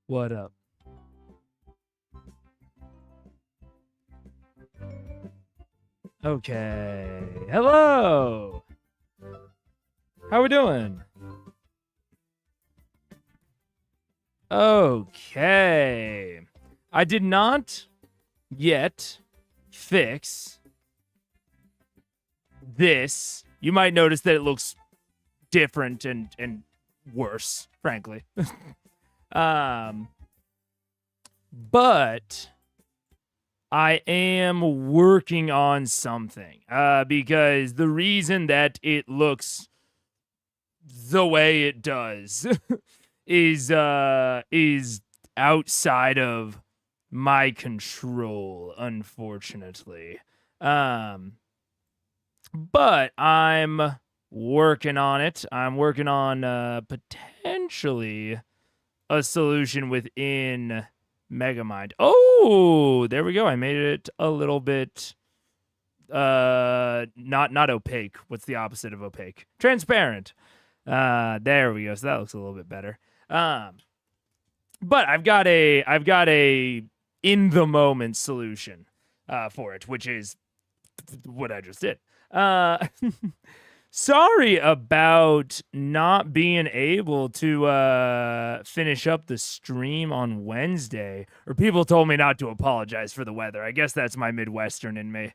What up? Okay. Hello. How we doing? Okay. I did not yet fix this. You might notice that it looks different and worse, frankly. But I am working on something. Because the reason that it looks the way it does is outside of my control, unfortunately. But I'm working on it. I'm working on potentially a solution within Megamind. Oh, there we go. I made it a little bit not opaque. What's the opposite of opaque? Transparent. There we go. So that looks a little bit better. But I've got a in the moment solution for it, which is what I just did. Sorry about not being able to finish up the stream on Wednesday. Or people told me not to apologize for the weather. I guess that's my Midwestern in me.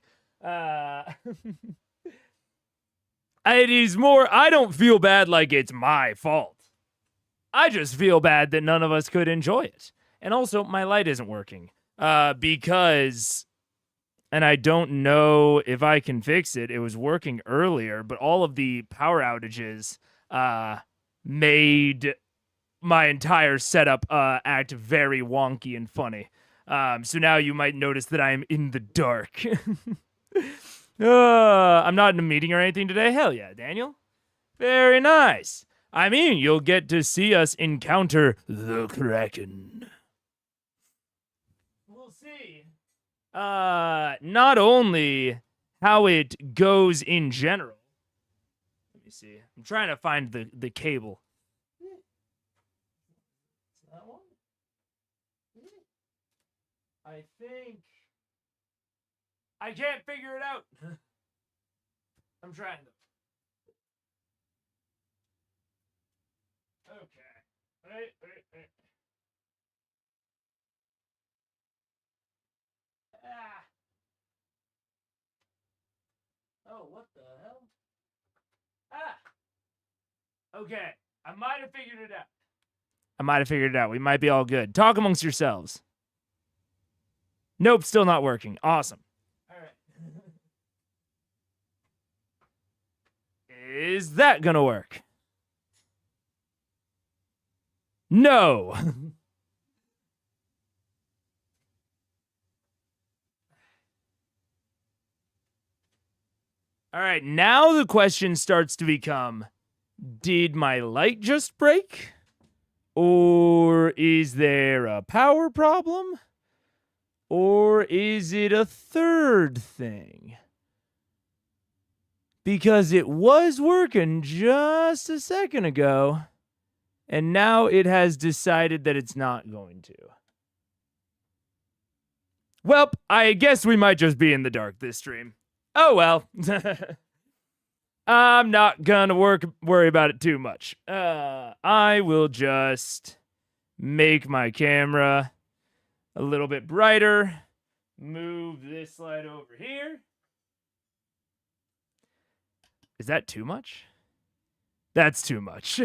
It is more, I don't feel bad like it's my fault. I just feel bad that none of us could enjoy it. And also, my light isn't working. Because... And I don't know if I can fix it. It was working earlier, but all of the power outages made my entire setup act very wonky and funny. So now you might notice that I am in the dark. I'm not in a meeting or anything today. Hell yeah, Daniel. Very nice. I mean, you'll get to see us encounter the Kraken. We'll see. Not only how it goes in general. Let me see. I'm trying to find the cable. That one? I think I can't figure it out. I'm trying to. Okay. Wait. Oh, what the hell? Okay. I might have figured it out. We might be all good. Talk amongst yourselves. Nope, still not working. Awesome. All right. Is that gonna work? No. All right, now the question starts to become, did my light just break? Or is there a power problem? Or is it a third thing? Because it was working just a second ago, and now it has decided that it's not going to. Well, I guess we might just be in the dark this stream. Oh, well. I'm not gonna worry about it too much. I will just make my camera a little bit brighter. Move this light over here. Is that too much? That's too much.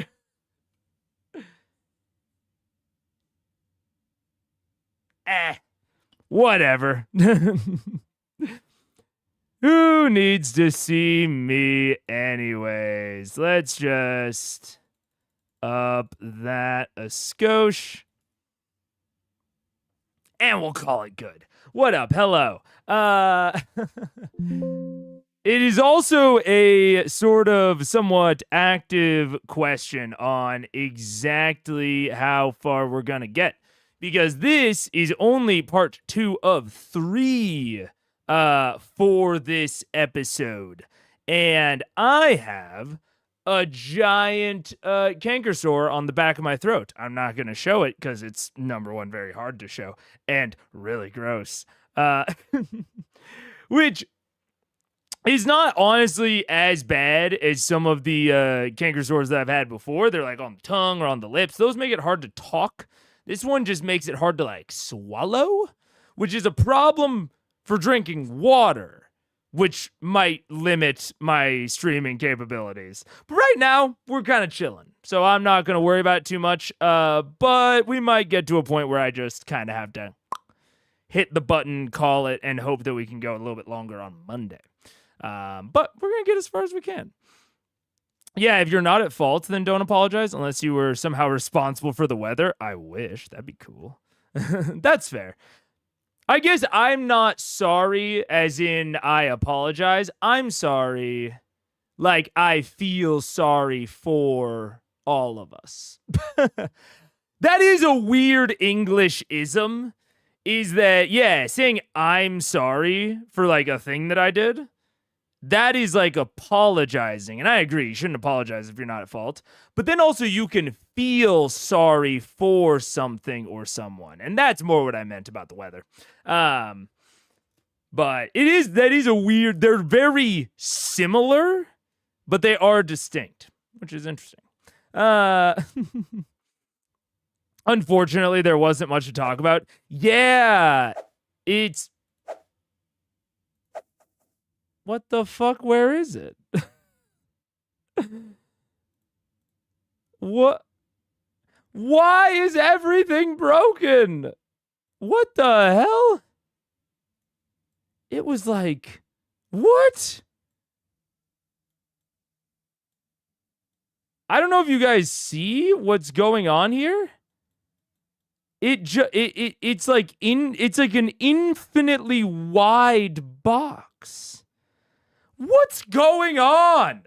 Whatever. Who needs to see me anyways? Let's just up that a skosh. And we'll call it good. What up? Hello. It is also a sort of somewhat active question on exactly how far we're going to get. Because this is only part 2 of 3 for this episode. And I have a giant canker sore on the back of my throat. I'm not going to show it because it's, number one, very hard to show and really gross. Which is not honestly as bad as some of the canker sores that I've had before. They're like on the tongue or on the lips. Those make it hard to talk. This one just makes it hard to like swallow, which is a problem for drinking water, which might limit my streaming capabilities. But right now, we're kind of chilling, so I'm not going to worry about it too much. But we might get to a point where I just kind of have to hit the button, call it, and hope that we can go a little bit longer on Monday. But we're going to get as far as we can. Yeah, if you're not at fault, then don't apologize unless you were somehow responsible for the weather. I wish. That'd be cool. That's fair. I guess I'm not sorry as in I apologize. I'm sorry like I feel sorry for all of us. That is a weird English-ism, is that, yeah, saying I'm sorry for like a thing that I did, that is like apologizing. And I agree, you shouldn't apologize if you're not at fault. But then also you can feel sorry for something or someone. And that's more what I meant about the weather. But that is a weird, they're very similar, but they are distinct, which is interesting. Unfortunately, there wasn't much to talk about. Yeah, it's... What the fuck? Where is it? What? Why is everything broken? What the hell? It was like, what? I don't know if you guys see what's going on here. It's like an infinitely wide box. What's going on?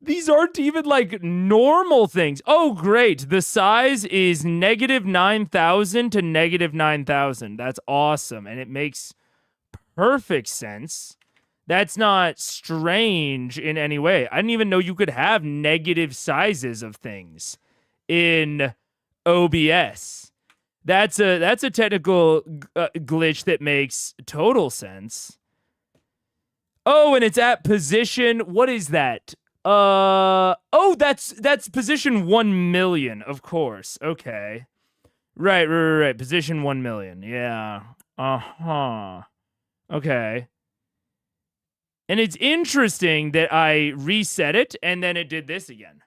These aren't even like normal things. Oh, great. The size is -9,000 to -9,000. That's awesome. And it makes perfect sense. That's not strange in any way. I didn't even know you could have negative sizes of things in OBS. That's a technical glitch that makes total sense. Oh, and it's at position. What is that? Oh, that's position 1 million, of course. Okay. Right. Position 1 million. Yeah. Uh-huh. Okay. And it's interesting that I reset it and then it did this again.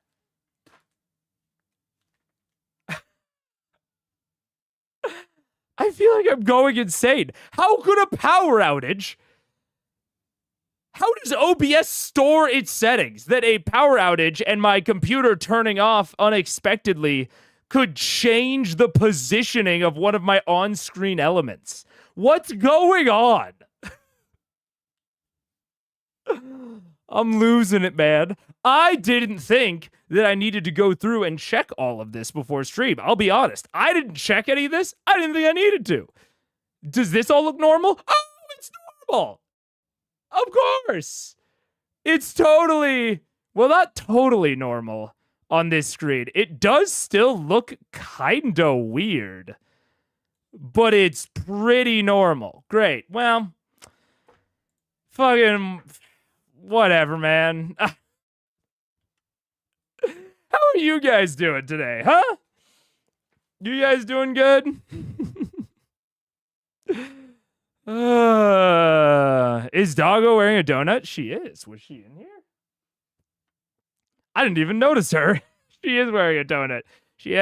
I feel like I'm going insane. How could a power outage... How does OBS store its settings that a power outage and my computer turning off unexpectedly could change the positioning of one of my on-screen elements? What's going on? I'm losing it, man. I didn't think that I needed to go through and check all of this before stream. I'll be honest. I didn't check any of this. I didn't think I needed to. Does this all look normal? Oh, it's normal. Of course. It's totally, well, not totally normal on this screen. It does still look kinda weird, but it's pretty normal. Great. Well, fucking whatever, man. How are you guys doing today, huh? You guys doing good? Is Doggo wearing a donut? She is. Was she in here? I didn't even notice her. She is wearing a donut. She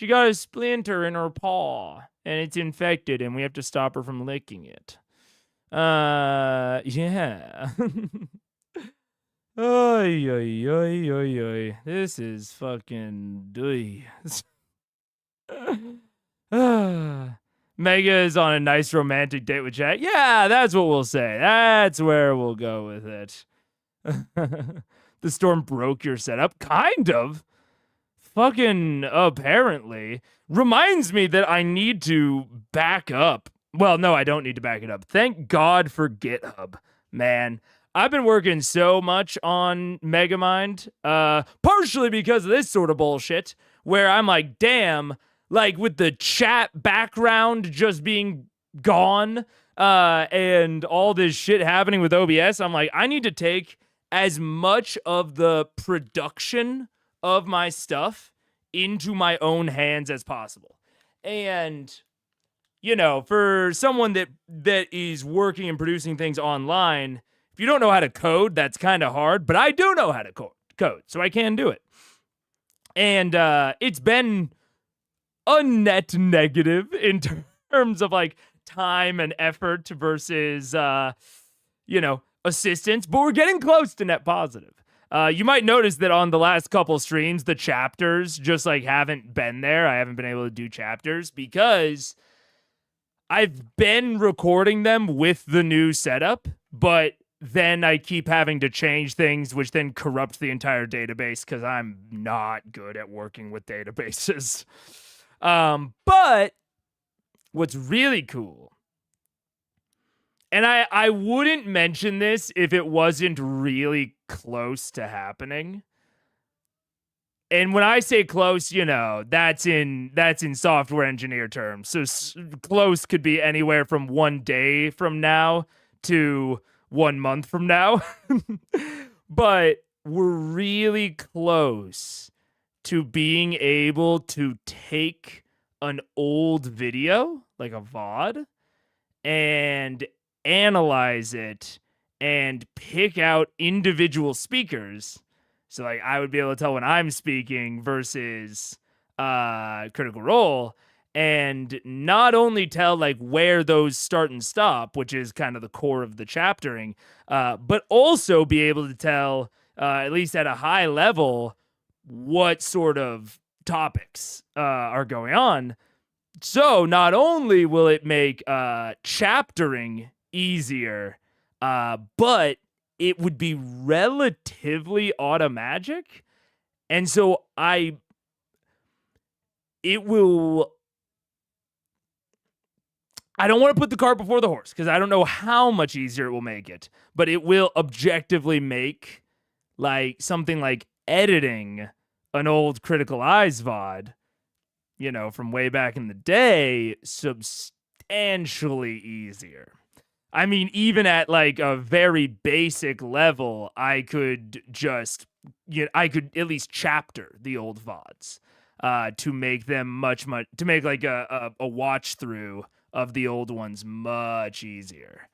got a splinter in her paw and it's infected and we have to stop her from licking it. Yeah. Oy. This is fucking Mega is on a nice romantic date with Jack. Yeah, that's what we'll say. That's where we'll go with it. The storm broke your setup? Kind of. Fucking apparently. Reminds me that I need to back up. Well, no, I don't need to back it up. Thank God for GitHub, man. I've been working so much on Megamind, partially because of this sort of bullshit, where I'm like, damn, like with the chat background just being gone, and all this shit happening with OBS, I'm like, I need to take as much of the production of my stuff into my own hands as possible. And you know, for someone that is working and producing things online, if you don't know how to code, that's kind of hard, but I do know how to code, so I can do it. And it's been a net negative in terms of like time and effort versus assistance, but we're getting close to net positive. You might notice that on the last couple streams, the chapters just like haven't been there. I haven't been able to do chapters because I've been recording them with the new setup, but then I keep having to change things, which then corrupt the entire database because I'm not good at working with databases. But what's really cool, and I wouldn't mention this if it wasn't really close to happening. And when I say close, you know, that's in software engineer terms. So close could be anywhere from 1 day from now to 1 month from now. But we're really close to being able to take an old video, like a VOD, and analyze it and pick out individual speakers. So like I would be able to tell when I'm speaking versus Critical Role, and not only tell like where those start and stop, which is kind of the core of the chaptering, but also be able to tell, at least at a high level, what sort of topics are going on. So not only will it make chaptering easier, but it would be relatively automagic. And so I don't want to put the cart before the horse because I don't know how much easier it will make it, but it will objectively make like something like editing an old Critical Eyes VOD, you know, from way back in the day, substantially easier. I mean, even at like a very basic level, I could just, I could at least chapter the old VODs to make them to make like a watch through of the old ones much easier.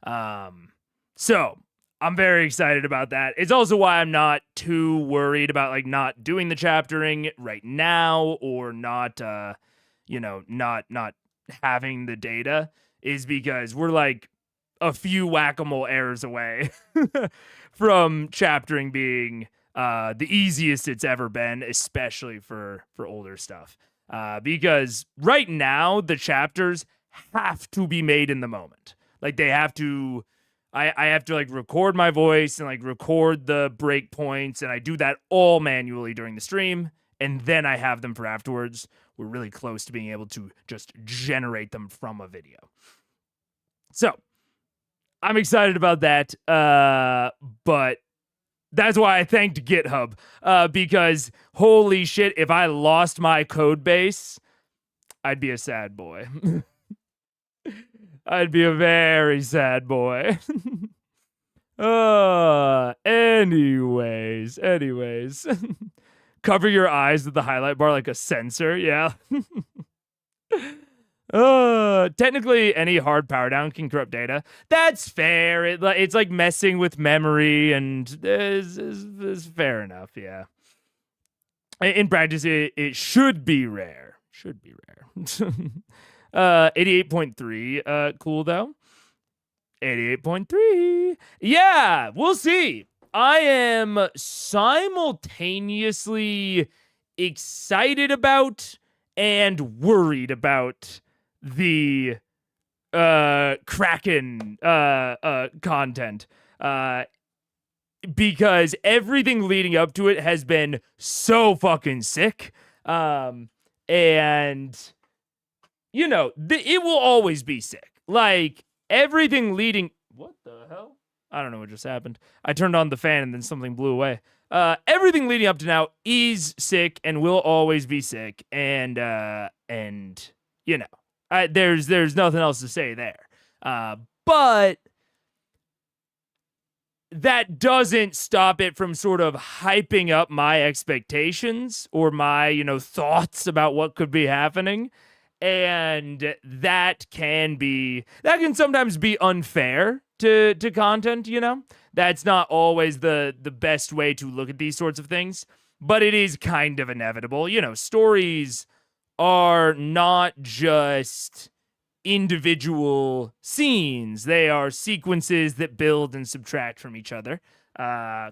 So I'm very excited about that. It's also why I'm not too worried about like not doing the chaptering right now or not, not having the data, is because we're like a few whack-a-mole errors away from chaptering being the easiest it's ever been, especially for older stuff. Because right now the chapters have to be made in the moment. Like they have to, I have to like record my voice and like record the breakpoints, and I do that all manually during the stream, and then I have them for afterwards. We're really close to being able to just generate them from a video. So I'm excited about that, but that's why I thanked GitHub, because holy shit, if I lost my code base, I'd be a sad boy. I'd be a very sad boy. Anyways. Cover your eyes with the highlight bar like a sensor, yeah. Technically, any hard power down can corrupt data. That's fair. It's like messing with memory, and is fair enough, yeah. In practice, it should be rare. 88.3, cool though. 88.3. Yeah, we'll see. I am simultaneously excited about and worried about the Kraken content, because everything leading up to it has been so fucking sick, and you know, it will always be sick. Like everything leading. What the hell? I don't know what just happened. I turned on the fan and then something blew away. Everything leading up to now is sick and will always be sick, and you know, there's nothing else to say there. But that doesn't stop it from sort of hyping up my expectations or my, you know, thoughts about what could be happening. And that can sometimes be unfair to content, you know? That's not always the best way to look at these sorts of things, but it is kind of inevitable. You know, stories are not just individual scenes. They are sequences that build and subtract from each other.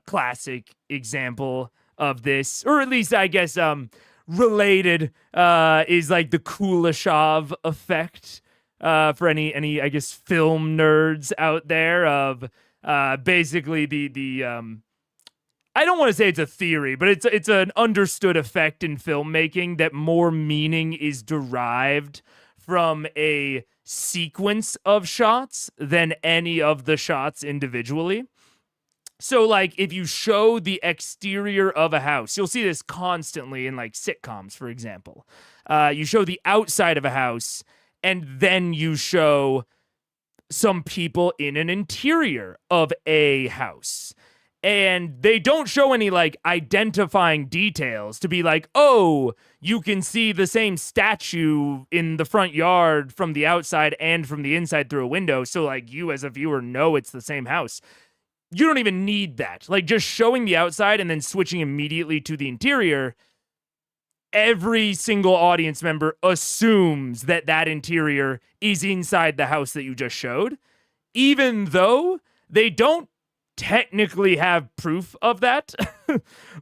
Classic example of this, or at least I guess related, is like the Kuleshov effect. For any I guess film nerds out there, of basically the I don't want to say it's a theory, but it's an understood effect in filmmaking that more meaning is derived from a sequence of shots than any of the shots individually. So, like, if you show the exterior of a house, you'll see this constantly in, like, sitcoms, for example. You show the outside of a house, and then you show some people in an interior of a house. And they don't show any, like, identifying details to be like, oh, you can see the same statue in the front yard from the outside and from the inside through a window. So, like, you as a viewer know it's the same house. You don't even need that. Like, just showing the outside and then switching immediately to the interior, every single audience member assumes that that interior is inside the house that you just showed, even though they don't technically have proof of that.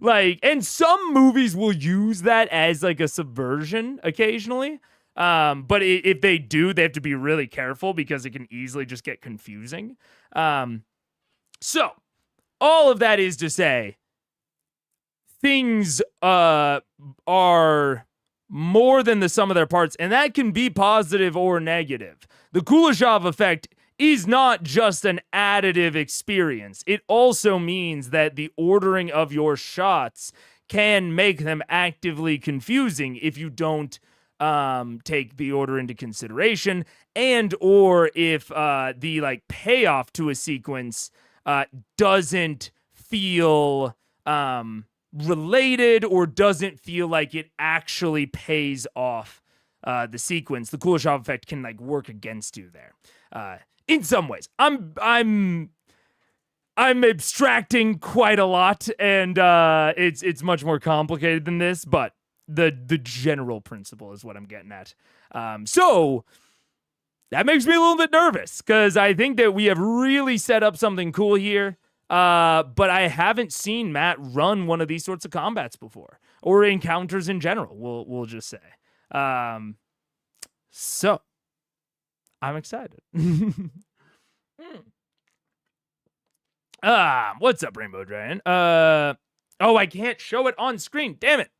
Like, and some movies will use that as like a subversion occasionally. But if they do, they have to be really careful because it can easily just get confusing. So all of that is to say, things are more than the sum of their parts, and that can be positive or negative. The Kuleshov effect is not just an additive experience. It also means that the ordering of your shots can make them actively confusing if you don't take the order into consideration, and or if the like payoff to a sequence doesn't feel related or doesn't feel like it actually pays off the sequence. The Kuleshov effect can like work against you there. In some ways, I'm abstracting quite a lot, and it's much more complicated than this, but the general principle is what I'm getting at. So that makes me a little bit nervous because I think that we have really set up something cool here. But I haven't seen Matt run one of these sorts of combats before, or encounters in general. We'll just say. So I'm excited. What's up, Rainbow Dragon? Oh, I can't show it on screen. Damn it.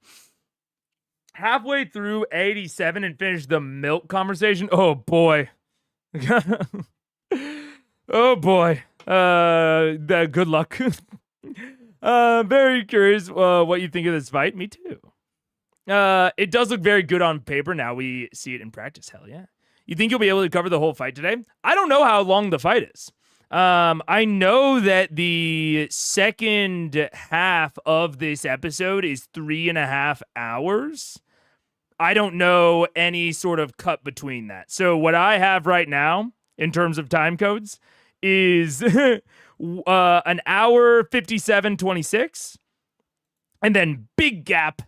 Halfway through 87 and finished the milk conversation. Oh boy. Oh boy. Good luck. Very curious what you think of this fight. Me too. It does look very good on paper. Now we see it in practice. Hell yeah. You think you'll be able to cover the whole fight today? I don't know how long the fight is. I know that the second half of this episode is 3.5 hours. I don't know any sort of cut between that. So what I have right now in terms of time codes is an hour 57:26, and then big gap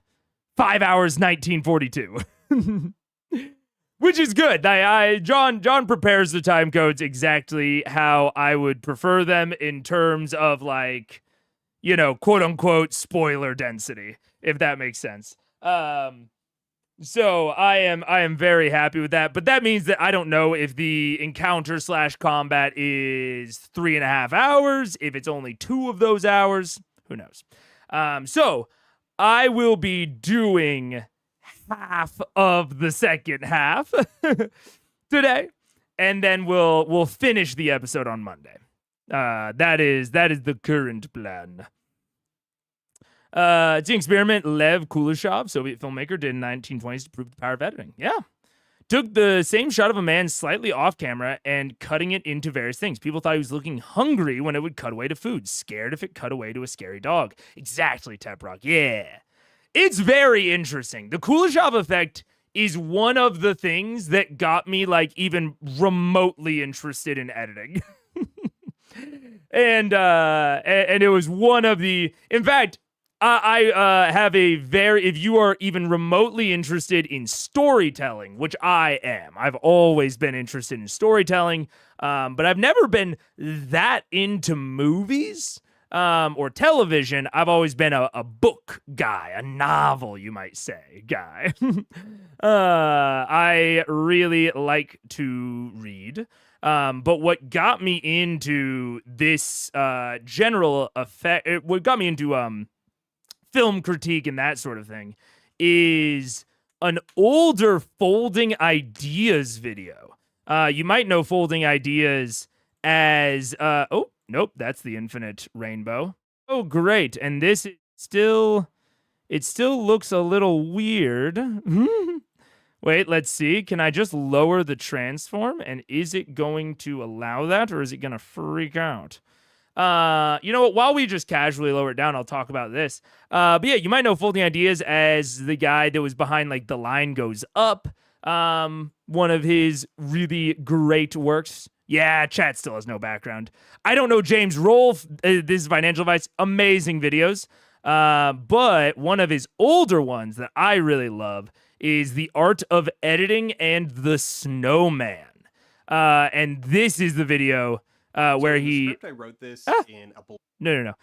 5 hours 19:42. Which is good. John prepares the time codes exactly how I would prefer them in terms of, like, you know, quote unquote spoiler density, if that makes sense. So I am very happy with that, but that means that I don't know if the encounter / combat is 3.5 hours, if it's only 2 of those hours, who knows? So I will be doing half of the second half today, and then we'll finish the episode on Monday. That is the current plan. It's an experiment Lev Kuleshov, Soviet filmmaker, did in the 1920s to prove the power of editing. Yeah. Took the same shot of a man slightly off camera and cutting it into various things. People thought he was looking hungry when it would cut away to food, scared if it cut away to a scary dog. Exactly, Teprock. Yeah. It's very interesting. The Kuleshov effect is one of the things that got me like even remotely interested in editing. and it was one of the, in fact, I have a very, if you are even remotely interested in storytelling, which I am, I've always been interested in storytelling, but I've never been that into movies or television. I've always been a book guy, a novel, you might say, guy. I really like to read. But what got me into this general effect, what got me into film critique and that sort of thing, is an older Folding Ideas video. You might know Folding Ideas as oh nope, that's the Infinite Rainbow. Oh great, and this is still, it still looks a little weird. Wait, let's see. Can I just lower the transform, and is it going to allow that, or is it gonna freak out? You know what? While we just casually lower it down, I'll talk about this. But yeah, you might know Folding Ideas as the guy that was behind like The Line Goes Up. One of his really great works. Yeah, chat still has no background. I don't know James Rolfe. This is financial advice. Amazing videos. But one of his older ones that I really love is The Art of Editing and the Snowman. And this is the video where he. I wrote this in a. No.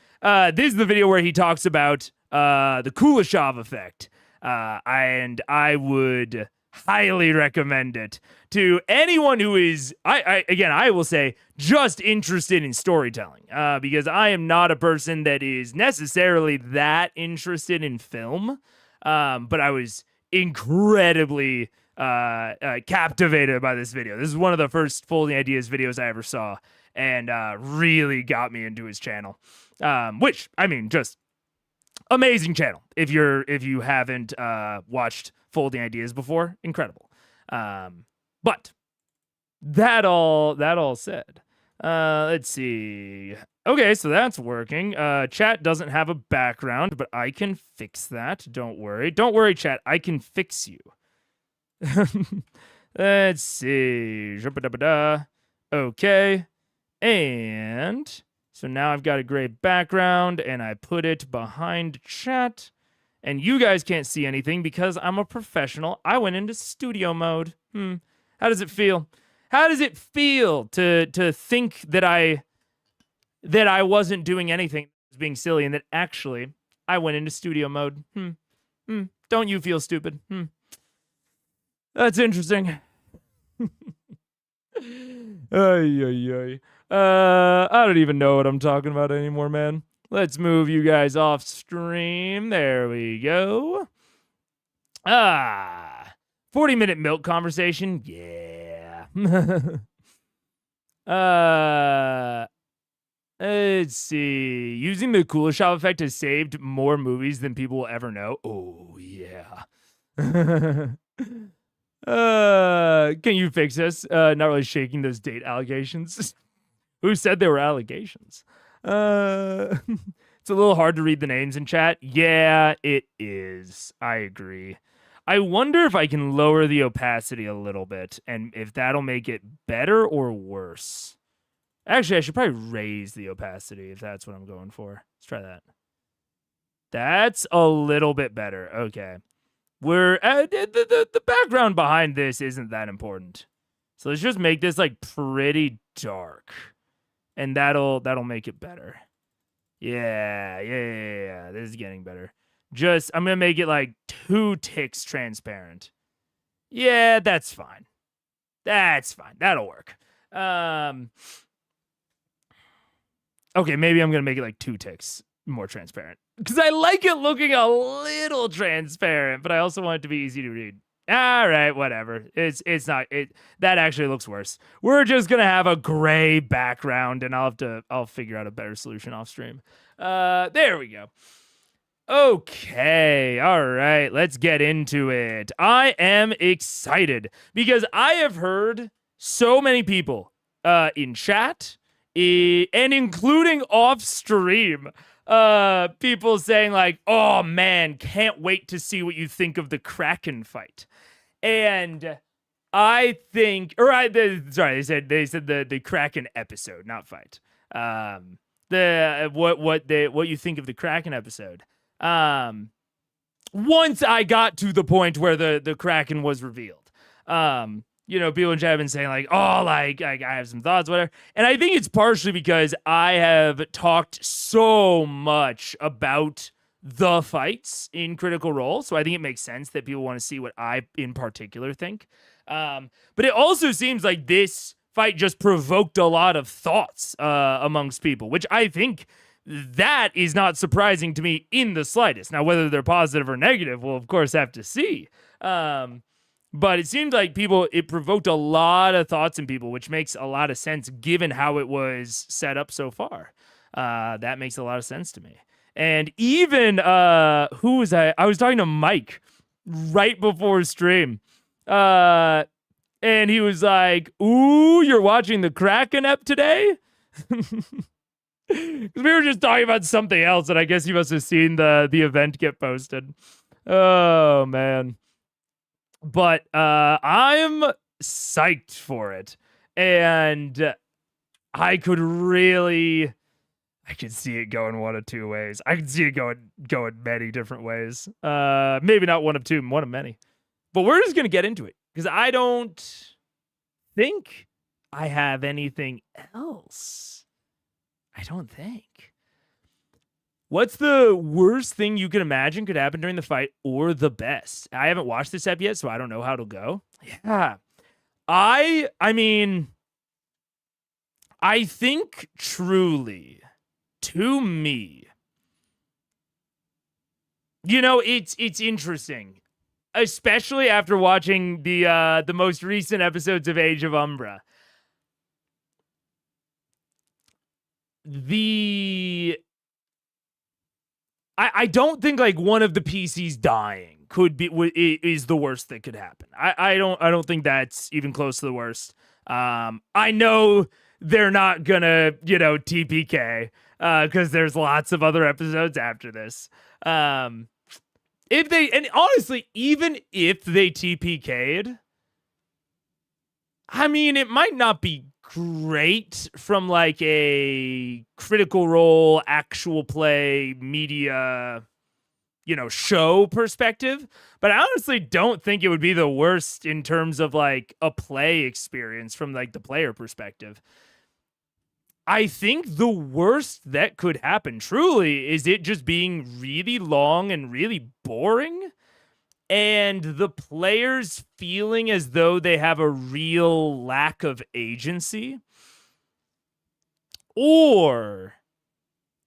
This is the video where he talks about the Kuleshov effect, and I would highly recommend it to anyone who is. I will say just interested in storytelling, because I am not a person that is necessarily that interested in film, but I was incredibly captivated by this video. This is one of the first Folding Ideas videos I ever saw, and really got me into his channel, which, I mean, just amazing channel. If you haven't watched Folding Ideas before, incredible. But that all said, let's see. Okay, so that's working. Chat doesn't have a background, but I can fix that. Don't worry, chat. I can fix you. Let's see. Okay. And so now I've got a gray background, and I put it behind chat, and you guys can't see anything because I'm a professional. I went into studio mode. How does it feel? How does it feel to think that I wasn't doing anything, being silly, and that actually I went into studio mode? Don't you feel stupid? That's interesting. Ay. I don't even know what I'm talking about anymore, man. Let's move you guys off stream. There we go. 40-minute milk conversation. Yeah. Let's see. Using the Kuleshov effect has saved more movies than people will ever know. Oh, yeah. Can you fix this? Not really shaking those date allegations. Who said they were allegations? It's a little hard to read the names in chat. Yeah, it is. I agree. I wonder if I can lower the opacity a little bit, and if that'll make it better or worse. Actually, I should probably raise the opacity if that's what I'm going for. Let's try that. That's a little bit better. Okay. We're the background behind this isn't that important. So let's just make this like pretty dark. And that'll make it better. Yeah. This is getting better. I'm gonna make it like 2 ticks transparent. Yeah, that's fine. That'll work. Okay, maybe I'm gonna make it like 2 ticks more transparent, because I like it looking a little transparent, but I also want it to be easy to read. All right, whatever. It's not it. That actually looks worse. We're just gonna have a gray background, and I'll figure out a better solution off stream. There we go. Okay, all right, let's get into it. I am excited because I have heard so many people in chat and including off stream people saying like, "Oh man, can't wait to see what you think of the Kraken fight." And I think, sorry, they said the Kraken episode, not fight. What you think of the Kraken episode? Once I got to the point where the Kraken was revealed, people in chat have been saying like, oh, like I have some thoughts, whatever. And I think it's partially because I have talked so much about the fights in Critical Role, so I think it makes sense that people want to see what I in particular think. But it also seems like this fight just provoked a lot of thoughts amongst people, which I think that is not surprising to me in the slightest. Now, whether they're positive or negative, we'll of course have to see. But it seemed like it provoked a lot of thoughts in people, which makes a lot of sense given how it was set up so far. That makes a lot of sense to me. And even, who was I? I was talking to Mike right before stream. And he was like, ooh, you're watching the Kraken ep today? We were just talking about something else, and I guess you must have seen the event get posted. Oh, man. But I'm psyched for it. And I could see it going one of two ways. I could see it going many different ways. Maybe not one of two, one of many. But we're just going to get into it, because I don't think I have anything else. I don't think. What's the worst thing you can imagine could happen during the fight, or the best? I haven't watched this ep yet, so I don't know how it'll go. Yeah. I mean, I think truly, to me, it's interesting, especially after watching the most recent episodes of Age of Umbra. I don't think like one of the PCs dying is the worst that could happen. I don't think that's even close to the worst. I know they're not gonna TPK because there's lots of other episodes after this. Honestly, even if they TPK'd, I mean, it might not be great from like a Critical Role, actual play, media, show perspective. But I honestly don't think it would be the worst in terms of like a play experience from like the player perspective. I think the worst that could happen truly is it just being really long and really boring, and the players feeling as though they have a real lack of agency. Or,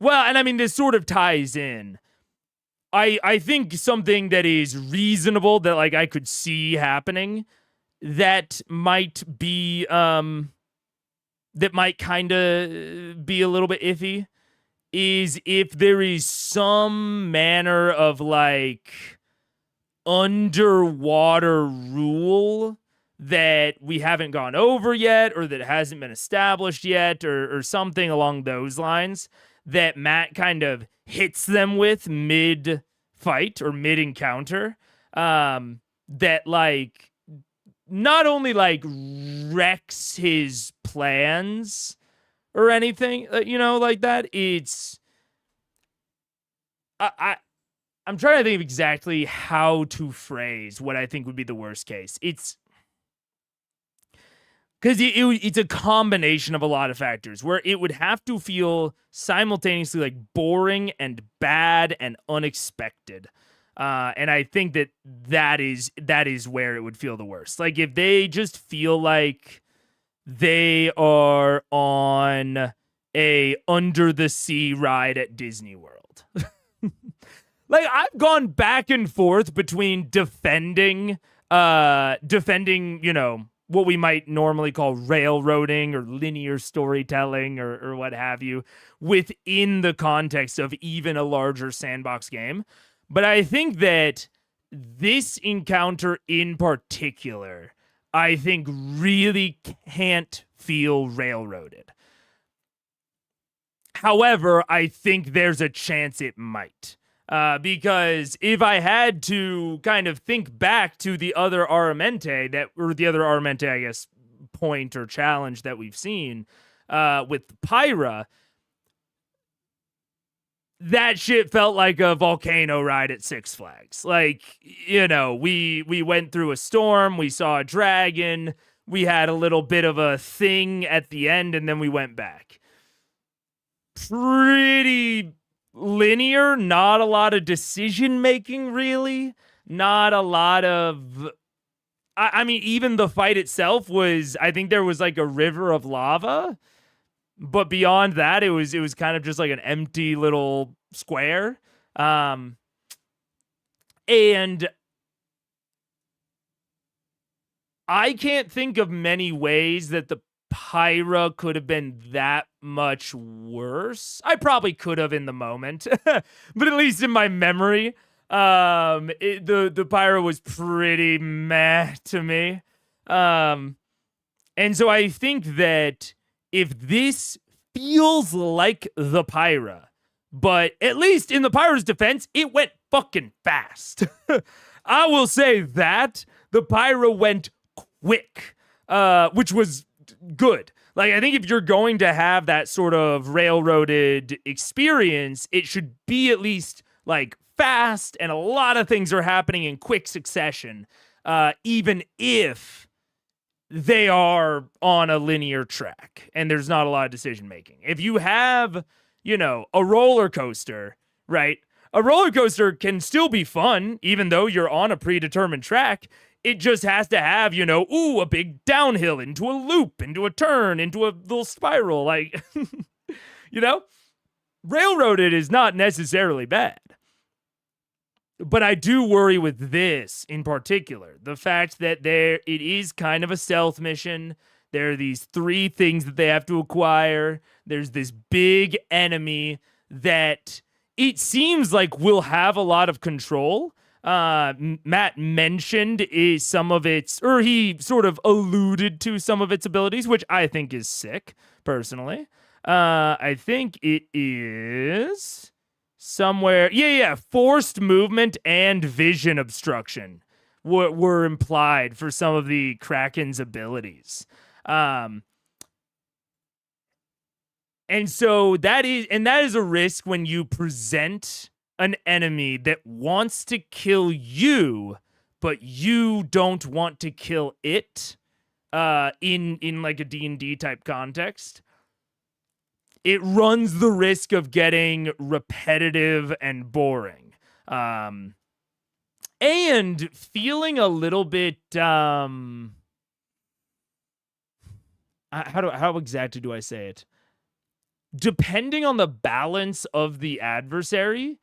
well, and I mean, this sort of ties in. I think something that is reasonable that like I could see happening that might be, that might kind of be a little bit iffy is if there is some manner of like underwater rule that we haven't gone over yet, or that hasn't been established yet, or something along those lines that Matt kind of hits them with mid-fight or mid-encounter, that like not only like wrecks his plans or anything, like that. It's I'm trying to think of exactly how to phrase what I think would be the worst case. It's because it's a combination of a lot of factors where it would have to feel simultaneously like boring and bad and unexpected. And I think that is where it would feel the worst. Like if they just feel like they are on a under the sea ride at Disney World. Like I've gone back and forth between defending defending, what we might normally call railroading or linear storytelling or what have you within the context of even a larger sandbox game. But I think that this encounter in particular, I think really can't feel railroaded. However, I think there's a chance it might. Because if I had to kind of think back to the other Aramente I guess, point or challenge that we've seen with Pyra, that shit felt like a volcano ride at Six Flags. Like, we went through a storm, we saw a dragon, we had a little bit of a thing at the end, and then we went back. Pretty linear, not a lot of decision making, really. Not a lot of. I mean, even the fight itself was. I think there was like a river of lava, but beyond that, it was kind of just like an empty little square. And I can't think of many ways that the Pyra could have been that much worse. I probably could have in the moment, but at least in my memory, the Pyra was pretty meh to me. And so I think that if this feels like the Pyra, but at least in the Pyra's defense, it went fucking fast. I will say that the Pyra went quick, which was good. Like, I think if you're going to have that sort of railroaded experience, it should be at least like fast, and a lot of things are happening in quick succession, even if they are on a linear track and there's not a lot of decision making. If you have, a roller coaster, right? A roller coaster can still be fun, even though you're on a predetermined track. It just has to have, a big downhill into a loop, into a turn, into a little spiral. Like, railroaded is not necessarily bad. But I do worry with this in particular. The fact that it is kind of a stealth mission. There are these 3 things that they have to acquire. There's this big enemy that it seems like will have a lot of control. Matt mentioned he sort of alluded to some of its abilities, which I think is sick, personally. I think it is somewhere. Yeah. Forced movement and vision obstruction were implied for some of the Kraken's abilities. And so that is a risk when you present an enemy that wants to kill you, but you don't want to kill it, in like a D&D type context. It runs the risk of getting repetitive and boring. And feeling a little bit, how exactly do I say it? Depending on the balance of the adversary,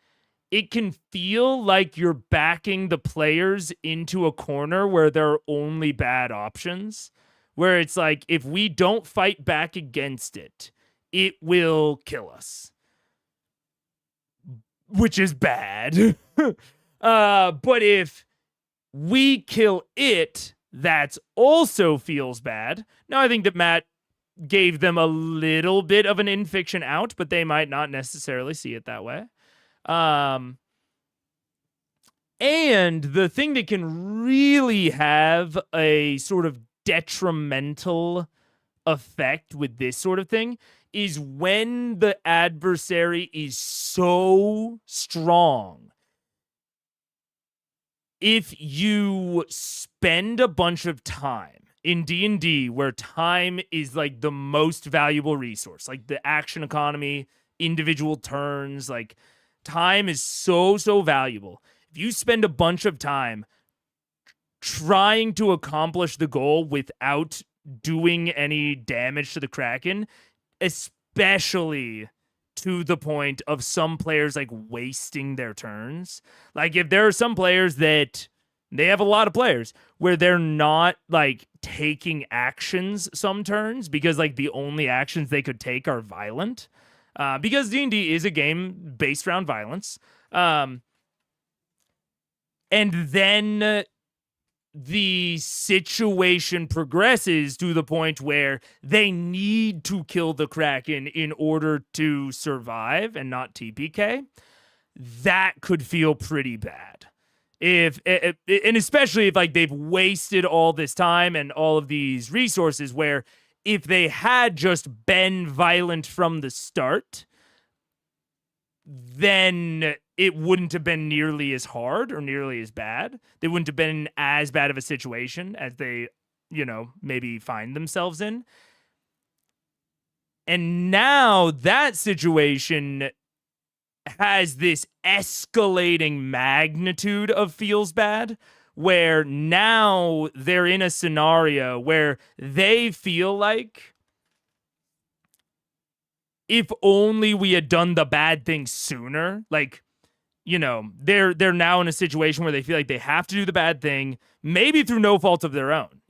it can feel like you're backing the players into a corner where there are only bad options, where it's like, if we don't fight back against it, it will kill us, which is bad. But if we kill it, that also feels bad. Now, I think that Matt gave them a little bit of an in-fiction out, but they might not necessarily see it that way. And the thing that can really have a sort of detrimental effect with this sort of thing is when the adversary is so strong. If you spend a bunch of time in D&D, where time is like the most valuable resource, like the action economy, individual turns, like time is so valuable. If you spend a bunch of time trying to accomplish the goal without doing any damage to the Kraken, especially to the point of some players like wasting their turns. Like, if there are some players that they have a lot of players where they're not like taking actions some turns because like the only actions they could take are violent. Because D&D is a game based around violence. And then the situation progresses to the point where they need to kill the Kraken in order to survive and not TPK. That could feel pretty bad. And especially if like they've wasted all this time and all of these resources, where if they had just been violent from the start, then it wouldn't have been nearly as hard or nearly as bad. They wouldn't have been as bad of a situation as they, maybe find themselves in. And now that situation has this escalating magnitude of feels bad, where now they're in a scenario where they feel like if only we had done the bad thing sooner, like, they're now in a situation where they feel like they have to do the bad thing, maybe through no fault of their own.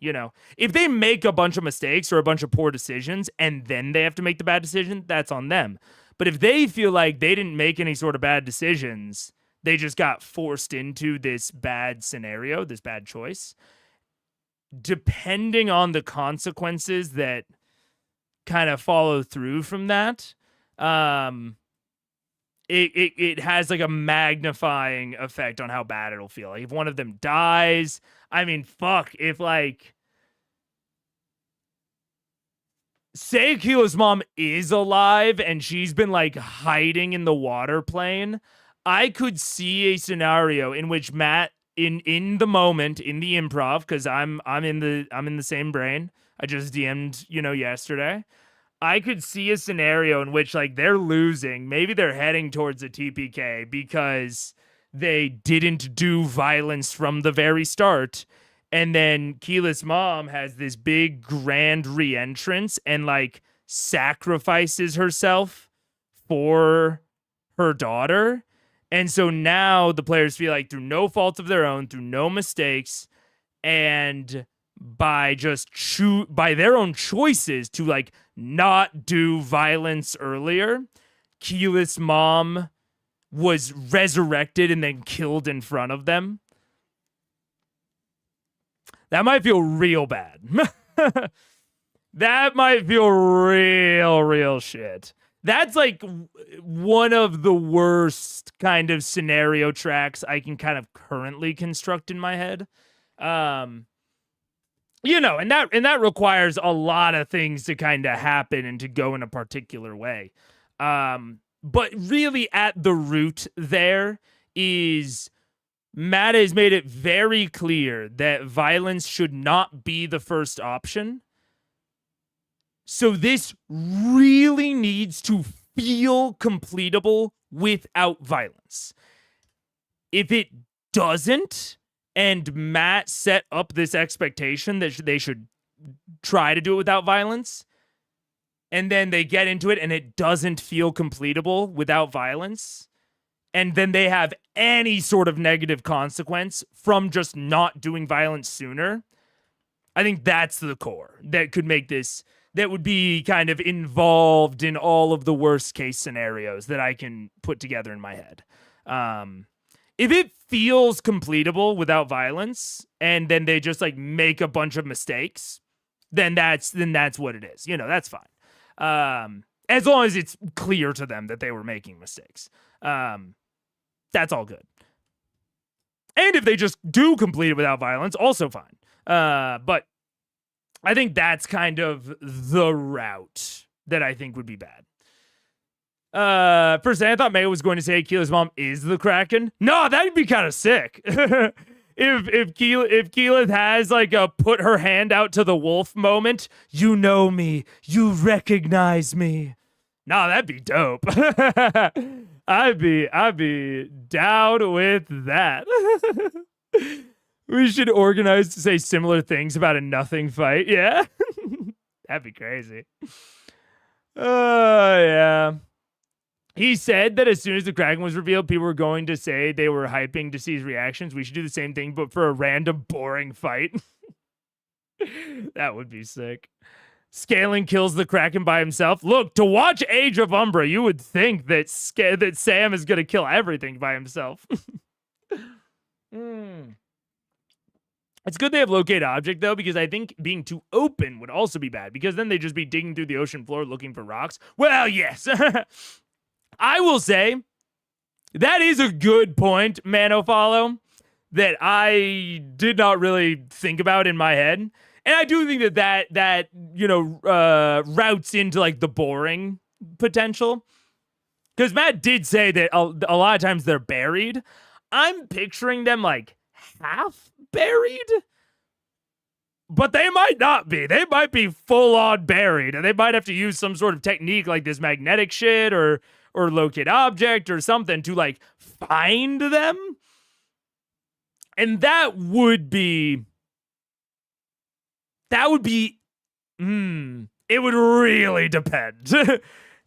If they make a bunch of mistakes or a bunch of poor decisions and then they have to make the bad decision, that's on them. But if they feel like they didn't make any sort of bad decisions, they just got forced into this bad scenario, this bad choice, depending on the consequences that kind of follow through from that, it has like a magnifying effect on how bad it'll feel. Like if one of them dies, I mean, fuck, if like, say Keela's mom is alive and she's been like hiding in the water plane, I could see a scenario in which Matt in the moment, in the improv, because I'm in the same brain. I just DM'd, yesterday. I could see a scenario in which like they're losing. Maybe they're heading towards a TPK because they didn't do violence from the very start. And then Keela's mom has this big grand re-entrance and like sacrifices herself for her daughter. And so now the players feel like through no fault of their own, through no mistakes, and by just by their own choices to like not do violence earlier, Keela's mom was resurrected and then killed in front of them. That might feel real bad. That might feel real shit. That's like one of the worst kind of scenario tracks I can kind of currently construct in my head. And that requires a lot of things to kind of happen and to go in a particular way. But really at the root there is Matt has made it very clear that violence should not be the first option. So this really needs to feel completable without violence. If it doesn't, and Matt set up this expectation that they should try to do it without violence, and then they get into it and it doesn't feel completable without violence, and then they have any sort of negative consequence from just not doing violence sooner, I think that's the core that could make this, that would be kind of involved in all of the worst case scenarios that I can put together in my head. If it feels completable without violence and then they just like make a bunch of mistakes, then that's what it is. That's fine. As long as it's clear to them that they were making mistakes. That's all good. And if they just do complete it without violence, also fine. But I think that's kind of the route that I think would be bad. First, I thought Mega was going to say Keela's mom is the Kraken. No, that'd be kind of sick. if Keela has like a put her hand out to the wolf moment, you know me, you recognize me. No, that'd be dope. I'd be down with that. We should organize to say similar things about a nothing fight. Yeah. That'd be crazy. Yeah. He said that as soon as the Kraken was revealed, people were going to say they were hyping to see his reactions. We should do the same thing, but for a random boring fight. That would be sick. Scaling kills the Kraken by himself. Look, to watch Age of Umbra, you would think that Sam is going to kill everything by himself. It's good they have locate object, though, because I think being too open would also be bad, because then they'd just be digging through the ocean floor looking for rocks. Well, yes. I will say that is a good point, Manofollow, that I did not really think about in my head. And I do think that routes into like the boring potential. Because Matt did say that a lot of times they're buried. I'm picturing them like half buried. But they might not be. They might be full on buried. And they might have to use some sort of technique like this magnetic shit or locate object or something to like find them. And it would really depend.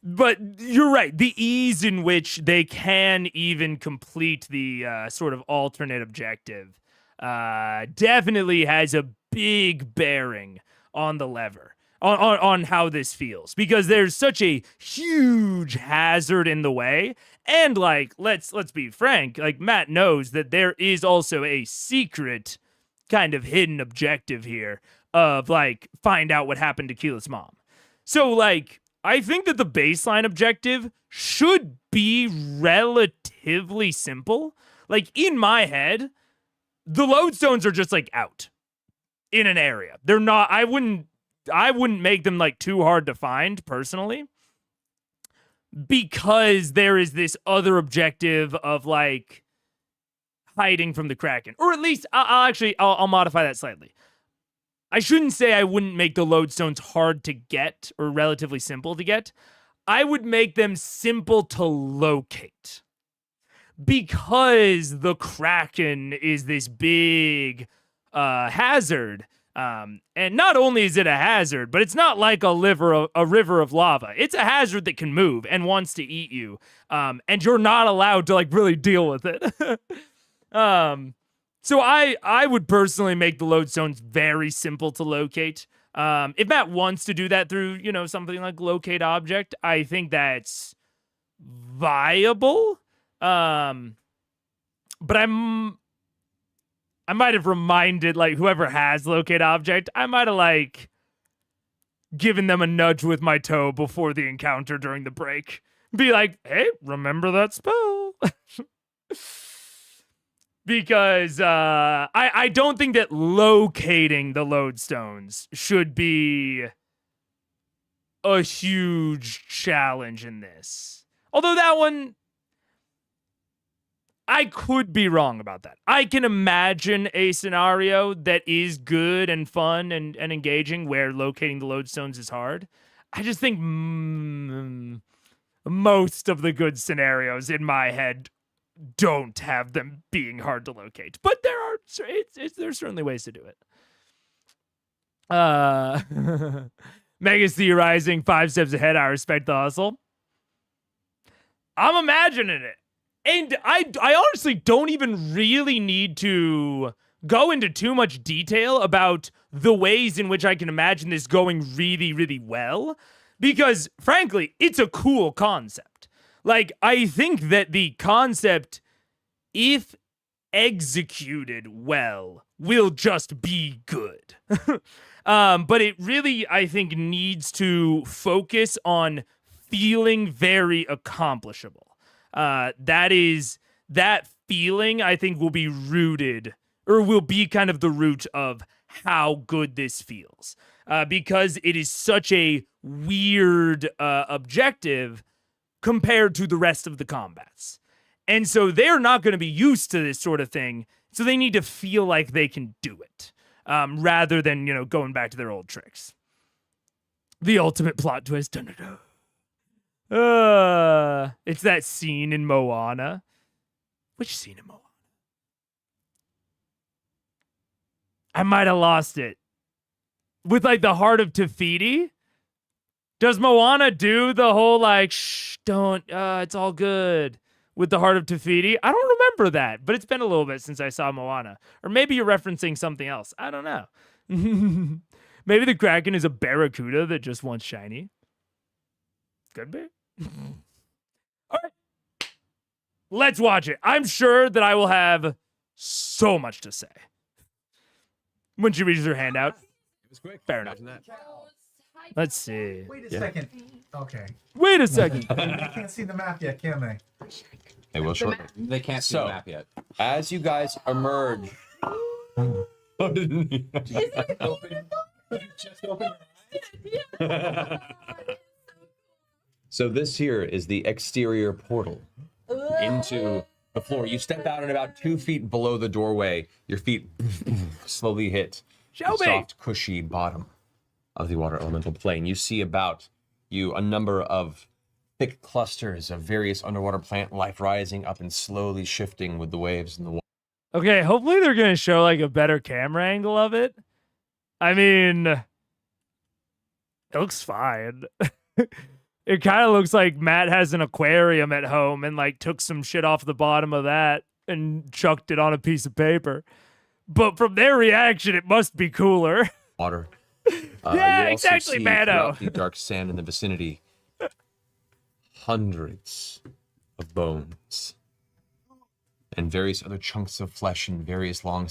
But you're right. The ease in which they can even complete the sort of alternate objective definitely has a big bearing on the lever, on how this feels, because there's such a huge hazard in the way. And like, let's be frank, like Matt knows that there is also a secret kind of hidden objective here of like find out what happened to Keela's mom. So like, I think that the baseline objective should be relatively simple. Like in my head, the lodestones are just like out in an area. They're not, I wouldn't make them like too hard to find personally, because there is this other objective of like hiding from the Kraken. Or at least I'll modify that slightly. I shouldn't say I wouldn't make the lodestones hard to get or relatively simple to get. I would make them simple to locate, because the Kraken is this big hazard. And not only is it a hazard, but it's not like a river of lava. It's a hazard that can move and wants to eat you. And you're not allowed to like really deal with it. So I would personally make the lodestones very simple to locate. If Matt wants to do that through, something like locate object, I think that's viable. But I might have reminded like whoever has locate object, I might have like given them a nudge with my toe before the encounter during the break. Be like, hey, remember that spell? Because I don't think that locating the lodestones should be a huge challenge in this. Although that one, I could be wrong about that. I can imagine a scenario that is good and fun and engaging where locating the lodestones is hard. I just think most of the good scenarios in my head don't have them being hard to locate. But there's certainly ways to do it. Mega's theorizing 5 steps ahead. I respect the hustle. I'm imagining it. And I honestly don't even really need to go into too much detail about the ways in which I can imagine this going really, really well. Because, frankly, it's a cool concept. Like, I think that the concept, if executed well, will just be good. But it really, I think, needs to focus on feeling very accomplishable. That feeling, I think, will be rooted, or will be kind of the root of how good this feels. Because it is such a weird objective compared to the rest of the combats. And so they're not going to be used to this sort of thing, so they need to feel like they can do it, rather than, going back to their old tricks. The ultimate plot twist. Dun-dun-dun. It's that scene in Moana. Which scene in Moana? I might have lost it. With like the heart of Te Fiti? Does Moana do the whole like, shh, don't, it's all good with the heart of Tafiti? I don't remember that, but it's been a little bit since I saw Moana. Or maybe you're referencing something else. I don't know. Maybe the Kraken is a barracuda that just wants shiny. Could be. All right. Let's watch it. I'm sure that I will have so much to say. When she reaches her hand out. It was quick. Fair enough. Let's see. Wait a second. Okay. Wait a second. They can't see the map yet, can they? They will shortly. They can't see the So, map yet. as you guys emerge. Oh, didn't he? Just open. So this here is the exterior portal into the floor. You step out and about 2 feet below the doorway, your feet slowly hit the soft, cushy bottom of the water elemental plane. You see about you a number of thick clusters of various underwater plant life rising up and slowly shifting with the waves in the water. Okay, hopefully they're going to show like a better camera angle of it. I mean, it looks fine. It kind of looks like Matt has an aquarium at home and like took some shit off the bottom of that and chucked it on a piece of paper. But from their reaction, it must be cooler. Water. Yeah, you also exactly, see Mano. throughout the dark sand in the vicinity, hundreds of bones and various other chunks of flesh and various long.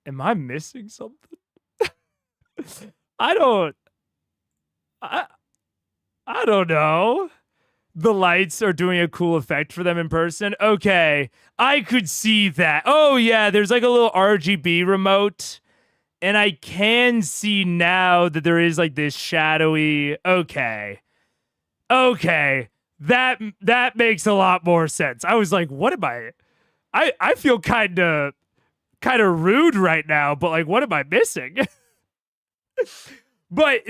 Am I missing something? I don't know. The lights are doing a cool effect for them in person. Okay, I could see that. Oh yeah, there's like a little RGB remote. And I can see now that there is like this shadowy. Okay. That makes a lot more sense. I was like, what am I feel kind of rude right now, but like, what am I missing? But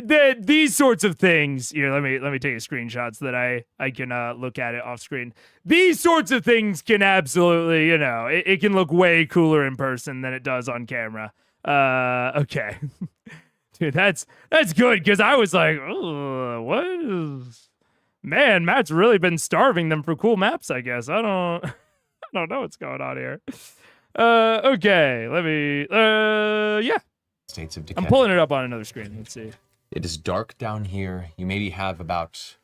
these sorts of things, here, let me take a screenshot so that I can look at it off screen. These sorts of things can absolutely, it can look way cooler in person than it does on camera. Okay. Dude, that's good, because I was like, oh, what is... Man, Matt's really been starving them for cool maps, I guess. I don't know what's going on here. Okay, let me, yeah. States of decay. I'm pulling it up on another screen. Let's see. It is dark down here. You maybe have about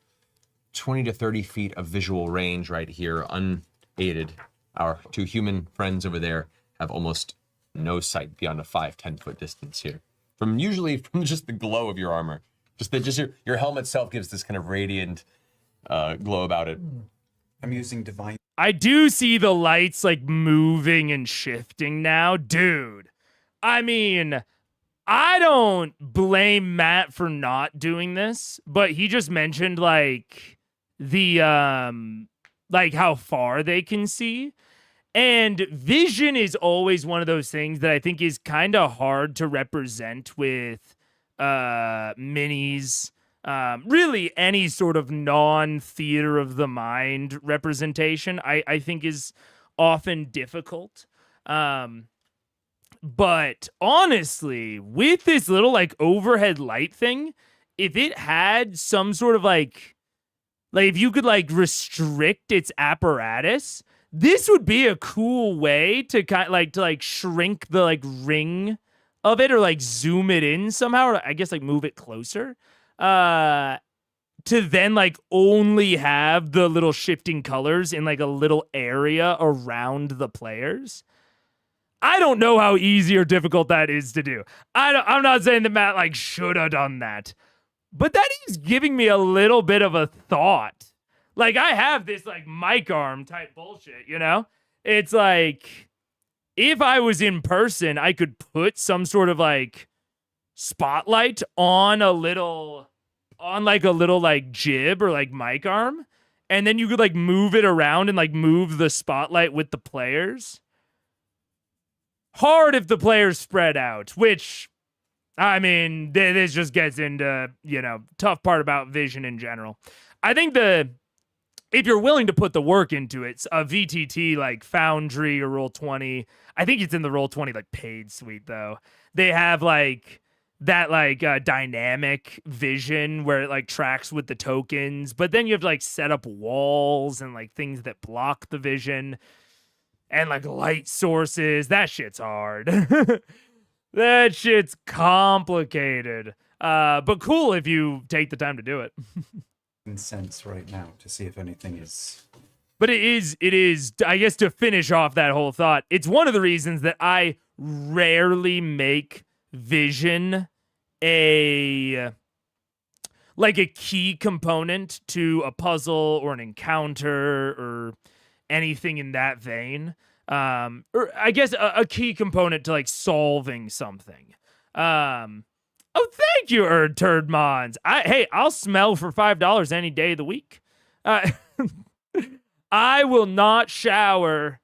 20 to 30 feet of visual range right here, unaided. Our 2 human friends over there have almost no sight beyond a 5-10 foot distance here. From just the glow of your armor. Your helmet itself gives this kind of radiant glow about it. I'm using divine. I do see the lights like moving and shifting now. Dude, I mean, I don't blame Matt for not doing this, but he just mentioned like the like how far they can see. And vision is always one of those things that I think is kind of hard to represent with minis. Really any sort of non-theater of the mind representation, I think is often difficult. But honestly, with this little like overhead light thing, if it had some sort of like if you could like restrict its apparatus, this would be a cool way to kind of shrink the like ring of it, or like zoom it in somehow, or I guess like move it closer. To then like only have the little shifting colors in like a little area around the players. I don't know how easy or difficult that is to do. I'm not saying that Matt like should have done that, but that is giving me a little bit of a thought. Like, I have this like mic arm type bullshit, It's like, if I was in person, I could put some sort of like spotlight on a little jib or like mic arm, and then you could like move it around and like move the spotlight with the players. Hard if the players spread out, which, I mean, this just gets into, tough part about vision in general. I think if you're willing to put the work into it, a VTT like Foundry or Roll20, I think it's in the Roll20 like paid suite though. They have like that like dynamic vision where it like tracks with the tokens, but then you have to like set up walls and like things that block the vision and like light sources. That shit's hard. That shit's complicated. But cool if you take the time to do it. Sense right now to see if anything is. But it is, I guess, to finish off that whole thought, it's one of the reasons that I rarely make vision a key component to a puzzle or an encounter or anything in that vein. Or I guess a key component to like solving something. Oh, thank you, Turdmons. I'll smell for $5 any day of the week. I will not shower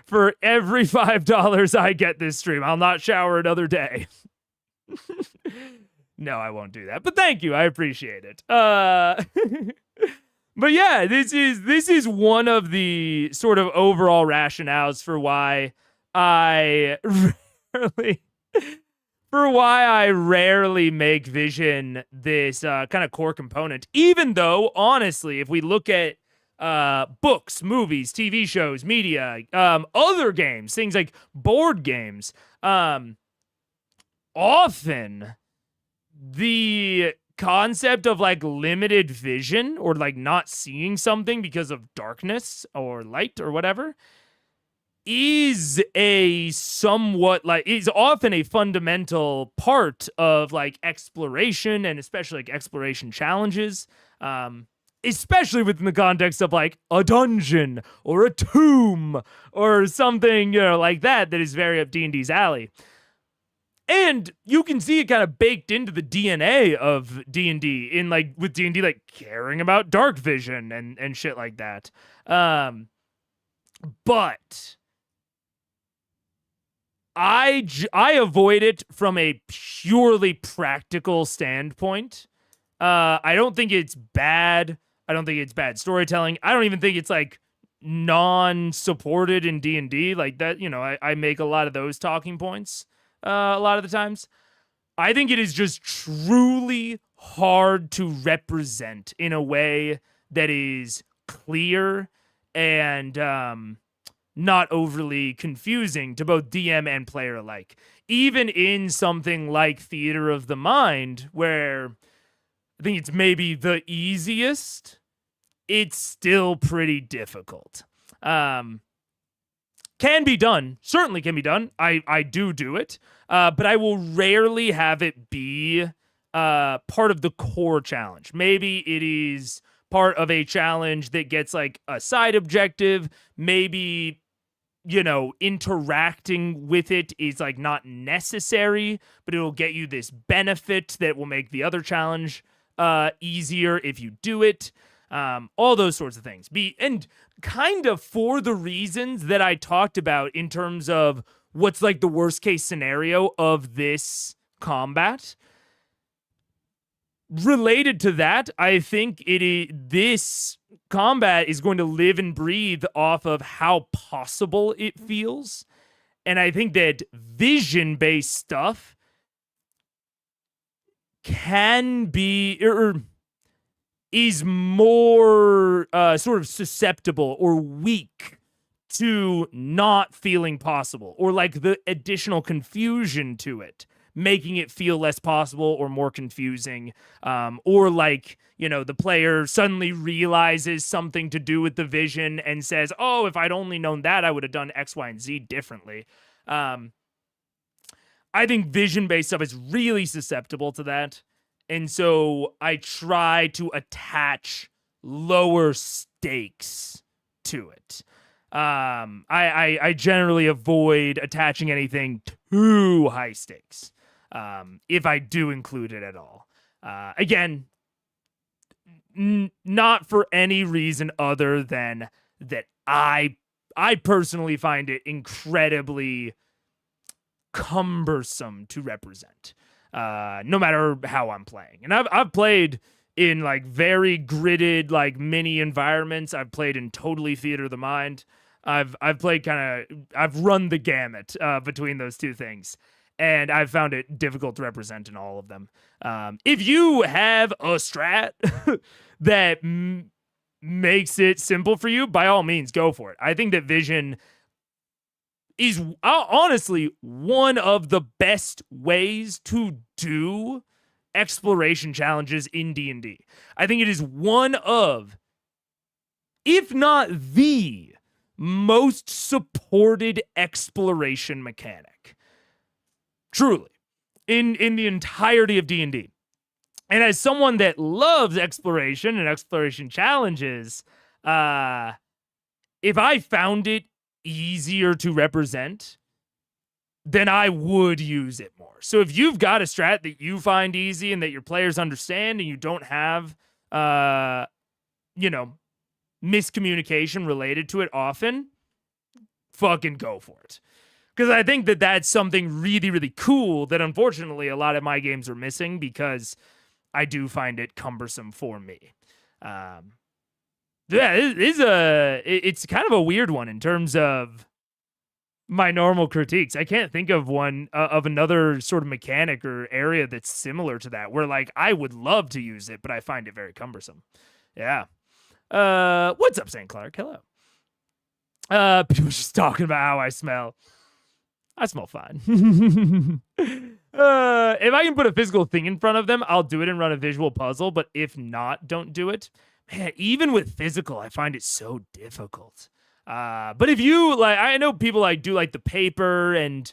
for every $5 I get this stream. I'll not shower another day. No, I won't do that. But thank you. I appreciate it. But yeah, this is one of the sort of overall rationales for why I rarely make vision this kind of core component. Even though, honestly, if we look at books, movies, TV shows, media, other games, things like board games, often the concept of like limited vision or like not seeing something because of darkness or light or whatever is often a fundamental part of like exploration, and especially like exploration challenges, especially within the context of like a dungeon or a tomb or something, like that is very up D&D's alley. And you can see it kind of baked into the DNA of D&D in like with D&D like caring about dark vision and shit like that. But I avoid it from a purely practical standpoint. I don't think it's bad. I don't think it's bad storytelling. I don't even think it's like non-supported in D&D like that. I make a lot of those talking points a lot of the times. I think it is just truly hard to represent in a way that is clear and not overly confusing to both DM and player alike. Even in something like Theater of the Mind, where I think it's maybe the easiest, it's still pretty difficult. Can be done. Certainly can be done. I do it. But I will rarely have it be part of the core challenge. Maybe it is part of a challenge that gets like a side objective. Maybe, interacting with it is like not necessary, but it'll get you this benefit that will make the other challenge easier if you do it. All those sorts of things. And kind of for the reasons that I talked about in terms of what's like the worst case scenario of this combat. Related to that, I think this combat is going to live and breathe off of how possible it feels. And I think that vision-based stuff can be is more sort of susceptible or weak to not feeling possible, or like the additional confusion to it, making it feel less possible or more confusing, or like, the player suddenly realizes something to do with the vision and says, oh, if I'd only known that, I would have done X, Y, and Z differently. I think vision-based stuff is really susceptible to that. And so I try to attach lower stakes to it. I generally avoid attaching anything too high stakes, if I do include it at all. Again, not for any reason other than that I personally find it incredibly cumbersome to represent. No matter how I'm playing. And I've played in like very gridded like mini environments. I've played in totally theater of the mind. I've played I've run the gamut between those two things, and I've found it difficult to represent in all of them. If you have a strat that makes it simple for you, by all means, go for it. I think that Vision is honestly one of the best ways to do exploration challenges in D&D. I think it is one of, if not the most supported exploration mechanic. Truly. In the entirety of D&D. And as someone that loves exploration and exploration challenges, if I found it easier to represent, then I would use it more. So if you've got a strat that you find easy and that your players understand and you don't have, miscommunication related to it often, fucking go for it. Because I think that that's something really, really cool that unfortunately a lot of my games are missing because I do find it cumbersome for me. It's kind of a weird one in terms of my normal critiques. I can't think of one of another sort of mechanic or area that's similar to that where like I would love to use it, but I find it very cumbersome. Yeah. What's up, St. Clark? Hello. People just talking about how I smell. I smell fine. If I can put a physical thing in front of them, I'll do it and run a visual puzzle. But if not, don't do it. Man, even with physical, I find it so difficult. But if you like, I know people like do like the paper, and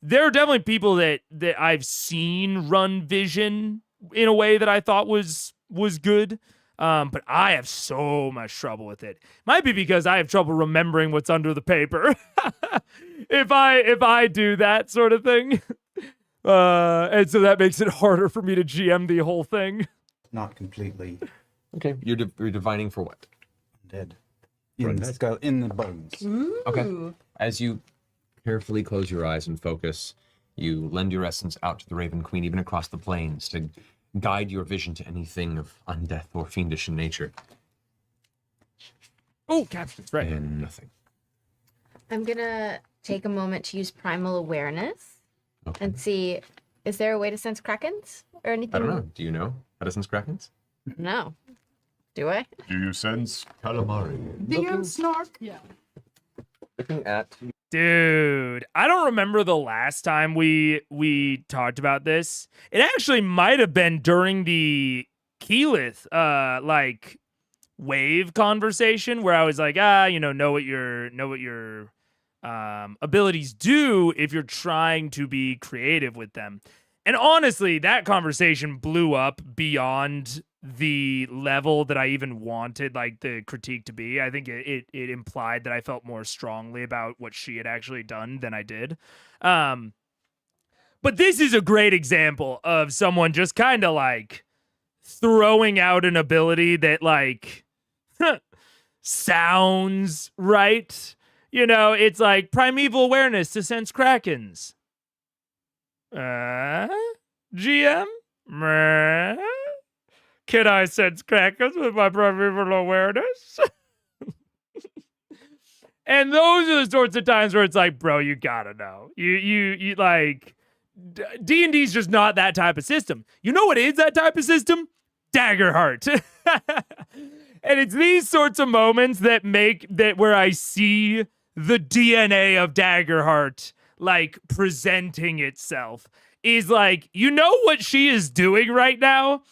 there are definitely people that I've seen run Vision in a way that I thought was good. But I have so much trouble with it. Might be because I have trouble remembering what's under the paper. if I do that sort of thing. And so that makes it harder for me to GM the whole thing. Not completely Okay, you're divining for what? dead. For In the undead? skull, in the bones. Okay. As you carefully close your eyes and focus, you lend your essence out to the Raven Queen, even across the plains, to guide your vision to anything of undeath or fiendish in nature. Oh, captions, right. And nothing. I'm gonna take a moment to use primal awareness and see, is there a way to sense Krakens or anything? I don't know. Do you know how to sense Krakens? No. Do I? Do you sense calamari? DM snark. Yeah. Looking at Dude, I don't remember the last time we talked about this. It actually might have been during the Keyleth like wave conversation where I was like, know what your abilities do if you're trying to be creative with them. And honestly, that conversation blew up beyond the level that I even wanted like the critique to be. I think it implied that I felt more strongly about what she had actually done than I did. But this is a great example of someone just kind of like throwing out an ability that like sounds right. You know, it's like primeval awareness to sense Krakens. GM? Can I sense Krakens with my primeval awareness? And those are the sorts of times where it's like, bro, you gotta know. You like, D&D's just not that type of system. You know what is that type of system? Daggerheart. And it's these sorts of moments that make that where I see the DNA of Daggerheart like presenting itself is like, you know what she is doing right now?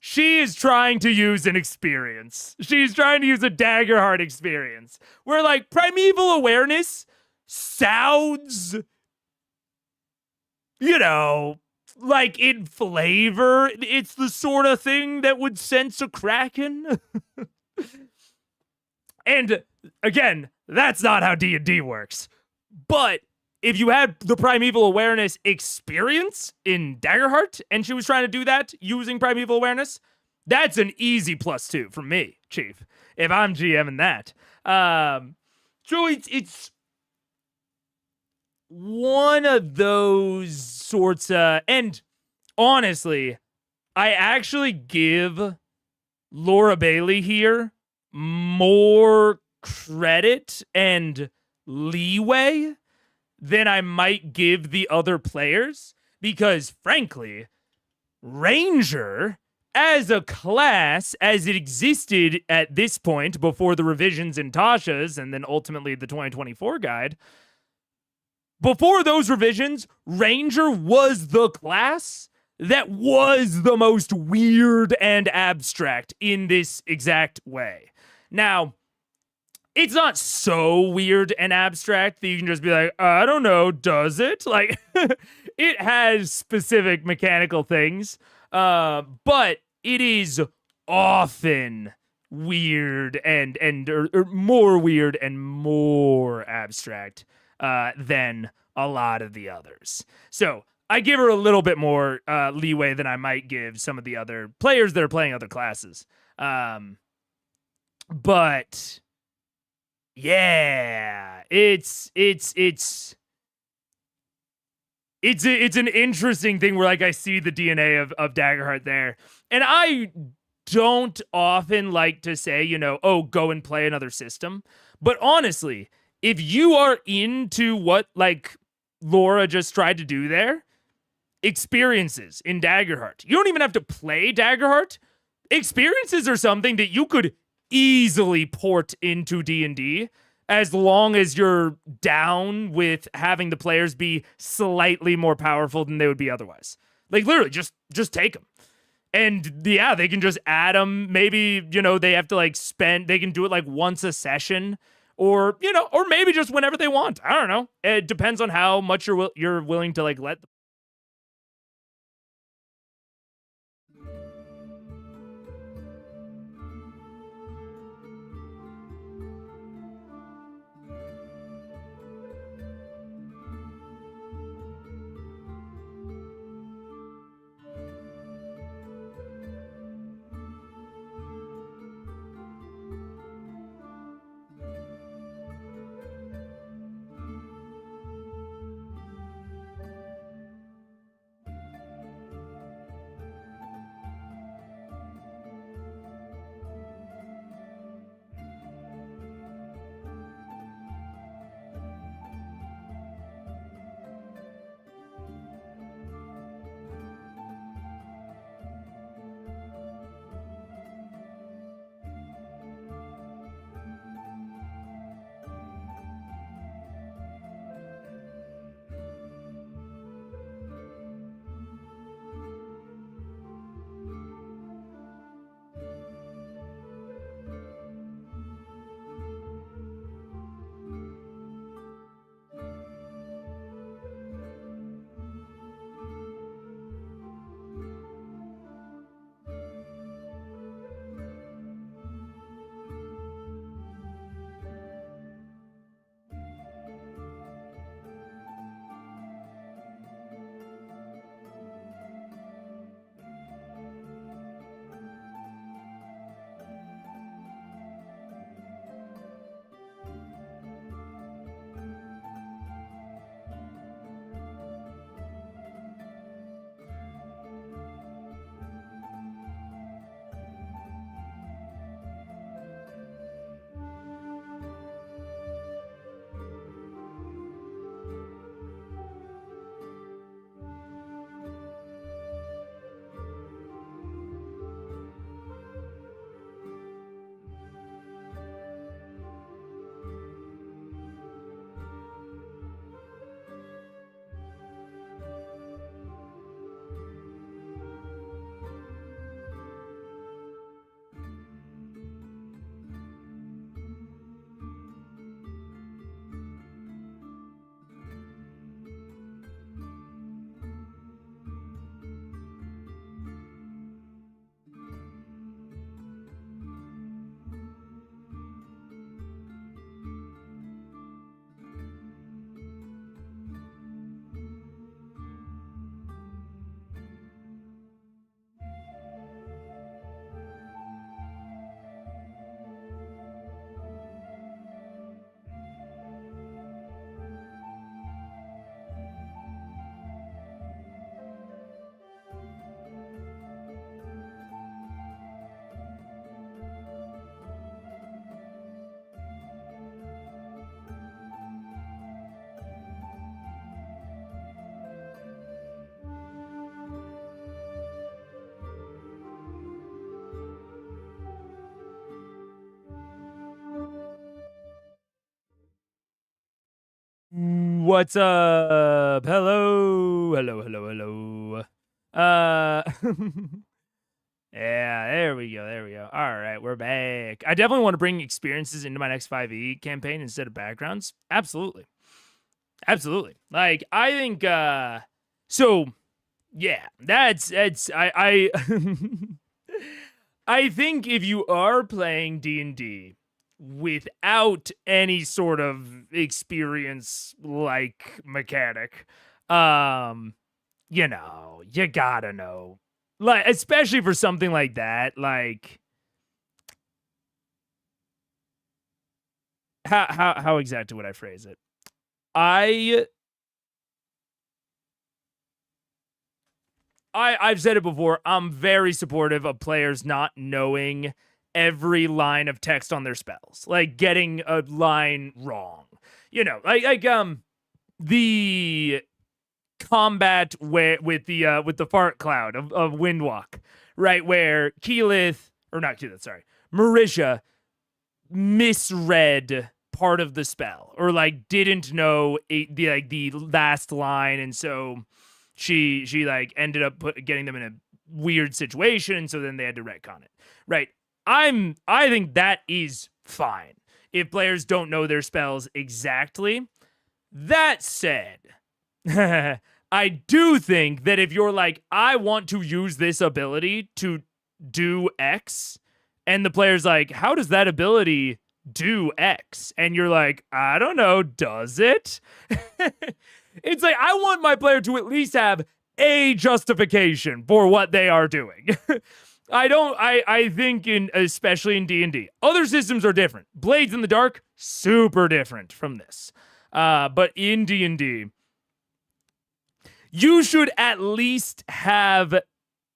She is trying to use an experience. She's trying to use a Daggerheart experience where like primeval awareness sounds, like in flavor. It's the sort of thing that would sense a Kraken. And again, that's not how D&D works. But if you had the primeval awareness experience in Daggerheart, and she was trying to do that using primeval awareness, that's an easy +2 from me, Chief, if I'm GMing that. So it's one of those sorts of, and honestly, I actually give Laura Bailey here more credit and leeway than I might give the other players, because frankly, Ranger as a class, as it existed at this point before the revisions in Tasha's and then ultimately the 2024 guide, before those revisions, Ranger was the class that was the most weird and abstract in this exact way. Now, it's not so weird and abstract that you can just be like, I don't know, does it? Like, it has specific mechanical things, but it is often weird and or more weird and more abstract than a lot of the others. So I give her a little bit more leeway than I might give some of the other players that are playing other classes. But yeah, it's an interesting thing where, like, I see the DNA of Daggerheart there, and I don't often like to say, you know, oh, go and play another system. But honestly, if you are into what like Laura just tried to do there, experiences in Daggerheart. You don't even have to play Daggerheart. Experiences are something that you could easily port into D&D as long as you're down with having the players be slightly more powerful than they would be otherwise. Like, literally, just take them. And yeah, they can just add them. Maybe, you know, they have to like they can do it like once a session, or, you know, or maybe just whenever they want. I don't know. It depends on how much you're willing to like let What's up? Hello. Yeah, there we go. All right, we're back. I definitely want to bring experiences into my next 5e campaign instead of backgrounds. Absolutely. Like, I think, so, yeah, that's I I think if you are playing D&D without any sort of experience like mechanic, you know, you gotta know. Like, especially for something like that, like how exactly would I phrase it? I've said it before, I'm very supportive of players not knowing every line of text on their spells. Like getting a line wrong. You know, like the combat with the fart cloud of Windwalk, right? Where Marisha misread part of the spell or like didn't know the last line, and so she like ended up getting them in a weird situation, and so then they had to retcon it. Right. I think that is fine if players don't know their spells exactly. That said, I do think that if you're like, I want to use this ability to do X, and the player's like, how does that ability do X? And you're like, I don't know, does it? It's like, I want my player to at least have a justification for what they are doing. I think especially in D&D, other systems are different. Blades in the Dark, super different from this. But in D&D, you should at least have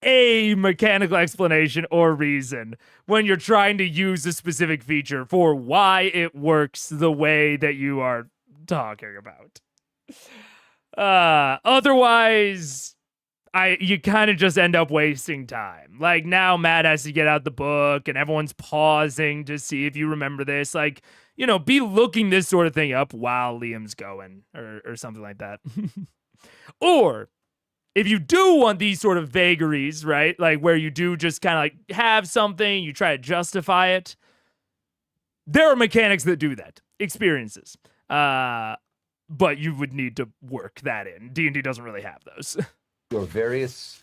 a mechanical explanation or reason when you're trying to use a specific feature for why it works the way that you are talking about. Otherwise, you kind of just end up wasting time. Like, now Matt has to get out the book and everyone's pausing to see if you remember this. Like, you know, be looking this sort of thing up while Liam's going or something like that. Or if you do want these sort of vagaries, right? Like where you do just kind of like have something, you try to justify it. There are mechanics that do that. Experiences. But you would need to work that in. D&D doesn't really have those. Your various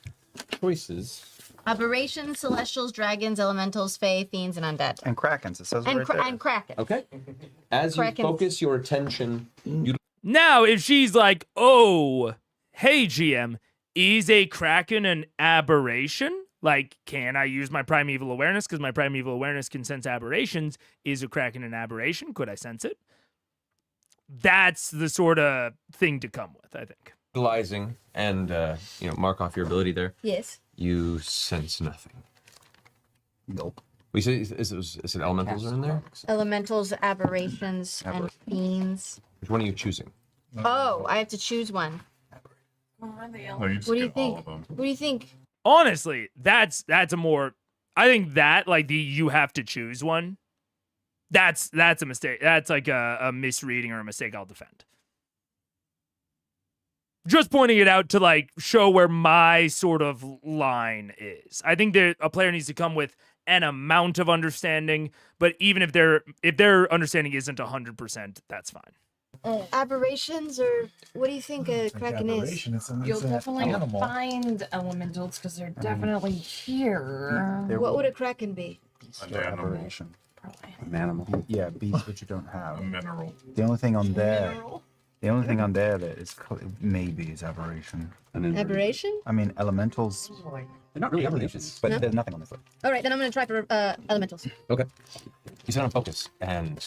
choices. Aberrations, celestials, dragons, elementals, fae, fiends, and undead. And Krakens, it says And, right there. and Kraken. Okay. As you Krakens. focus your attention, you Now, if she's like, oh, hey, GM, is a Kraken an aberration? Like, can I use my primeval awareness? Because my primeval awareness can sense aberrations. Is a Kraken an aberration? Could I sense it? That's the sort of thing to come with, I think. utilizing and mark off your ability there. Yes. You sense nothing. Nope. We say is it elementals are in there? Elementals, aberrations, and fiends. Which one are you choosing? Oh, I have to choose one. No, you just What do you get all think? of them. What do you think? Honestly, that's a more, I think that, like, the you have to choose one, that's a mistake. That's like a misreading or a mistake I'll defend. Just pointing it out to, like, show where my sort of line is. I think that a player needs to come with an amount of understanding, but even if their understanding isn't 100%, that's fine. Aberrations, or what do you think a Kraken is? Aberration, it's an You'll definitely animal. find elementals because they're definitely here. What would a Kraken be? An animal. Aberration. Probably. An animal. Yeah, beasts which you don't have. A mineral. The only thing on there, that is maybe is aberration. Aberration? I mean, elementals. They're not really aberrations. But No? there's nothing on this list. All right, then I'm going to try for elementals. Okay. You set on focus, and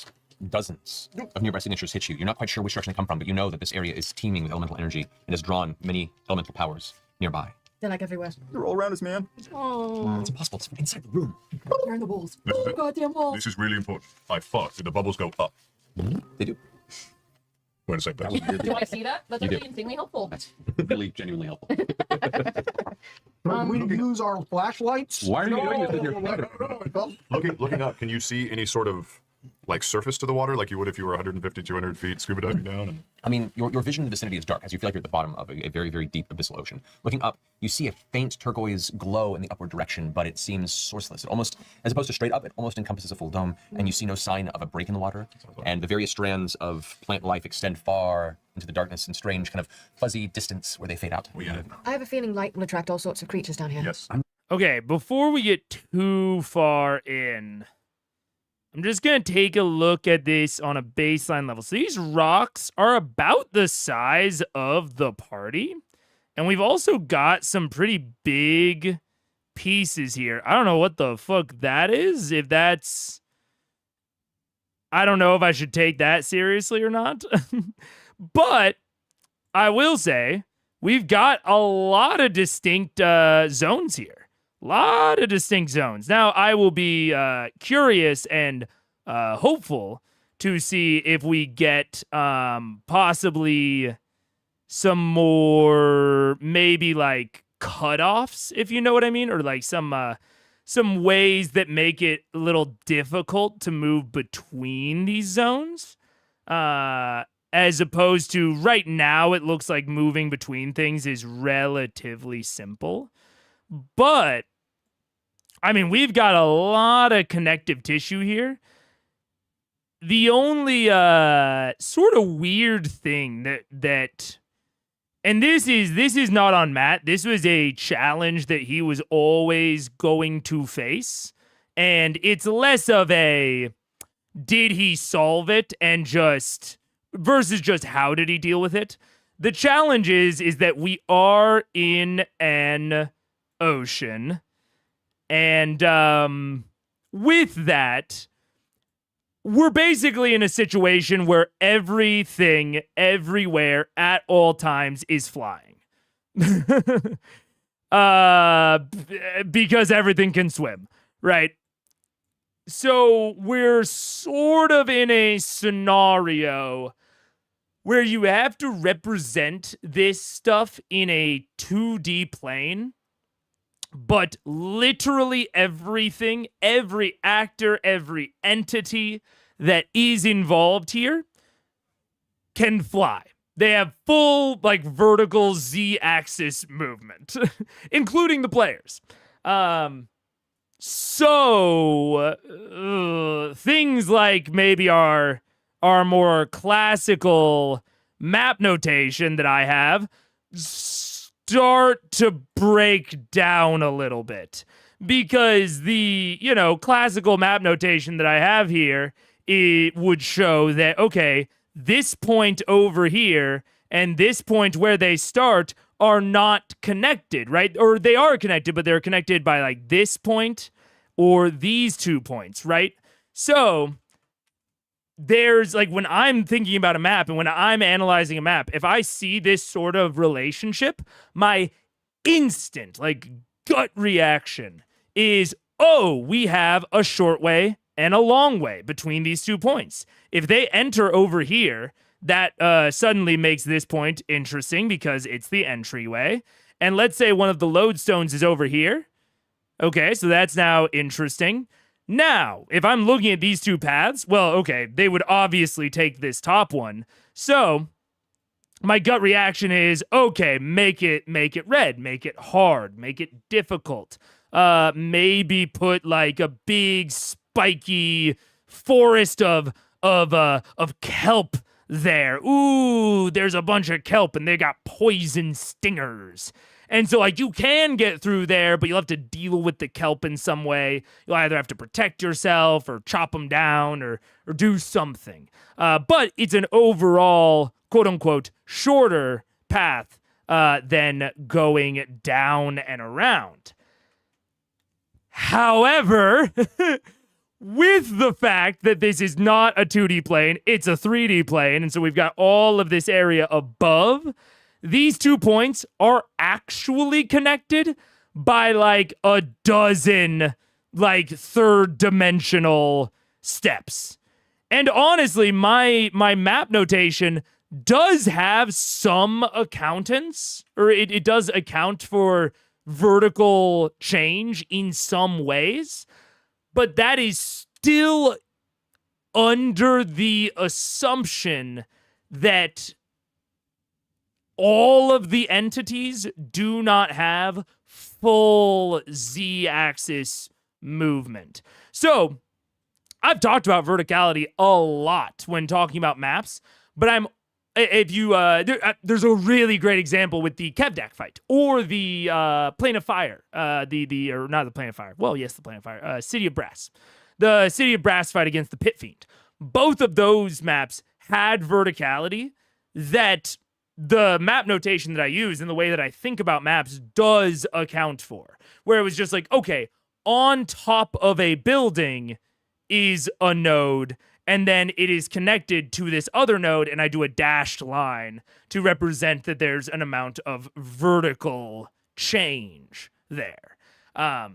dozens of nearby signatures hit you. You're not quite sure which direction they come from, but you know that this area is teeming with elemental energy and has drawn many elemental powers nearby. They're like everywhere. They're all around us, man. Oh. It's impossible. It's inside the room. Turn the walls. This is it. Goddamn walls. This is really important. I fart. Did the bubbles go up? They do. We're in the same place. Do I see that? That's You actually do. insanely helpful. Really, genuinely helpful. We use our flashlights. Why are you doing this with your fighter? Looking up, can you see any sort of like surface to the water, like you would if you were 150, 200 feet scuba diving down? And... I mean, your vision in the vicinity is dark, as you feel like you're at the bottom of a very, very deep abyssal ocean. Looking up, you see a faint turquoise glow in the upward direction, but it seems sourceless. It almost, as opposed to straight up, it almost encompasses a full dome, and you see no sign of a break in the water. And the various strands of plant life extend far into the darkness in strange kind of fuzzy distance where they fade out. I have a feeling light will attract all sorts of creatures down here. Yes. Okay, before we get too far in, I'm just going to take a look at this on a baseline level. So these rocks are about the size of the party. And we've also got some pretty big pieces here. I don't know what the fuck that is. If that's... I don't know if I should take that seriously or not. But I will say we've got a lot of distinct zones here. Lot of distinct zones. Now, I will be curious and hopeful to see if we get possibly some more, maybe like cutoffs, if you know what I mean, or like some ways that make it a little difficult to move between these zones. As opposed to right now, it looks like moving between things is relatively simple. But I mean, we've got a lot of connective tissue here. The only sort of weird thing that and this is not on Matt. This was a challenge that he was always going to face. And it's less of a did he solve it and just versus just how did he deal with it. The challenge is that we are in an ocean. And with that, we're basically in a situation where everything, everywhere, at all times is flying. Because everything can swim, right? So we're sort of in a scenario where you have to represent this stuff in a 2D plane. But literally everything, every actor, every entity that is involved here can fly. They have full, like, vertical Z-axis movement, including the players. So things like maybe our more classical map notation that I have start to break down a little bit, because the, classical map notation that I have here, it would show that, okay, this point over here and this point where they start are not connected, right? Or they are connected, but they're connected by like this point or these 2 points, right? So there's like, when I'm thinking about a map and when I'm analyzing a map, if I see this sort of relationship, my instant, like, gut reaction is, oh, we have a short way and a long way between these 2 points. If they enter over here, that suddenly makes this point interesting because it's the entryway. And let's say one of the lodestones is over here. Okay, so that's now interesting. Now, if I'm looking at these 2 paths, well, okay, they would obviously take this top one. So my gut reaction is, okay, make it red, make it hard, make it difficult. Maybe put like a big spiky forest of kelp there. Ooh, there's a bunch of kelp and they got poison stingers. And so, like, you can get through there, but you'll have to deal with the kelp in some way. You'll either have to protect yourself or chop them down or do something. But it's an overall, quote-unquote, shorter path than going down and around. However, with the fact that this is not a 2D plane, it's a 3D plane, and so we've got all of this area above, these 2 points are actually connected by like a dozen like third dimensional steps. And honestly, my map notation does have some accountants, or it does account for vertical change in some ways, but that is still under the assumption that all of the entities do not have full z-axis movement. So I've talked about verticality a lot when talking about maps, but there's a really great example with the Kevdak fight or the Plane of Fire, or not the Plane of Fire. Well, yes, the Plane of Fire, City of Brass, the City of Brass fight against the Pit Fiend. Both of those maps had verticality that the map notation that I use and the way that I think about maps does account for, where it was just like, okay, on top of a building is a node, and then it is connected to this other node, and I do a dashed line to represent that there's an amount of vertical change there. But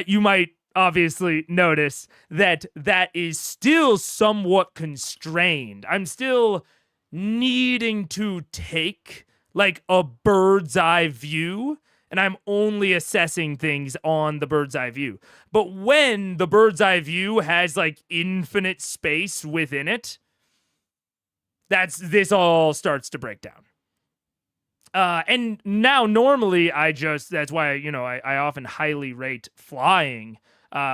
you might obviously notice that that is still somewhat constrained. I'm still needing to take like a bird's eye view, and I'm only assessing things on the bird's eye view. But when the bird's eye view has like infinite space within it, this all starts to break down. And now normally that's why, I often highly rate flying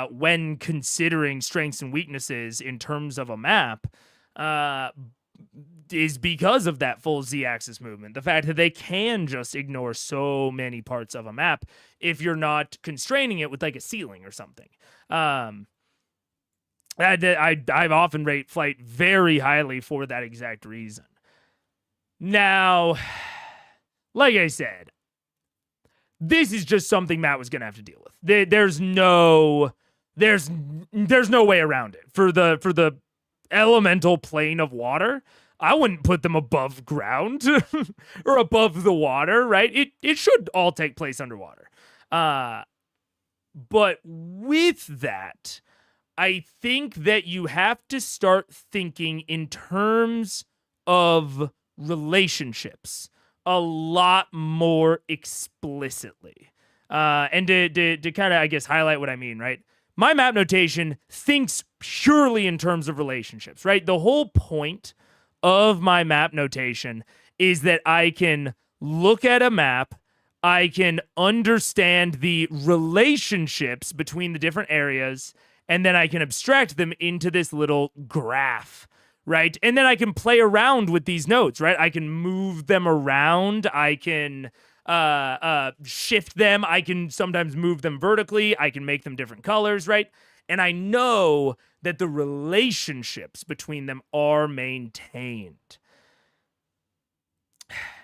when considering strengths and weaknesses in terms of a map, is because of that full z-axis movement. The fact that they can just ignore so many parts of a map if you're not constraining it with like a ceiling or something. I've often rate flight very highly for that exact reason. Now, like I said, this is just something Matt was going to have to deal with. There's no way around it. For the elemental plane of water, I wouldn't put them above ground or above the water, right? It should all take place underwater. But with that, I think that you have to start thinking in terms of relationships a lot more explicitly. And to kind of, I guess, highlight what I mean, right? My map notation thinks purely in terms of relationships, right? The whole point of my map notation is that I can look at a map, I can understand the relationships between the different areas, and then I can abstract them into this little graph, right? And then I can play around with these nodes, right? I can move them around, I can shift them, I can sometimes move them vertically, I can make them different colors, right? And I know that the relationships between them are maintained.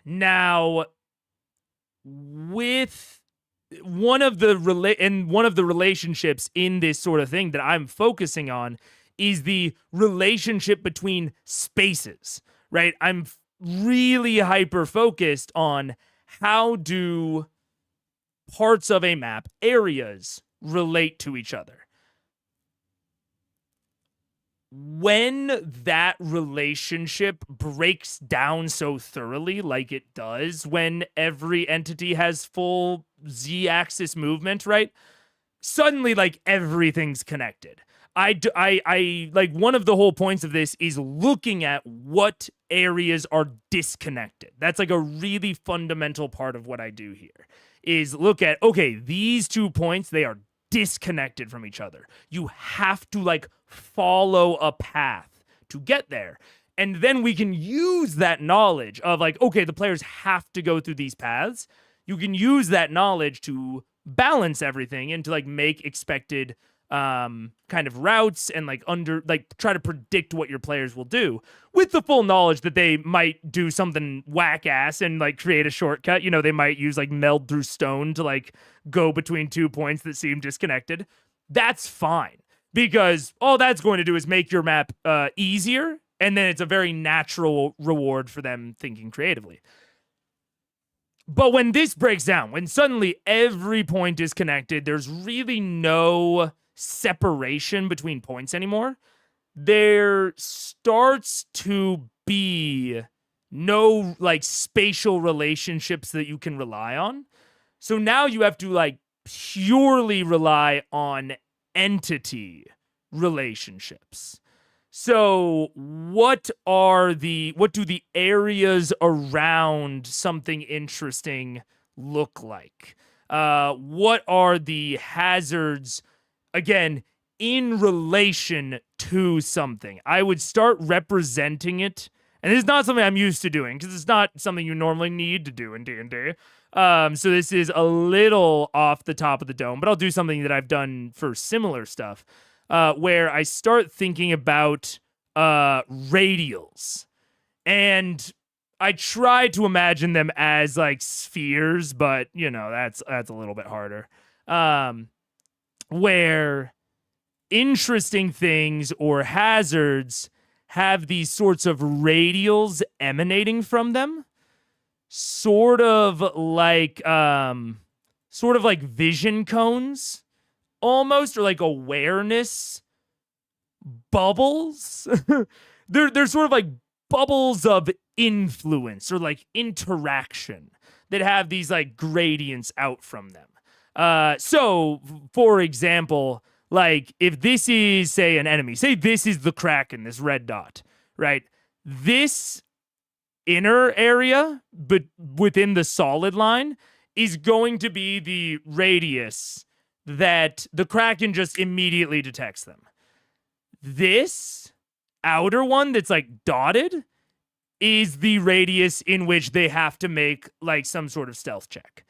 Now, with one of the relationships in this sort of thing that I'm focusing on is the relationship between spaces, right? I'm really hyper focused on how do parts of a map, areas, relate to each other. When that relationship breaks down so thoroughly, like it does when every entity has full z-axis movement, right? Suddenly, like, everything's connected. I like, one of the whole points of this is looking at what areas are disconnected. That's like a really fundamental part of what I do here, is look at, okay, these 2 points, they are disconnected from each other. You have to like follow a path to get there. And then we can use that knowledge of like, okay, the players have to go through these paths. You can use that knowledge to balance everything and to like make expected kind of routes and like try to predict what your players will do with the full knowledge that they might do something whack ass and like create a shortcut. You know, they might use like meld through stone to like go between 2 points that seem disconnected. That's fine, because all that's going to do is make your map easier, and then it's a very natural reward for them thinking creatively. But when this breaks down, when suddenly every point is connected, there's really no separation between points anymore, there starts to be no like spatial relationships that you can rely on. So now you have to like purely rely on entity relationships. So what do the areas around something interesting look like? What are the hazards, again, in relation to something? I would start representing it, and this is not something I'm used to doing because it's not something you normally need to do in D&D. So this is a little off the top of the dome, but I'll do something that I've done for similar stuff, where I start thinking about radials, and I try to imagine them as like spheres, but you know that's a little bit harder. Where interesting things or hazards have these sorts of radials emanating from them, sort of like vision cones almost, or like awareness bubbles. they're sort of like bubbles of influence or like interaction that have these like gradients out from them. So for example, like if this is, say, an enemy, say this is the Kraken, this red dot, right? This inner area, but within the solid line, is going to be the radius that the Kraken just immediately detects them. This outer one that's like dotted is the radius in which they have to make like some sort of stealth check.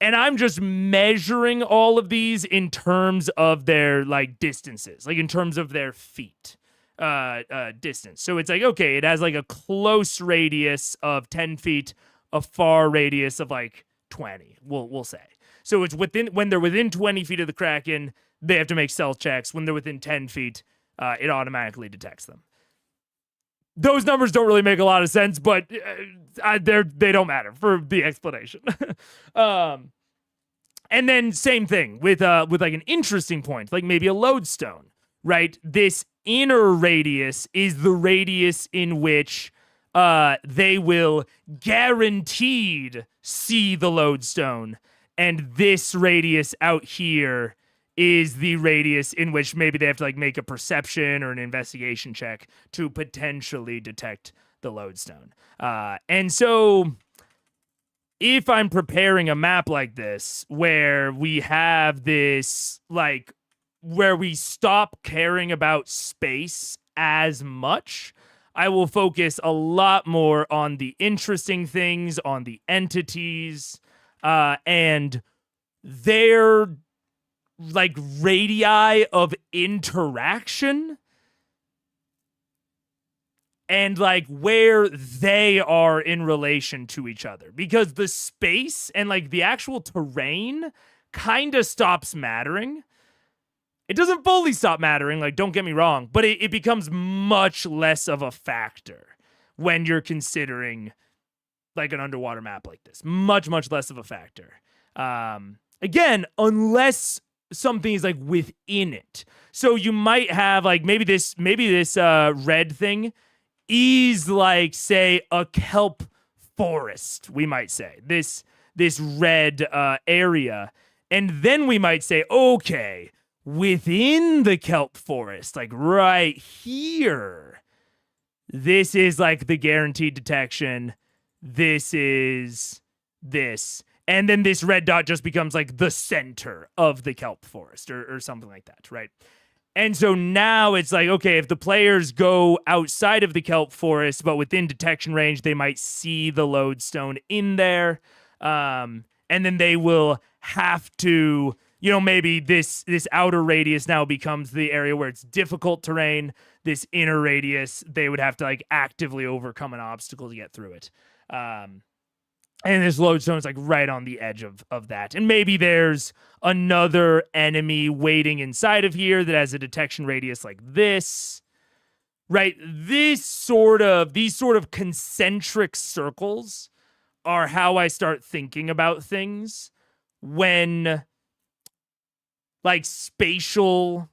And I'm just measuring all of these in terms of their like distances, like in terms of their feet distance. So it's like, okay, it has like a close radius of 10 feet, a far radius of like 20, we'll say. So it's when they're within 20 feet of the Kraken, they have to make stealth checks. When they're within 10 feet, it automatically detects them. Those numbers don't really make a lot of sense, but they don't matter for the explanation. And then same thing with like an interesting point, like maybe a lodestone, right? This inner radius is the radius in which they will guaranteed see the lodestone, and this radius out here is the radius in which maybe they have to like make a perception or an investigation check to potentially detect the lodestone. And so if I'm preparing a map like this, where we have this, like, where we stop caring about space as much, I will focus a lot more on the interesting things, on the entities, and their like radii of interaction, and like where they are in relation to each other, because the space and like the actual terrain kind of stops mattering. It doesn't fully stop mattering, like, don't get me wrong, but it becomes much less of a factor when you're considering like an underwater map like this. Much less of a factor. Again, unless something is like within it. So you might have like maybe this red thing is like, say, a kelp forest, we might say. This red area. And then we might say, okay, within the kelp forest, like right here, this is like the guaranteed detection. This is this. And then this red dot just becomes like the center of the kelp forest or something like that, right? And so now it's like, okay, if the players go outside of the kelp forest, but within detection range, they might see the lodestone in there. And then they will have to, you know, maybe this outer radius now becomes the area where it's difficult terrain. This inner radius, they would have to like actively overcome an obstacle to get through it. And this lodestone is like right on the edge of that. And maybe there's another enemy waiting inside of here that has a detection radius like this, right? These sort of concentric circles are how I start thinking about things when like spatial,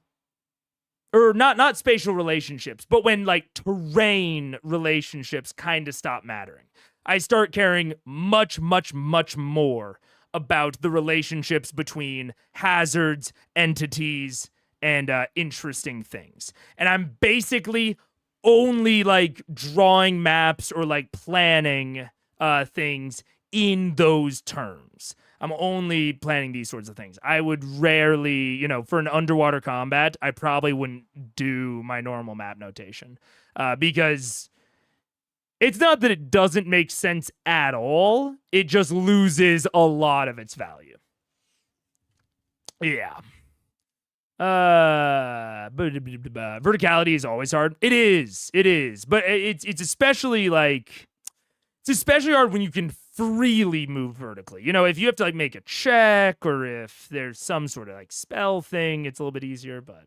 or not spatial relationships, but when like terrain relationships kind of stop mattering. I start caring much more about the relationships between hazards, entities, and interesting things. And I'm basically only like drawing maps or like planning things in those terms. I'm only planning these sorts of things. I would rarely, for an underwater combat, I probably wouldn't do my normal map notation because it's not that it doesn't make sense at all. It just loses a lot of its value. Yeah. Verticality is always hard. It is. But it's especially hard when you can freely move vertically. If you have to like make a check or if there's some sort of like spell thing, it's a little bit easier, but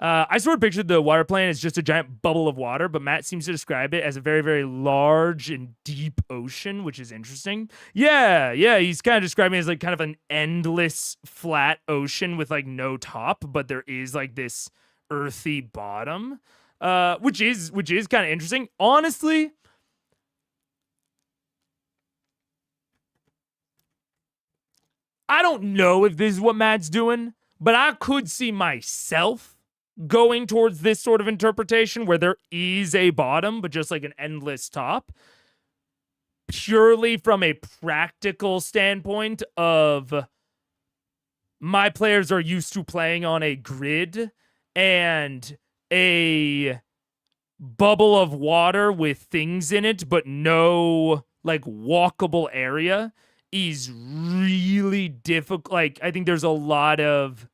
I sort of pictured the water plane as just a giant bubble of water, but Matt seems to describe it as a very, very large and deep ocean, which is interesting. Yeah, he's kind of describing it as like kind of an endless flat ocean with like no top, but there is like this earthy bottom, which is kind of interesting. Honestly, I don't know if this is what Matt's doing, but I could see myself going towards this sort of interpretation where there is a bottom, but just like an endless top, purely from a practical standpoint of my players are used to playing on a grid, and a bubble of water with things in it, but no like walkable area is really difficult. Like, I think there's a lot of,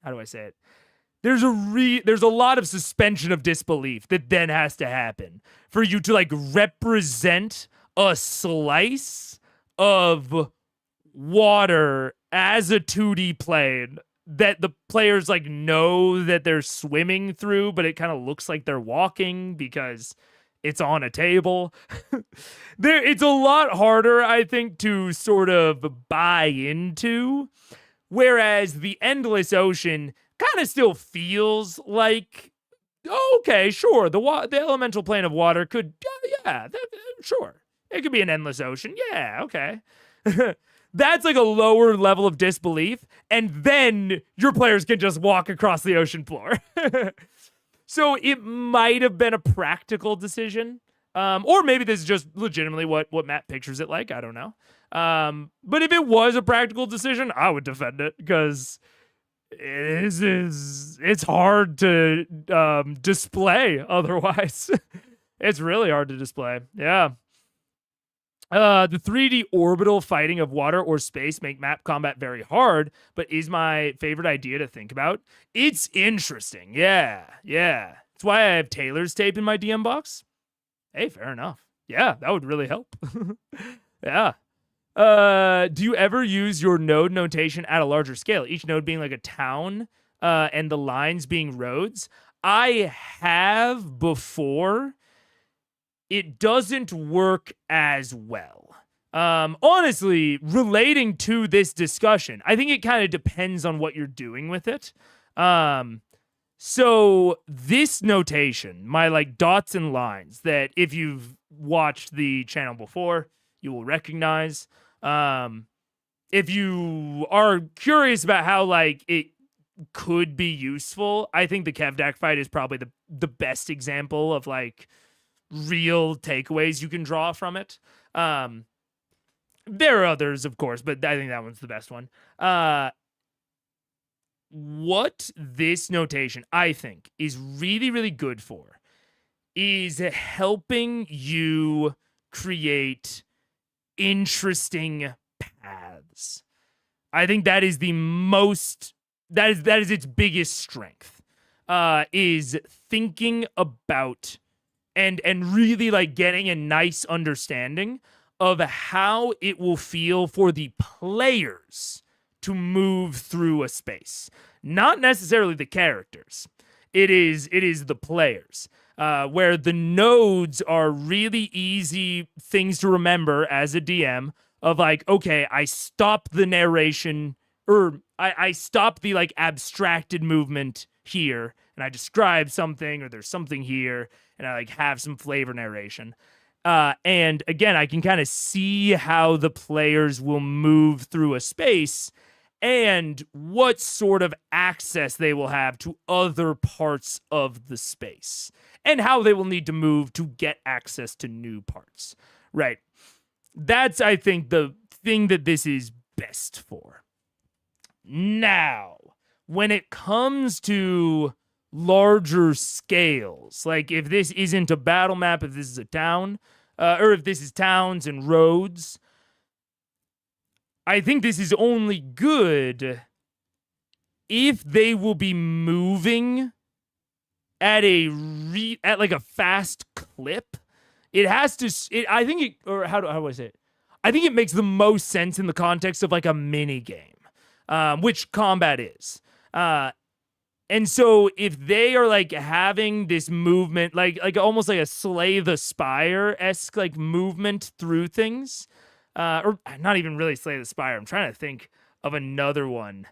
how do I say it? There's a lot of suspension of disbelief that then has to happen for you to like represent a slice of water as a 2D plane that the players like know that they're swimming through, but it kind of looks like they're walking because it's on a table. It's a lot harder, I think, to sort of buy into, whereas the endless ocean kind of still feels like, okay, sure, the elemental plane of water could, sure, it could be an endless ocean. Yeah, okay. That's like a lower level of disbelief, and then your players can just walk across the ocean floor. So it might have been a practical decision, or maybe this is just legitimately what Matt pictures it like. I don't know. But if it was a practical decision, I would defend it because it's hard to display otherwise. It's really hard to display. Yeah. The 3D orbital fighting of water or space make map combat very hard, but is my favorite idea to think about. It's interesting. Yeah. That's why I have Taylor's tape in my DM box. Hey, fair enough. Yeah, that would really help. Yeah. Do you ever use your node notation at a larger scale, each node being like a town and the lines being roads? I have before. It doesn't work as well. Honestly, relating to this discussion, I think it kind of depends on what you're doing with it. So this notation, my like dots and lines that if you've watched the channel before, you will recognize. If you are curious about how like it could be useful, I think the Kevdak fight is probably the best example of like real takeaways you can draw from it. There are others, of course, but I think that one's the best one. What this notation, I think, is really, really good for is helping you create interesting paths. I think that is the most, that is its biggest strength, is thinking about and really like getting a nice understanding of how it will feel for the players to move through a space. Not necessarily the characters. It is the players. Where the nodes are really easy things to remember as a DM of like, okay, I stop the narration, or I stop the like abstracted movement here, and I describe something, or there's something here, and I like have some flavor narration. And again, I can kind of see how the players will move through a space, and what sort of access they will have to other parts of the space, and how they will need to move to get access to new parts, right? That's, I think, the thing that this is best for. Now, when it comes to larger scales, like if this isn't a battle map, if this is a town, or if this is towns and roads, I think this is only good if they will be moving at like a fast clip. It has to. I think it, or how do I say it? I think it makes the most sense in the context of like a mini game, which combat is. And so if they are like having this movement, like almost like a Slay the Spire-esque like movement through things, or not even really Slay the Spire. I'm trying to think of another one.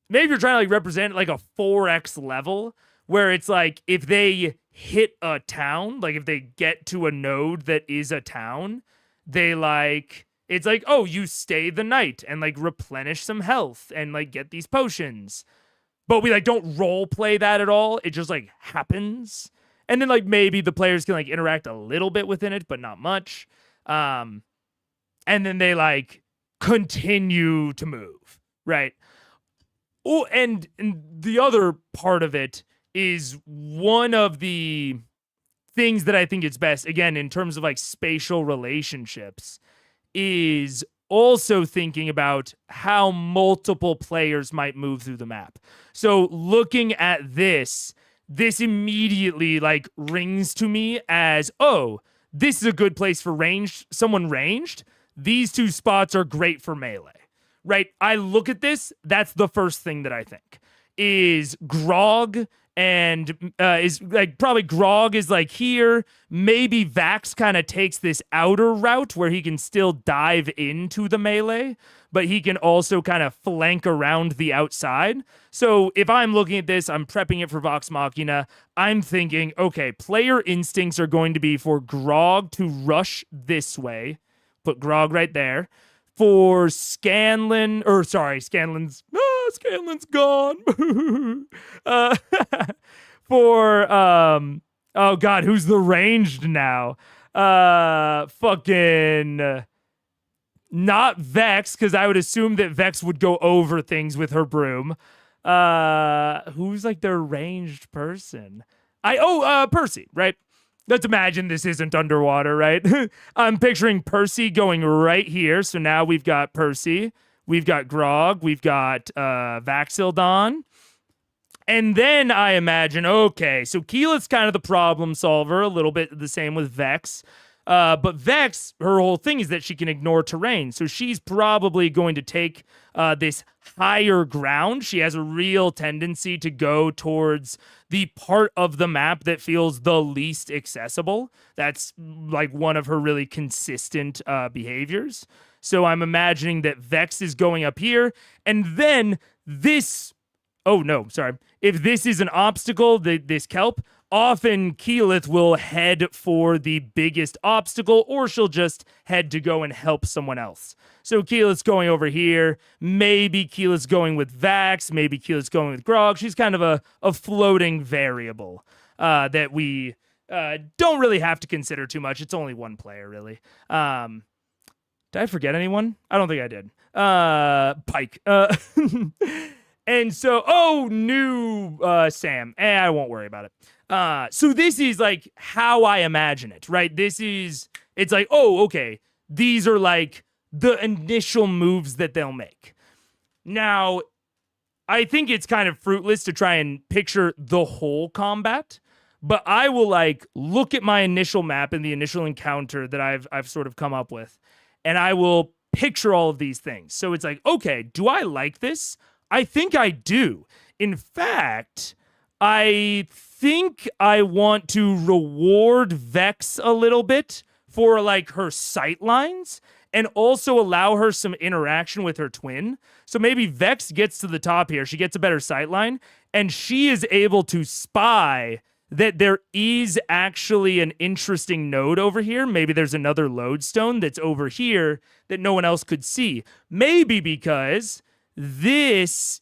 Maybe you're trying to like represent like a 4X level where it's like if they hit a town, like if they get to a node that is a town, they like, it's like, oh, you stay the night and like replenish some health and like get these potions. But we like don't role play that at all. It just like happens. And then like maybe the players can like interact a little bit within it, but not much. And then they like continue to move, right? Oh, and the other part of it is one of the things that I think is best, again, in terms of like spatial relationships, is also thinking about how multiple players might move through the map. So looking at this immediately like rings to me as, oh, this is a good place for someone ranged. These two spots are great for melee, right? I look at this, that's the first thing that I think is Grog, and is like probably Grog is like here. Maybe Vax kind of takes this outer route where he can still dive into the melee, but he can also kind of flank around the outside. So if I'm looking at this, I'm prepping it for Vox Machina. I'm thinking, okay, player instincts are going to be for Grog to rush this way. Put Grog right there. For Scanlan, or sorry, Scanlan's gone. For oh god, who's the ranged now? Fucking not Vex, because I would assume that Vex would go over things with her broom. Who's like their ranged person? Percy, right? Let's imagine this isn't underwater, right? I'm picturing Percy going right here. So now we've got Percy, we've got Grog, we've got Vaxildon. And then I imagine, okay, so Keyleth's kind of the problem solver, a little bit the same with Vex. But Vex, her whole thing is that she can ignore terrain. So she's probably going to take this higher ground. She has a real tendency to go towards the part of the map that feels the least accessible. That's like one of her really consistent behaviors. So I'm imagining that Vex is going up here. And then this... Oh, no, sorry. If this is an obstacle, this kelp, often Keyleth will head for the biggest obstacle, or she'll just head to go and help someone else. So Keyleth's going over here. Maybe Keyleth's going with Vax. Maybe Keyleth's going with Grog. She's kind of a floating variable that we don't really have to consider too much. It's only one player, really. Did I forget anyone? I don't think I did. Pike. And so, new Sam. I won't worry about it. So this is like how I imagine it, right? It's like, oh, okay. These are like the initial moves that they'll make. Now, I think it's kind of fruitless to try and picture the whole combat, but I will like look at my initial map and the initial encounter that I've sort of come up with, and I will picture all of these things. So it's like, okay, do I like this? I think I do. In fact, I think I want to reward Vex a little bit for like her sight lines and also allow her some interaction with her twin. So maybe Vex gets to the top here. She gets a better sight line and she is able to spy that there is actually an interesting node over here. Maybe there's another lodestone that's over here that no one else could see. Maybe because this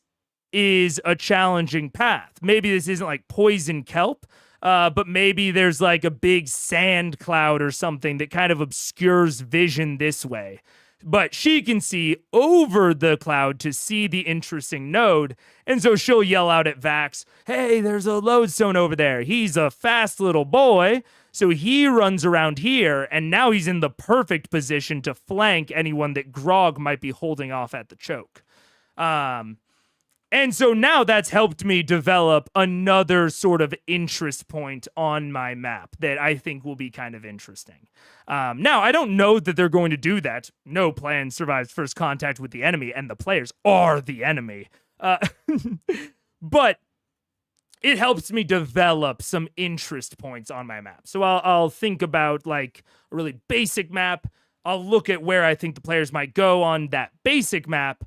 is a challenging path. Maybe this isn't like poison kelp, but maybe there's like a big sand cloud or something that kind of obscures vision this way. But she can see over the cloud to see the interesting node. And so she'll yell out at Vax, hey, there's a lodestone over there. He's a fast little boy. So he runs around here, and now he's in the perfect position to flank anyone that Grog might be holding off at the choke. And so now that's helped me develop another sort of interest point on my map that I think will be kind of interesting. Now, I don't know that they're going to do that. No plan survives first contact with the enemy, and the players are the enemy. But it helps me develop some interest points on my map. So I'll think about like a really basic map. I'll look at where I think the players might go on that basic map.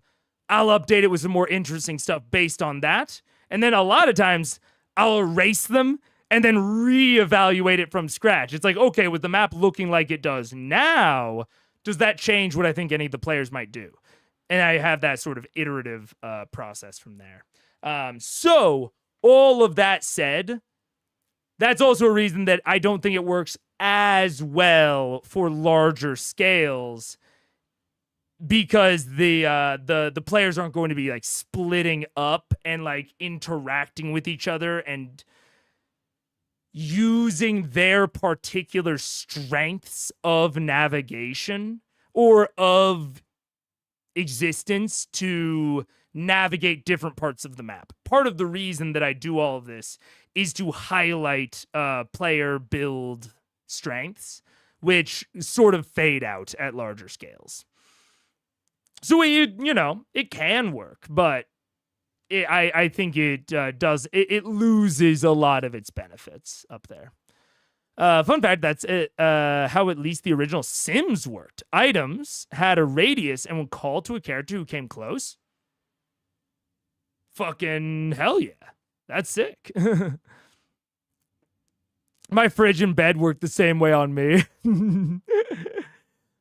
I'll update it with some more interesting stuff based on that. And then a lot of times I'll erase them and then reevaluate it from scratch. It's like, okay, with the map looking like it does now, does that change what I think any of the players might do? And I have that sort of iterative process from there. So all of that said, that's also a reason that I don't think it works as well for larger scales, because the players aren't going to be like splitting up and like interacting with each other and using their particular strengths of navigation or of existence to navigate different parts of the map. Part of the reason that I do all of this is to highlight player build strengths, which sort of fade out at larger scales. So you know, it can work, but I think it does. It loses a lot of its benefits up there. Fun fact, that's how at least the original Sims worked. Items had a radius and would call to a character who came close. Fucking hell yeah. That's sick. My fridge and bed work the same way on me.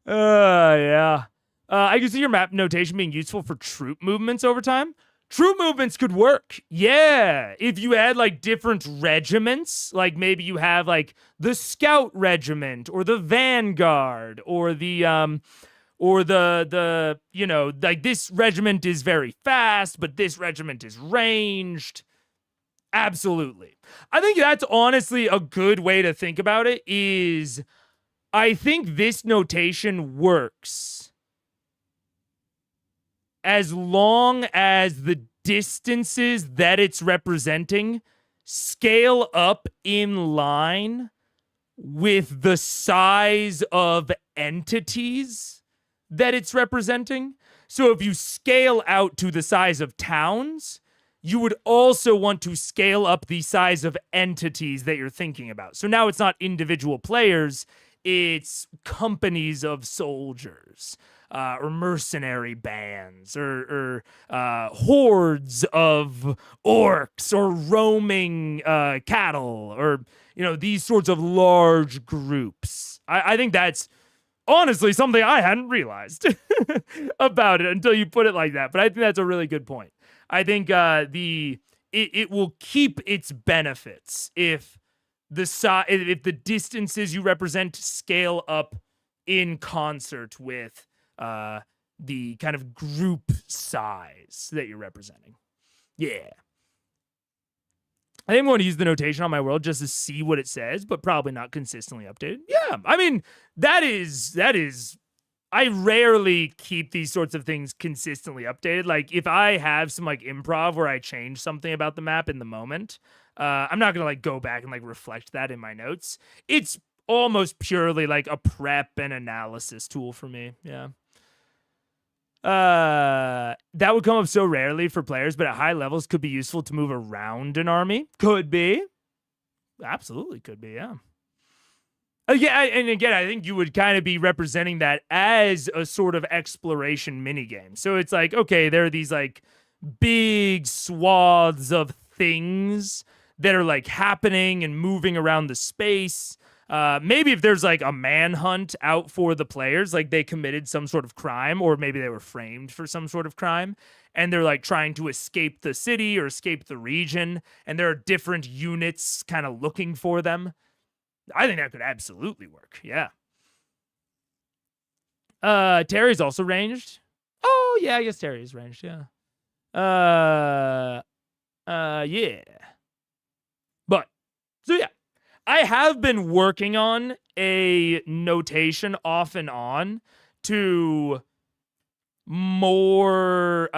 Yeah. I can see your map notation being useful for troop movements over time. Troop movements could work. Yeah. If you had like different regiments, like maybe you have like the scout regiment or the vanguard or the you know, like this regiment is very fast, but this regiment is ranged. Absolutely. I think that's honestly a good way to think about it. Is I think this notation works as long as the distances that it's representing scale up in line with the size of entities that it's representing. So if you scale out to the size of towns, you would also want to scale up the size of entities that you're thinking about. So now it's not individual players, it's companies of soldiers. Or mercenary bands, or hordes of orcs, or roaming cattle, or, you know, these sorts of large groups. I think that's honestly something I hadn't realized about it until you put it like that. But I think that's a really good point. I think it will keep its benefits if the distances you represent scale up in concert with the kind of group size that you're representing. Yeah. I think I'm going to use the notation on my world just to see what it says, but probably not consistently updated. Yeah. I mean, that is, I rarely keep these sorts of things consistently updated. Like if I have some like improv where I change something about the map in the moment, I'm not going to like go back and like reflect that in my notes. It's almost purely like a prep and analysis tool for me. Yeah. That would come up so rarely for players, but at high levels could be useful to move around an army. Could be. Absolutely could be, yeah. Yeah, and again, I think you would kind of be representing that as a sort of exploration minigame. So it's like, okay, there are these like big swaths of things that are like happening and moving around the space. Maybe if there's like a manhunt out for the players, like they committed some sort of crime, or maybe they were framed for some sort of crime, and they're like trying to escape the city or escape the region, and there are different units kind of looking for them. I think that could absolutely work. Yeah. Terry's also ranged. Oh yeah, I guess Terry is ranged. Yeah. Yeah. But so yeah, I have been working on a notation off and on to more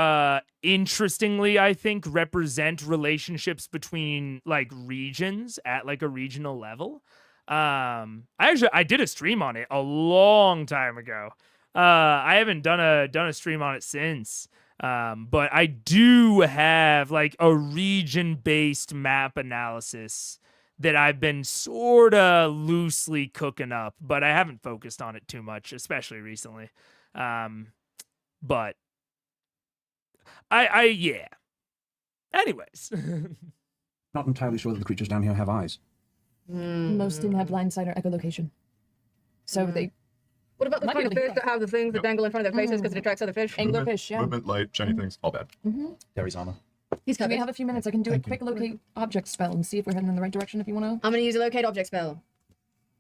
interestingly, I think, represent relationships between like regions at like a regional level. I did a stream on it a long time ago. I haven't done a stream on it since. But I do have like a region-based map analysis that I've been sort of loosely cooking up, but I haven't focused on it too much, especially recently. But yeah. Anyways. Not entirely sure that the creatures down here have eyes. Most didn't have blind sight or echolocation. So they What about the Might be kind of able to fish that have the things that dangle in front of their faces because it attracts other fish? anglerfish, yeah. Movement, light, shiny things, all bad. Terry's armor. He's Do we covered. have a few minutes? I can do a quick locate object spell and see if we're heading in the right direction if you want to. I'm going to use a locate object spell.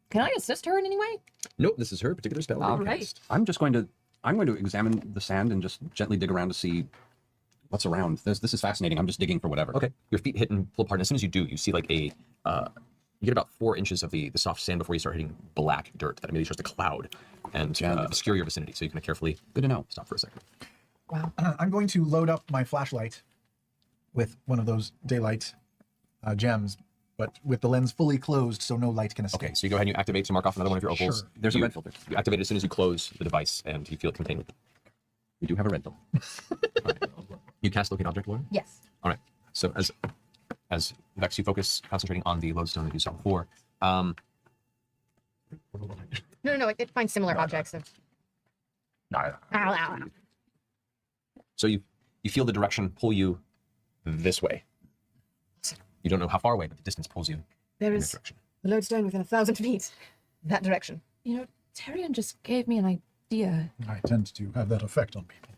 Can I assist her in any way? Nope, this is her particular spell. All being right. cast. I'm going to examine the sand and just gently dig around to see what's around. This is fascinating. I'm just digging for whatever. Okay, your feet hit and pull apart. And as soon as you do, you see like a you get about 4 inches of the soft sand before you start hitting black dirt that immediately starts to cloud and obscure your vicinity. So you can carefully Good to know. stop for a second. Wow. I'm going to load up my flashlight with one of those daylight gems, but with the lens fully closed so no light can escape. Okay, so you go ahead and you activate to mark off another one of your opals. Sure. There's a You- red filter. You activate it as soon as you close the device and you feel it contained. We do have a red filter. You cast locate object, Lauren? Yes. All right. So as Vex, you focus concentrating on the lodestone that you saw before. No, it finds similar objects. Of... Ow, ow, ow. So you feel the direction pull you this way. You don't know how far away, but the distance pulls you There in is this direction. a lodestone within 1,000 feet. That direction. You know, Tyrion just gave me an idea. I tend to have that effect on people.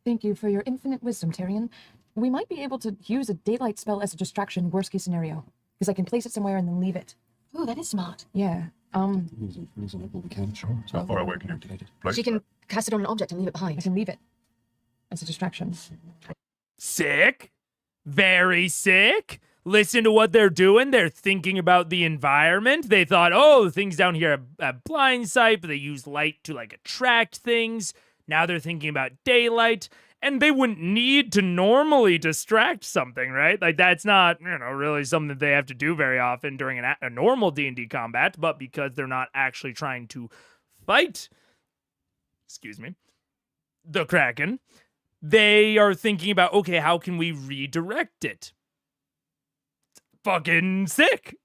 Thank you for your infinite wisdom, Tyrion. We might be able to use a daylight spell as a distraction, worst case scenario. Because I can place it somewhere and then leave it. Oh, that is smart. Yeah. Use an opal we can. Sure. How far away can you place She can cast it on an object and leave it I behind. can leave it as a distraction. Sick. Very sick. Listen to what they're doing. They're thinking about the environment. They thought, oh, things down here have blind sight, but they use light to like attract things. Now they're thinking about daylight, and they wouldn't need to normally distract something, right? Like that's not, really something that they have to do very often during a normal D&D combat, but because they're not actually trying to fight, the Kraken, they are thinking about, okay, how can we redirect it? Fucking sick.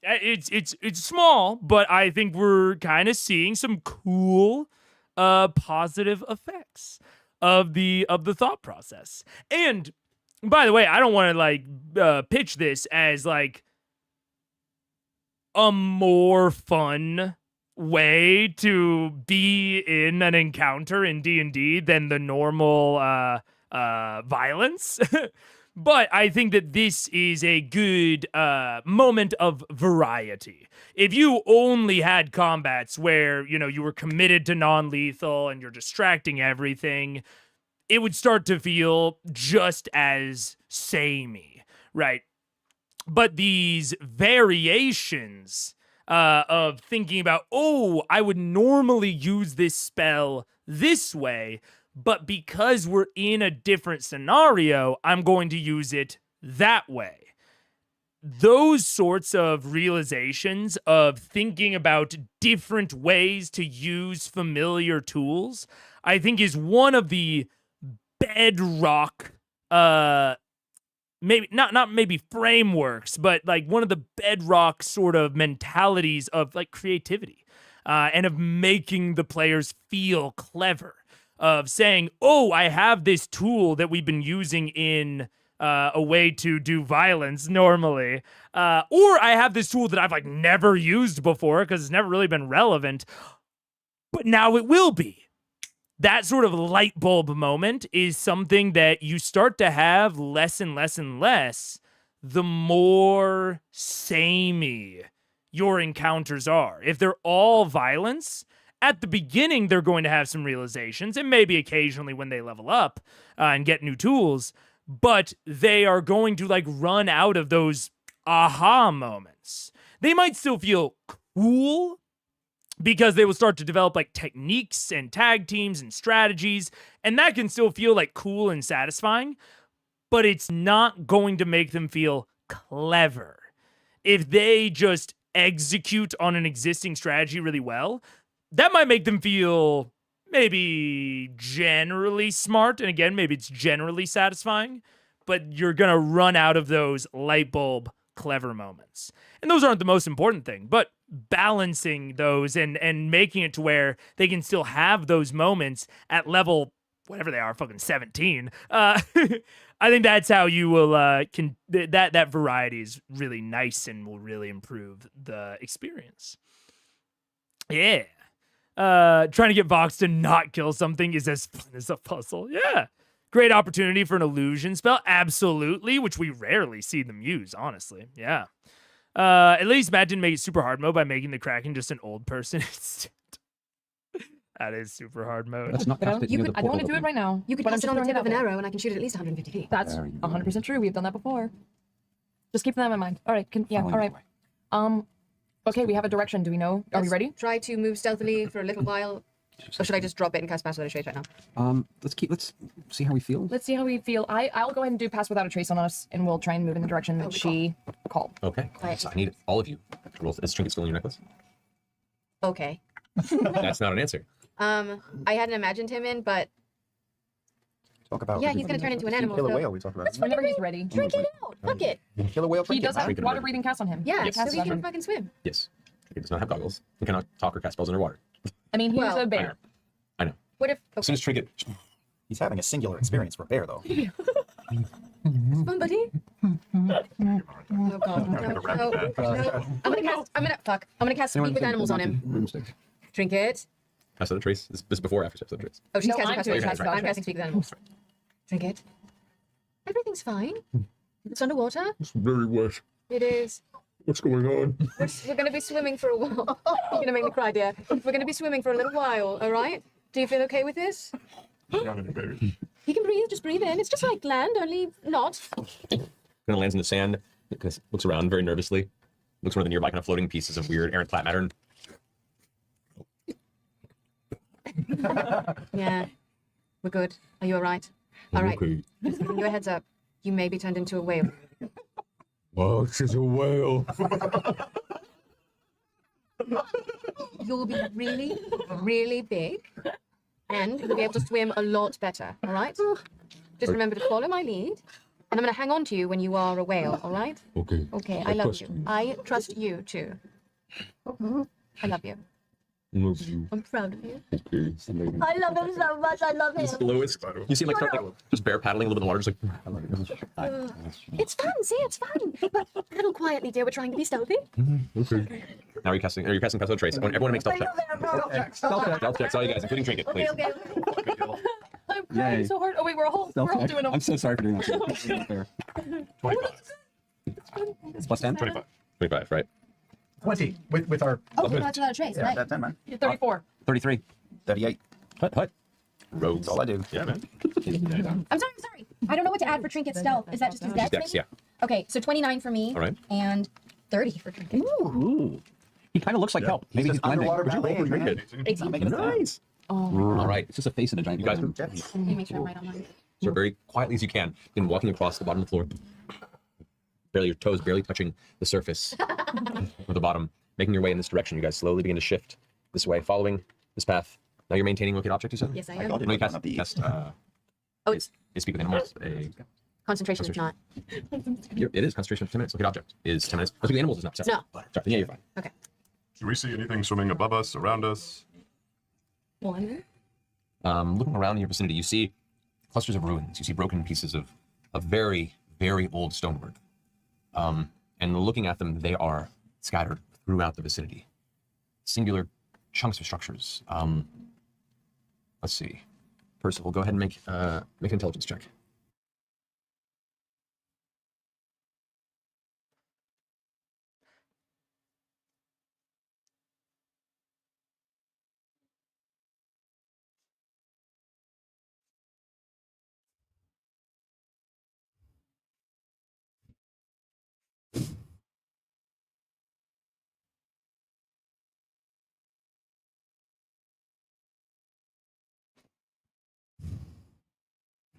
It's small, but I think we're kind of seeing some cool positive effects of the thought process. And by the way, I don't want to like pitch this as like a more fun way to be in an encounter in D&D than the normal violence. But I think that this is a good moment of variety. If you only had combats where, you were committed to non-lethal and you're distracting everything, it would start to feel just as samey, right? But these variations of thinking about, oh, I would normally use this spell this way, but because we're in a different scenario, I'm going to use it that way. Those sorts of realizations of thinking about different ways to use familiar tools, I think is one of the bedrock, maybe not maybe frameworks, but like one of the bedrock sort of mentalities of like creativity and of making the players feel clever. Of saying, oh, I have this tool that we've been using in a way to do violence normally. Or I have this tool that I've like never used before because it's never really been relevant, but now it will be. That sort of light bulb moment is something that you start to have less and less and less the more samey your encounters are. If they're all violence, at the beginning, they're going to have some realizations, and maybe occasionally when they level up and get new tools, but they are going to like run out of those aha moments. They might still feel cool because they will start to develop like techniques and tag teams and strategies, and that can still feel like cool and satisfying, but it's not going to make them feel clever. If they just execute on an existing strategy really well, that might make them feel maybe generally smart, and again, maybe it's generally satisfying, but you're gonna run out of those light bulb clever moments. And those aren't the most important thing, but balancing those and making it to where they can still have those moments at level whatever they are, fucking 17. I think that's how you will that variety is really nice and will really improve the experience. Yeah. Trying to get Vox to not kill something is as fun as a puzzle. Yeah. Great opportunity for an illusion spell. Absolutely, which we rarely see them use, honestly. Yeah. At least Matt didn't make it super hard mode by making the Kraken just an old person instead. That is super hard mode. Let's not cast it You near could, the I don't want to portal do it right now. You could but I'm cast it just on the throwing tip of out an there. arrow, and I can shoot it at least 150 feet. That's There you go. 100% true. We've done that before. Just keep that in mind. All right. All right. Okay, we have a direction. Do we know? Are we Let's ready? Try to move stealthily for a little while. Or should I just drop it and cast Pass Without a Trace right now? Let's see how we feel. Let's see how we feel. I'll go ahead and do Pass Without a Trace on us, and we'll try and move in the direction that she called. Okay. Quiet. So I need all of you to roll. Is trinket still in your necklace? Okay. That's not an answer. I hadn't imagined him in, but Talk about. yeah, he's gonna turn into an animal. Kill a so- whale. We talk about. Whenever he's ready. Drink it out. Fuck it. Kill a whale. He does have Trinket water already. breathing cast on him. Yeah, Yes. so Cast he on can him. fucking swim. Yes. Trinket does not have goggles. He cannot talk or cast spells underwater. I mean, he's Well, a bear. I know. What if? As soon as Trinket, He's having a singular experience for a bear, though. Fun, buddy. Oh god. No. I'm gonna cast Speak with Animals on him. Broomstick. Trinket. cast out a trace. This is before or after cast out a trace. Oh, she's No, casting I'm Pass doing Without a Pass Trace. Without a I'm casting Speak with Animals. Trinket. Everything's fine. It's underwater. It's very wet. It is. What's going on? We're going to be swimming for a while. You're going to make me cry, dear. We're going to be swimming for a little while, all right? Do you feel okay with this? Baby. You can breathe, just breathe in. It's just like land, only not. Kind of lands in the sand. Kind of looks around very nervously. Looks one of the nearby kind of floating pieces of weird errant plat matter. And Yeah. We're good. Are you all right? All right. Okay. Just giving you a heads up. You may be turned into a whale. Oh, she's a whale. You'll be really, really big, and you'll be able to swim a lot better, all right? Just remember to follow my lead, and I'm going to hang on to you when you are a whale, all right? Okay. Okay, I love you. I trust you, too. I love you. Love you. I'm proud of you. Okay. I love him so much. I love him. lowest. You see him like start like just bear paddling a little bit in the water, just like It's fun. See, it's fun. But a little quietly, dear. We're trying to be stealthy. Okay. now you're casting pass without trace. Everyone makes stealth check. Stealth checks, all you guys, including Trinket, please. Okay. I'm crying Yay. so hard. Oh wait, we're all doing them. I'm so sorry for doing that. Fair. 25. It's plus 10? 25. 25, right? 20 with our Okay, that's without a trace, Yeah, right? that's 10, man. 34. 33. 38. Hut. Rogues. That's all I do. Yeah, man. I'm sorry. I don't know what to add for Trinket's stealth. Is that just his dex? Dex, yeah. Okay, so 29 for me. All right. And 30 for Trinket. Ooh. He kind of looks like help. Maybe he's blending. underwater ballet, man. He's not making it Nice. sound. All right. It's just a face in a giant. You guys balloon. Let me make sure I'm right on mine. So very quietly as you can, then walking across the bottom of the floor, barely your toes barely touching the surface of the bottom, making your way in this direction. You guys slowly begin to shift this way, following this path. Now you're maintaining locate object, you said? Yes, I I am. got it. No, you One of these. cast Oh, it's is speak with animals. concentration is not. It is concentration for 10 minutes. Locate object is 10 minutes. Speak with animals is not. No. Sorry, yeah, you're fine. Okay. Do we see anything swimming above us, around us? One. Looking around in your vicinity, you see clusters of ruins. You see broken pieces of very, very old stonework. And looking at them, they are scattered throughout the vicinity. Singular chunks of structures. Let's see. Percival, go ahead and make an intelligence check.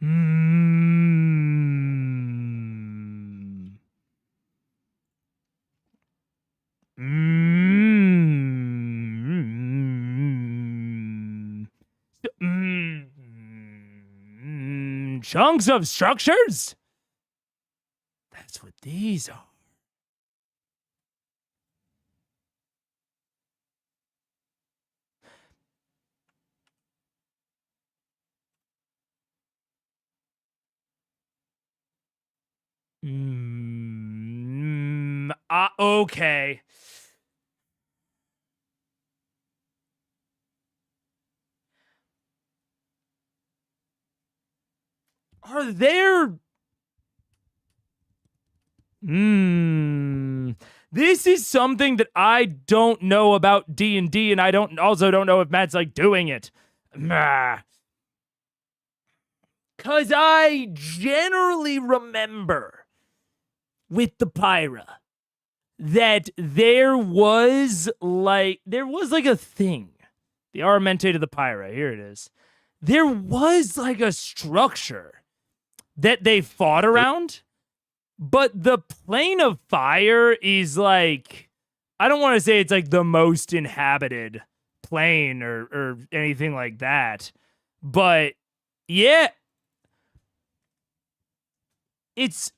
Mm. Mm. Chunks of structures? That's what these are. Okay. Are there... This is something that I don't know about D&D, and I also don't know if Matt's like doing it. Because I generally remember with the Pyra that there was like a thing. The Aramente to the Pyra, here it is. There was like a structure that they fought around, but the plane of fire is like, I don't want to say it's like the most inhabited plane or anything like that, but yeah, it's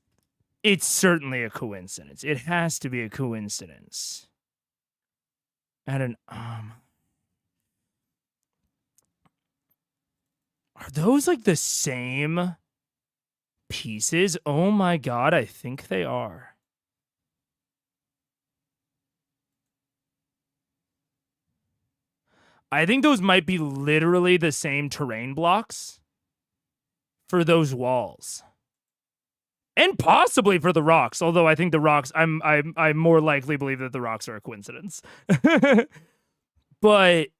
certainly a coincidence. It has to be a coincidence. At an are those like the same pieces? Oh my god, I think they are. I think those might be literally the same terrain blocks for those walls. And possibly for the rocks, although I think the rocks, I more likely believe that the rocks are a coincidence. But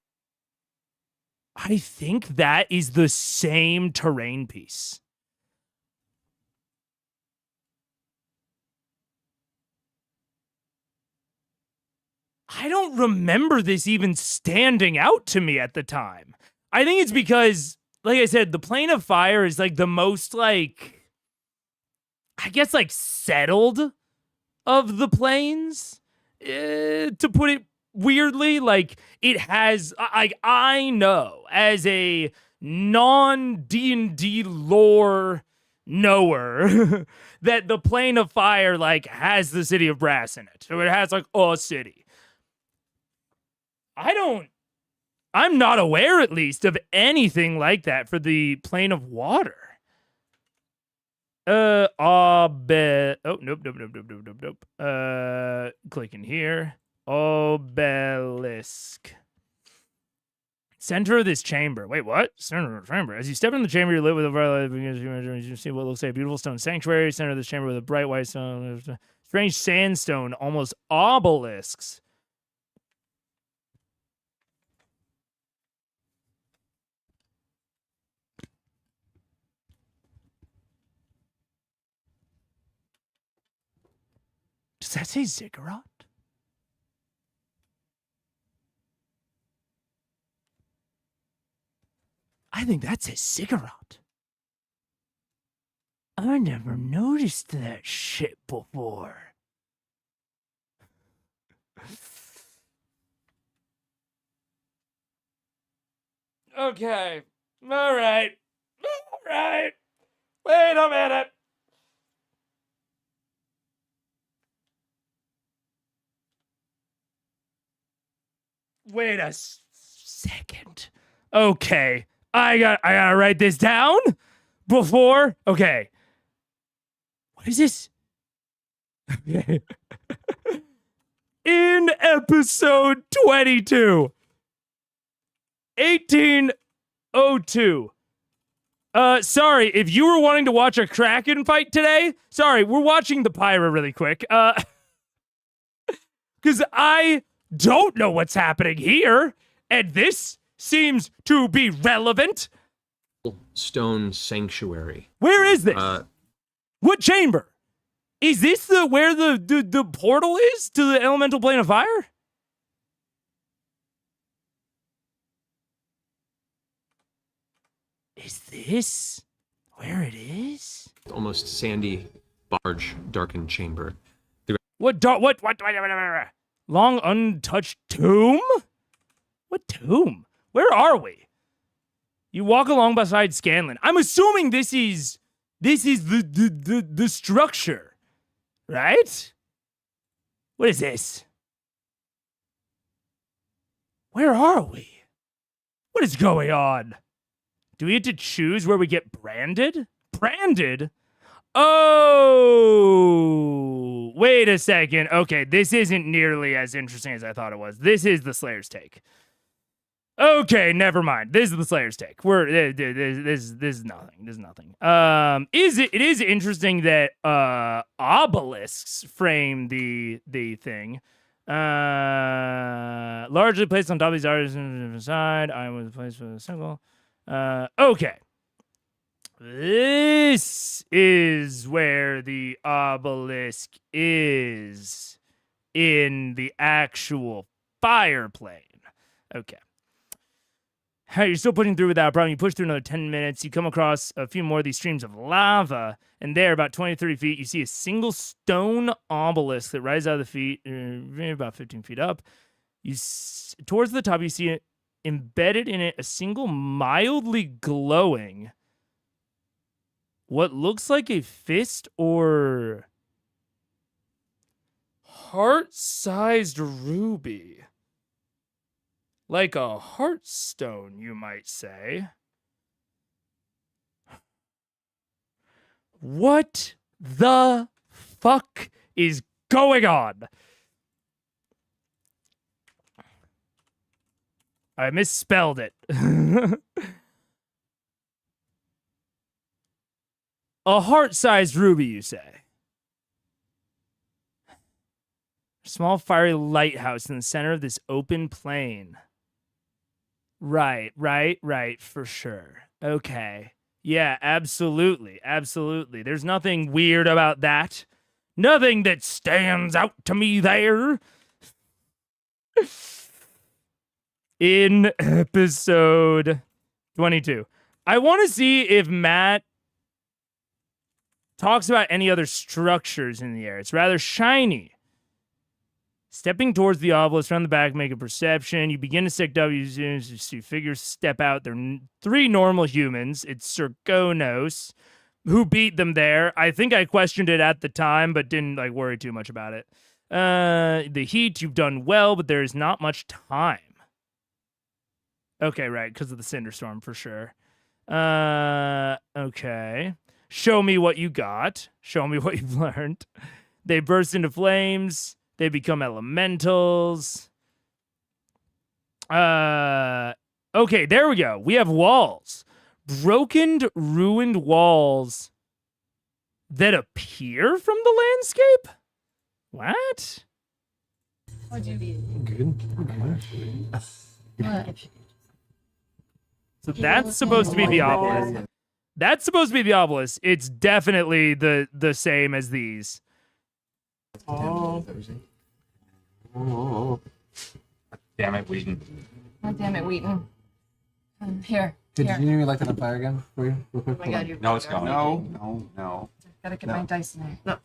I think that is the same terrain piece. I don't remember this even standing out to me at the time. I think it's because, like I said, the plane of fire is like the most like, I guess like settled of the planes, to put it weirdly. Like it has, I know as a non-D&D lore knower that the plane of fire like has the city of Brass in it. So it has like a city. I'm not aware at least of anything like that for the plane of water. Oh, nope. Clicking here. Obelisk. Center of this chamber. Wait, what? Center of the chamber. As you step in the chamber, you're lit with a you see what looks like a beautiful stone sanctuary. Center of this chamber with a bright white stone. Strange sandstone, almost obelisks. Does that say ziggurat? I think that says ziggurat. I never noticed that shit before. Okay. All right. Wait a minute. Wait a second. Okay. I gotta write this down before. Okay. What is this? In episode 22, 1802. Sorry, if you were wanting to watch a Kraken fight today, sorry, we're watching the Pyra really quick. Because I don't know what's happening here, and this seems to be relevant. Stone sanctuary. Where is this? What chamber? Is this where the portal is to the elemental plane of fire? Is this where it is? Almost sandy, large, darkened chamber. What? Long untouched tomb? What tomb? Where are we? You walk along beside Scanlan. I'm assuming this is the structure. Right? What is this? Where are we? What is going on? Do we get to choose where we get branded? Branded? Oh, wait a second. Okay, this isn't nearly as interesting as I thought it was. This is the Slayer's take. Okay, never mind. This is the Slayer's take. This is nothing. This is nothing. It is interesting that obelisks frame the thing. Largely placed on top of these artists on the side. I was placed for the symbol. Okay. This is where the obelisk is in the actual fire plane. Okay. You're still pushing through without a problem. You push through another 10 minutes. You come across a few more of these streams of lava. And there, about 20, 30 feet, you see a single stone obelisk that rises out of the feet, about 15 feet up. Towards the top, you see it embedded in it, a single mildly glowing, what looks like a fist or heart-sized ruby. Like a heartstone, you might say. What the fuck is going on? I misspelled it. A heart-sized ruby, you say? A small fiery lighthouse in the center of this open plain. Right, for sure. Okay. Yeah, absolutely. There's nothing weird about that. Nothing that stands out to me there. In episode 22. I want to see if Matt talks about any other structures in the air. It's rather shiny. Stepping towards the obelisk from the back, make a perception. You begin to stick W's. You see figures step out. They're 3 normal humans. It's Sergonos who beat them there. I think I questioned it at the time, but didn't worry too much about it. The heat, you've done well, but there is not much time. Okay, right, because of the Cinderstorm for sure. Okay. Show me what you got. Show me what you've learned. They burst into flames. They become elementals. Okay, there we go. We have walls. Broken, ruined walls that appear from the landscape? What? What'd you be? Good. What? So that's supposed to be the obelisk. That's supposed to be the obelisk. It's definitely the same as these. Oh. Damn it, Wheaton. God damn it, Wheaton. Here. Did Here. you light that on fire again for you? Real quick? Oh my God, you're No, it's gone. No. Gotta get my dice in there.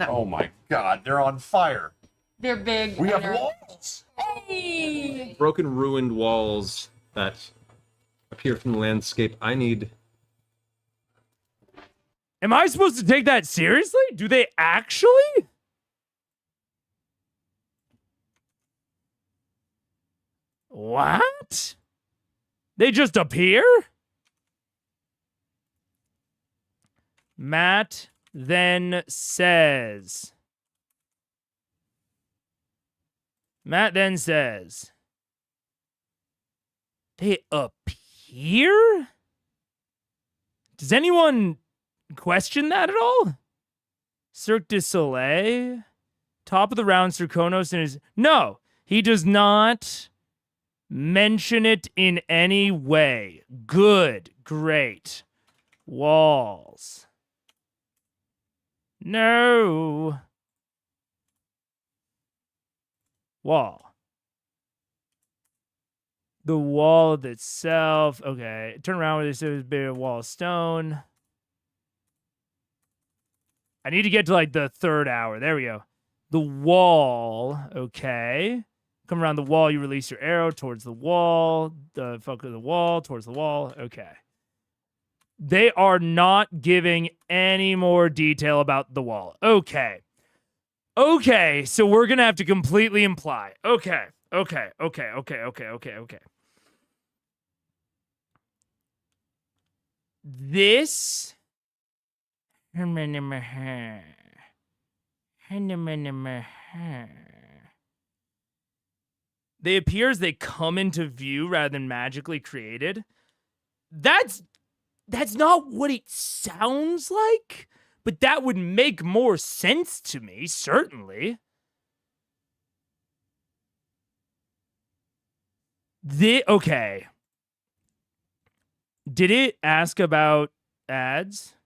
Oh my god, they're on fire. They're big. We have and they're- walls. Hey! Broken, ruined walls that appear from the landscape. I need... Am I supposed to take that seriously? Do they actually? What? They just appear? Matt then says, they appear? Does anyone question that at all? Cirque du Soleil? Top of the round, Sirkonos and his... No, he does not mention it in any way. Good. Great. Walls. No. Wall. The wall itself. Okay. Turn around with this. It was a bit of wall of stone. I need to get to like the third hour. There we go. The wall. Okay. Come around the wall. You release your arrow towards the wall. The fuck of the wall. Towards the wall. Okay. They are not giving any more detail about the wall. Okay. Okay. So we're going to have to completely imply. Okay. This. They appear as they come into view rather than magically created. That's not what it sounds like, but that would make more sense to me, certainly. Okay. Did it ask about ads?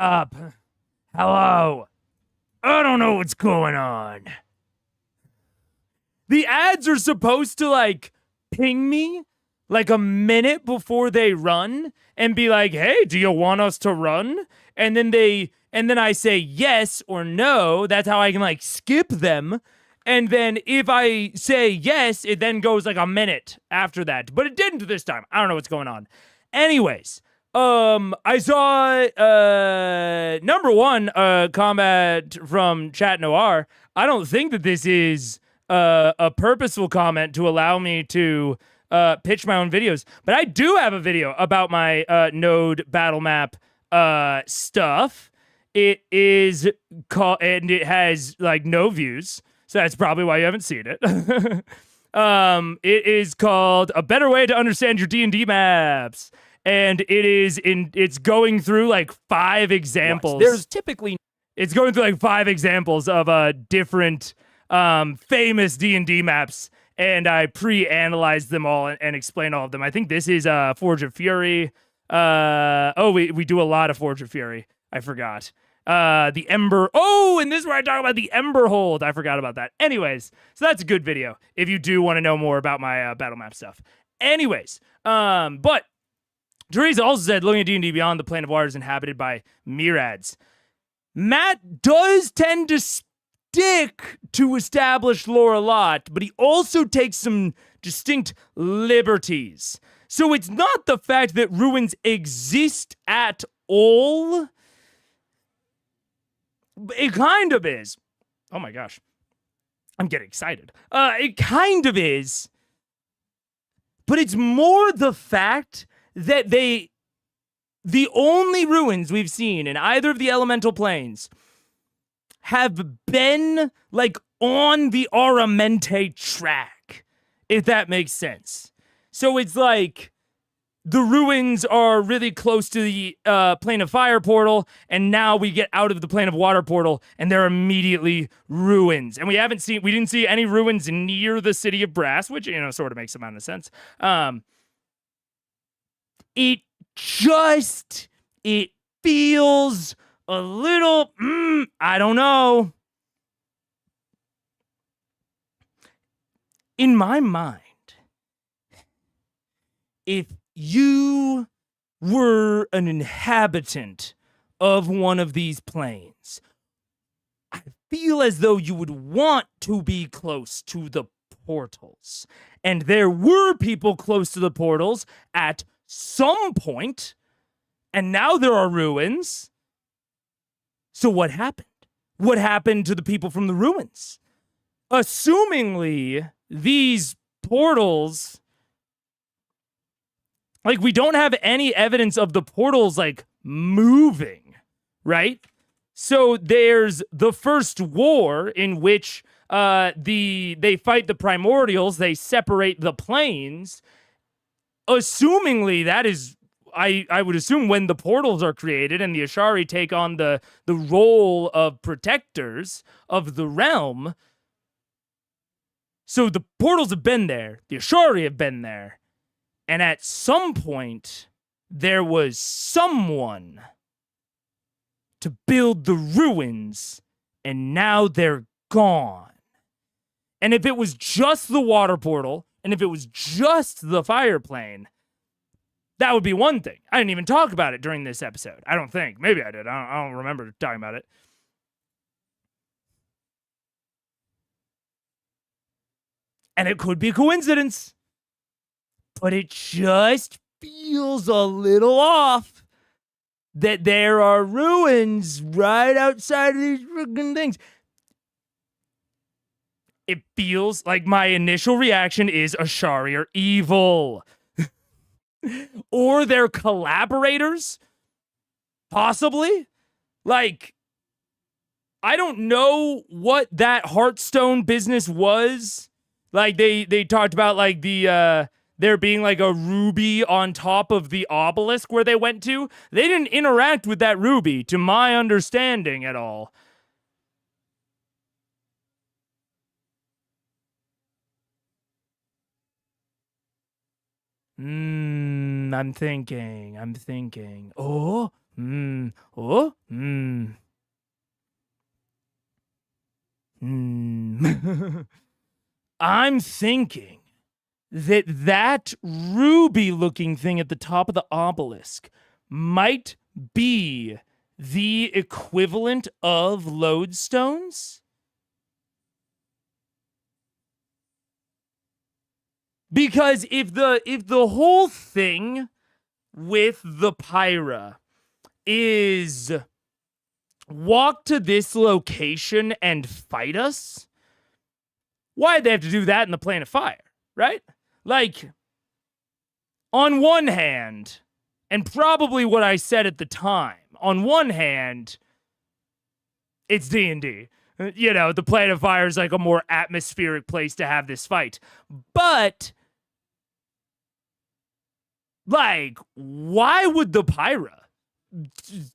up. Hello. I don't know what's going on. The ads are supposed to like ping me like a minute before they run and be like, "Hey, do you want us to run?" And then I say yes or no. That's how I can like skip them. And then if I say yes, it then goes like a minute after that. But it didn't this time. I don't know what's going on. Anyways, I saw number one comment from Chat Noir. I don't think that this is a purposeful comment to allow me to pitch my own videos, but I do have a video about my node battle map stuff. It is called, and it has like no views, so that's probably why you haven't seen it. It is called A Better Way to Understand Your D&D Maps. And it's going through like 5 examples. There's typically It's going through like 5 examples of different famous D&D maps, and I pre-analyzed them all and explained all of them. I think this is Forge of Fury. We do a lot of Forge of Fury. I forgot. The Ember. Oh, and this is where I talk about the Ember Hold. I forgot about that. Anyways, so that's a good video if you do want to know more about my battle map stuff. Anyways, but Teresa also said, looking at D&D Beyond, the plane of water is inhabited by myriads. Matt does tend to stick to established lore a lot, but he also takes some distinct liberties. So it's not the fact that ruins exist at all. It kind of is. Oh my gosh. I'm getting excited. It kind of is. But it's more the fact that the only ruins we've seen in either of the elemental planes have been like on the Aramente track, if that makes sense. So it's like the ruins are really close to the plane of fire portal, and now we get out of the plane of water portal, and they're immediately ruins. And we didn't see any ruins near the city of Brass, which, you know, sort of makes some amount of sense. It feels a little, I don't know. In my mind, if you were an inhabitant of one of these planes, I feel as though you would want to be close to the portals. And there were people close to the portals at some point, and now there are ruins. So what happened? What happened to the people from the ruins? Assumingly, these portals, like, we don't have any evidence of the portals, like, moving, right? So there's the first war in which they fight the primordials, they separate the planes. Assumingly, that is, I would assume, when the portals are created and the Ashari take on the role of protectors of the realm. So the portals have been there, the Ashari have been there, and at some point, there was someone to build the ruins, and now they're gone. And if it was just the water portal, and if it was just the fire plane, that would be one thing. I didn't even talk about it during this episode. I don't think. Maybe I did. I don't remember talking about it. And it could be a coincidence. But it just feels a little off that there are ruins right outside of these freaking things. It feels like my initial reaction is Ashari are evil. Or they're collaborators? Possibly? Like, I don't know what that Hearthstone business was. Like, they talked about, like, there being, like, a ruby on top of the obelisk where they went to. They didn't interact with that ruby, to my understanding, at all. I'm thinking. Oh, Oh? I'm thinking that ruby-looking thing at the top of the obelisk might be the equivalent of lodestones? Because if the whole thing with the Pyra is walk to this location and fight us, why'd they have to do that in the plane of fire, right? Like, on one hand, and probably what I said at the time, on one hand, it's D&D. You know, the plane of fire is like a more atmospheric place to have this fight. But, like, why would the Pyra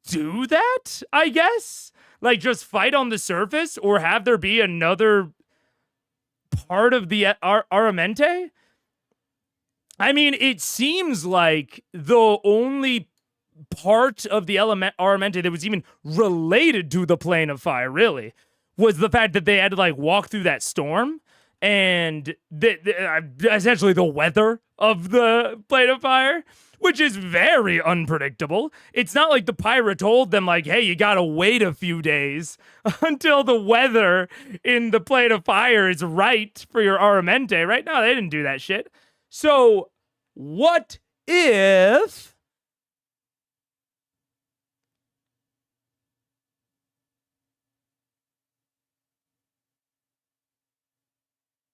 do that, I guess? Like, just fight on the surface, or have there be another part of the Aramente? I mean, it seems like the only part of the Aramente that was even related to the plane of fire, really, was the fact that they had to, like, walk through that storm, and essentially the weather of the plane of fire, which is very unpredictable. It's not like the Pyra told them, like, hey, you gotta wait a few days until the weather in the plane of fire is right for your Aramente, right? No, they didn't do that shit. So, what if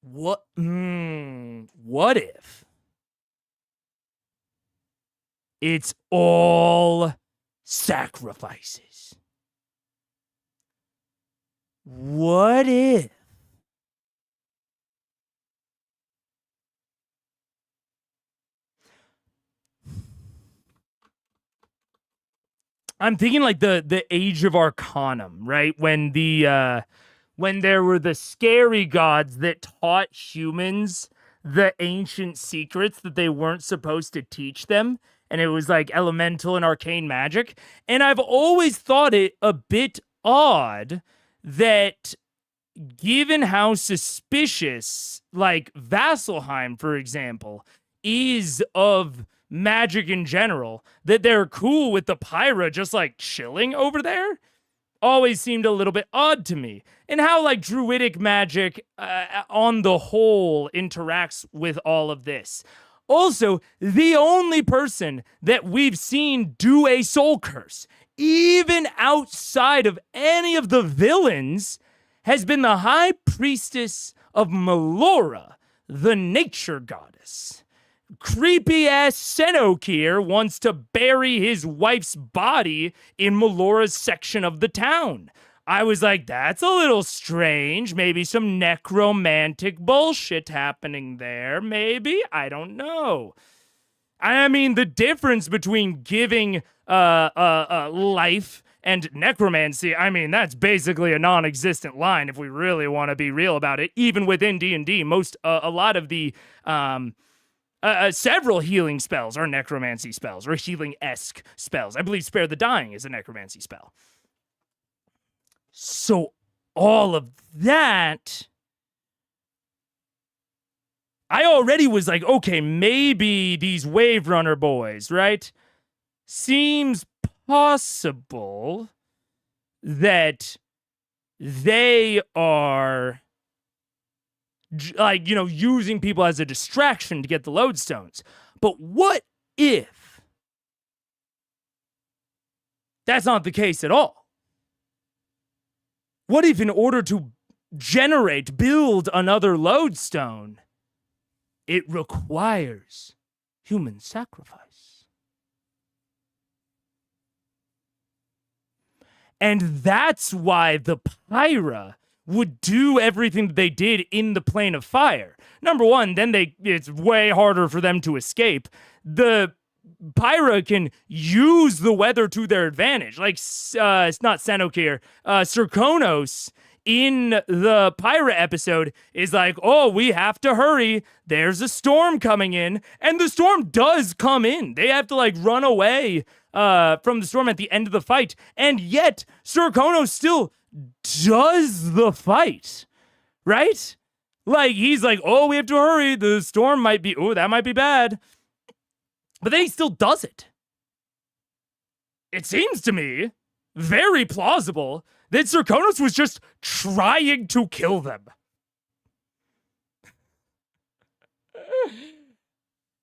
what if it's all sacrifices? What if I'm thinking like the Age of Arcanum, right? When there were the scary gods that taught humans the ancient secrets that they weren't supposed to teach them, and it was like elemental and arcane magic. And I've always thought it a bit odd that, given how suspicious, like, Vasselheim, for example, is of magic in general, that they're cool with the Pyra just, like, chilling over there, always seemed a little bit odd to me. And how, like, druidic magic on the whole interacts with all of this. Also, the only person that we've seen do a soul curse, even outside of any of the villains, has been the high priestess of Melora, the nature goddess. Creepy-ass Senokir wants to bury his wife's body in Melora's section of the town. I was like, that's a little strange. Maybe some necromantic bullshit happening there. Maybe? I don't know. I mean, the difference between giving life and necromancy, I mean, that's basically a non-existent line if we really want to be real about it. Even within D&D, a lot of the several healing spells are necromancy spells, or healing-esque spells. I believe Spare the Dying is a necromancy spell. So all of that, I already was like, okay, maybe these Wave Runner boys, right? Seems possible that they are, like, you know, using people as a distraction to get the lodestones. But what if that's not the case at all? What if, in order to build another lodestone, it requires human sacrifice? And that's why the Pyra would do everything that they did in the plane of fire. Number one, then it's way harder for them to escape. The Pyra can use the weather to their advantage. Like, it's not Senokir. Serkonos in the pirate episode is like, oh, we have to hurry. There's a storm coming in. And the storm does come in. They have to like run away from the storm at the end of the fight. And yet Sir Kono still does the fight, right? Like, he's like, oh, we have to hurry. The storm might be, oh, that might be bad. But then he still does it. It seems to me very plausible that Sir Konos was just trying to kill them.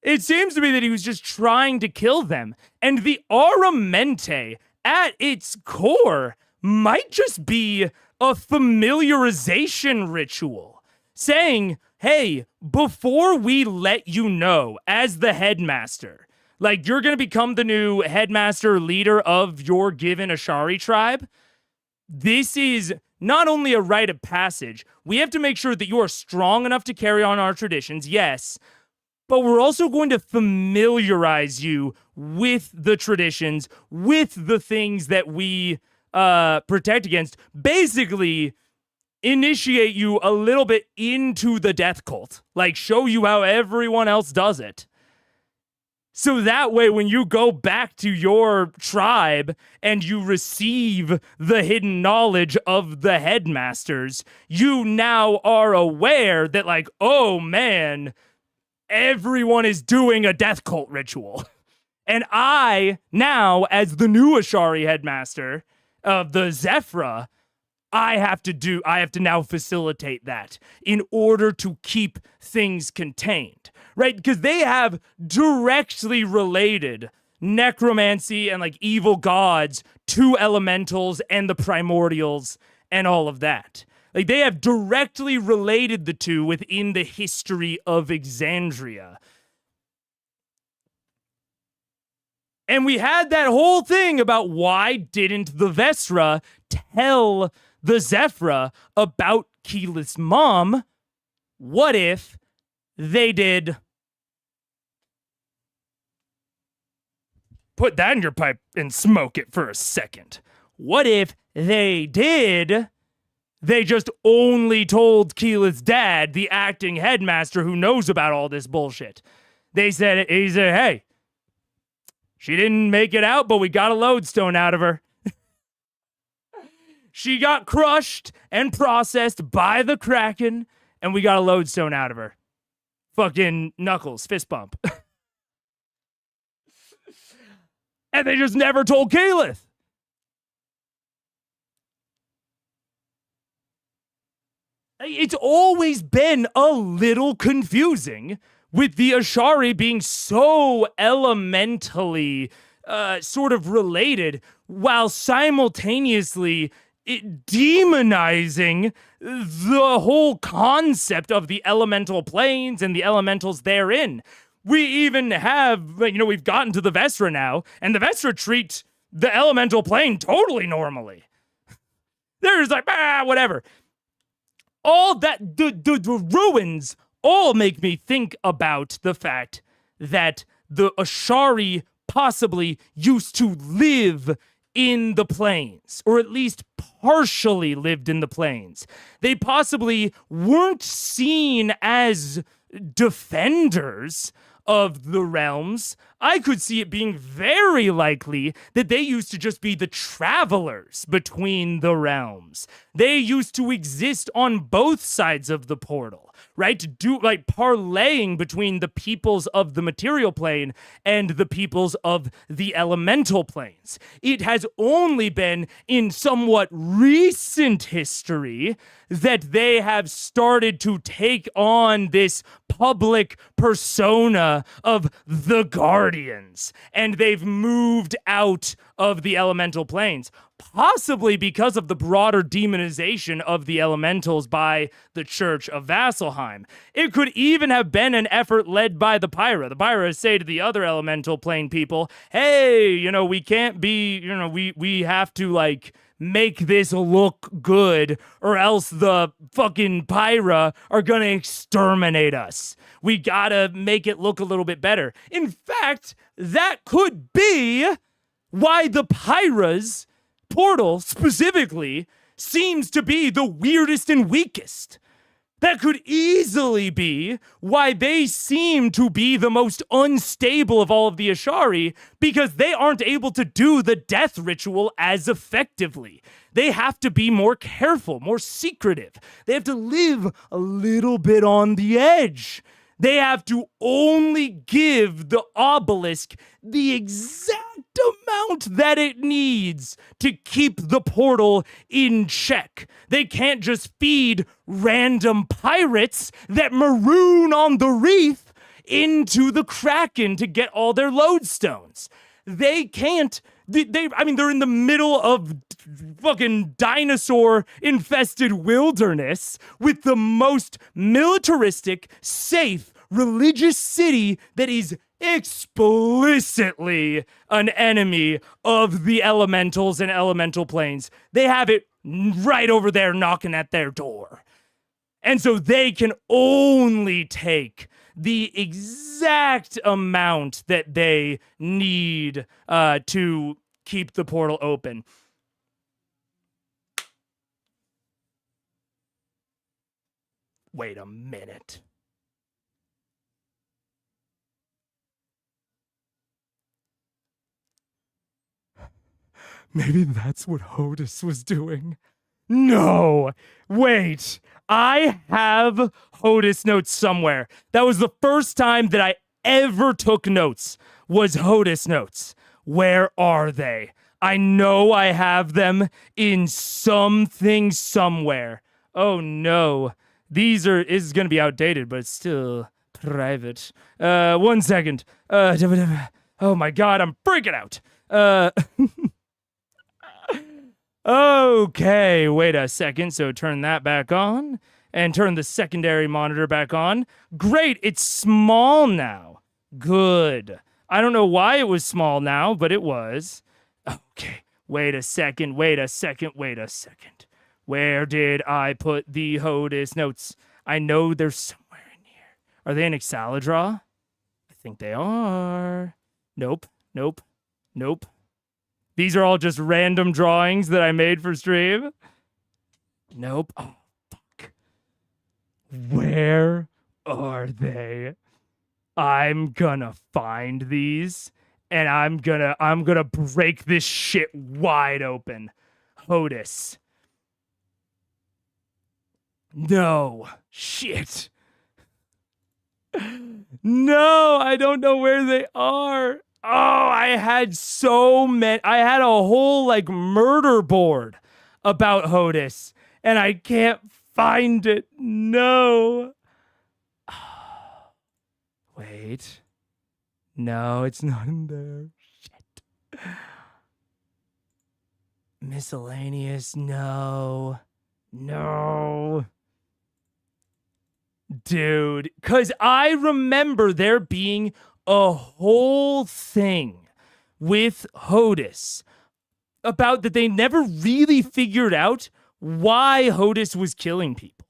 It seems to me that he was just trying to kill them. And the Aramente, at its core, might just be a familiarization ritual. Saying, hey, before we let you know as the headmaster, like you're going to become the new headmaster leader of your given Ashari tribe, this is not only a rite of passage, we have to make sure that you are strong enough to carry on our traditions, yes, but we're also going to familiarize you with the traditions, with the things that we protect against. Basically, initiate you a little bit into the death cult. Like, show you how everyone else does it. So that way, when you go back to your tribe and you receive the hidden knowledge of the headmasters, you now are aware that, like, oh man, everyone is doing a death cult ritual. And I, now, as the new Ashari headmaster of the Zephyra, I have to now facilitate that in order to keep things contained, right? Because they have directly related necromancy and like evil gods to elementals and the primordials and all of that. Like, they have directly related the two within the history of Exandria. And we had that whole thing about why didn't the Vestra tell the Zephyra about Keyleth's mom? What if they did? Put that in your pipe and smoke it for a second. What if they did? They just only told Keyleth's dad, the acting headmaster who knows about all this bullshit. He said, hey, she didn't make it out, but we got a lodestone out of her. She got crushed and processed by the Kraken, and we got a lodestone out of her. Fucking Knuckles, fist bump. And they just never told Keyleth. It's always been a little confusing with the Ashari being so elementally sort of related while simultaneously demonizing the whole concept of the elemental planes and the elementals therein. We even have, we've gotten to the Vestra now, and the Vestra treat the elemental plane totally normally. They're just like, whatever. All that, the ruins all make me think about the fact that the Ashari possibly used to live in the plains, or at least partially lived in the plains. They possibly weren't seen as defenders of the realms. I could see it being very likely that they used to just be the travelers between the realms. They used to exist on both sides of the portal, right? To do like parlaying between the peoples of the material plane and the peoples of the elemental planes. It has only been in somewhat recent history that they have started to take on this public persona of the Guardians, and they've moved out of the elemental planes, possibly because of the broader demonization of the elementals by the Church of Vasselheim. It could even have been an effort led by the Pyra. The Pyra say to the other elemental plane people, hey, we can't be, we have to, like, make this look good, or else the fucking Pyra are gonna exterminate us. We gotta make it look a little bit better. In fact, that could be why the Pyra's portal specifically seems to be the weirdest and weakest. That could easily be why they seem to be the most unstable of all of the Ashari, because they aren't able to do the death ritual as effectively. They have to be more careful, more secretive. They have to live a little bit on the edge. They have to only give the obelisk the exact amount that it needs to keep the portal in check. They can't just feed random pirates that maroon on the reef into the Kraken to get all their lodestones. They can't. They're in the middle of fucking dinosaur-infested wilderness with the most militaristic, safe, religious city that is explicitly an enemy of the elementals and elemental planes. They have it right over there knocking at their door. And so they can only take the exact amount that they need to keep the portal open. Wait a minute. Maybe that's what Hodis was doing. No, wait. I have Hodis notes somewhere. That was the first time that I ever took notes, was Hodis notes. Where are they? I know I have them in something somewhere. Oh no. This is going to be outdated, but it's still private. 1 second. Oh my god, I'm freaking out. Okay, wait a second. So turn that back on and turn the secondary monitor back on. Great, it's small now. Good. I don't know why it was small now, but it was. Okay, wait a second. Where did I put the Hodis notes? I know they're somewhere in here. Are they in Exaladraw? I think they are. Nope. These are all just random drawings that I made for stream. Nope. Oh, fuck. Where are they? I'm gonna find these, and I'm gonna break this shit wide open. Hodis. No. Shit. No, I don't know where they are. Oh, I had so many. I had a whole murder board about Hodis, and I can't find it. No. Wait. No, it's not in there. Shit. Miscellaneous. No. Dude, because I remember there being a whole thing with Hodis about that they never really figured out why Hodis was killing people,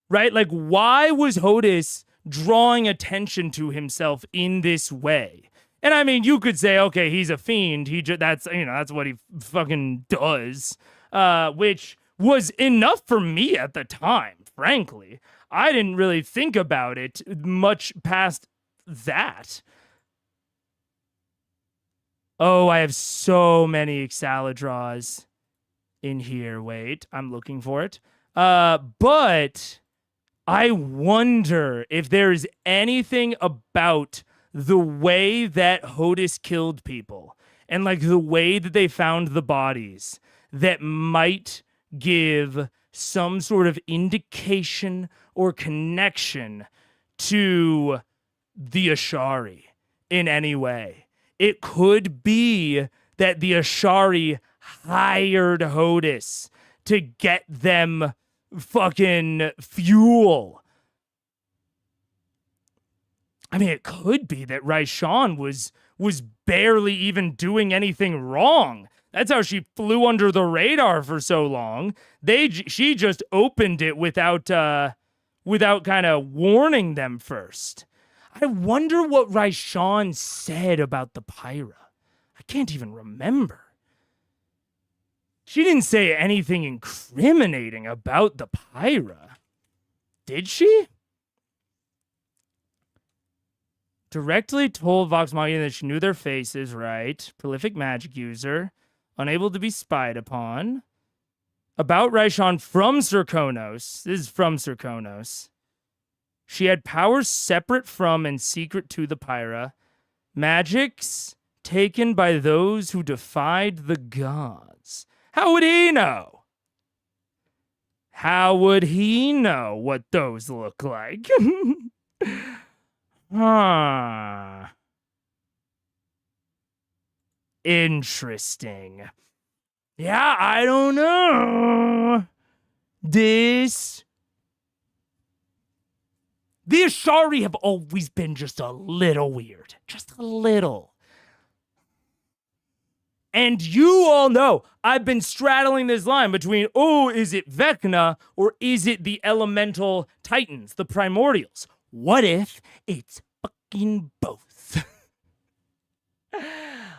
right? Like, why was Hodis drawing attention to himself in this way? And I mean, you could say, okay, he's a fiend. That's what he fucking does, which was enough for me at the time, frankly. I didn't really think about it much past that. Oh, I have so many Exaladraws in here. Wait, I'm looking for it. But I wonder if there's anything about the way that Hodis killed people and the way that they found the bodies that might give some sort of indication or connection to the Ashari in any way. It could be that the Ashari hired Hodis to get them fucking fuel. I mean, it could be that Raishan was barely even doing anything wrong. That's how she flew under the radar for so long. She just opened it without kind of warning them first. I wonder what Raishan said about the Pyra. I can't even remember. She didn't say anything incriminating about the Pyra. Did she? Directly told Vox Machina that she knew their faces, right? Prolific magic user. Unable to be spied upon. About Raishon from Zirconos. This is from Zirconos. She had powers separate from and secret to the Pyra. Magics taken by those who defied the gods. How would he know? How would he know what those look like? Huh. Interesting. Yeah, I don't know. The Ashari have always been just a little weird. Just a little. And you all know I've been straddling this line between, oh, is it Vecna or is it the elemental titans, the primordials? What if it's fucking both?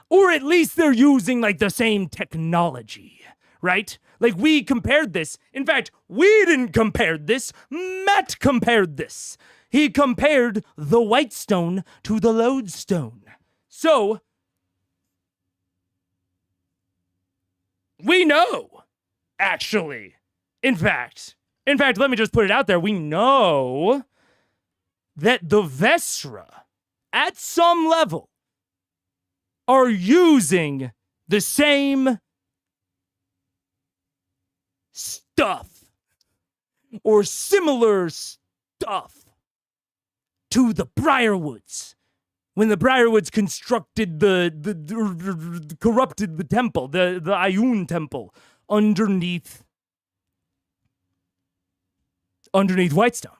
Or at least they're using like the same technology, right? Like we compared this. In fact, we didn't compare this. Matt compared this. He compared the white stone to the lodestone. So, we know, actually. In fact, let me just put it out there. We know that the Vestra, at some level, are using the same stuff or similar stuff to the Briarwoods. When the Briarwoods constructed corrupted the temple, the Ayun temple underneath Whitestone.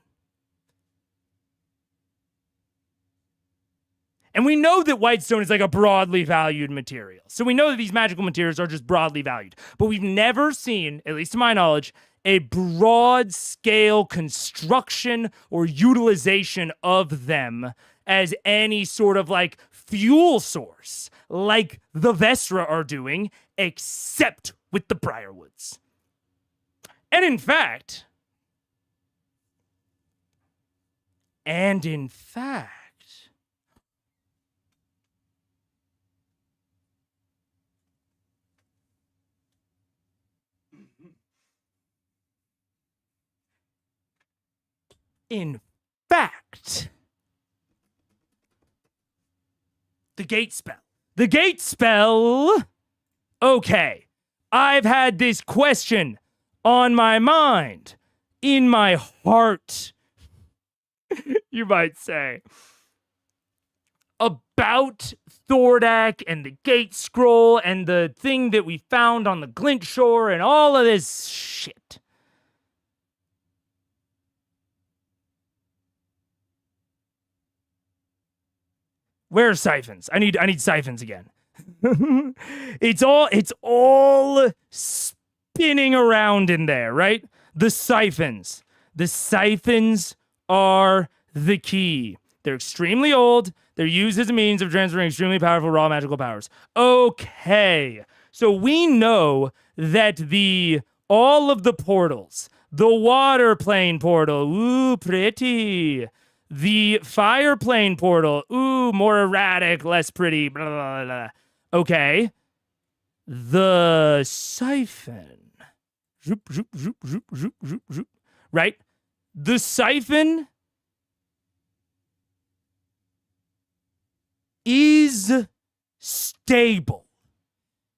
And we know that Whitestone is like a broadly valued material. So we know that these magical materials are just broadly valued. But we've never seen, at least to my knowledge, a broad scale construction or utilization of them as any sort of like fuel source like the Vestra are doing, except with the Briarwoods. And in fact, In fact, the gate spell. The gate spell. Okay. I've had this question on my mind, in my heart, you might say, about Thordak and the gate scroll and the thing that we found on the Glint shore and all of this shit. Where are siphons? I need siphons again. It's all spinning around in there, right? The siphons. The siphons are the key. They're extremely old. They're used as a means of transferring extremely powerful raw magical powers. Okay. So we know that all of the portals, the water plane portal, ooh, pretty. The fire plane portal, ooh, more erratic, less pretty, blah, blah, blah. Okay. The siphon. Zoop, zoop, zoop, zoop, zoop, zoop, zoop. Right? The siphon is stable.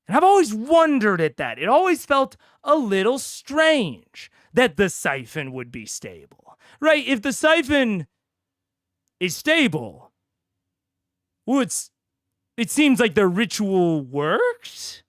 And I've always wondered at that. It always felt a little strange that the siphon would be stable. Right? If the siphon is stable, well, it seems like their ritual worked.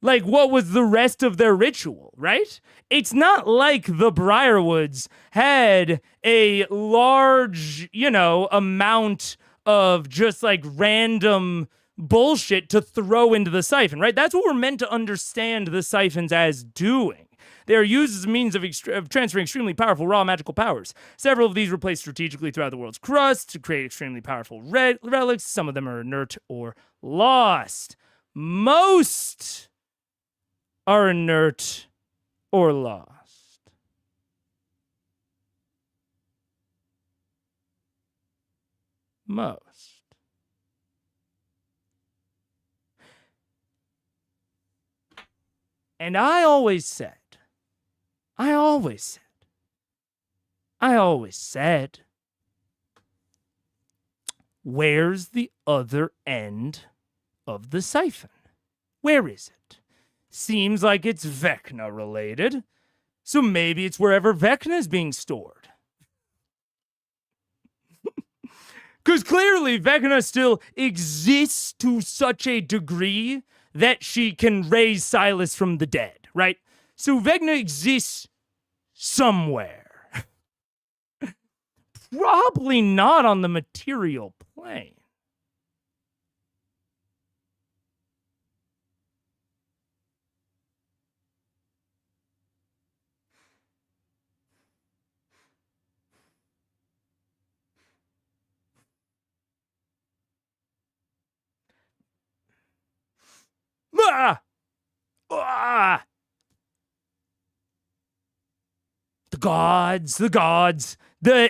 Like, what was the rest of their ritual, right? It's not like the Briarwoods had a large, amount of just like random bullshit to throw into the siphon, right? That's what we're meant to understand the siphons as doing. They are used as a means of transferring extremely powerful raw magical powers. Several of these were placed strategically throughout the world's crust to create extremely powerful relics. Some of them are inert or lost. Most are inert or lost. Most. And I always said, where's the other end of the siphon? Where is it? Seems like it's Vecna related, so maybe it's wherever Vecna is being stored. Because clearly Vecna still exists to such a degree that she can raise Silas from the dead, right? So Vecna exists somewhere. Probably not on the material plane. Ah! Ah! The gods.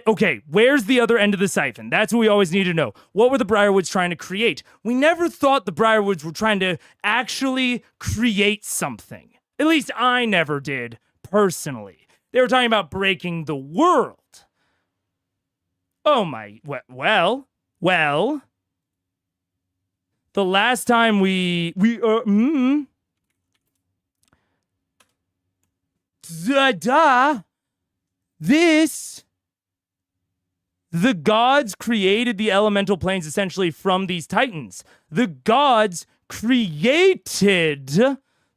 Okay, where's the other end of the siphon? That's what we always need to know. What were the Briarwoods trying to create? We never thought the Briarwoods were trying to actually create something. At least I never did, personally. They were talking about breaking the world. Oh my, well. The last time the gods created the elemental planes essentially from these titans. The gods created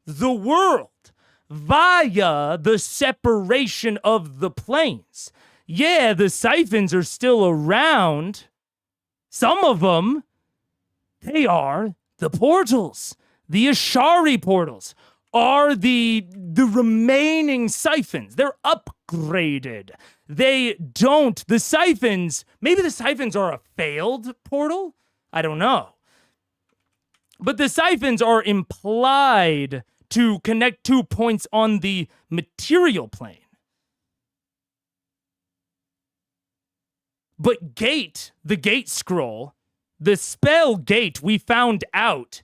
the world via the separation of the planes. Yeah, the siphons are still around. Some of them, they are the portals. The Ashari portals are the remaining siphons. They're upgraded. The siphons, maybe the siphons are a failed portal? I don't know. But the siphons are implied to connect 2 points on the material plane. But the gate scroll, the spell gate, we found out,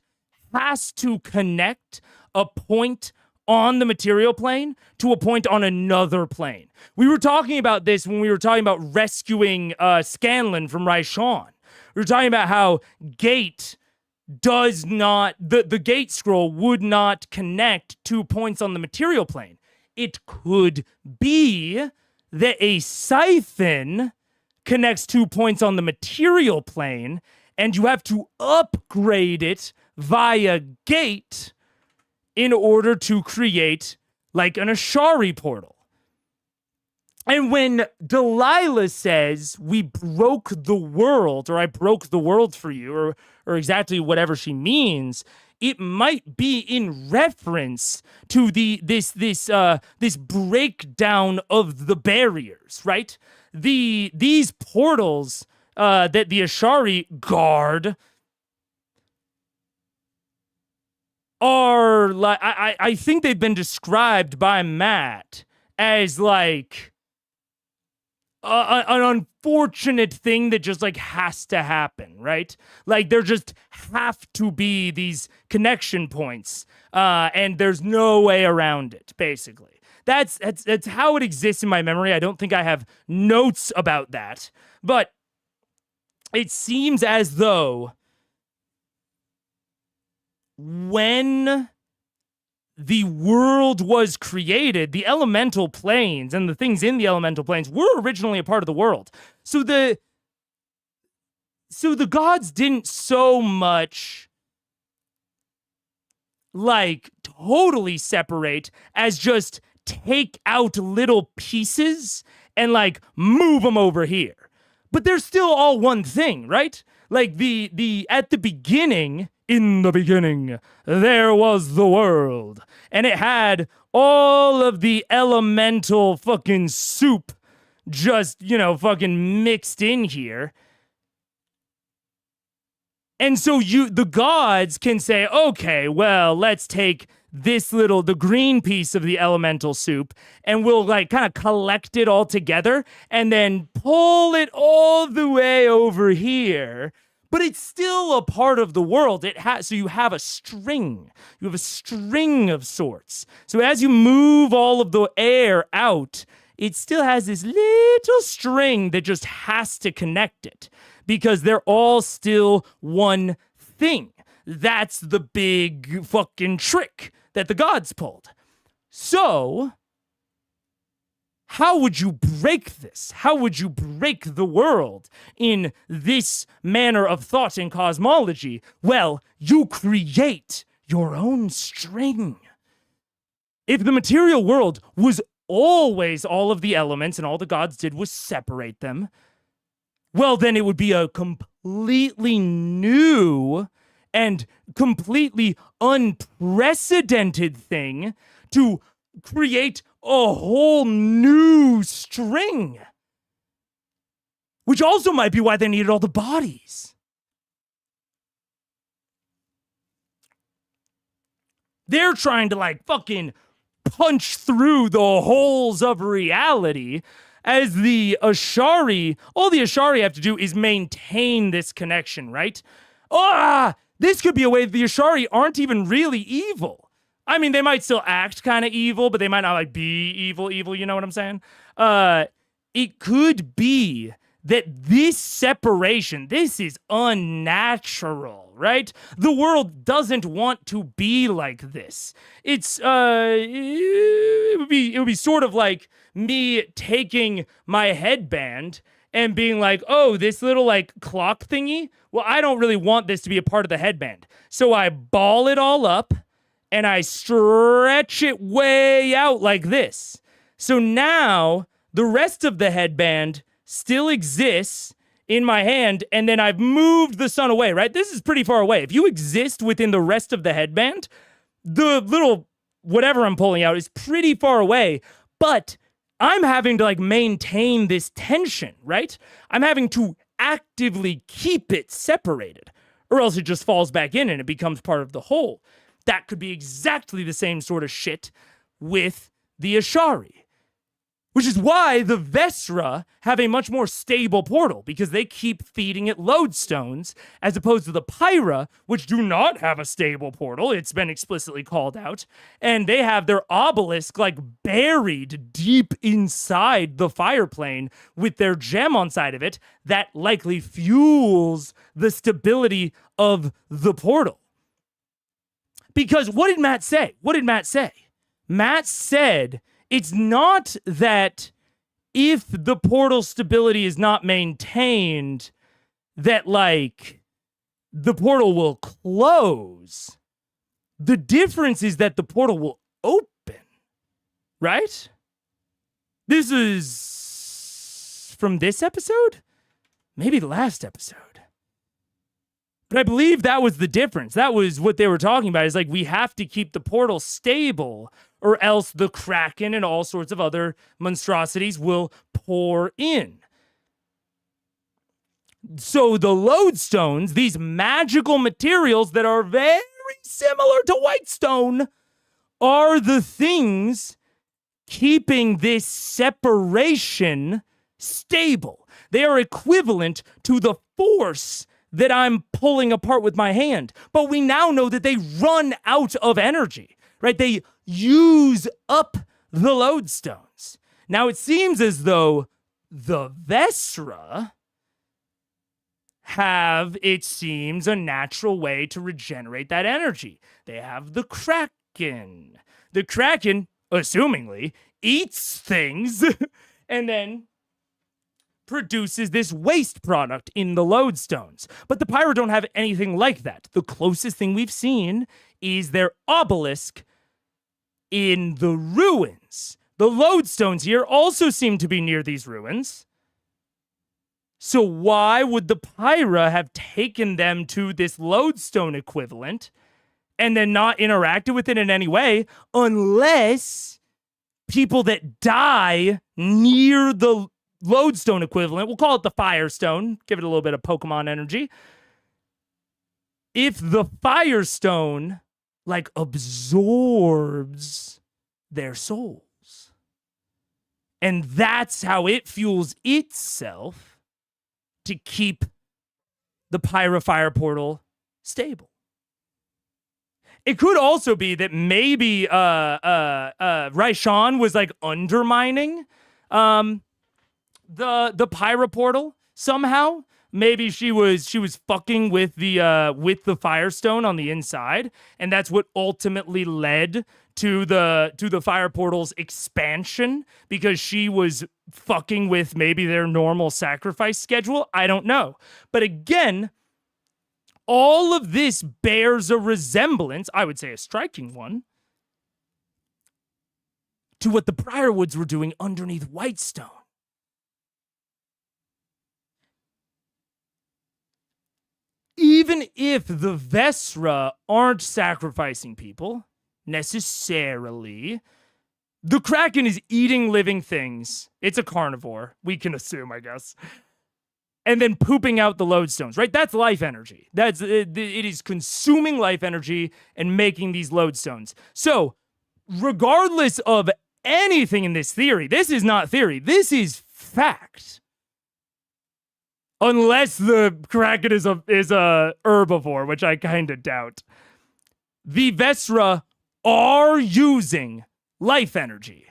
has to connect a point on the material plane to a point on another plane. We were talking about this when we were talking about rescuing Scanlan from Raishan. We were talking about how gate does not, the gate scroll would not connect 2 points on the material plane. It could be that a siphon connects 2 points on the material plane, and you have to upgrade it via gate in order to create like an Ashari portal. And when Delilah says, we broke the world, or I broke the world for you, or exactly whatever she means, it might be in reference to this breakdown of the barriers, right? These portals that the Ashari guard are like, I think they've been described by Matt as like an unfortunate thing that just like has to happen, right? Like there just have to be these connection points, and there's no way around it, basically. That's how it exists in my memory. I don't think I have notes about that, but it seems as though when the world was created, the elemental planes and the things in the elemental planes were originally a part of the world. So the gods didn't so much like totally separate as just take out little pieces and like move them over here. But they're still all one thing, right? Like the at the beginning, in the beginning, there was the world. And it had all of the elemental fucking soup just, fucking mixed in here. And so the gods can say, okay, well, let's take the green piece of the elemental soup, and we'll like kind of collect it all together and then pull it all the way over here. But it's still a part of the world. So you have a string. You have a string of sorts. So as you move all of the air out, it still has this little string that just has to connect it because they're all still one thing. That's the big fucking trick that the gods pulled. So, how would you break this? How would you break the world in this manner of thought and cosmology? Well, you create your own string. If the material world was always all of the elements and all the gods did was separate them, well, then it would be a completely new and completely unprecedented thing to create a whole new string. Which also might be why they needed all the bodies. They're trying to like fucking punch through the holes of reality as the Ashari, all the Ashari have to do is maintain this connection, right? This could be a way that the Ashari aren't even really evil. I mean, they might still act kind of evil, but they might not like be evil, you know what I'm saying? It could be that this separation, this is unnatural, right? The world doesn't want to be like this. It would be sort of like me taking my headband and being like, oh, this little like clock thingy, well, I don't really want this to be a part of the headband. So I ball it all up and I stretch it way out like this. So now the rest of the headband still exists in my hand, and then I've moved the sun away, right? This is pretty far away. If you exist within the rest of the headband, the little whatever I'm pulling out is pretty far away, but I'm having to like maintain this tension, right? I'm having to actively keep it separated, or else it just falls back in and it becomes part of the whole. That could be exactly the same sort of shit with the Ashari. Which is why the Vesra have a much more stable portal, because they keep feeding it lodestones, as opposed to the Pyra, which do not have a stable portal. It's been explicitly called out. And they have their obelisk, like, buried deep inside the fire plane with their gem on side of it that likely fuels the stability of the portal. Because what did Matt say? Matt said it's not that if the portal stability is not maintained, that, like, the portal will close. The difference is that the portal will open, right? This is from this episode? Maybe the last episode. But I believe that was the difference. That was what they were talking about. Is like, we have to keep the portal stable, or else the Kraken and all sorts of other monstrosities will pour in. So the lodestones, these magical materials that are very similar to whitestone, are the things keeping this separation stable. They are equivalent to the force that I'm pulling apart with my hand. But we now know that they run out of energy, right? They use up the lodestones. Now it seems as though the Vesra have, it seems, a natural way to regenerate that energy. They have the Kraken. The Kraken, assumingly, eats things and then produces this waste product in the lodestones. But the Pyro don't have anything like that. The closest thing we've seen is their obelisk in the ruins. The lodestones here also seem to be near these ruins. So why would the Pyra have taken them to this lodestone equivalent and then not interacted with it in any way, unless people that die near the lodestone equivalent, we'll call it the Firestone, give it a little bit of Pokemon energy. If the Firestone like absorbs their souls. And that's how it fuels itself to keep the Pyrofire portal stable. It could also be that maybe Raishan was like undermining the Pyro portal somehow. Maybe she was fucking with the Firestone on the inside, and that's what ultimately led to the Fire portal's expansion, because she was fucking with maybe their normal sacrifice schedule. I don't know. But again, all of this bears a resemblance, I would say a striking one, to what the Briarwoods were doing underneath Whitestone. Even if the Vesra aren't sacrificing people, necessarily, the Kraken is eating living things. It's a carnivore, we can assume, I guess. And then pooping out the lodestones, right? That's life energy. It is consuming life energy and making these lodestones. So, regardless of anything in this theory, this is not theory, this is fact. Unless the Kraken is a herbivore, which I kind of doubt. The Vesra are using life energy.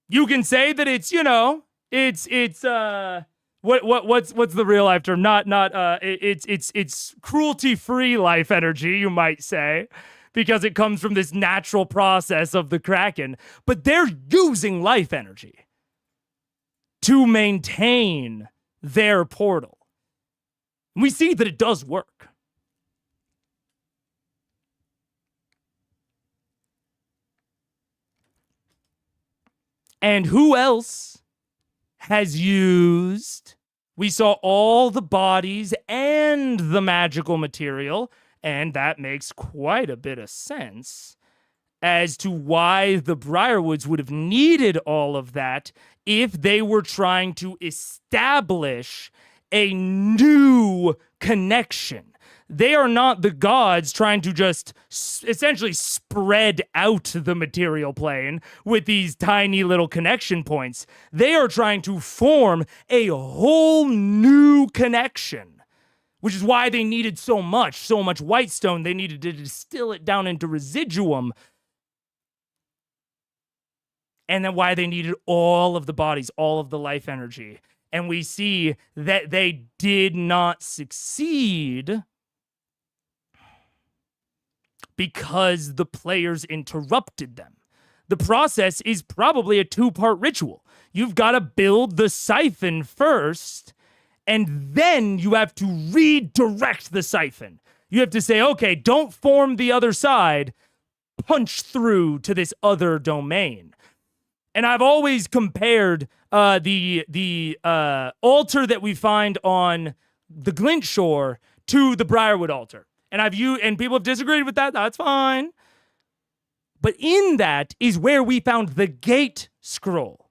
You can say that it's, you know, it's what's the real life term? It's cruelty-free life energy, you might say, because it comes from this natural process of the Kraken. But they're using life energy to maintain their portal. We see that it does work. And who else has used? We saw all the bodies and the magical material, and that makes quite a bit of sense as to why the Briarwoods would have needed all of that if they were trying to establish a new connection. They are not the gods trying to just essentially spread out the material plane with these tiny little connection points. They are trying to form a whole new connection, which is why they needed so much Whitestone. They needed to distill it down into residuum. And then why they needed all of the bodies, all of the life energy. And we see that they did not succeed because the players interrupted them. The process is probably a two-part ritual. You've got to build the siphon first, and then you have to redirect the siphon. You have to say, okay, don't form the other side, punch through to this other domain. And I've always compared the altar that we find on the Glint Shore to the Briarwood altar. And people have disagreed with that. That's fine. But in that is where we found the gate scroll.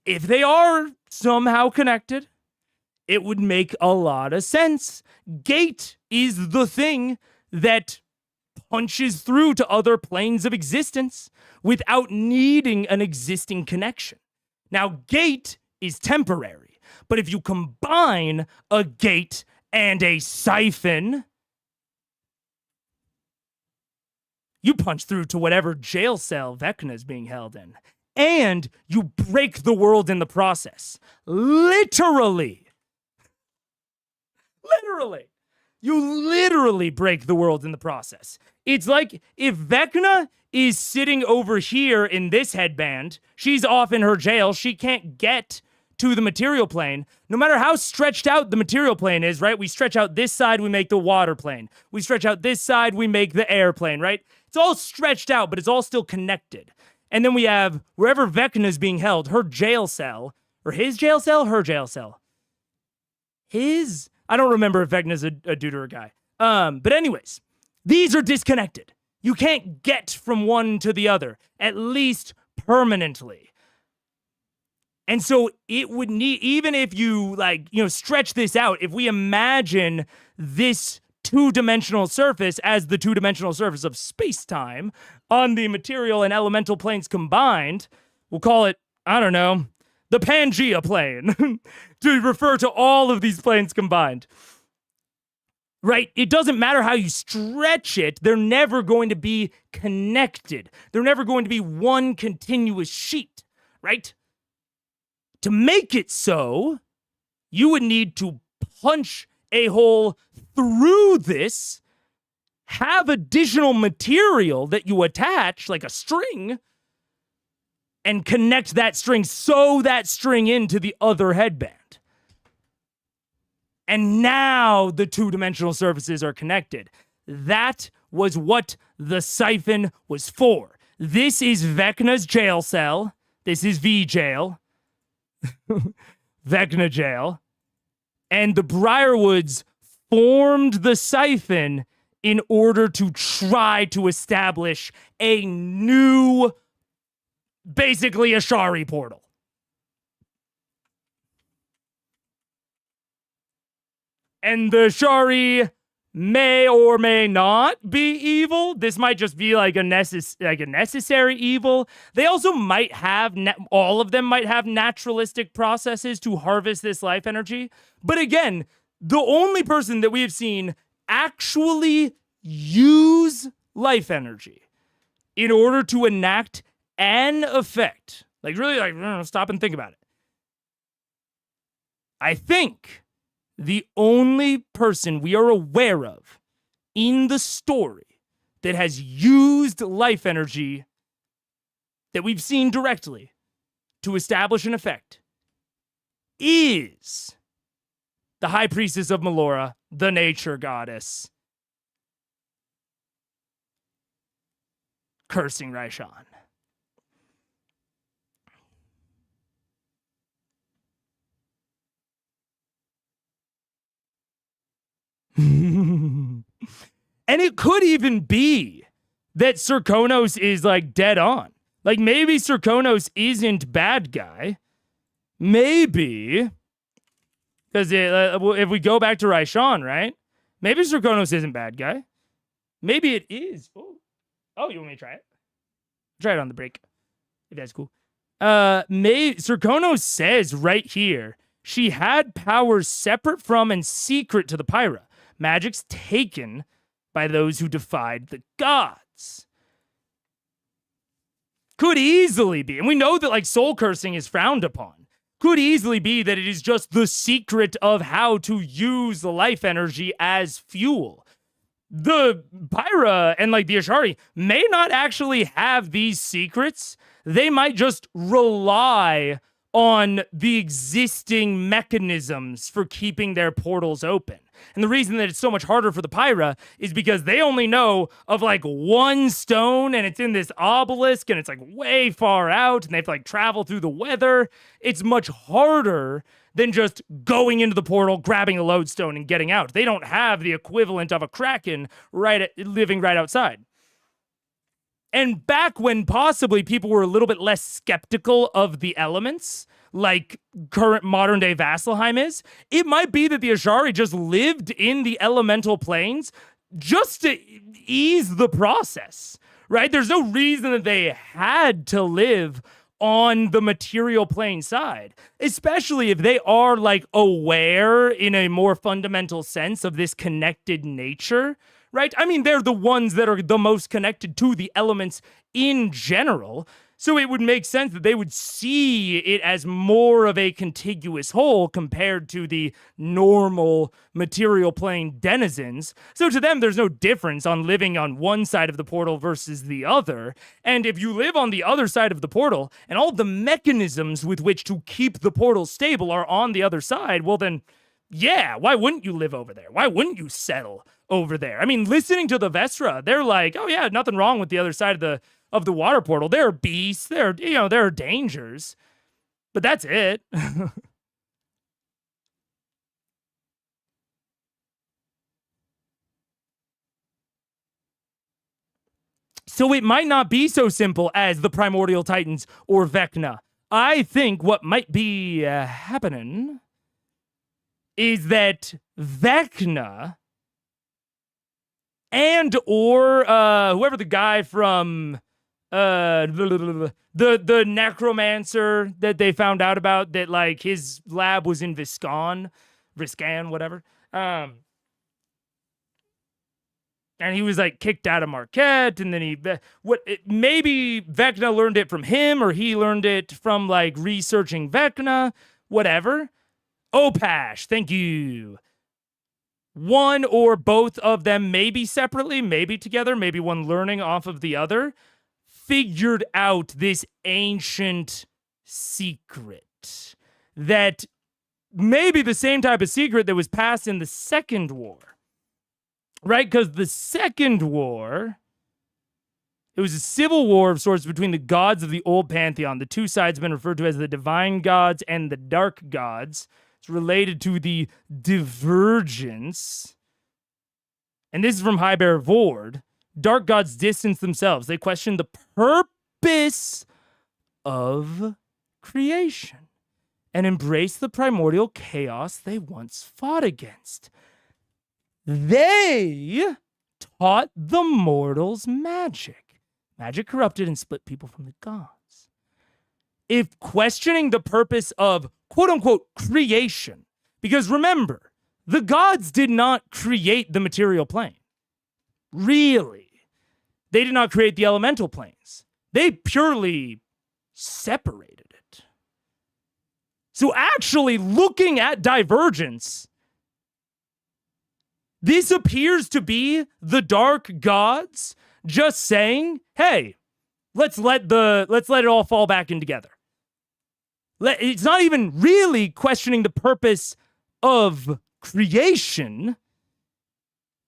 If they are somehow connected, it would make a lot of sense. Gate is the thing that punches through to other planes of existence without needing an existing connection. Now, gate is temporary, but if you combine a gate and a siphon, you punch through to whatever jail cell Vecna is being held in, and you break the world in the process. Literally. You literally break the world in the process. It's like if Vecna is sitting over here in this headband, she's off in her jail, she can't get to the material plane. No matter how stretched out the material plane is, right? We stretch out this side, we make the water plane. We stretch out this side, we make the airplane, right? It's all stretched out, but it's all still connected. And then we have wherever Vecna is being held, her jail cell, or his jail cell, her jail cell. I don't remember if Vecna's a dude or a guy. But anyways, these are disconnected. You can't get from one to the other, at least permanently. And so it would need, even if you stretch this out, if we imagine this two-dimensional surface as the two-dimensional surface of space-time on the material and elemental planes combined. We'll call it, I don't know, the Pangea plane, to refer to all of these planes combined. Right? It doesn't matter how you stretch it, they're never going to be connected. They're never going to be one continuous sheet, right? To make it so, you would need to punch a hole through this, have additional material that you attach, like a string, and connect that string, sew that string into the other headband. And now the two-dimensional surfaces are connected. That was what the siphon was for. This is Vecna's jail cell. This is V jail. Vecna jail. And the Briarwoods formed the siphon in order to try to establish a new, basically, Ashari portal. And the Ashari may or may not be evil. This might just be like a necessary evil. They also might have, all of them might have naturalistic processes to harvest this life energy. But again, the only person that we have seen actually use life energy in order to enact an effect, like really, like, stop and think about it. I think the only person we are aware of in the story that has used life energy that we've seen directly to establish an effect is the High Priestess of Melora, the nature goddess, cursing Raishan. And it could even be that Serkonos is like dead on. Like maybe Serkonos isn't bad guy. Maybe. Because if we go back to Raishan, right? Maybe Serkonos isn't bad guy. Maybe it is. Oh, you want me to try it? Try it on the break. If that's cool. Serkonos says right here, she had powers separate from and secret to the Pyra. Magic's taken by those who defied the gods. Could easily be, and we know that like soul cursing is frowned upon. Could easily be that it is just the secret of how to use the life energy as fuel. The Pyra and like the Ashari may not actually have these secrets. They might just rely on the existing mechanisms for keeping their portals open. And the reason that it's so much harder for the Pyra is because they only know of like one stone and it's in this obelisk and it's like way far out and they have to like travel through the weather. It's much harder than just going into the portal, grabbing a lodestone and getting out. They don't have the equivalent of a Kraken living right outside. And back when possibly people were a little bit less skeptical of the elements, like current modern day Vasselheim is, it might be that the Ashari just lived in the elemental planes just to ease the process, right? There's no reason that they had to live on the material plane side, especially if they are like aware in a more fundamental sense of this connected nature. Right? I mean, they're the ones that are the most connected to the elements in general. So it would make sense that they would see it as more of a contiguous whole compared to the normal material plane denizens. So to them, there's no difference on living on one side of the portal versus the other. And if you live on the other side of the portal and all the mechanisms with which to keep the portal stable are on the other side, well then, yeah, why wouldn't you live over there? Why wouldn't you settle over there? I mean, listening to the Vestra, they're like, oh yeah, nothing wrong with the other side of the water portal. There are beasts, there are dangers, but that's it. So it might not be so simple as the Primordial Titans or Vecna. I think what might be happening is that Vecna and or whoever the guy from the necromancer that they found out about, that like his lab was in Viscan, whatever. And he was like kicked out of Marquette, and then maybe Vecna learned it from him, or he learned it from like researching Vecna, whatever. Opash, thank you. One or both of them, maybe separately, maybe together, maybe one learning off of the other, figured out this ancient secret that maybe the same type of secret that was passed in the Second War. Right? Because the Second War, it was a civil war of sorts between the gods of the old pantheon. The two sides have been referred to as the divine gods and the dark gods. It's related to the divergence. And this is from High Bear Vord. Dark gods distance themselves. They question the purpose of creation and embrace the primordial chaos they once fought against. They taught the mortals magic. Magic corrupted and split people from the gods. If questioning the purpose of quote-unquote creation, because remember, the gods did not create the material plane. Really. They did not create the elemental planes. They purely separated it. So actually, looking at divergence, this appears to be the dark gods just saying, hey, let's let it all fall back in together. It's not even really questioning the purpose of creation.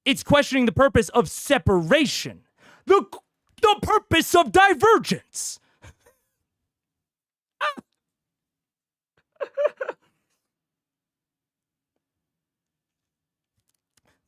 It's questioning the purpose of separation. The purpose of divergence.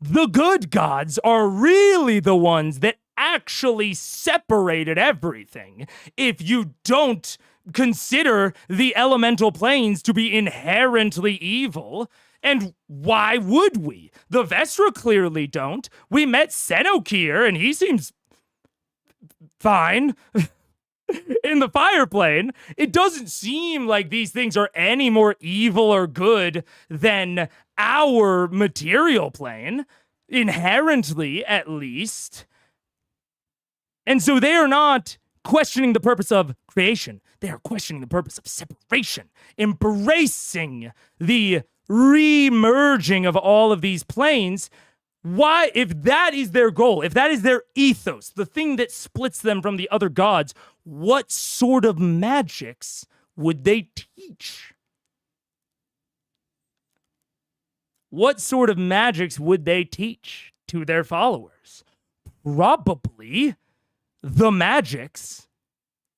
The good gods are really the ones that actually separated everything. If you don't consider the elemental planes to be inherently evil, and why would we? The Vestra clearly don't. We met Senokir, and he seems fine. In the fire plane, it doesn't seem like these things are any more evil or good than our material plane, inherently at least. And so they are not questioning the purpose of creation. They are questioning the purpose of separation, embracing the re-merging of all of these planes. Why, if that is their goal, if that is their ethos, the thing that splits them from the other gods, what sort of magics would they teach? What sort of magics would they teach to their followers? Probably the magics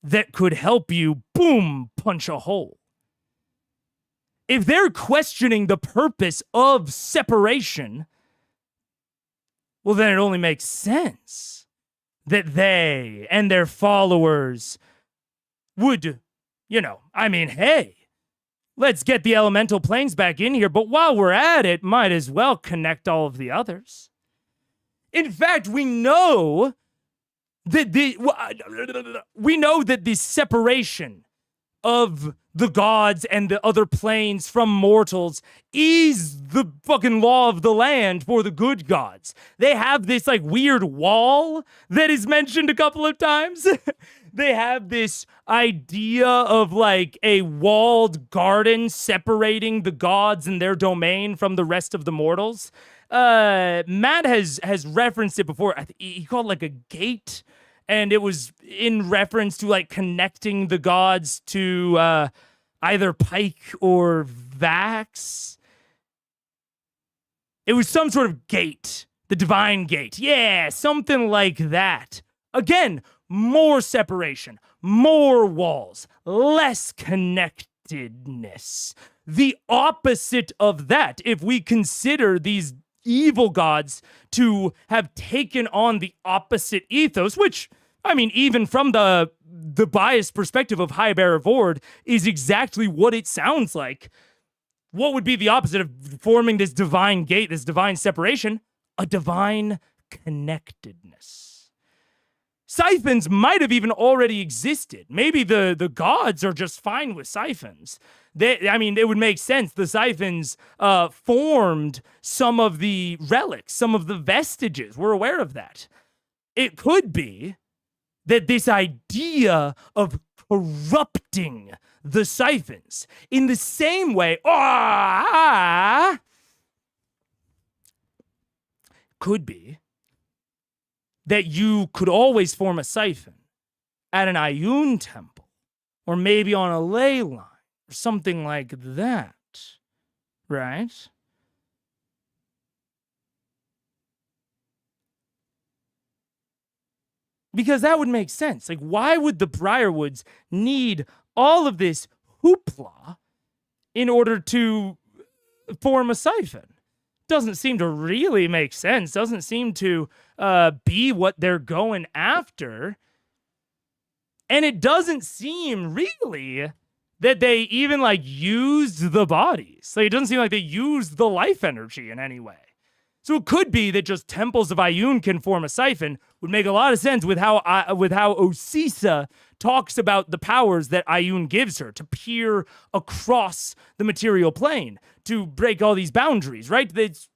that could help you, boom, punch a hole. If they're questioning the purpose of separation, well, then it only makes sense that they and their followers would, hey, let's get the elemental planes back in here, but while we're at it, might as well connect all of the others. In fact, we know that the separation of the gods and the other planes from mortals is the fucking law of the land for the good gods. They have this like weird wall that is mentioned a couple of times. They have this idea of like a walled garden separating the gods and their domain from the rest of the mortals. Matt has referenced it before. He called it like a gate, and it was in reference to like connecting the gods to either Pike or Vax. It was some sort of gate, the divine gate. Yeah, something like that. Again, more separation, more walls, less connectedness. The opposite of that, if we consider these evil gods to have taken on the opposite ethos, which, I mean, even from the biased perspective of High Bearer Vord, is exactly what it sounds like. What would be the opposite of forming this divine gate, this divine separation? A divine connectedness. Siphons might have even already existed. Maybe the gods are just fine with siphons. It would make sense. The siphons formed some of the relics, some of the vestiges. We're aware of that. It could be that this idea of corrupting the siphons in the same way, could be that you could always form a siphon at an Ioun temple, or maybe on a ley line, or something like that, right? Because that would make sense. Like, why would the Briarwoods need all of this hoopla in order to form a siphon? Doesn't seem to really make sense. Doesn't seem to be what they're going after. And it doesn't seem really that they even used the bodies. Like, it doesn't seem like they used the life energy in any way. So it could be that just temples of Ioun can form a siphon. Would make a lot of sense with how Osisa talks about the powers that Ioun gives her to peer across the material plane, to break all these boundaries, right? That's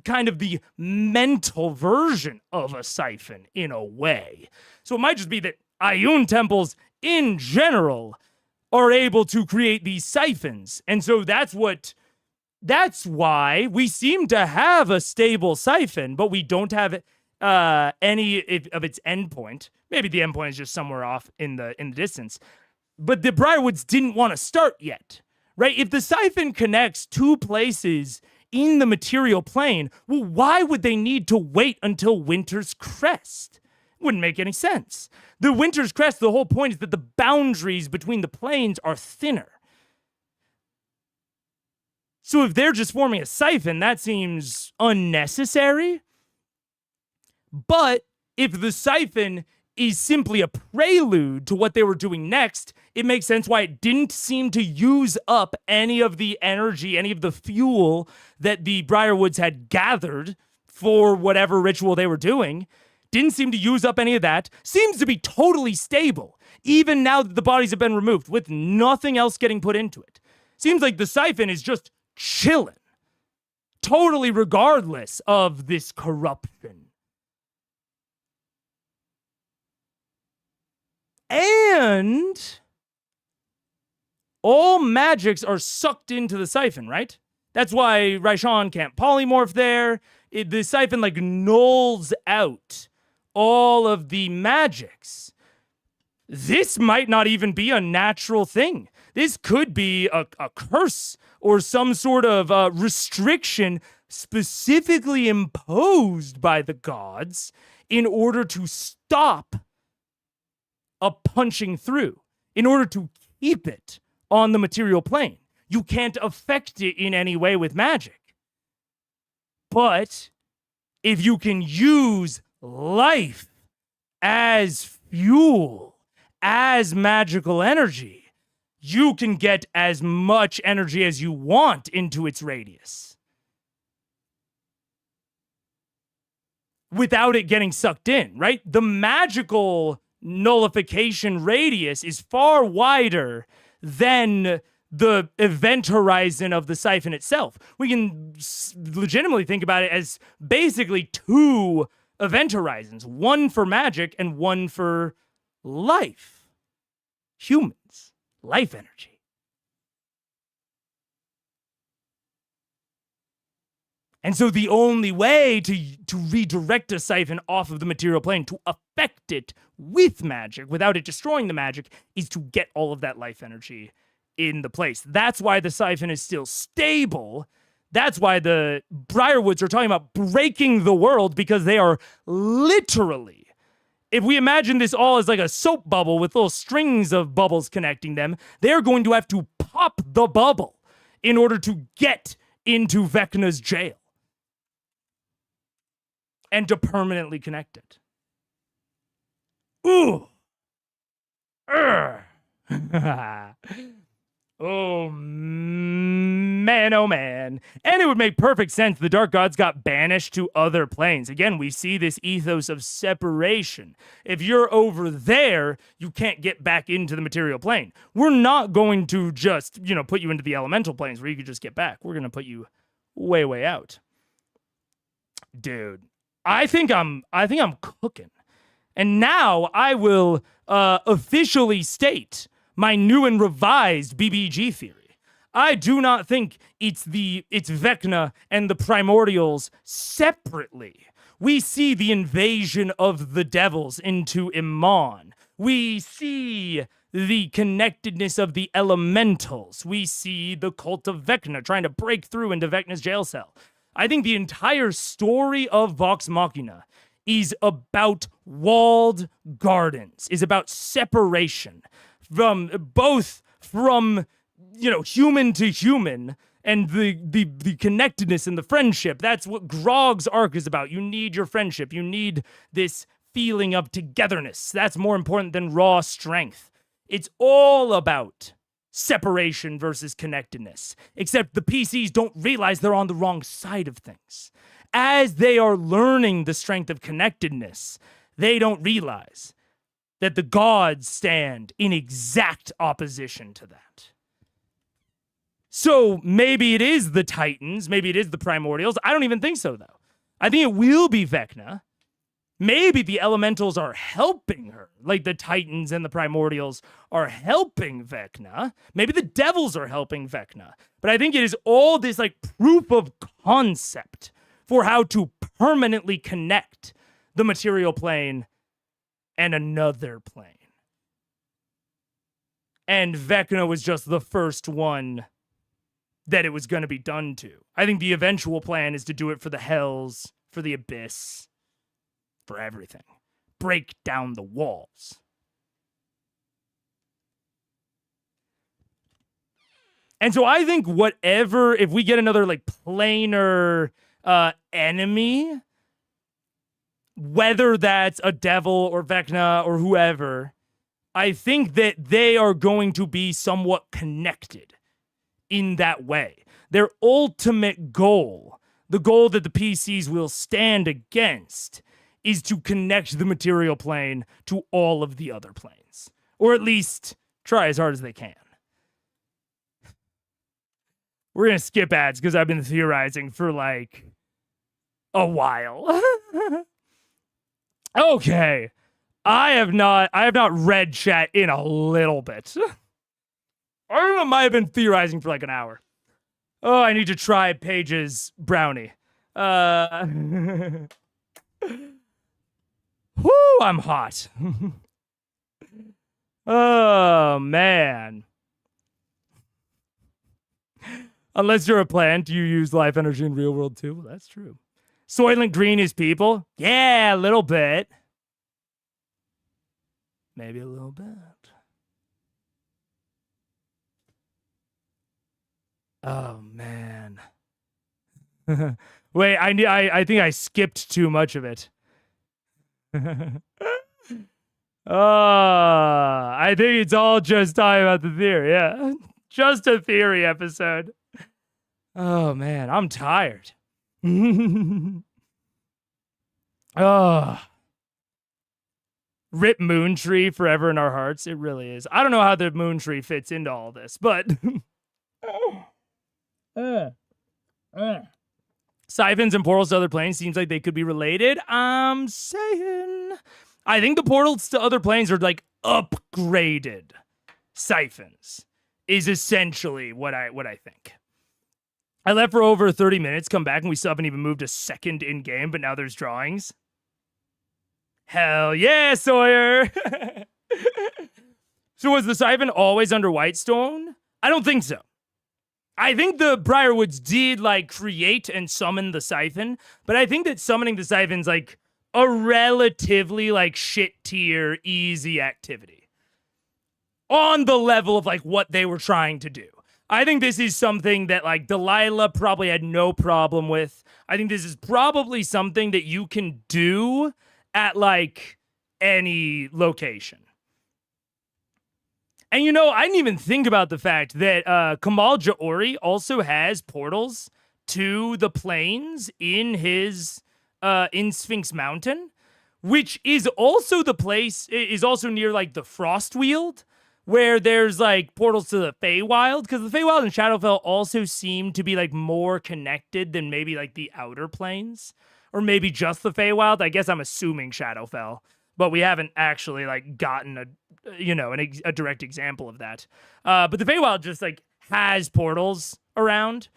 kind of the mental version of a siphon in a way. So it might just be that Ioun temples in general are able to create these siphons. And so that's why we seem to have a stable siphon, but we don't have any of its endpoint. Maybe the endpoint is just somewhere off in the distance. But the Briarwoods didn't want to start yet, right? If the siphon connects two places in the material plane, well, why would they need to wait until Winter's Crest? Wouldn't make any sense. The Winter's Crest, the whole point is that the boundaries between the planes are thinner. So if they're just forming a siphon, that seems unnecessary. But if the siphon is simply a prelude to what they were doing next, it makes sense why it didn't seem to use up any of the energy, any of the fuel that the Briarwoods had gathered for whatever ritual they were doing. Didn't seem to use up any of that. Seems to be totally stable, even now that the bodies have been removed, with nothing else getting put into it. Seems like the siphon is just chilling, totally regardless of this corruption. And all magics are sucked into the siphon, right? That's why Raishan can't polymorph there. The siphon nulls out all of the magics. This might not even be a natural thing. This could be a curse or some sort of restriction specifically imposed by the gods in order to stop a punching through, in order to keep it on the material plane. You can't affect it in any way with magic. But if you can use life as fuel, as magical energy, you can get as much energy as you want into its radius without it getting sucked in, right? The magical nullification radius is far wider than the event horizon of the siphon itself. We can legitimately think about it as basically two event horizons, one for magic and one for life. Humans, life energy. And so the only way to redirect a siphon off of the material plane, to affect it with magic without it destroying the magic, is to get all of that life energy in the place. That's why the siphon is still stable. That's why the Briarwoods are talking about breaking the world, because they are literally, if we imagine this all as like a soap bubble with little strings of bubbles connecting them, they're going to have to pop the bubble in order to get into Vecna's jail and to permanently connect it. Ooh. Oh, man. Man, oh man. And it would make perfect sense. The dark gods got banished to other planes. Again, we see this ethos of separation. If you're over there, you can't get back into the material plane. We're not going to just, put you into the elemental planes where you could just get back. We're going to put you way, way out. Dude, I think I'm cooking. And now I will officially state my new and revised BBG theory. I do not think it's Vecna and the primordials separately. We see the invasion of the devils into Iman. We see the connectedness of the elementals. We see the cult of Vecna trying to break through into Vecna's jail cell. I think the entire story of Vox Machina is about walled gardens, is about separation from human to human, and the connectedness and the friendship. That's what Grog's arc is about. You need your friendship. You need this feeling of togetherness. That's more important than raw strength. It's all about separation versus connectedness, except the PCs don't realize they're on the wrong side of things. As they are learning the strength of connectedness, they don't realize that the gods stand in exact opposition to that. So maybe it is the Titans, maybe it is the Primordials. I don't even think so, though. I think it will be Vecna. Maybe the elementals are helping her, like the Titans and the Primordials are helping Vecna. Maybe the devils are helping Vecna. But I think it is all this proof of concept for how to permanently connect the material plane and another plane. And Vecna was just the first one that it was going to be done to. I think the eventual plan is to do it for the Hells, for the Abyss, for everything. Break down the walls. And so I think if we get another planar enemy, whether that's a devil or Vecna or whoever, I think that they are going to be somewhat connected in that way. Their ultimate goal, the goal that the PCs will stand against, is to connect the material plane to all of the other planes. Or at least try as hard as they can. We're going to skip ads because I've been theorizing for a while. Okay. I have not read chat in a little bit. I might have been theorizing for an hour. Oh, I need to try Paige's brownie. Whoo, I'm hot. Oh, man. Unless you're a plant, you use life energy in real world too. Well, that's true. Soylent Green is people? Yeah, a little bit. Maybe a little bit. Oh, man. Wait, I think I skipped too much of it. I think it's all just talking about the theory, yeah. Just a theory episode. Oh, man, I'm tired. Oh. Rip Moon Tree forever in our hearts. It really is. I don't know how the Moon Tree fits into all this, but... Siphons and portals to other planes seems like they could be related. I'm saying... I think the portals to other planes are upgraded siphons is essentially what I think. I left for over 30 minutes, come back, and we still haven't even moved a second in game, but now there's drawings. Hell yeah, Sawyer! So was the siphon always under Whitestone? I don't think so. I think the Briarwoods did create and summon the siphon, but I think that summoning the siphon's a relatively shit tier easy activity on the level of what they were trying to do. I think this is something that Delilah probably had no problem with. I think this is probably something that you can do at any location. And I didn't even think about the fact that Kamal Jaori also has portals to the plains in his in Sphinx Mountain, which is also near like the Frostweald, where there's like portals to the Feywild, because the Feywild and Shadowfell also seem to be like more connected than maybe like the Outer Planes, or maybe just the Feywild. I guess I'm assuming Shadowfell, but we haven't actually like gotten a direct example of that. But the Feywild just like has portals around.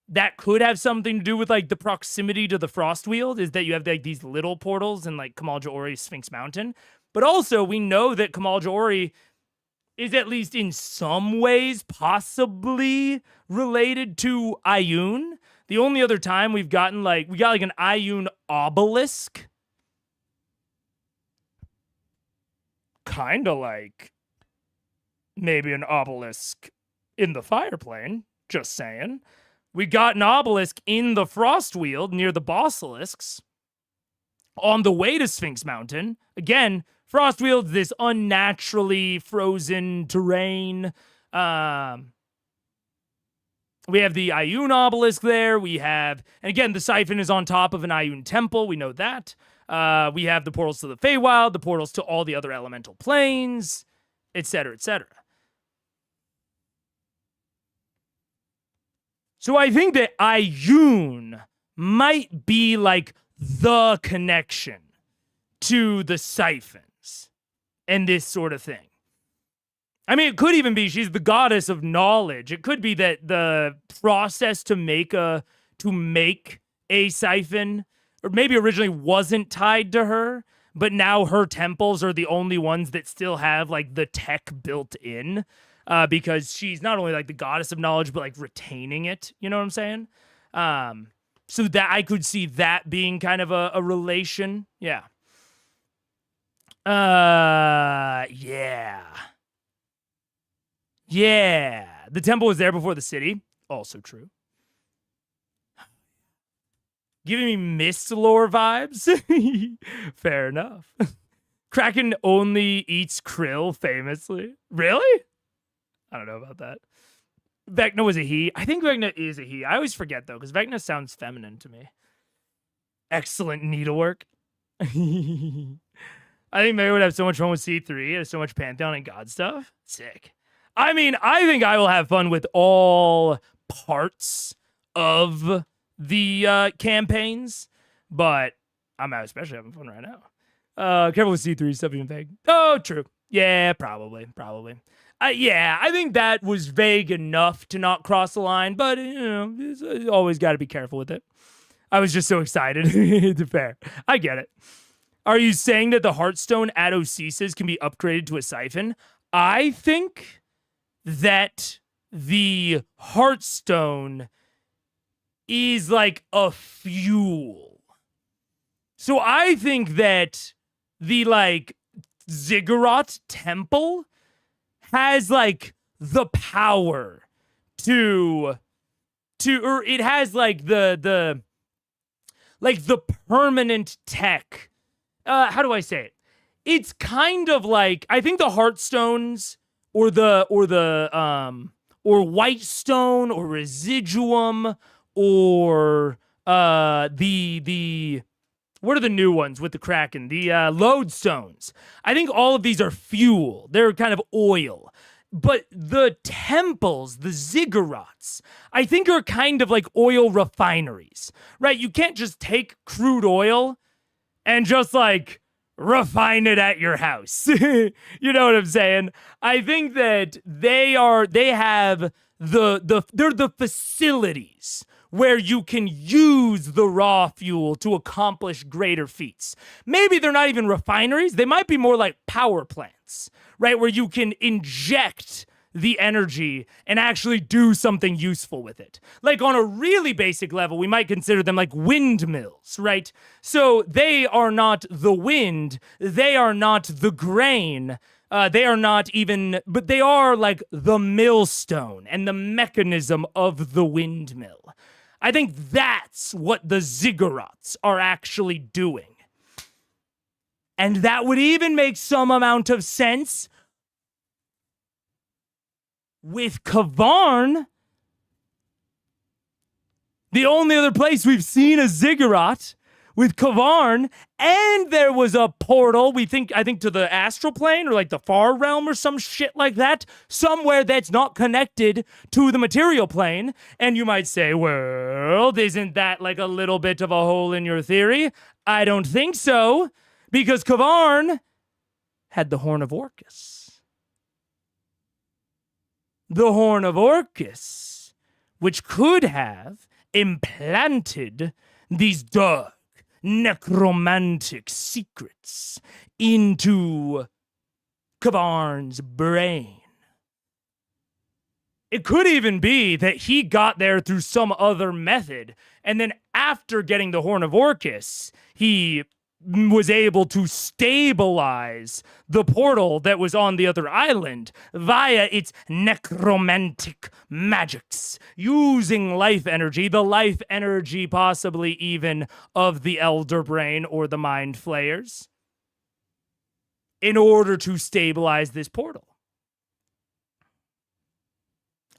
That could have something to do with like the proximity to the Frostweald, is that you have like these little portals in like Kamal Jaori's Sphinx Mountain. But also we know that Kamal Jaori is at least in some ways possibly related to Ioun. The only other time we got like an Ioun obelisk. Kind of like maybe an obelisk in the Fire Plane, just saying. We got an obelisk in the Frostweald near the Basilisks on the way to Sphinx Mountain. Again, Frostweald's this unnaturally frozen terrain. We have the Ioun obelisk there. And again, the siphon is on top of an Ioun temple. We know that. We have the portals to the Feywild, the portals to all the other elemental planes, etc., etc. So I think that Ioun might be like the connection to the siphons and this sort of thing. I mean, it could even be she's the goddess of knowledge. It could be that the process to make a siphon, or maybe originally wasn't tied to her, but now her temples are the only ones that still have like the tech built in. Because she's not only like the goddess of knowledge, but like retaining it. You know what I'm saying? So that I could see that being kind of a relation. Yeah. Yeah. Yeah. The temple was there before the city. Also true. Giving me Mist lore vibes. Fair enough. Kraken only eats krill famously. Really? I don't know about that. Vecna was a he. I think Vecna is a he. I always forget, though, because Vecna sounds feminine to me. Excellent needlework. I think Mary would have so much fun with C3. There's so much Pantheon and God stuff. Sick. I mean, I think I will have fun with all parts of the campaigns, but I'm especially having fun right now. Careful with C3 stuff being vague. Oh, true. Yeah, probably. Yeah, I think that was vague enough to not cross the line, but, it's always got to be careful with it. I was just so excited. It's fair. I get it. Are you saying that the Heartstone at Oseses can be upgraded to a siphon? I think that the Heartstone is like a fuel. So I think that the, like, Ziggurat Temple has like the power or it has like the permanent tech. How do I say it? It's kind of like, I think the Heartstones or Whitestone or Residuum or the what are the new ones with the Kraken? The Lodestones. I think all of these are fuel. They're kind of oil. But the temples, the ziggurats, I think are kind of like oil refineries, right? You can't just take crude oil and just like refine it at your house. You know what I'm saying? I think that they're the facilities where you can use the raw fuel to accomplish greater feats. Maybe they're not even refineries. They might be more like power plants, right? Where you can inject the energy and actually do something useful with it. Like on a really basic level, we might consider them like windmills, right? So they are not the wind. They are not the grain. They are not even, but they are like the millstone and the mechanism of the windmill. I think that's what the ziggurats are actually doing. And that would even make some amount of sense with Kavarn, the only other place we've seen a ziggurat with Kavarn, and there was a portal, I think to the astral plane or like the far realm or some shit like that, somewhere that's not connected to the material plane. And you might say, well, isn't that like a little bit of a hole in your theory? I don't think so, because Kavarn had the Horn of Orcus. The Horn of Orcus, which could have implanted these dark necromantic secrets into Kavarn's brain. It could even be that he got there through some other method, and then after getting the Horn of Orcus, he was able to stabilize the portal that was on the other island via its necromantic magics, using life energy, the life energy possibly even of the Elder Brain or the Mind Flayers, in order to stabilize this portal.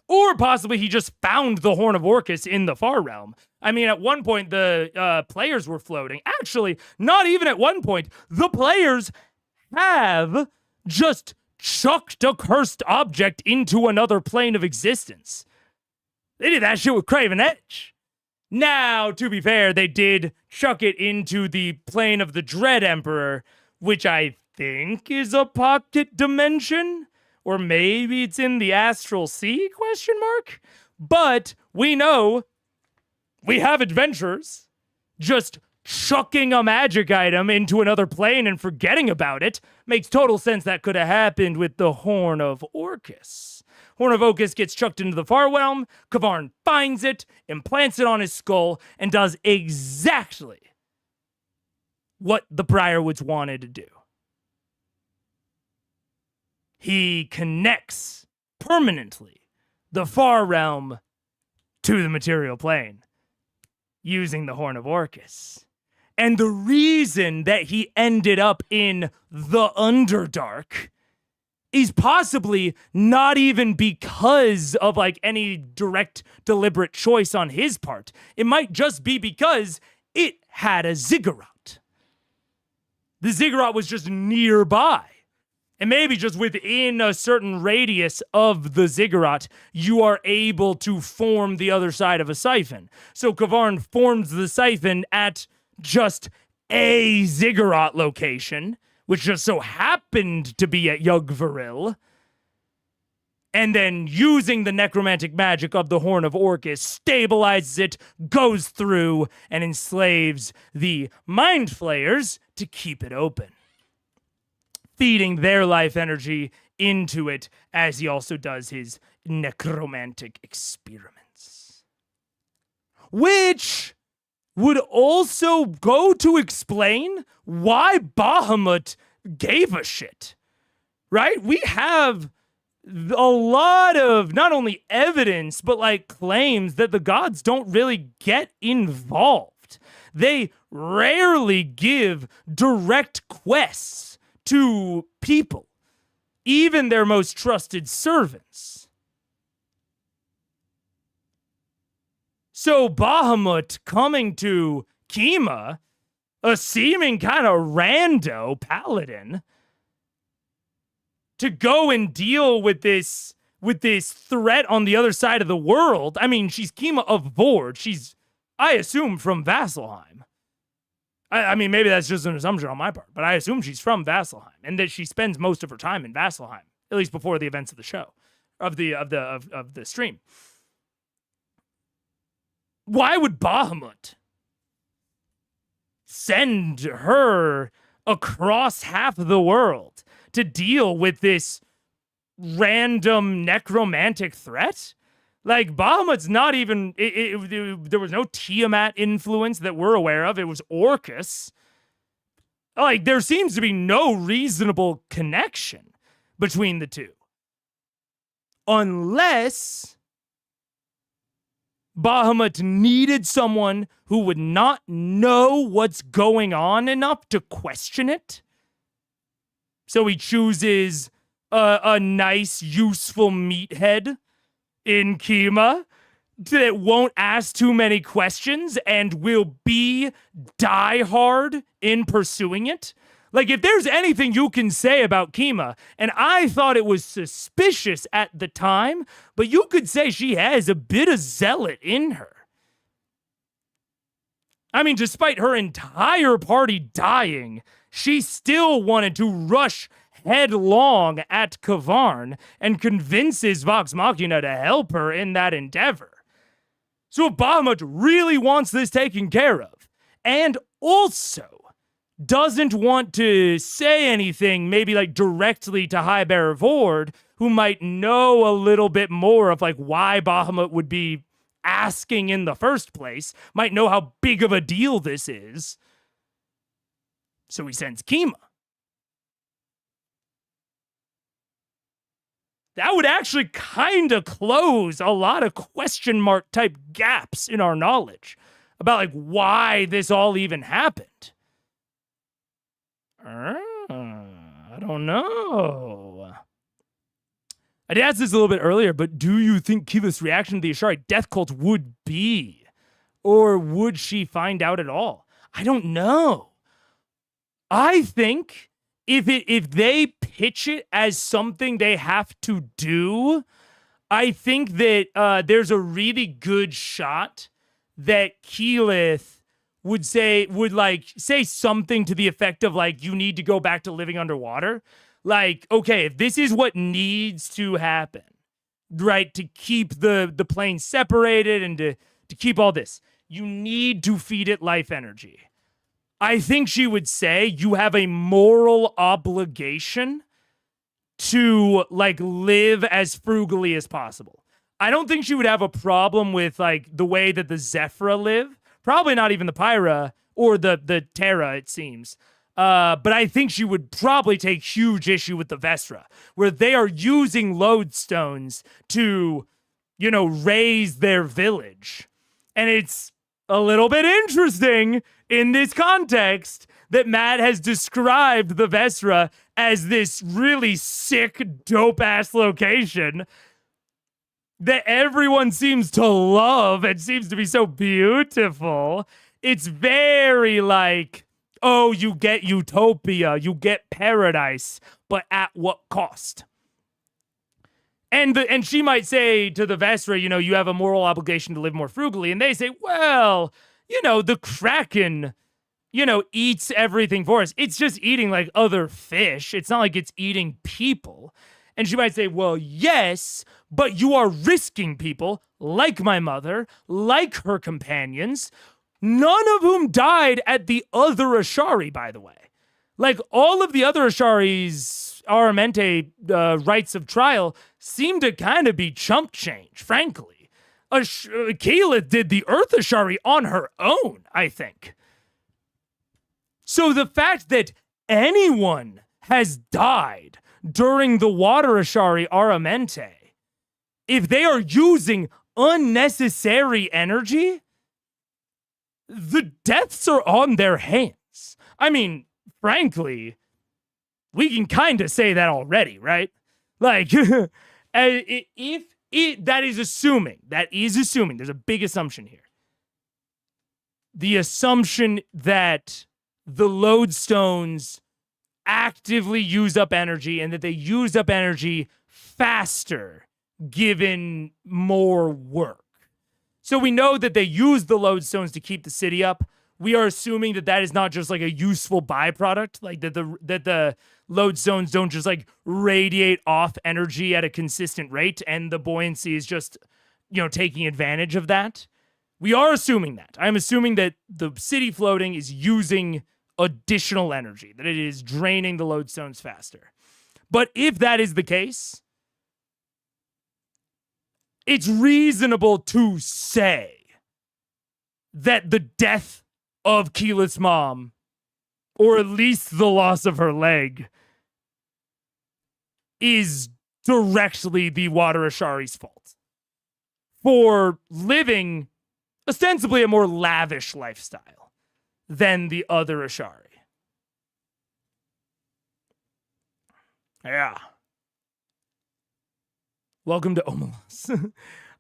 Or possibly he just found the Horn of Orcus in the Far Realm. I mean, at one point, the players were floating. Actually, not even at one point. The players have just chucked a cursed object into another plane of existence. They did that shit with Craven Edge. Now, to be fair, they did chuck it into the plane of the Dread Emperor, which I think is a pocket dimension. Or maybe it's in the Astral Sea, ? But we know we have adventurers. Just chucking a magic item into another plane and forgetting about it makes total sense. That could have happened with the Horn of Orcus. Horn of Orcus gets chucked into the Far Realm. Kavarn finds it, implants it on his skull, and does exactly what the Briarwoods wanted to do. He connects permanently the Far Realm to the material plane using the Horn of Orcus. And the reason that he ended up in the Underdark is possibly not even because of like any direct deliberate choice on his part. It might just be because it had a ziggurat. The ziggurat was just nearby. And maybe just within a certain radius of the ziggurat, you are able to form the other side of a siphon. So Kavarn forms the siphon at just a ziggurat location, which just so happened to be at Yugvaril. And then using the necromantic magic of the Horn of Orcus, stabilizes it, goes through, and enslaves the Mind Flayers to keep it open, feeding their life energy into it as he also does his necromantic experiments. Which would also go to explain why Bahamut gave a shit, right? We have a lot of not only evidence, but like claims that the gods don't really get involved. They rarely give direct quests to people, even their most trusted servants. So Bahamut coming to Kima, a seeming kind of rando paladin, to go and deal with this threat on the other side of the world. I mean, she's Kima of Vord. She's, I assume, from Vasselheim. I mean, maybe that's just an assumption on my part, but I assume she's from Vasselheim and that she spends most of her time in Vasselheim, at least before the events of the show, of the stream. Why would Bahamut send her across half of the world to deal with this random necromantic threat? Like, Bahamut's not even... there was no Tiamat influence that we're aware of. It was Orcus. Like, there seems to be no reasonable connection between the two. Unless Bahamut needed someone who would not know what's going on enough to question it. So he chooses a nice, useful meathead in Kima that won't ask too many questions and will be diehard in pursuing it. Like, if there's anything you can say about Kima, and I thought it was suspicious at the time, but you could say she has a bit of zealot in her. I mean, despite her entire party dying, she still wanted to rush headlong at Kavarn and convinces Vox Machina to help her in that endeavor. So if Bahamut really wants this taken care of, and also doesn't want to say anything, maybe like directly to High Bearer Vord, who might know a little bit more of like why Bahamut would be asking in the first place, might know how big of a deal this is. So he sends Kima. That would actually kind of close a lot of question mark type gaps in our knowledge about like why this all even happened. I don't know. I asked this a little bit earlier, but do you think Kiva's reaction to the Ashari death cult would be? Or would she find out at all? I don't know. I think if they pitch it as something they have to do, I think that there's a really good shot that Keyleth would say something to the effect of like, you need to go back to living underwater. Like, okay, if this is what needs to happen, right, to keep the plane separated and to keep all this, you need to feed it life energy. I think she would say you have a moral obligation to like live as frugally as possible. I don't think she would have a problem with like the way that the Zephyra live. Probably not even the Pyra or the Terra, it seems. But I think she would probably take huge issue with the Vestra, where they are using lodestones to, you know, raise their village. And it's a little bit interesting in this context that Matt has described the Vestra as this really sick, dope-ass location that everyone seems to love and seems to be so beautiful. It's very like, oh, you get utopia, you get paradise, but at what cost? And she might say to the Vestra, you know, you have a moral obligation to live more frugally. And they say, well, you know, the Kraken, you know, eats everything for us. It's just eating like other fish. It's not like it's eating people. And she might say, well, yes, but you are risking people like my mother, like her companions, none of whom died at the other Ashari, by the way. Like, all of the other Ashari's Aramente rights of trial seem to kind of be chump change, frankly. Keyleth did the Earth Ashari on her own, I think. So the fact that anyone has died during the Water Ashari Aramente, if they are using unnecessary energy, the deaths are on their hands. I mean, frankly, we can kind of say that already, right? Like, if that is assuming, there's a big assumption here. The assumption that the lodestones actively use up energy and that they use up energy faster given more work. So we know that they use the lodestones to keep the city up. We are assuming that that is not just like a useful byproduct, like that the lodestones don't just like radiate off energy at a consistent rate and the buoyancy is just, you know, taking advantage of that. We are assuming that. I'm assuming that the city floating is using additional energy, that it is draining the lodestones faster. But if that is the case, it's reasonable to say that the death of Keyleth's mom, or at least the loss of her leg, is directly the Water Ashari's fault for living ostensibly a more lavish lifestyle than the other Ashari. Yeah. Welcome to Omelas.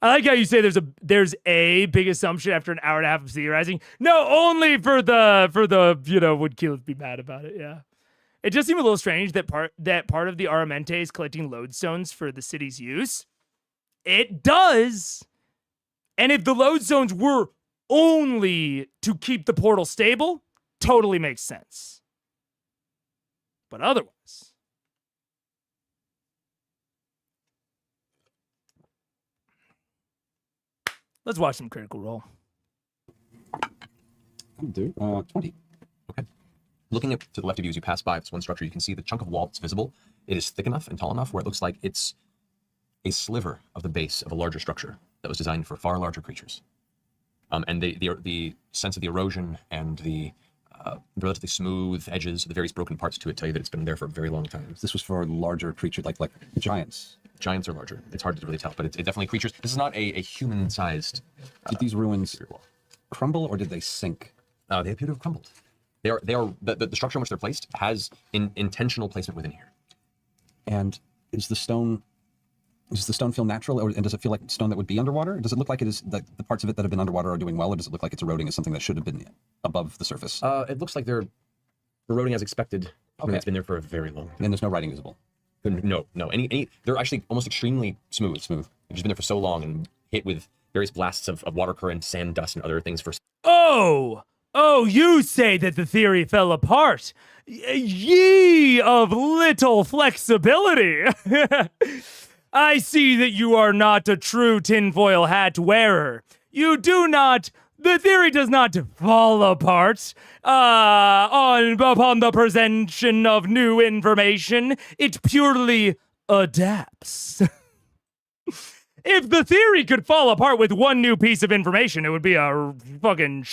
I like how you say there's a big assumption after an hour and a half of theorizing. No, only for the would Keyleth be mad about it? Yeah. It just seemed a little strange that part of the Aramente is collecting lodestones for the city's use. It does. And if the lodestones were only to keep the portal stable, totally makes sense. But otherwise, let's watch some Critical Role. I'll do 20. Okay. Looking up to the left of you as you pass by this one structure, you can see the chunk of wall that's visible. It is thick enough and tall enough where it looks like it's a sliver of the base of a larger structure that was designed for far larger creatures. And the sense of the erosion and the relatively smooth edges, the various broken parts to it tell you that it's been there for a very long time. This was for larger creatures, like giants. Giants are larger. It's hard to really tell, but it's definitely creatures. This is not a human-sized. Did these ruins crumble or did they sink? They appear to have crumbled. They are the structure in which they're placed has intentional placement within here. And does the stone feel natural, and does it feel like stone that would be underwater? Does it look like it is the parts of it that have been underwater are doing well, or does it look like it's eroding as something that should have been above the surface? It looks like they're eroding as expected. Okay. It's been there for a very long time. And there's no writing visible. No. They're actually almost extremely smooth. They've just been there for so long and hit with various blasts of water current, sand, dust, and other things for. Oh, you say that the theory fell apart. Ye of little flexibility. I see that you are not a true tinfoil hat wearer. The theory does not fall apart upon the presentation of new information. It purely adapts. If the theory could fall apart with one new piece of information, it would be a fucking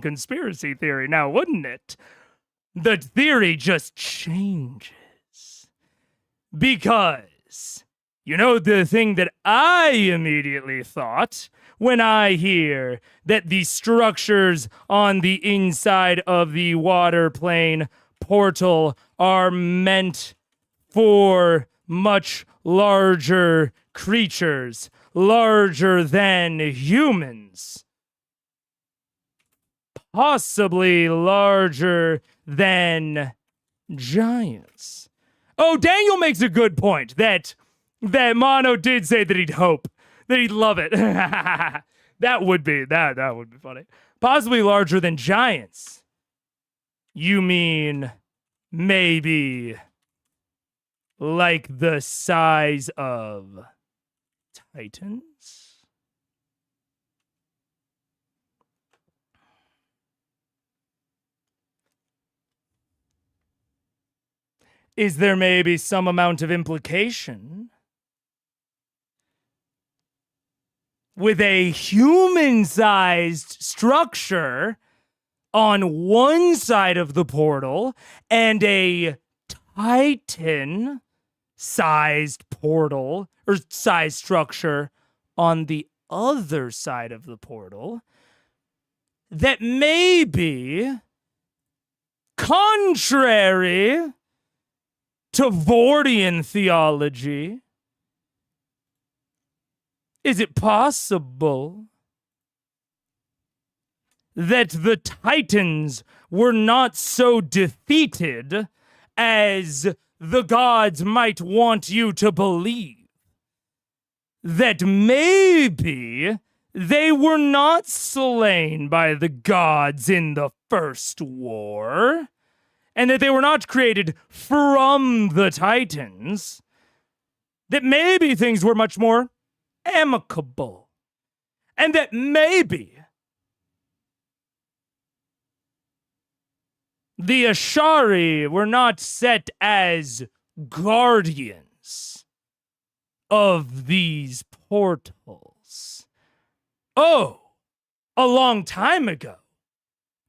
conspiracy theory now, wouldn't it? The theory just changes. Because, you know, the thing that I immediately thought when I hear that the structures on the inside of the water plane portal are meant for much larger creatures, larger than humans, possibly larger than giants. Oh, Daniel makes a good point that Mono did say that he'd hope, that he'd love it. that would be funny. Possibly larger than giants. You mean maybe like the size of Titans? Is there maybe some amount of implication with a human-sized structure on one side of the portal and a Titan-sized portal or size structure on the other side of the portal that may be contrary to Vordian theology? Is it possible that the Titans were not so defeated as the gods might want you to believe? That maybe they were not slain by the gods in the first war, and that they were not created from the Titans, that maybe things were much more amicable, and that maybe the Ashari were not set as guardians of these portals. Oh, a long time ago.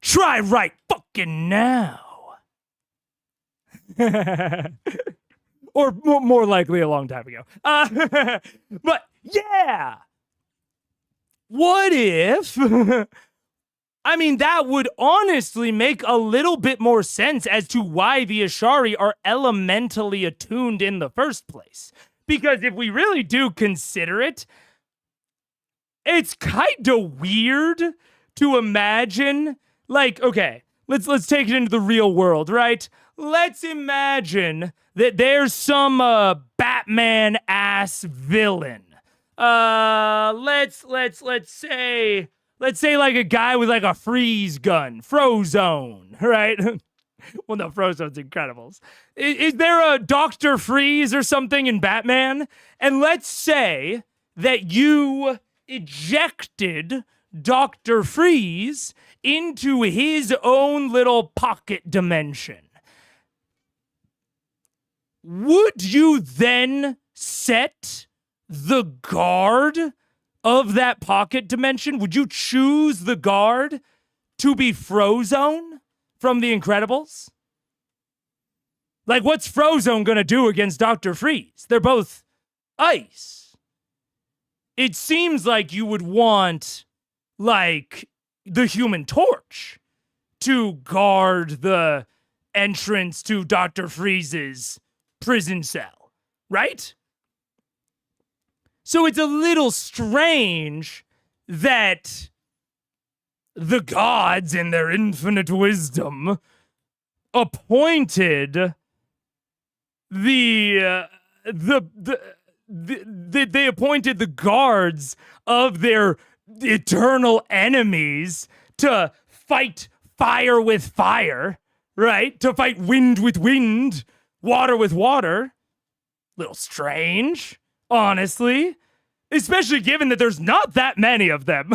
Try right fucking now. Or more likely a long time ago. But yeah. What if... I mean, that would honestly make a little bit more sense as to why the Ashari are elementally attuned in the first place. Because if we really do consider it, it's kind of weird to imagine, like, okay, let's take it into the real world, right? Let's imagine that there's some Batman ass villain. Let's say like a guy with like a freeze gun, Frozone, right? Well, no, Frozone's Incredibles. Is there a Dr. Freeze or something in Batman? And let's say that you ejected Dr. Freeze into his own little pocket dimension. Would you then set the guard of that pocket dimension? Would you choose the guard to be Frozone from The Incredibles? Like, what's Frozone gonna do against Dr. Freeze? They're both ice. It seems like you would want, like, the Human Torch to guard the entrance to Dr. Freeze's prison cell, right? So it's a little strange that the gods, in their infinite wisdom, appointed they appointed the guards of their eternal enemies to fight fire with fire, right? To fight wind with wind, water with water. Little strange, honestly. Especially given that there's not that many of them.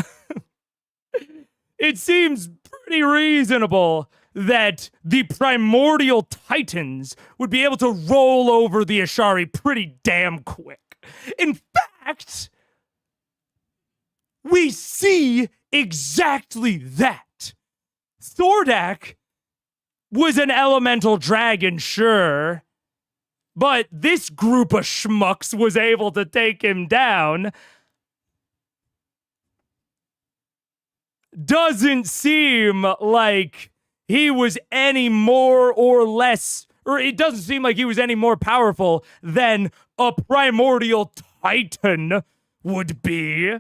It seems pretty reasonable that the primordial titans would be able to roll over the Ashari pretty damn quick. In fact, we see exactly that. Thordak was an elemental dragon, sure, but this group of schmucks was able to take him down. Doesn't seem like he was any more or less, or it doesn't seem like he was any more powerful than a primordial titan would be.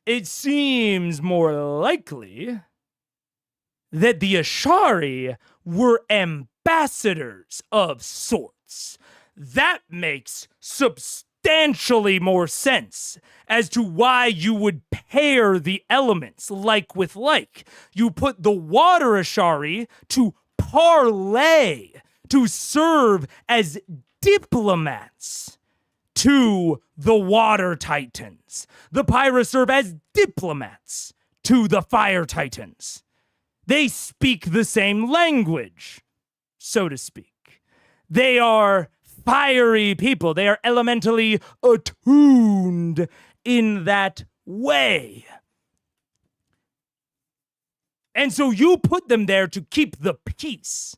It seems more likely that the Ashari were ambassadors of sorts. That makes substantially more sense as to why you would pair the elements like with like. You put the water Ashari to parlay, to serve as diplomats to the water titans. The Pyra serve as diplomats to the fire titans. They speak the same language, so to speak. They are fiery people. They are elementally attuned in that way. And so you put them there to keep the peace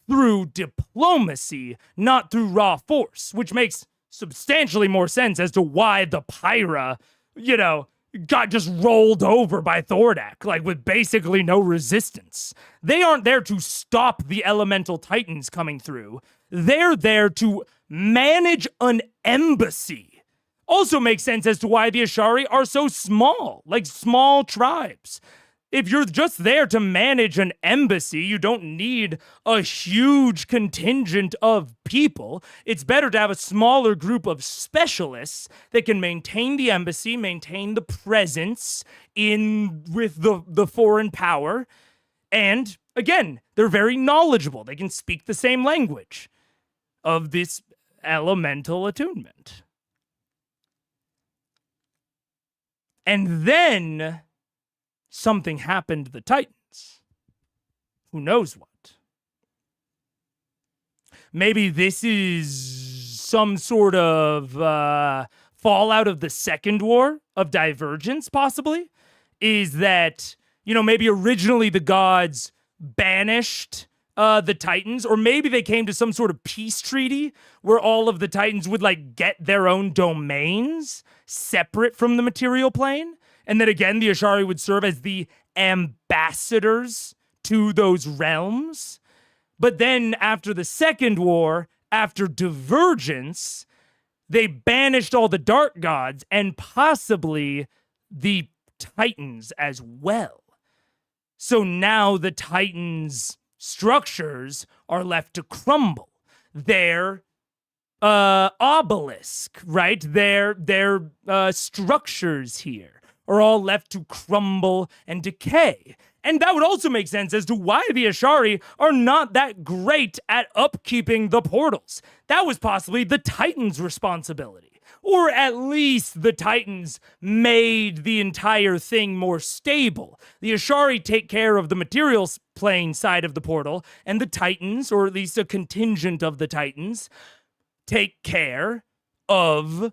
through diplomacy, not through raw force, which makes substantially more sense as to why the Pyra, got just rolled over by Thordak, like with basically no resistance. They aren't there to stop the elemental titans coming through. They're there to manage an embassy. Also makes sense as to why the Ashari are so small, like small tribes. If you're just there to manage an embassy, you don't need a huge contingent of people. It's better to have a smaller group of specialists that can maintain the embassy, maintain the presence with the foreign power. And again, they're very knowledgeable. They can speak the same language of this elemental attunement. And then something happened to the Titans. Who knows what? Maybe this is some sort of fallout of the Second War of Divergence, possibly? Is that, maybe originally the gods banished the Titans, or maybe they came to some sort of peace treaty where all of the Titans would, get their own domains separate from the material plane. And then again, the Ashari would serve as the ambassadors to those realms. But then after the Second War, after Divergence, they banished all the dark gods and possibly the Titans as well. So now the Titans' structures are left to crumble. Their obelisk, right? Their structures here are all left to crumble and decay. And that would also make sense as to why the Ashari are not that great at upkeeping the portals. That was possibly the Titans' responsibility. Or at least the Titans made the entire thing more stable. The Ashari take care of the materials plane side of the portal, and the Titans, or at least a contingent of the Titans, take care of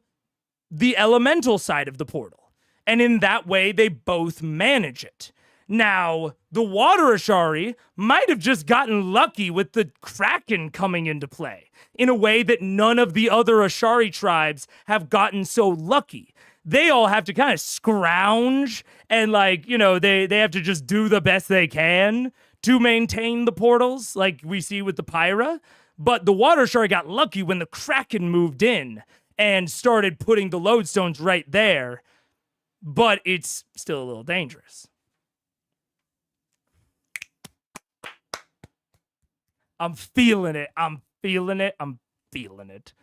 the elemental side of the portal. And in that way, they both manage it. Now, the Water Ashari might have just gotten lucky with the Kraken coming into play in a way that none of the other Ashari tribes have gotten so lucky. They all have to kind of scrounge and, like, you know, they have to just do the best they can to maintain the portals, like we see with the Pyra. But the Water Ashari got lucky when the Kraken moved in and started putting the lodestones right there. But it's still a little dangerous. I'm feeling it. I'm feeling it. I'm feeling it.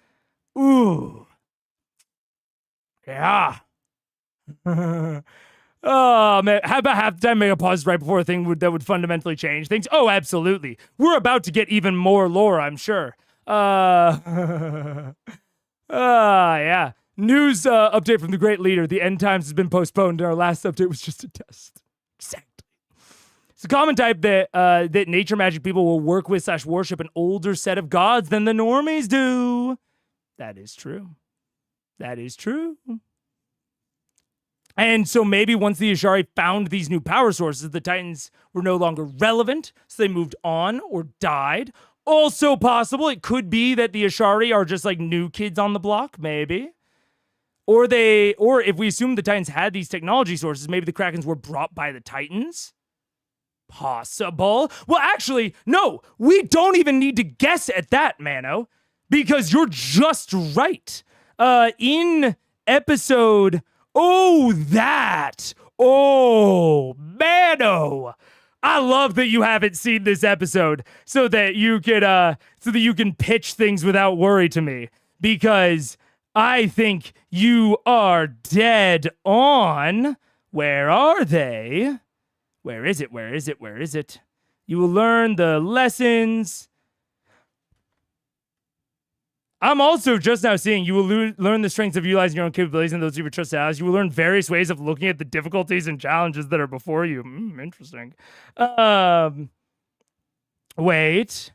Ooh. Yeah. Oh, man. How about halftime make a pause right before a thing that would fundamentally change things? Oh, absolutely. We're about to get even more lore, I'm sure. Yeah. News update from the great leader. The end times has been postponed, and our last update was just a test. Exactly. It's a common type that that nature magic people will work with / worship an older set of gods than the normies do. That is true. That is true. And so maybe once the Ashari found these new power sources, the Titans were no longer relevant, so they moved on or died. Also possible, it could be that the Ashari are just like new kids on the block, maybe. Or if we assume the Titans had these technology sources, maybe the Krakens were brought by the Titans. Possible. Well, actually, no, we don't even need to guess at that, Mano, because you're just right. In episode, Mano, I love that you haven't seen this episode so that you can pitch things without worry to me, because I think you are dead on. Where are they? Where is it? Where is it? Where is it? You will learn the lessons. I'm also just now seeing you will learn the strengths of utilizing your own capabilities and those of your trusted allies. You will learn various ways of looking at the difficulties and challenges that are before you. Interesting. Wait.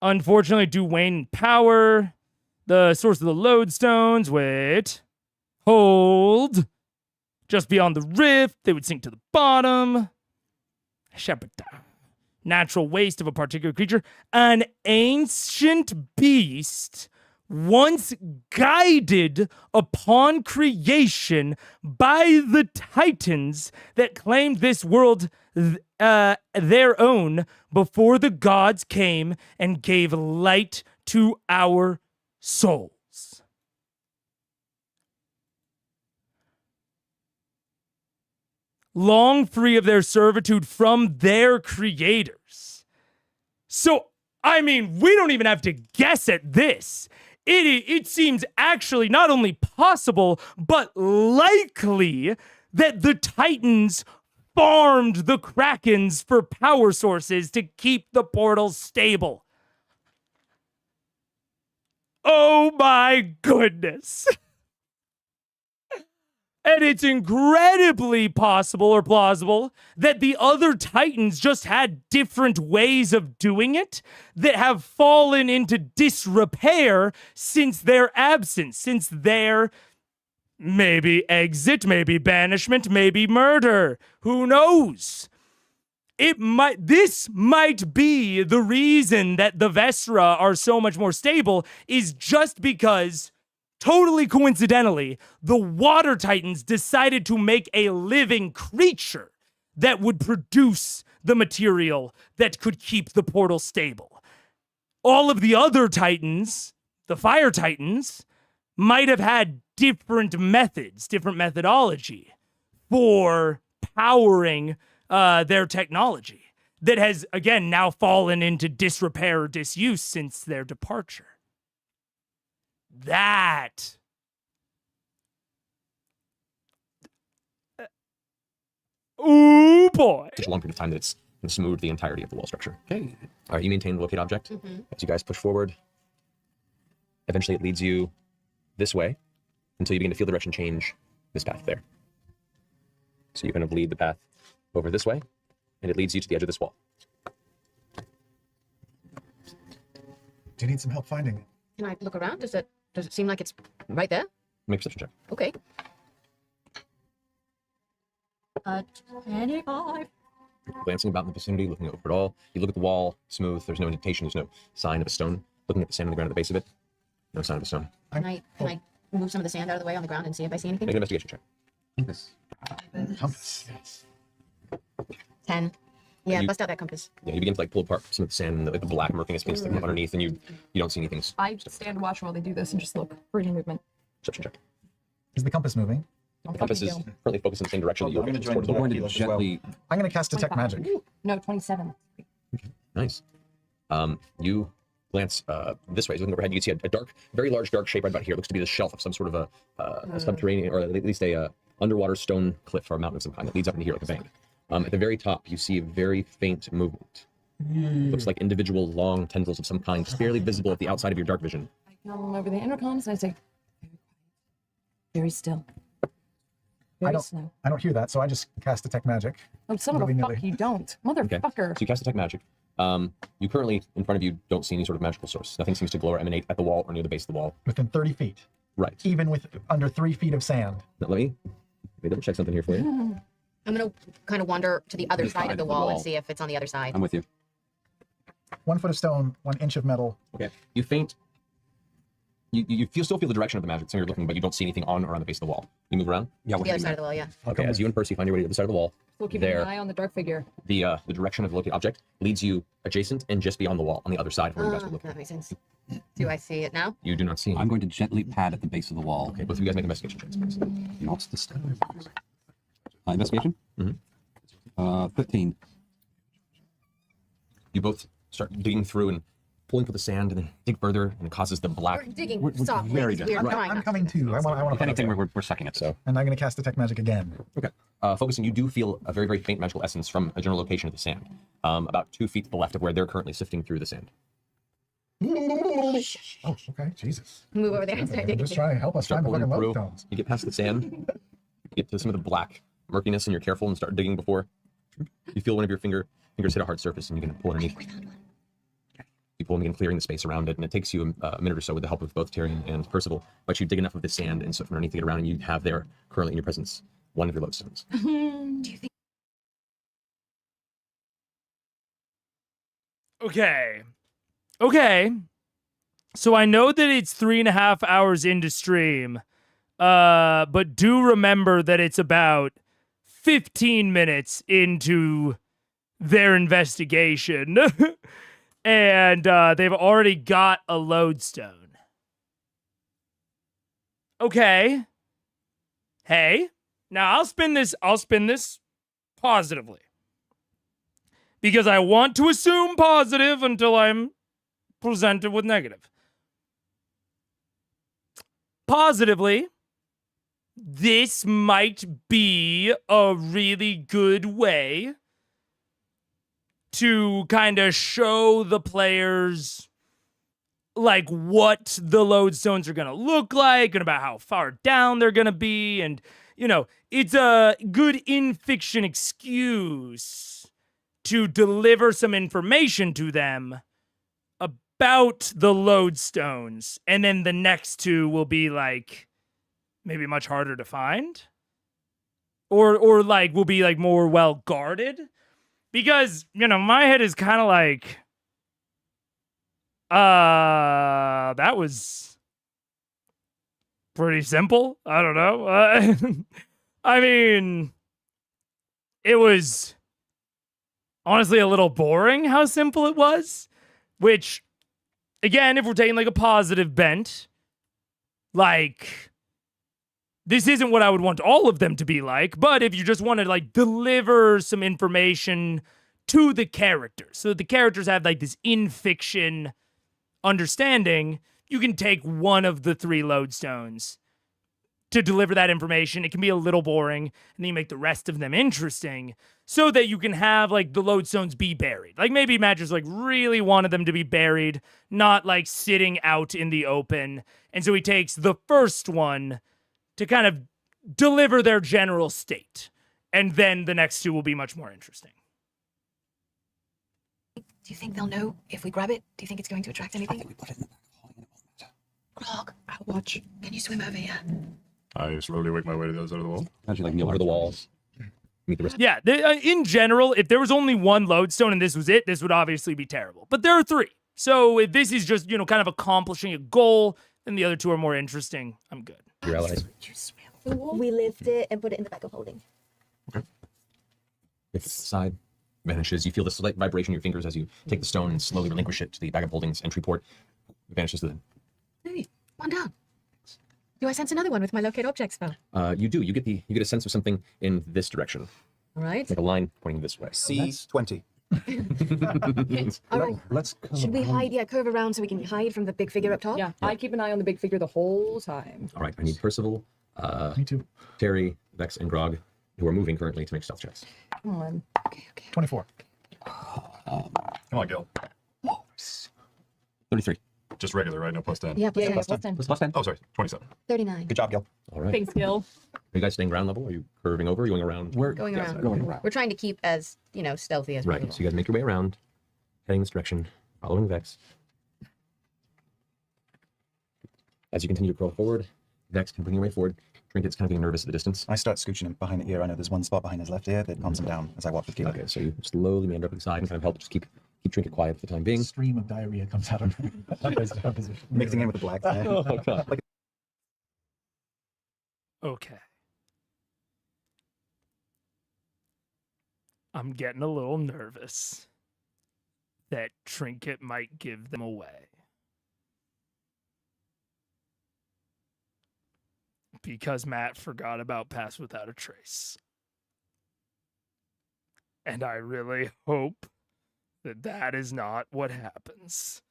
Unfortunately, do wane in power. The source of the lodestones. Wait. Hold. Just beyond the rift, they would sink to the bottom. Natural waste of a particular creature. An ancient beast once guided upon creation by the Titans that claimed this world their own before the gods came and gave light to our souls. Long free of their servitude from their creators. So, I mean, we don't even have to guess at this. It seems actually not only possible, but likely that the Titans farmed the Krakens for power sources to keep the portals stable. Oh my goodness. And it's incredibly possible or plausible that the other Titans just had different ways of doing it that have fallen into disrepair since their absence, since their maybe exit, maybe banishment, maybe murder. Who knows? This might be the reason that the Vesra are so much more stable, is just because, totally coincidentally, the Water Titans decided to make a living creature that would produce the material that could keep the portal stable. All of the other titans, the fire titans, might have had different methods, different methodology for powering their technology that has, again, now fallen into disrepair or disuse since their departure. That... Ooh, boy. Such a long period of time that it's smoothed the entirety of the wall structure. Okay. All right, you maintain the locate object. As you guys push forward, eventually it leads you this way until you begin to feel the direction change this path there. So you kind of lead the path over this way, and it leads you to the edge of this wall. Do you need some help finding it? Can I look around? Does it seem like it's right there? Make a perception check. Okay. 25. Glancing about in the vicinity, looking over it all. You look at the wall, smooth. There's no indentation. There's no sign of a stone. Looking at the sand on the ground at the base of it, no sign of a stone. Can I move some of the sand out of the way on the ground and see if I see anything? Make an investigation check. Compass. 10. Yeah, You- bust out that compass. Yeah, you begin to like pull apart some of the sand and the black murkiness begins to come up underneath, and you don't see anything. I stand watch while they do this and just look for any movement. Perception check. Is the compass moving? Don't Compass is fucking go. currently focused in the same direction that you're I'm going to towards the wall. gently. I'm going to cast Detect 25. Magic. No, 27. Nice. You glance this way, looking overhead. You can see a dark, very large, dark shape right about here. It looks to be the shelf of some sort of a subterranean, or at least a underwater stone cliff or a mountain of some kind that leads up into here like a bank. At the very top, you see a very faint movement. Looks like individual long tendrils of some kind, just barely visible at the outside of your dark vision. I come over the intercoms and I say, very still. Very slow. I don't hear that, so I just cast Detect Magic. Oh, son of a willy-nilly. fuck, you don't. Okay. Motherfucker. So you cast Detect Magic. You currently, in front of you, don't see any sort of magical source. Nothing seems to glow or emanate at the wall or near the base of the wall. Within 30 feet. Right. Even with under 3 feet of sand. Now, let me double check something here for you. I'm going to kind of wander to the other This side of the wall. wall and see if it's on the other side. I'm with you. 1 foot of stone, 1 inch of metal. Okay. You faint. You still feel the direction of the magic, so you're looking, but you don't see anything on or on the base of the wall. You move around. Yeah, The other side of the wall, yeah. Okay. As you and Percy find your way to the other side of the wall, Still keeping there, an eye on the dark figure. the direction of the locate object leads you adjacent and just beyond the wall on the other side of where you guys were looking. That makes sense. Do I see it now? You do not see. I'm going to gently pad at the base of the wall. Okay. Both of you guys make investigation checks, please. What's the step? Investigation? Mhm. 15. You both start digging through and pulling for the sand, and then dig further, and it causes the black. We're digging We're softly. very because we're good. trying I'm not coming to. too. I want If to anything, we're sucking it. So And I'm going to cast Detect Magic again. okay. Focusing, you do feel a very, very faint magical essence from a general location of the sand, about 2 feet to the left of where they're currently sifting through the sand. Oh, okay. Jesus. Move over there and start I'm digging. just trying to help us Start find the pulling fucking through. lodestones. You get past the sand, you get to some of the black murkiness, and you're careful and start digging before you feel one of your fingers hit a hard surface, and you can pull underneath. You pull and begin clearing the space around it, and it takes you a minute or so with the help of both Tyrion and Percival, but you dig enough of the sand and stuff from underneath to get around, and you have there, currently in your presence, one of your lodestones. Okay. So I know that it's 3.5 hours into stream, but do remember that it's about 15 minutes into their investigation, and they've already got a lodestone. Okay. Hey, now I'll spin this positively. Because I want to assume positive until I'm presented with negative. Positively, this might be a really good way to kind of show the players like what the lodestones are going to look like and about how far down they're going to be. And, you know, it's a good in-fiction excuse to deliver some information to them about the lodestones. And then the next two will be like maybe much harder to find. Or like will be like more well guarded. Because, you know, my head is kind of like that was pretty simple. I don't know. I mean, it was honestly a little boring how simple it was. Which, again, if we're taking like a positive bent, like, this isn't what I would want all of them to be like, but if you just want to like deliver some information to the characters, so that the characters have like this in-fiction understanding, you can take one of the 3 lodestones to deliver that information. It can be a little boring, and then you make the rest of them interesting so that you can have like the lodestones be buried. Like maybe Matt just like really wanted them to be buried, not like sitting out in the open. And so he takes the first one to kind of deliver their general state. And then the next 2 will be much more interesting. Do you think they'll know if we grab it? Do you think it's going to attract I anything? think we put it in the back of the hole and it won't matter. Grog, I'll watch. Can you swim over here? I slowly make my way to the other side of the wall. Imagine like Kneel over the walls. Meet the rest. Yeah, in general, if there was only 1 lodestone and this was it, this would obviously be terrible. But there are 3. So if this is just, you know, kind of accomplishing a goal, then the other 2 are more interesting. I'm good. Your allies. You swim. We lift it and put it in the bag of holding. If the side vanishes, you feel the slight vibration in your fingers as you take the stone and slowly relinquish it to the bag of holdings entry port. It vanishes to Hey, one down. Do I sense another one with my locate object spell? you do. You get a sense of something in this direction. All right. Like a line pointing this way. C20. All right. Let's Should we hide? Yeah, curve around so we can hide from the big figure up top? Yeah, I keep an eye on the big figure the whole time. All right, I need Percival, Me too. Terry, Vex, and Grog, who are moving currently, to make stealth checks. Come on. 24. Come on, Gil. 33. Just regular, right? No plus 10. Yeah, Yeah, plus yeah, 10. plus 10. Plus 10. Oh, sorry. 27. 39. Good job, Gil. All right. Thanks, Gil. Are you guys staying ground level? Are you curving over? Are you going around? We're Going Yes, around. going around. We're trying to keep as, you know, stealthy as Right. possible. So you guys make your way around, heading this direction, following Vex. As you continue to crawl forward, Vex can bring your way forward. Trinket's kind of getting nervous at the distance. I start scooching him behind the ear. I know there's one spot behind his left ear that calms him down as I walk with Gil. Okay, so you slowly meander up to the side and kind of help just keep Trinket quiet for the time being. Stream of diarrhea comes out of his Mixing in with the black. Oh, God. Okay. I'm getting a little nervous that Trinket might give them away. Because Matt forgot about Pass Without a Trace. And I really hope that that is not what happens.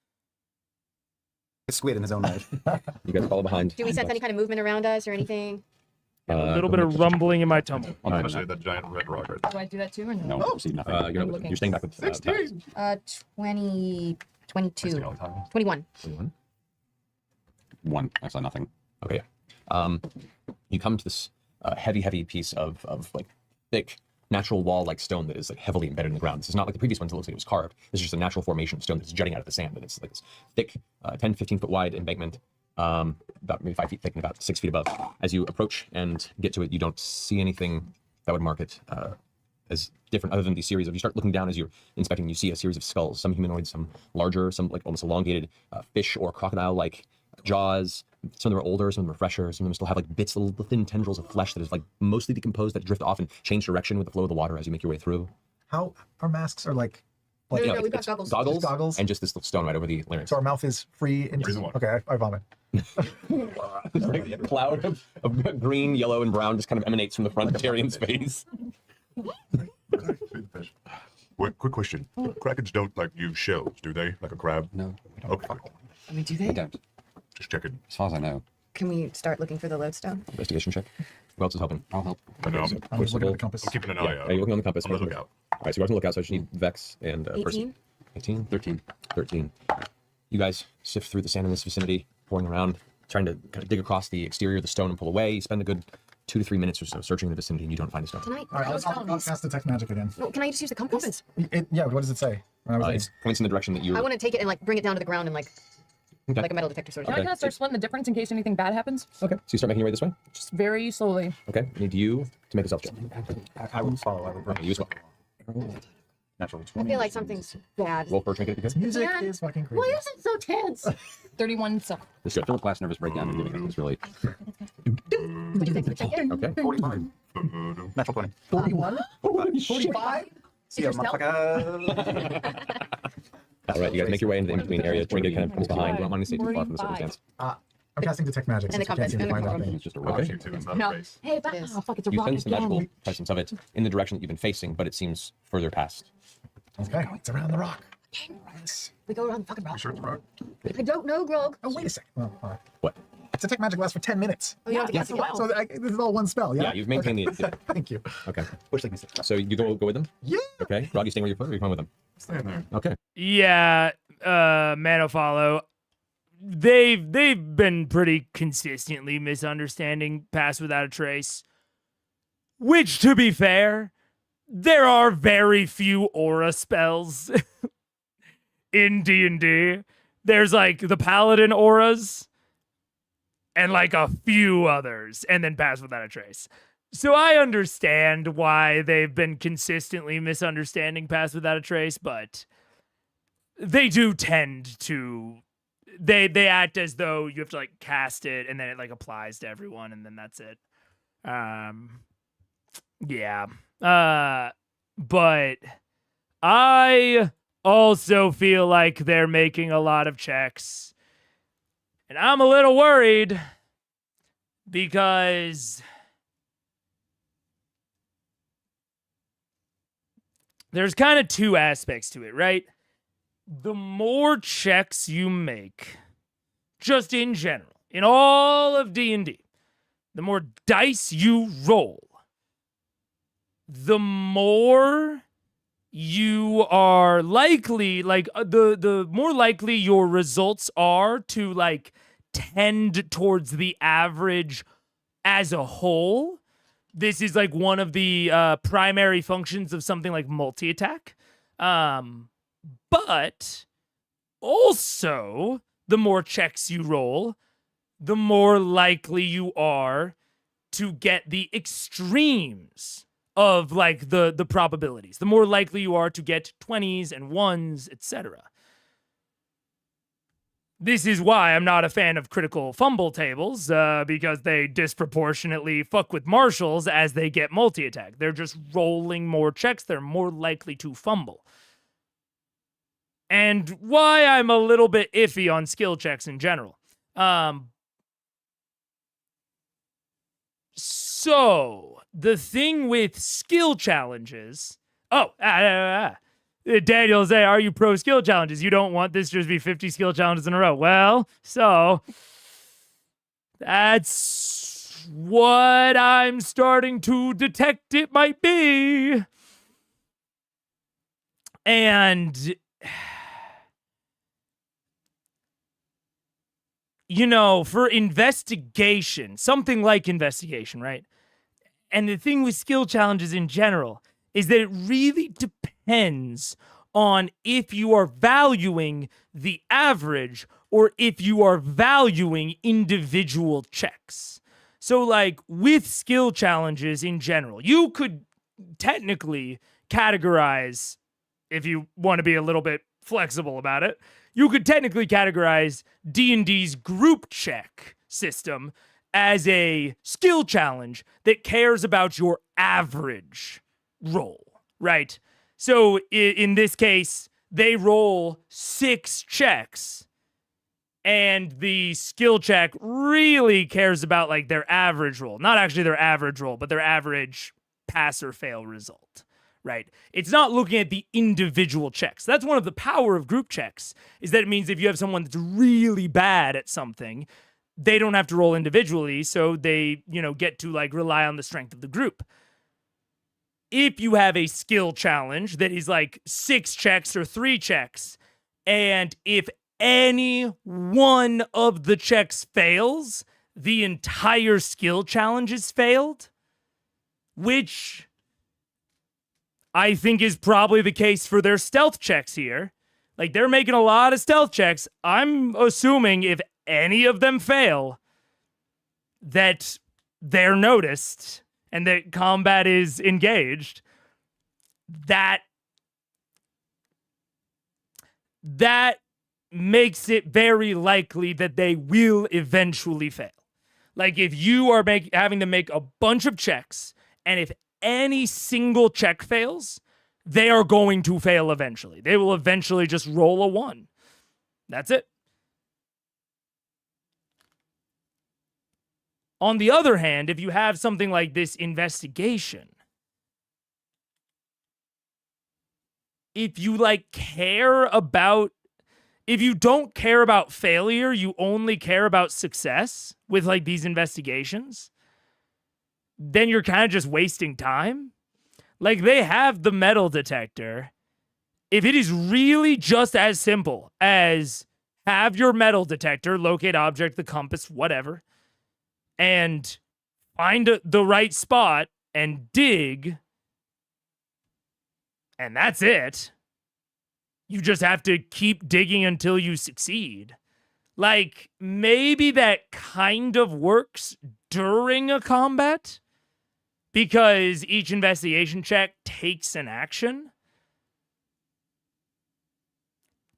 A squid in his own right. You guys follow behind. Do we sense any kind of movement around us or anything? A little bit of rumbling in my tumble. I'm going to say that giant red rock right there. Do I do that too or no? No, see nothing. You're staying back with 16. 20, 22, 16 all the time. 21. 21. 1. I saw nothing. Okay. You come to this heavy piece of like thick natural wall-like stone that is like heavily embedded in the ground. This is not like the previous ones that looks like it was carved. This is just a natural formation of stone that's jutting out of the sand, and it's like this thick, 10, 15 foot wide embankment, about maybe 5 feet thick and about 6 feet above. As you approach and get to it, you don't see anything that would mark it as different other than these series of, you start looking down as you're inspecting, you see a series of skulls, some humanoid, some larger, some like almost elongated fish or crocodile-like jaws. Some of them are older, some of them are fresher, some of them still have like bits, little thin tendrils of flesh that is like mostly decomposed, that drift off and change direction with the flow of the water as you make your way through. How our masks are like No, You know, we've got it's goggles. goggles, Just goggles? and just this little stone right over the larynx. so our mouth is free and Reason why. okay, I vomit. Like a cloud of green, yellow, and brown just kind of emanates from the front of Tyrion's face. Quick question. Krakens don't like use shells, do they? Like a crab? No, Okay, good. I mean, do we they? don't. Just checking. As far as I know. Can we start looking for the lodestone? Investigation check. Who else is helping? I'll help. I know. I was looking at the compass. I'm keeping an eye Yeah, out. you're looking on the compass. On the lookout. All right, so you're on the lookout, so I just need Vex and Percy. 18? 18? 13. 13. You guys sift through the sand in this vicinity, pouring around, trying to kind of dig across the exterior of the stone and pull away. You spend a good 2 to 3 minutes or so searching the vicinity, and you don't find a stone. Can I? All right, I'll cast detect magic again. No, can I just use the compass? Yeah, what does it say? When I was It points in the direction that you. I want to take it and like bring it down to the ground and like Okay. like a metal detector sort of. Can I thing. kind of start splitting the difference in case anything bad happens? Okay, so you start making your way this way. Just very slowly. Okay, I need you to make a self check. I will follow. I will Okay, you as well. Natural I 20. feel like something's bad. Roll for a trinket because music Yeah. is fucking crazy. Why is it so tense? 31 suck. This is Philip Glass nervous breakdown. And giving it really. What do you think? okay. 45. Natural 20. 41? 45? See ya, yourself? motherfucker. All right, you guys make your way into the in-between area. Trinket kind of comes behind. You don't want to stay too far from the 45. circumstance. I'm casting detect magic, And since the you can't seem to compass, find and the that thing. It's just a rock you too. It's not No. a race. Hey, back. Yes. Oh, fuck, it's a You rocket sense the magical again. presence of it in the direction that you've been facing, but it seems further past. Okay, it's around the rock. We go around the fucking rock. You sure it's a rock? I don't know, Grog. Oh, wait a second. Well, all right. What? Detect magic lasts for 10 minutes. Oh, you have to cast it wow. So this is all one spell, yeah? Yeah, you've maintained the. Thank you. Okay. Push like this. So you go with them? Yeah. Okay. Rod, you staying where you put, or you coming with them? Stand there. Okay. Yeah, Manofalo. They've been pretty consistently misunderstanding Pass Without a Trace. Which, to be fair, there are very few aura spells in D&D. There's like the Paladin auras and like a few others, and then Pass Without a Trace. So I understand why they've been consistently misunderstanding Pass Without a Trace, but they do tend to they act as though you have to like cast it and then it like applies to everyone and then that's it. Yeah. But I also feel like they're making a lot of checks. And I'm a little worried because there's kind of two aspects to it, right? The more checks you make, just in general, in all of D&D, the more dice you roll, the more you are likely, like, the more likely your results are to, like, tend towards the average as a whole. This is, like, one of the primary functions of something like multi-attack. But also, the more checks you roll, the more likely you are to get the extremes of like the probabilities. The more likely you are to get 20s and 1s, etc. This is why I'm not a fan of critical fumble tables, because they disproportionately fuck with marshals as they get multi-attack. They're just rolling more checks. They're more likely to fumble. And why I'm a little bit iffy on skill checks in general. So, the thing with skill challenges... Daniel say, are you pro skill challenges? You don't want this to just be 50 skill challenges in a row. Well, so... that's what I'm starting to detect it might be. And... you know, for investigation, something like investigation, right? And the thing with skill challenges in general is that it really depends on if you are valuing the average or if you are valuing individual checks. So, like, with skill challenges in general, you could technically categorize, if you want to be a little bit flexible about it, you could technically categorize D&D's group check system as a skill challenge that cares about your average roll, right? So in this case, they roll 6 checks, and the skill check really cares about like their average roll. Not actually their average roll, but their average pass or fail result. Right? It's not looking at the individual checks. That's one of the power of group checks, is that it means if you have someone that's really bad at something, they don't have to roll individually, so they, you know, get to like rely on the strength of the group. If you have a skill challenge that is like 6 checks or 3 checks, and if any one of the checks fails, the entire skill challenge is failed, which I think is probably the case for their stealth checks here. Like, they're making a lot of stealth checks. I'm assuming if any of them fail, that they're noticed and that combat is engaged. That makes it very likely that they will eventually fail. Like, if you are having to make a bunch of checks, and if any single check fails, they are going to fail eventually. They will eventually just roll a 1. That's it. On the other hand, if you have something like this investigation, if you if you don't care about failure, you only care about success with like these investigations, then you're kind of just wasting time. Like, they have the metal detector. If it is really just as simple as have your metal detector, locate object, the compass, whatever, and find the right spot and dig, and that's it. You just have to keep digging until you succeed. Like, maybe that kind of works during a combat because each investigation check takes an action.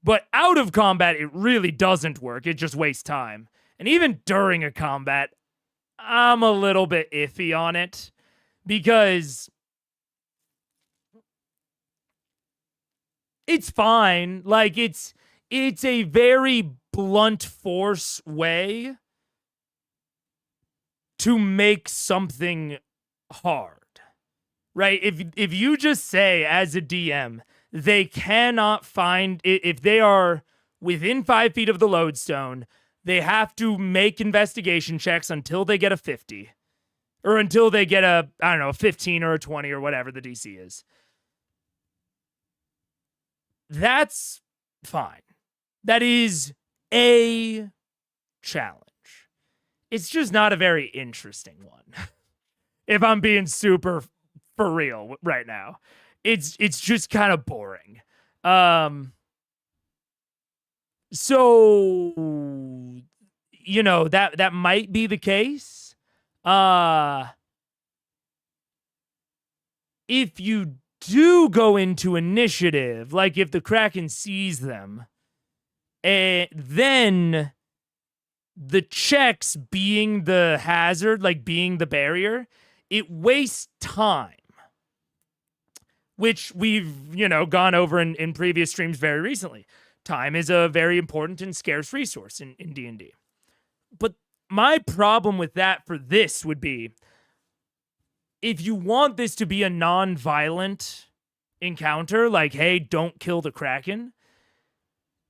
But out of combat, it really doesn't work. It just wastes time. And even during a combat, I'm a little bit iffy on it because it's fine. Like, it's a very blunt force way to make something hard, right? If you just say as a DM, they cannot find, if they are within 5 feet of the lodestone, they have to make investigation checks until they get a 50 or until they get a, I don't know, a 15 or a 20 or whatever the DC is. That's fine. That is a challenge. It's just not a very interesting one. If I'm being super for real right now. It's just kind of boring. So, you know, that might be the case. If you do go into initiative, like if the Kraken sees them, then the checks being the hazard, like being the barrier, it wastes time. Which we've, you know, gone over in previous streams very recently. Time is a very important and scarce resource in D&D. But my problem with that for this would be, if you want this to be a non-violent encounter, like, hey, don't kill the Kraken,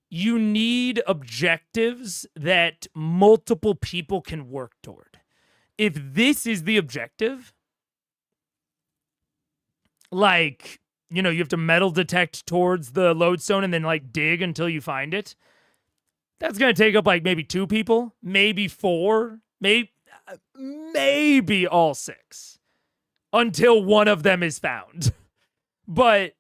you need objectives that multiple people can work toward. If this is the objective, like, you know, you have to metal detect towards the lodestone and then like dig until you find it, that's going to take up like maybe 2 people, maybe 4, maybe all 6 until one of them is found. But,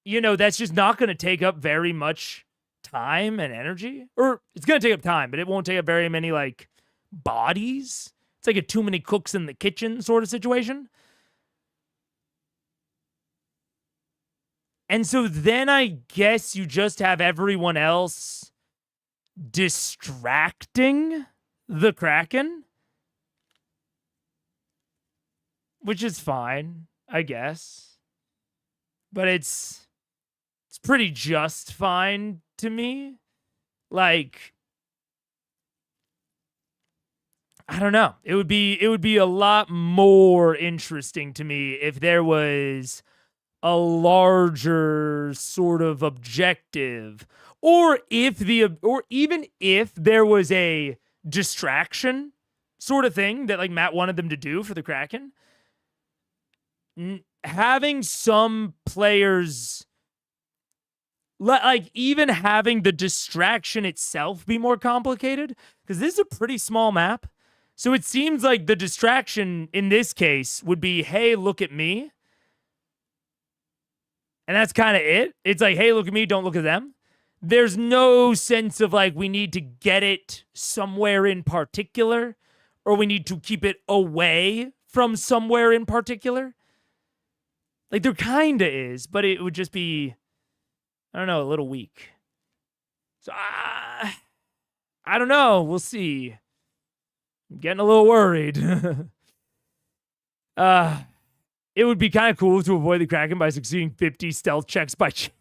you know, that's just not going to take up very much time and energy. Or it's going to take up time, but it won't take up very many like bodies. It's like a too many cooks in the kitchen sort of situation. And so then I guess you just have everyone else distracting the Kraken, which is fine, I guess. But it's pretty just fine to me. Like, I don't know. It would be a lot more interesting to me if there was a larger sort of objective, or even if there was a distraction sort of thing that like Matt wanted them to do for the Kraken. Having some players, like even having the distraction itself be more complicated, because this is a pretty small map. So it seems like the distraction in this case would be, hey, look at me. And that's kind of it. It's like, hey, look at me, don't look at them. There's no sense of like, we need to get it somewhere in particular, or we need to keep it away from somewhere in particular. Like, there kind of is, but it would just be, I don't know, a little weak. So, I don't know. We'll see. I'm getting a little worried. it would be kind of cool to avoid the Kraken by succeeding 50 stealth checks by chance.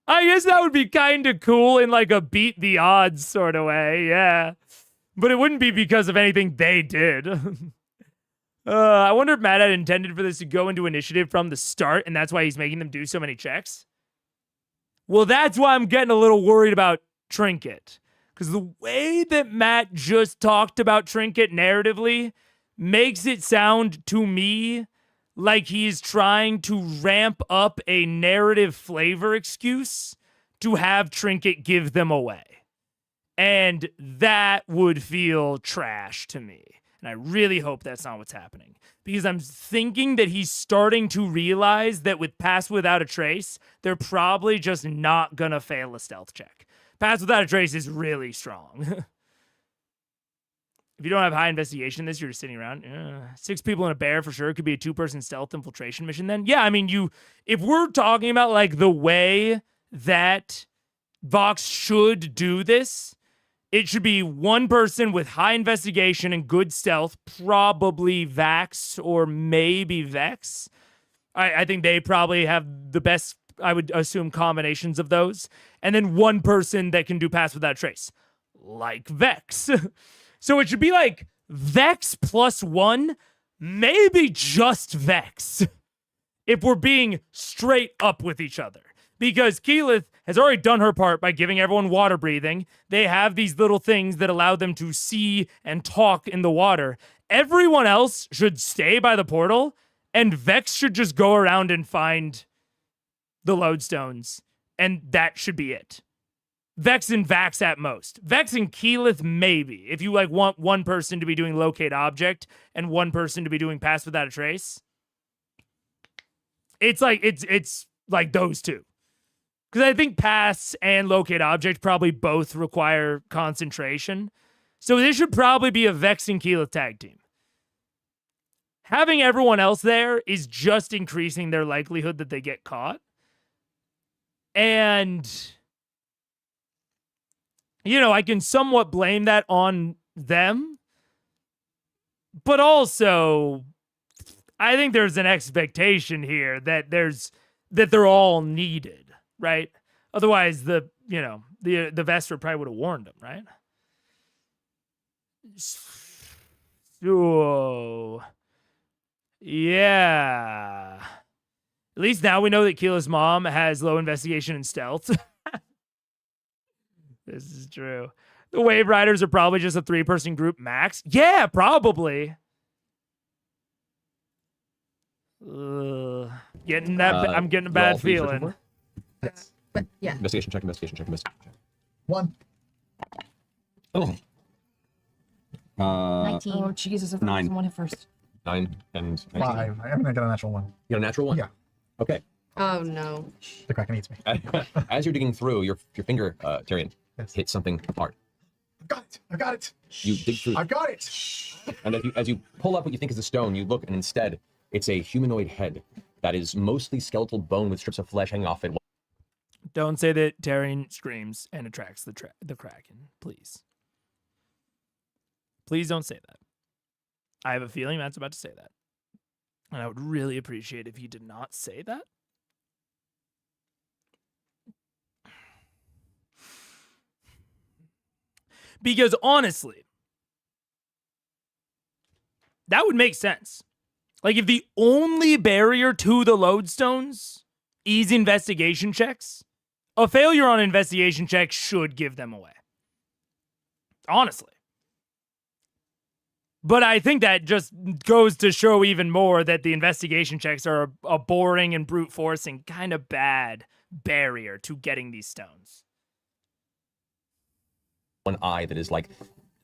I guess that would be kind of cool in like a beat the odds sort of way, yeah. But it wouldn't be because of anything they did. I wonder if Matt had intended for this to go into initiative from the start, and that's why he's making them do so many checks. Well, that's why I'm getting a little worried about Trinket. Because the way that Matt just talked about Trinket narratively makes it sound to me like he's trying to ramp up a narrative flavor excuse to have Trinket give them away. And that would feel trash to me. And I really hope that's not what's happening. Because I'm thinking that he's starting to realize that with Pass Without a Trace, they're probably just not going to fail a stealth check. Pass Without a Trace is really strong. If you don't have high investigation in this, you're just sitting around. 6 people in a bear for sure. It could be a 2-person stealth infiltration mission then. Yeah, I mean, if we're talking about like the way that Vox should do this, it should be 1 person with high investigation and good stealth, probably Vax or maybe Vex. I think they probably have the best, I would assume, combinations of those. And then 1 person that can do Pass Without a Trace, like Vex. So it should be like Vex plus 1, maybe just Vex, if we're being straight up with each other. Because Keyleth has already done her part by giving everyone water breathing. They have these little things that allow them to see and talk in the water. Everyone else should stay by the portal, and Vex should just go around and find the lodestones, and that should be it. Vex and Vax at most. Vex and Keyleth maybe, if you like want 1 person to be doing locate object and 1 person to be doing Pass Without a Trace. It's like it's like those 2. Because I think Pass and Locate Object probably both require concentration. So this should probably be a Vex and Keyleth tag team. Having everyone else there is just increasing their likelihood that they get caught. And, you know, I can somewhat blame that on them. But also, I think there's an expectation here that they're all needed. Right? Otherwise, the Vesper probably would have warned him, right? So, yeah. At least now we know that Keyleth's mom has low investigation and stealth. This is true. The Wave Riders are probably just a 3-person group max. Yeah, probably. I'm getting a bad feeling. But yeah. Investigation check. 1. Oh. 19. Oh, Jesus. If 9. someone hit first. 9 and 19. 5. I'm gonna get a natural 1. You got a natural 1? Yeah. Okay. Oh, no. The Kraken eats me. As you're digging through, your finger, Tyrion, Yes. hits something hard. I got it. You dig through. I got it. And as you pull up what you think is a stone, you look, and instead, it's a humanoid head that is mostly skeletal bone with strips of flesh hanging off it. Don't say that Tyrion screams and attracts the Kraken, please. Please don't say that. I have a feeling Matt's about to say that. And I would really appreciate if he did not say that. Because honestly, that would make sense. Like if the only barrier to the lodestones is investigation checks, a failure on investigation check should give them away. Honestly. But I think that just goes to show even more that the investigation checks are a boring and brute force and kind of bad barrier to getting these stones. One eye that is like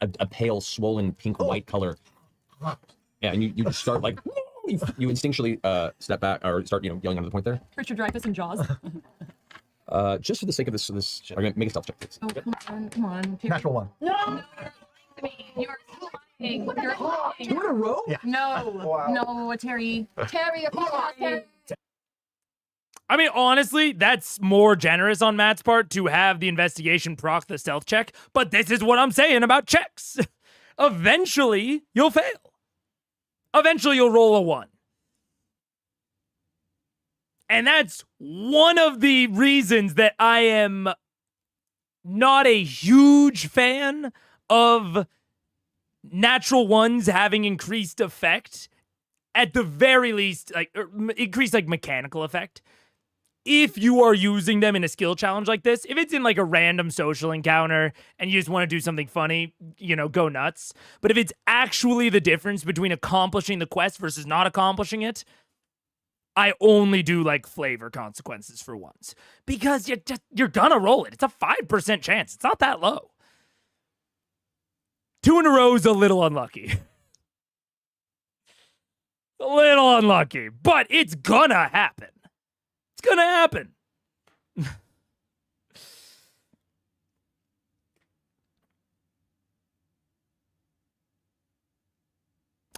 a pale, swollen, pink-white color. Yeah, and you just start like, you instinctually step back or start, yelling under the point there. Richard Dreyfuss and Jaws. Just for the sake of this, I'm gonna make a stealth check, please. Oh, come on. Natural 1. No! You're lying. You're lying. 2 in a row? Yeah. No. No, Terry. Terry, Terry. I mean, honestly, that's more generous on Matt's part to have the investigation proc the stealth check, but this is what I'm saying about checks. Eventually, you'll fail. Eventually, you'll roll a 1. And that's one of the reasons that I am not a huge fan of natural ones having increased effect. At the very least, like increased like mechanical effect. If you are using them in a skill challenge like this, if it's in like a random social encounter and you just want to do something funny, you know, go nuts. But if it's actually the difference between accomplishing the quest versus not accomplishing it, I only do like flavor consequences for ones. Because you're gonna roll it. It's a 5% chance. It's not that low. 2 in a row is a little unlucky. A little unlucky, but it's gonna happen. It's gonna happen.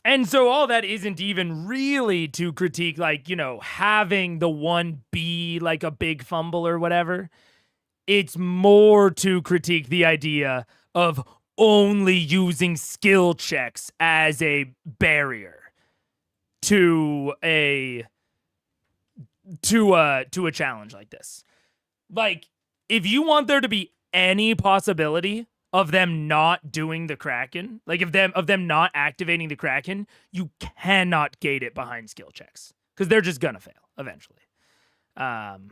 And so all that isn't even really to critique, like, you know, having the one be like a big fumble or whatever. It's more to critique the idea of only using skill checks as a barrier to a challenge like this. Like, if you want there to be any possibility of them not doing the Kraken, like of them not activating the Kraken, you cannot gate it behind skill checks because they're just gonna fail eventually. And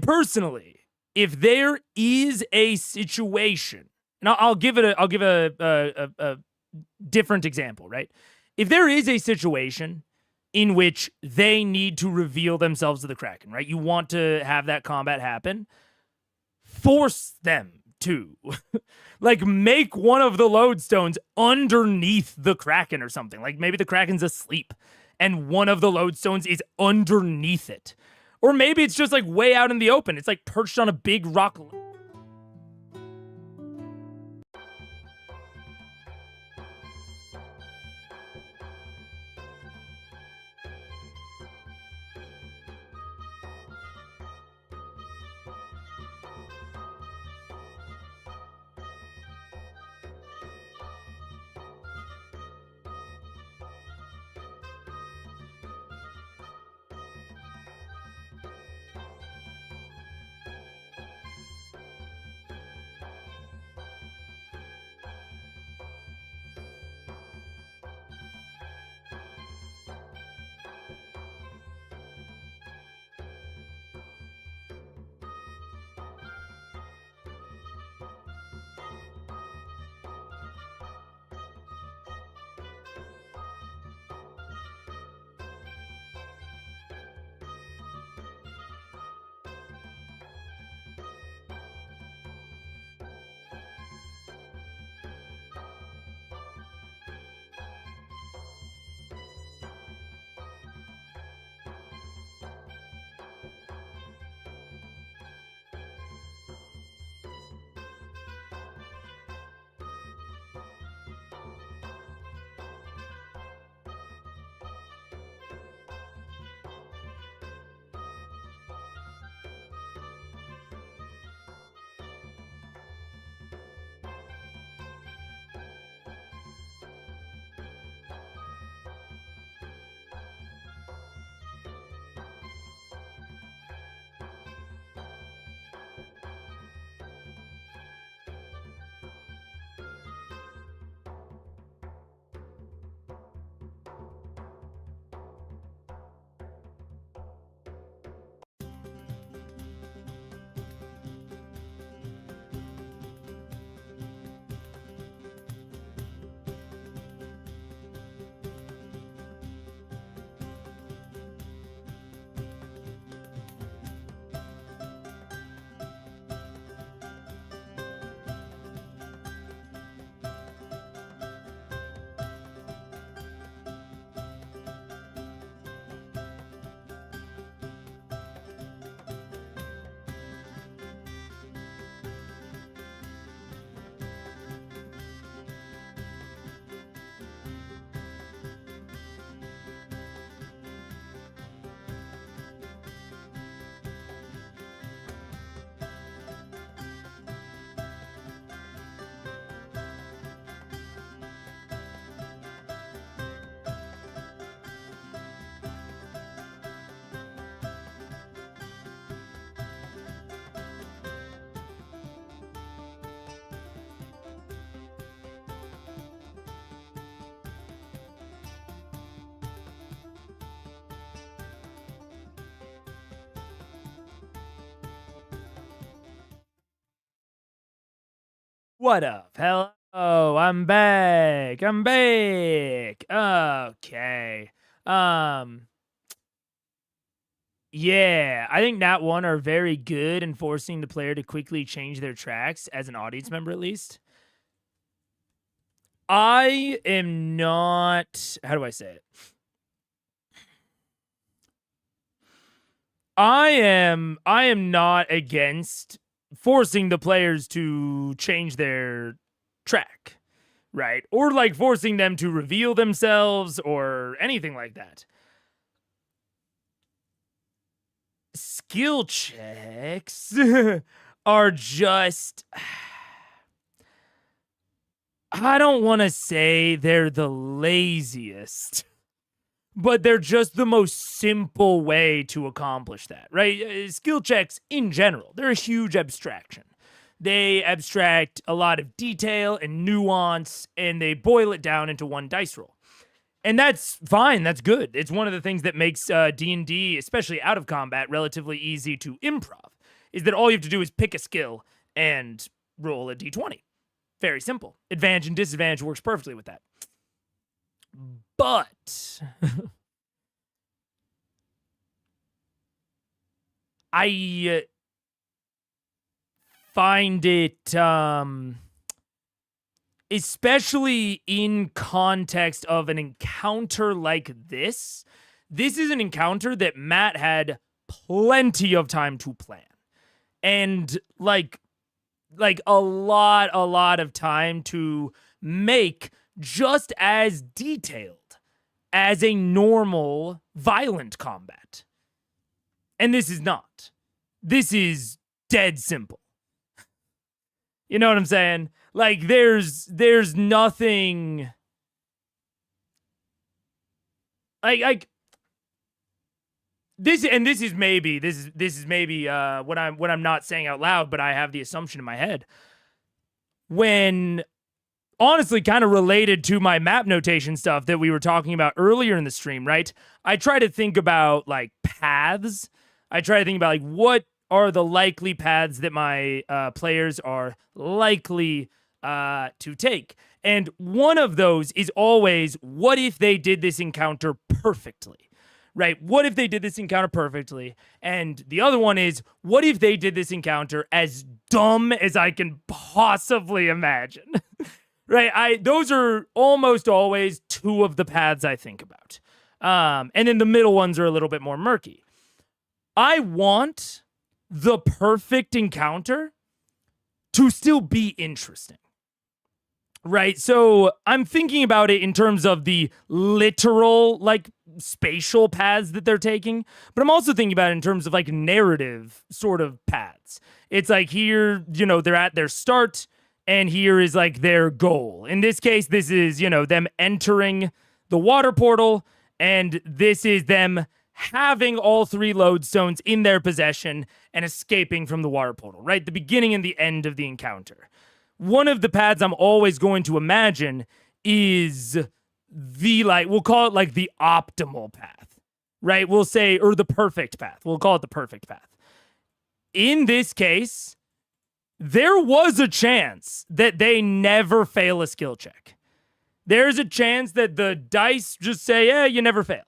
personally, if there is a situation, and I'll give a different example, right? If there is a situation in which they need to reveal themselves to the Kraken, right? You want to have that combat happen, force them to. Like, make one of the lodestones underneath the Kraken or something. Like, maybe the Kraken's asleep and one of the lodestones is underneath it. Or maybe it's just like way out in the open. It's like perched on a big rock. What up? Hello, I'm back. I'm back. Okay. Yeah, I think Nat 1 are very good in forcing the player to quickly change their tracks, as an audience member at least. I am not, how do I say it? I am not against forcing the players to change their track, right? Or like forcing them to reveal themselves or anything like that. Skill checks are just, I don't want to say they're the laziest, but they're just the most simple way to accomplish that, right? Skill checks in general, they're a huge abstraction. They abstract a lot of detail and nuance, and they boil it down into one dice roll. And that's fine, that's good. It's one of the things that makes D&D, especially out of combat, relatively easy to improv, is that all you have to do is pick a skill and roll a d20. Very simple. Advantage and disadvantage works perfectly with that. But I find it, especially in context of an encounter like this. This is an encounter that Matt had plenty of time to plan. And like a lot of time to make just as detailed as a normal violent combat. And this is not. This is dead simple. You know what I'm saying? Like there's nothing like this, and this is maybe what I'm not saying out loud, but I have the assumption in my head. When honestly kind of related to my map notation stuff that we were talking about earlier in the stream, right? I try to think about like paths. I try to think about like what are the likely paths that my players are likely to take. And one of those is always, what if they did this encounter perfectly? Right? What if they did this encounter perfectly? And the other one is, what if they did this encounter as dumb as I can possibly imagine? Right? Those are almost always two of the paths I think about. And then the middle ones are a little bit more murky. I want the perfect encounter to still be interesting. Right? So I'm thinking about it in terms of the literal, like, spatial paths that they're taking, but I'm also thinking about it in terms of, like, narrative sort of paths. It's like here, you know, they're at their start, and here is, like, their goal. In this case, this is, you know, them entering the water portal, and this is them having all three lodestones in their possession and escaping from the water portal, right? The beginning and the end of the encounter. One of the paths I'm always going to imagine is the, like, we'll call it like the optimal path, right? We'll say, or the perfect path. We'll call it the perfect path. In this case, there was a chance that they never fail a skill check. There's a chance that the dice just say, yeah, you never fail.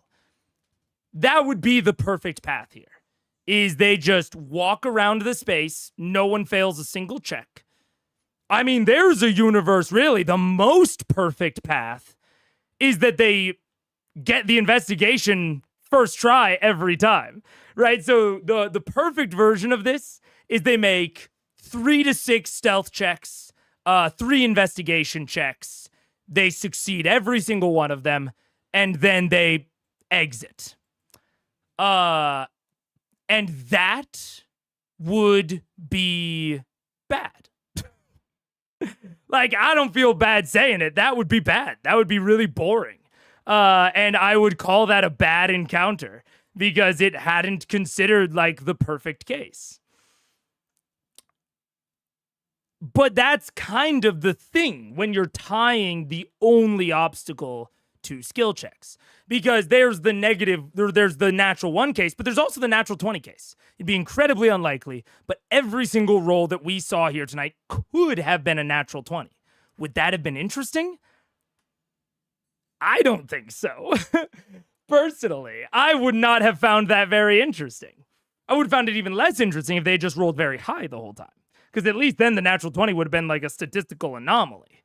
That would be the perfect path here, is they just walk around the space. No one fails a single check. I mean, there's a universe, really. The most perfect path is that they get the investigation first try every time, right? So the perfect version of this is they make 3 to 6 stealth checks, 3 investigation checks. They succeed every single one of them, and then they exit. And that would be bad. Like, I don't feel bad saying it. That would be bad. That would be really boring. And I would call that a bad encounter because it hadn't considered, like, the perfect case. But that's kind of the thing when you're tying the only obstacle to skill checks, because there's the negative, there's the natural 1 case, but there's also the natural 20 case. It'd be incredibly unlikely, but every single roll that we saw here tonight could have been a natural 20. Would that have been interesting? I don't think so. Personally, I would not have found that very interesting. I would have found it even less interesting if they just rolled very high the whole time, because at least then the natural 20 would have been like a statistical anomaly.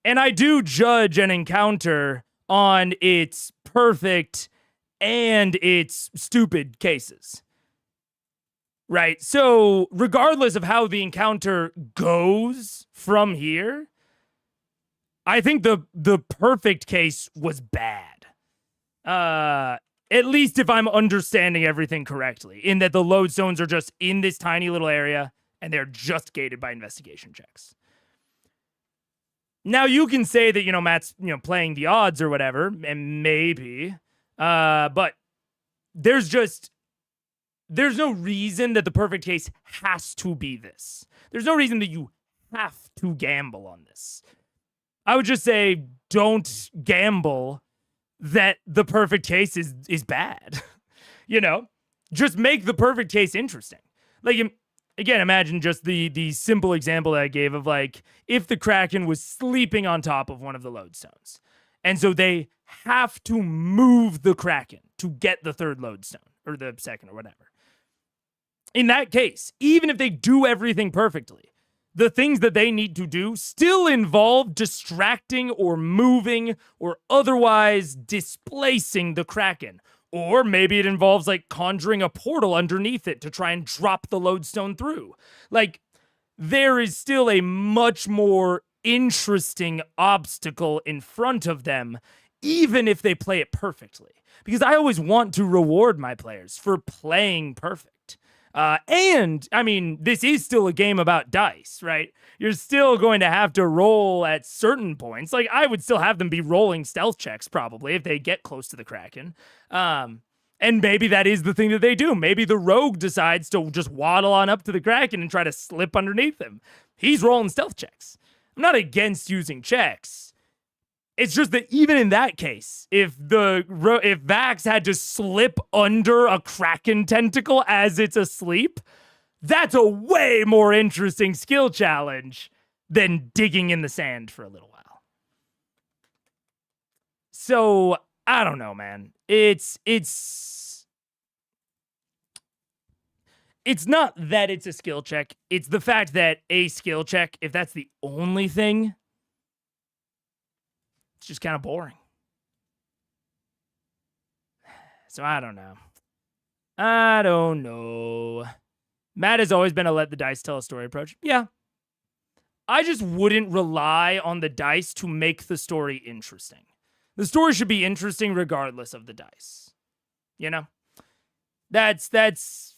And I do judge an encounter on its perfect and its stupid cases. Right? So regardless of how the encounter goes from here, I think the perfect case was bad. At least if I'm understanding everything correctly, in that the lodestones are just in this tiny little area and they're just gated by investigation checks. Now you can say that, Matt's, playing the odds or whatever, and maybe, but there's no reason that the perfect case has to be this. There's no reason that you have to gamble on this. I would just say, don't gamble that the perfect case is bad. Just make the perfect case interesting. Like, again, imagine just the simple example that I gave of, like, if the Kraken was sleeping on top of one of the lodestones, and so they have to move the Kraken to get the third lodestone, or the second, or whatever. In that case, even if they do everything perfectly, the things that they need to do still involve distracting or moving or otherwise displacing the Kraken. Or maybe it involves, like, conjuring a portal underneath it to try and drop the lodestone through. Like, there is still a much more interesting obstacle in front of them, even if they play it perfectly. Because I always want to reward my players for playing perfect. And, I mean, this is still a game about dice, right? You're still going to have to roll at certain points. Like, I would still have them be rolling stealth checks, probably, if they get close to the Kraken. And maybe that is the thing that they do. Maybe the rogue decides to just waddle on up to the Kraken and try to slip underneath him. He's rolling stealth checks. I'm not against using checks. It's just that even in that case, if Vax had to slip under a Kraken tentacle as it's asleep, that's a way more interesting skill challenge than digging in the sand for a little while. So, I don't know, man. It's not that it's a skill check. It's the fact that a skill check, if that's the only thing, it's just kind of boring. So I don't know. Matt has always been a let the dice tell a story approach. Yeah. I just wouldn't rely on the dice to make the story interesting. The story should be interesting regardless of the dice. That's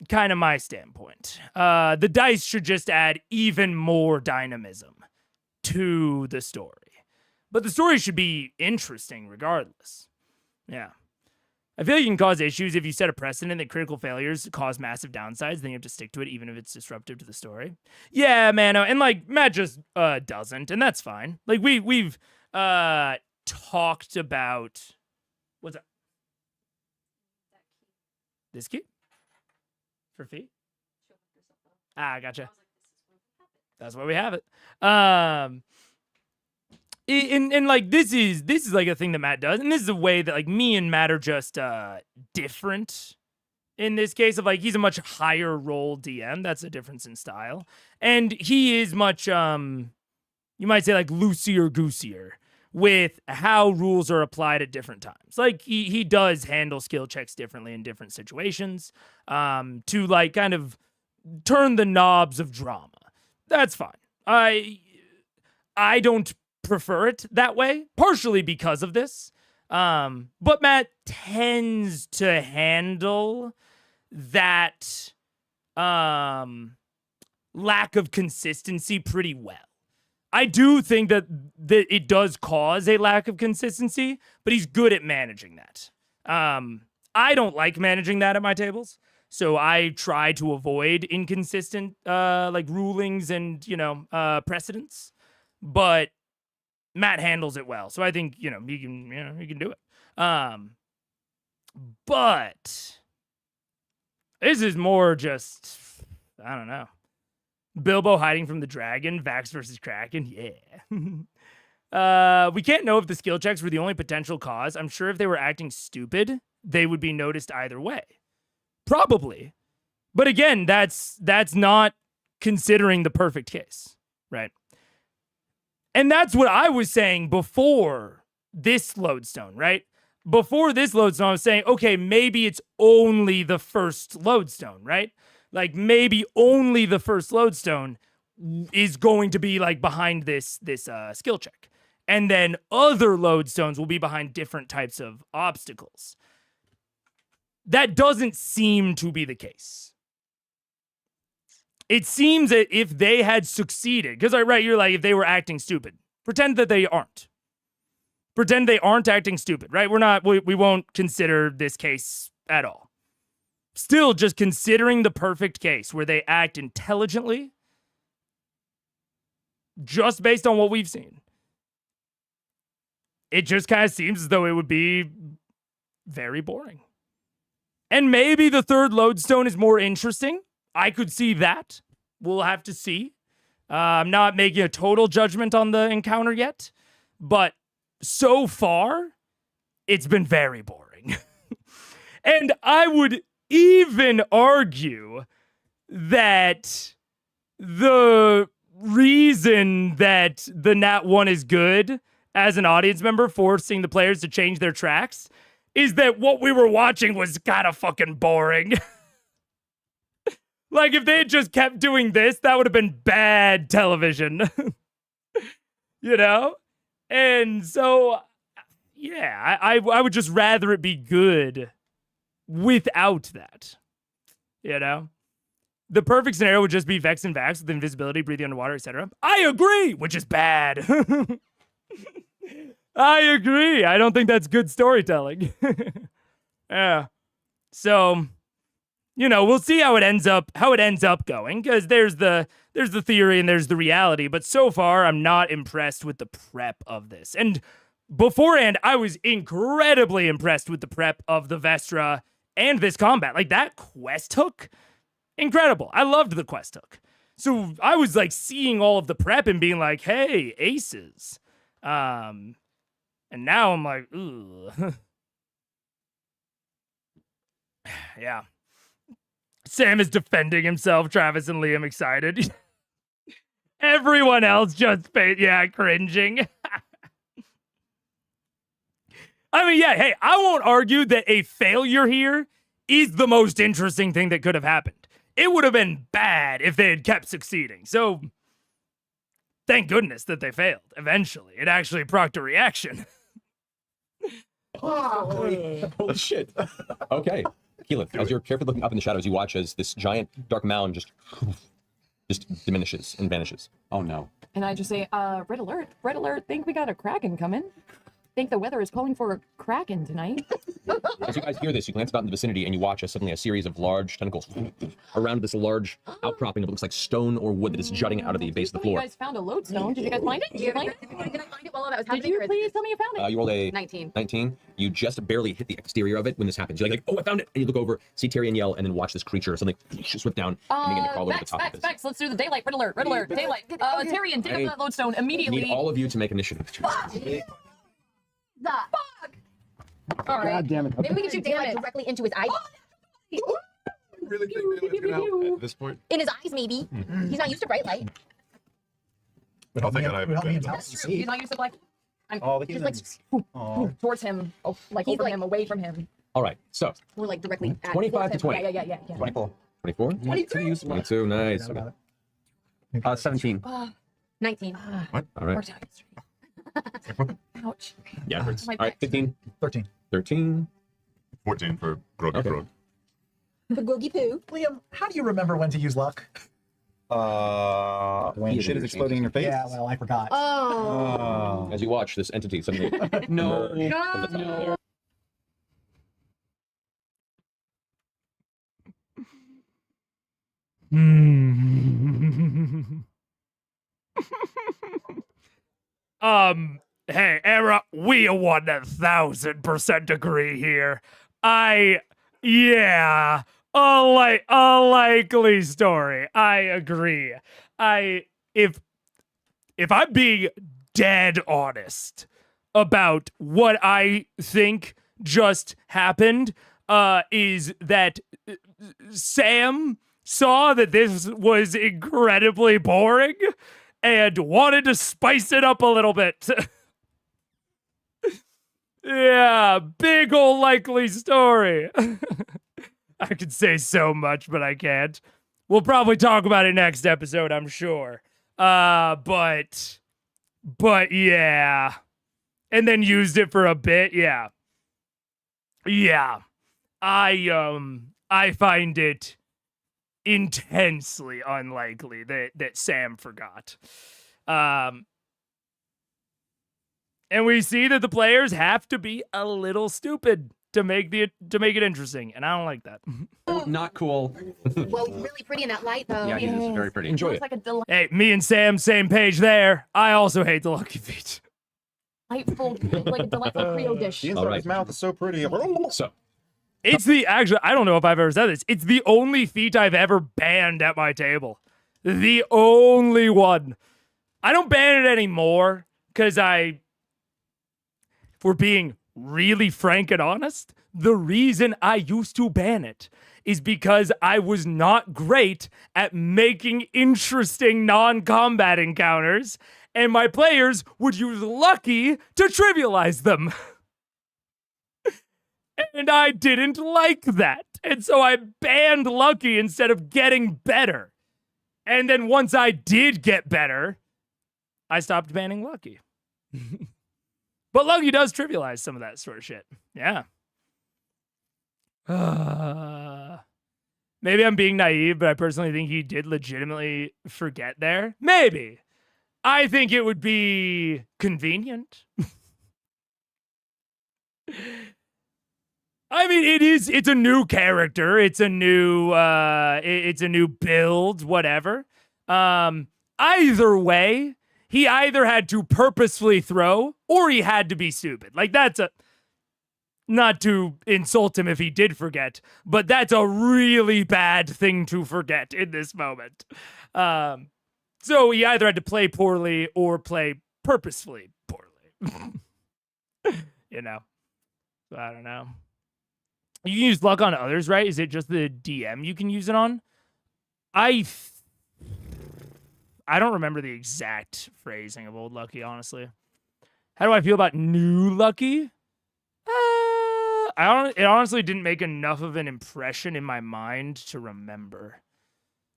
kind of my standpoint. The dice should just add even more dynamism to the story. But the story should be interesting regardless. Yeah. I feel like you can cause issues if you set a precedent that critical failures cause massive downsides, then you have to stick to it even if it's disruptive to the story. Yeah, man. And, like, Matt just doesn't, and that's fine. Like, we've talked about... What's that? This key? For fee? Gotcha. That's why we have it. And like this is like a thing that Matt does, and this is a way that, like, me and Matt are just different in this case of, like, he's a much higher role DM. That's a difference in style, and he is much you might say, like, loosier goosier with how rules are applied at different times. Like, he does handle skill checks differently in different situations to, like, kind of turn the knobs of drama. That's fine. I don't prefer it that way, partially because of this. But Matt tends to handle that lack of consistency pretty well. I do think that it does cause a lack of consistency, but he's good at managing that. I don't like managing that at my tables, so I try to avoid inconsistent like rulings and precedents. But Matt handles it well, so I think he can do it. But this is more just, I don't know. Bilbo hiding from the dragon, Vax versus Kraken, yeah. We can't know if the skill checks were the only potential cause. I'm sure if they were acting stupid, they would be noticed either way. Probably. But again, that's not considering the perfect case, right? And that's what I was saying before this lodestone, right? Before this lodestone, I was saying, okay, maybe it's only the first lodestone, right? Like maybe only the first lodestone is going to be like behind this skill check. And then other lodestones will be behind different types of obstacles. That doesn't seem to be the case. It seems that if they had succeeded, because right, you're like, if they were acting stupid, pretend that they aren't. Pretend they aren't acting stupid, right? We won't consider this case at all. Still, just considering the perfect case where they act intelligently, just based on what we've seen, it just kind of seems as though it would be very boring. And maybe the third lodestone is more interesting. I could see that. We'll have to see. I'm not making a total judgment on the encounter yet, but so far, it's been very boring. And I would even argue that the reason that the Nat 1 is good as an audience member, forcing the players to change their tracks, is that what we were watching was kind of fucking boring. Like, if they had just kept doing this, that would have been bad television. You know? And so, yeah, I would just rather it be good without that. You know? The perfect scenario would just be Vex and Vax with invisibility, breathing underwater, etc. I agree, which is bad. I agree. I don't think that's good storytelling. Yeah. So, we'll see how it ends up going, because there's the theory and there's the reality, but so far I'm not impressed with the prep of this. And beforehand, I was incredibly impressed with the prep of the Vestra and this combat. Like, that quest hook, incredible. I loved the quest hook. So I was like seeing all of the prep and being like, hey, aces. And now I'm like, ooh. Yeah. Sam is defending himself, Travis and Liam excited. Everyone else just, cringing. I mean, yeah, hey, I won't argue that a failure here is the most interesting thing that could have happened. It would have been bad if they had kept succeeding. So, thank goodness that they failed. Eventually, it actually procked a reaction. Holy shit. Okay. Keelan, as you're carefully looking up in the shadows, you watch as this giant dark mound just diminishes and vanishes. Oh no. And I just say, red alert, think we got a Kraken coming. Think the weather is calling for a Kraken tonight. As you guys hear this, you glance about in the vicinity and you watch as suddenly a series of large tentacles around this large outcropping of what looks like stone or wood that is jutting out of the base of the floor. You guys found a lodestone. Did you guys find it? Did you find it? Did I find it while that was Did happening? you please tell me you found it? You rolled a 19. 19. You just barely hit the exterior of it when this happens. You're like, oh, I found it. And you look over, see Tyrion yell, and then watch this creature suddenly swift down and begin to crawl over the top of this. Vex, let's do the daylight. Red alert, daylight. Tyrion, dig up that lodestone I immediately. need all of you to make initiative. All right. God damn it. Maybe we can shoot daylight directly into his eye. Really think Daylight's gonna help at this point? In his eyes, maybe. He's not used to bright light. I'll think I have advantage. That's true. He's not used to black. Oh, the Just like heathens. Towards him, like He's over like- him, away from him. All right, so we're like directly at 25 to 20. Yeah. 24. 24? 22, nice. Okay. 17. 19. All right. Worked out yesterday. Ouch. Yeah, it hurts. My All right, 15, 13. 13. 14 for Groggy Okay. Frog. The Googie Poo. Liam, how do you remember when to use luck? When shit is exploding in your face? Yeah, well, I forgot. Oh. As you watch this entity suddenly No. emerge from the top. Hey, Era, we 1000% agree here. Yeah, a likely story. I agree. If I'm being dead honest about what I think just happened, is that Sam saw that this was incredibly boring and wanted to spice it up a little bit. Yeah, big ol' likely story. I could say so much, but I can't. We'll probably talk about it next episode, I'm sure. But yeah. And then used it for a bit, yeah. Yeah. I find it intensely unlikely that Sam forgot. And we see that the players have to be a little stupid to make it interesting, and I don't like that. Not cool. Well, really pretty in that light, though. Yeah, it is very pretty. Enjoy Looks it. like a delightful Hey, me and Sam, same page there. I also hate the Lucky Feet. like a delightful Creole dish. The inside of his mouth is so pretty. So, It's actually, I don't know if I've ever said this. It's the only feat I've ever banned at my table. The only one. I don't ban it anymore because if we're being really frank and honest, the reason I used to ban it is because I was not great at making interesting non-combat encounters, and my players would use Lucky to trivialize them. And I didn't like that. And so I banned Lucky instead of getting better. And then once I did get better, I stopped banning Lucky. But Lucky does trivialize some of that sort of shit. Yeah. Maybe I'm being naive, but I personally think he did legitimately forget there. Maybe. I think it would be convenient. I mean, it's a new character. It's a new build, whatever. Either way, he either had to purposefully throw or he had to be stupid. Like, not to insult him if he did forget, but that's a really bad thing to forget in this moment. So he either had to play poorly or play purposefully poorly. You know? So I don't know. You can use luck on others, right? Is it just the DM you can use it on? I don't remember the exact phrasing of Old Lucky, honestly. How do I feel about New Lucky? It honestly didn't make enough of an impression in my mind to remember.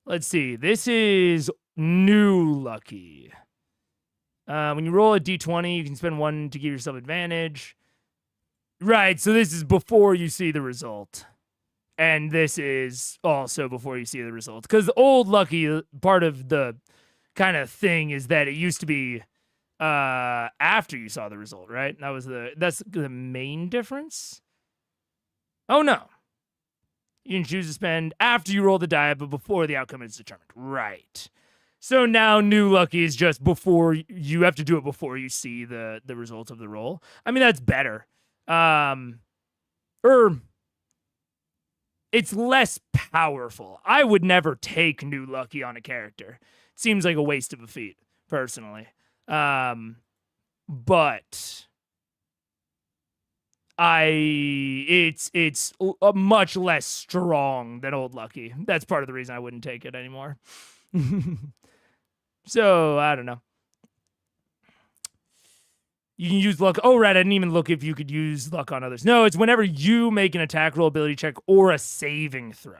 Let's see. This is New Lucky. When you roll a d20, you can spend 1 to give yourself advantage. Right, so this is before you see the result. And this is also before you see the result. Because Old Lucky, part of the kind of thing is that it used to be after you saw the result, right? That's the main difference. Oh, no. You can choose to spend after you roll the die, but before the outcome is determined. Right. So now New Lucky is just before, you have to do it before you see the result of the roll. I mean, that's better. It's less powerful. I would never take New Lucky on a character. It seems like a waste of a feat, personally. But it's much less strong than Old Lucky. That's part of the reason I wouldn't take it anymore. So, I don't know. You can use luck. Oh, right. I didn't even look if you could use luck on others. No, it's whenever you make an attack roll, ability check, or a saving throw.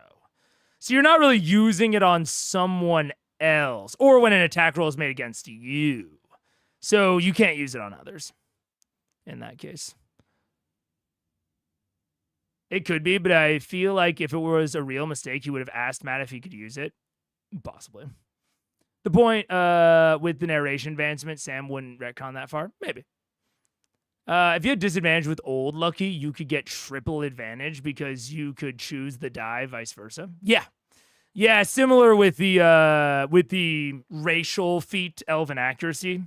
So you're not really using it on someone else, or when an attack roll is made against you. So you can't use it on others in that case. It could be, but I feel like if it was a real mistake, you would have asked Matt if he could use it. Possibly. The point with the narration advancement, Sam wouldn't retcon that far. Maybe. If you had disadvantage with Old Lucky, you could get triple advantage because you could choose the die, vice versa. Yeah. Yeah, similar with the racial feat, Elven Accuracy.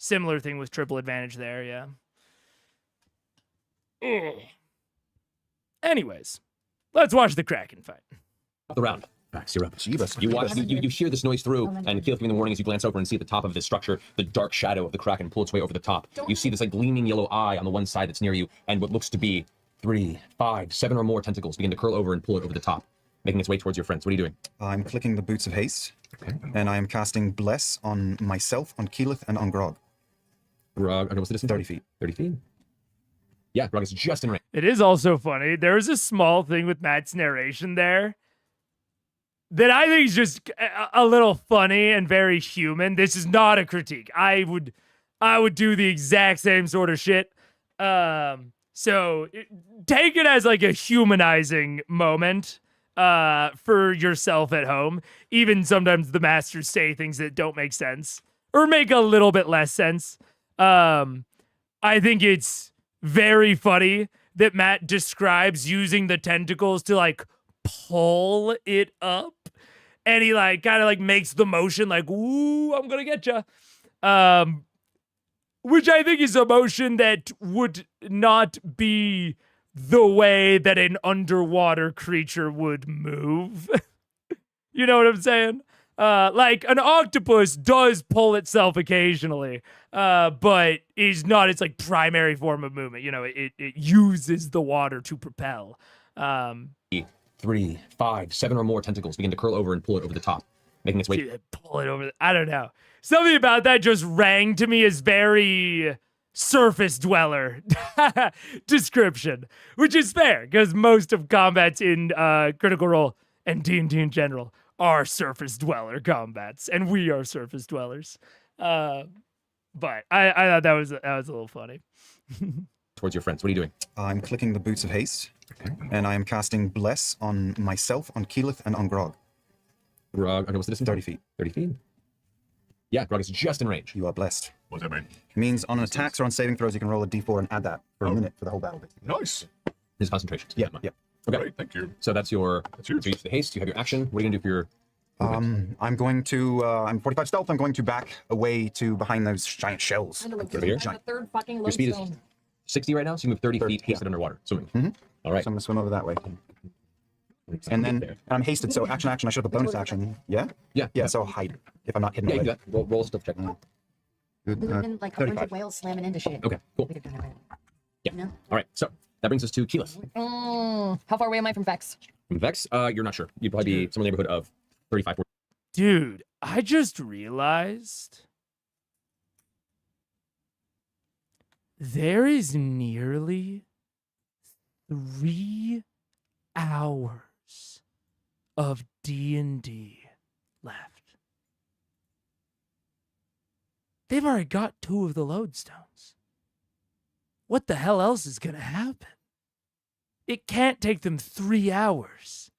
Similar thing with triple advantage there, yeah. Ugh. Anyways, let's watch the Kraken fight. The round. Max, you're up. You watch. You hear this noise through, and Keyleth giving the warning as you glance over and see at the top of this structure, the dark shadow of the Kraken pull its way over the top. You see this like gleaming yellow eye on the one side that's near you, and what looks to be 3, 5, 7 or more tentacles begin to curl over and pull it over the top, making its way towards your friends. What are you doing? I'm clicking the Boots of Haste, Okay. and I am casting Bless on myself, on Keyleth, and on Grog. Grog, what's the distance? 30 feet. 30 feet. Yeah, Grog is just in range. It is also funny. There's a small thing with Matt's narration there that I think is just a little funny and very human. This is not a critique. I would do the exact same sort of shit. So take it as like a humanizing moment for yourself at home. Even sometimes the masters say things that don't make sense or make a little bit less sense. I think it's very funny that Matt describes using the tentacles to like pull it up, and he like kind of like makes the motion like, "Ooh, I'm gonna get you," which I think is a motion that would not be the way that an underwater creature would move. You know what I'm saying? Like an octopus does pull itself occasionally, but is not its like primary form of movement. You know, it uses the water to propel. 3, 5, 7 or more tentacles begin to curl over and pull it over the top, making its way. Pull it over. I don't know. Something about that just rang to me as very surface dweller description, which is fair because most of combats in Critical Role and D&D in general are surface dweller combats, and we are surface dwellers. But I thought that was a little funny. Towards your friends. What are you doing? I'm clicking the Boots of Haste, and I am casting Bless on myself, on Keyleth, and on Grog. Grog, what's the distance? 30 feet. 30 feet. Yeah, Grog is just in range. You are blessed. What does that mean? It means on attacks or on saving throws, you can roll a d4 and add that for a minute for the whole battle. Nice. His concentration. Yeah, yeah. Okay. Great, thank you. So that's your. yours. So you use the haste. You have your action. What are you gonna do for your? I'm going to, I'm 45 stealth. I'm going to back away to behind those giant shells. Over here. The third fucking Your speed is lodestone. 60 right now, so you move 30 30, feet, hasted underwater, swimming. All right. So I'm going to swim over that way. And then and I'm hasted, so action, I should have a bonus action. Yeah? Yeah. Yeah, so I'll hide if I'm not hidden Yeah, you away. do that. Roll a stealth check. Good, We've been like a bunch 35. of whales slamming into shit. Okay, cool. We could do that, right? Yeah. No? All right. So that brings us to Keyleth. How far away am I from Vex? From Vex, you're not sure. You'd probably be somewhere in the neighborhood of 35, 40. Dude, I just realized there is nearly 3 hours of D&D left. They've already got 2 of the lodestones. What the hell else is going to happen? It can't take them 3 hours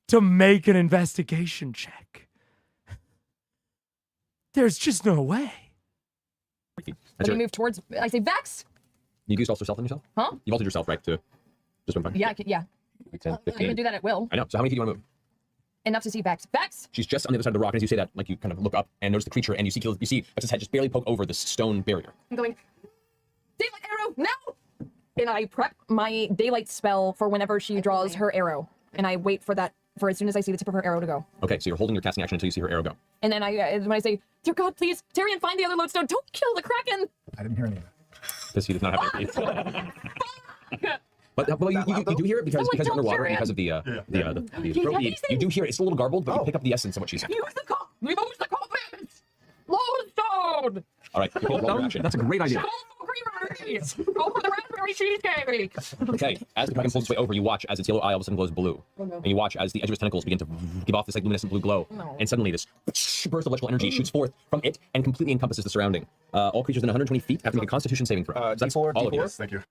to make an investigation check. There's just no way. Let me move towards. I say Vex. You've used also self on yourself? Huh? You've altered yourself, right? To just 1 Yeah, yeah. 10, I 15. can do that at will. I know. So how many feet do you want to move? Enough to see Vex. Vex. She's just on the other side of the rock, and as you say that, like you kind of look up and notice the creature, and you see Vex's head just barely poke over this stone barrier. I'm going. Daylight arrow now. And I prep my daylight spell for whenever she draws her arrow, and I wait for that for as soon as I see the tip of her arrow to go. Okay, so you're holding your casting action until you see her arrow go. And then when I say, "Dear God, please, Tyrion, find the other lodestone. Don't kill the Kraken." I didn't hear any of that. Because he does not have any feet. But you do hear it because you're underwater, and because of the throat bead. You do hear it. It's a little garbled, but you pick up the essence of what she's saying. Use the coffins. Lodestone. All right, you roll your action. That's a great idea. Go for creamery. Go for the raspberry cheesecake. Okay, as the Kraken pulls its way over, you watch as its yellow eye all of a sudden glows blue. And you watch as the edge of its tentacles begin to give off this like luminescent blue glow. And suddenly this burst of electrical energy shoots forth from it and completely encompasses the surrounding. All creatures within 120 feet have to make a Constitution saving throw. So that's D4, all of you. Thank you.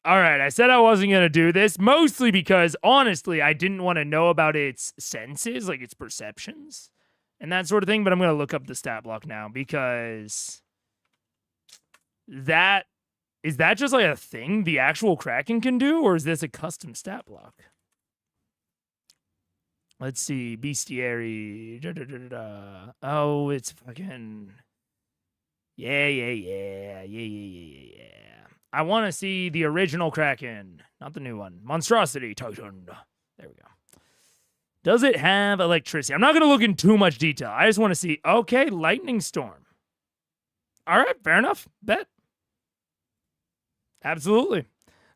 All right, I said I wasn't going to do this, mostly because, honestly, I didn't want to know about its senses, like its perceptions and that sort of thing, but I'm going to look up the stat block now because is that just like a thing the actual Kraken can do, or is this a custom stat block? Let's see. Bestiary. Oh, it's fucking. Yeah. I want to see the original Kraken, not the new one. Monstrosity Titan. There we go. Does it have electricity? I'm not going to look in too much detail. I just want to see. Okay, lightning storm. All right, fair enough. Bet. Absolutely.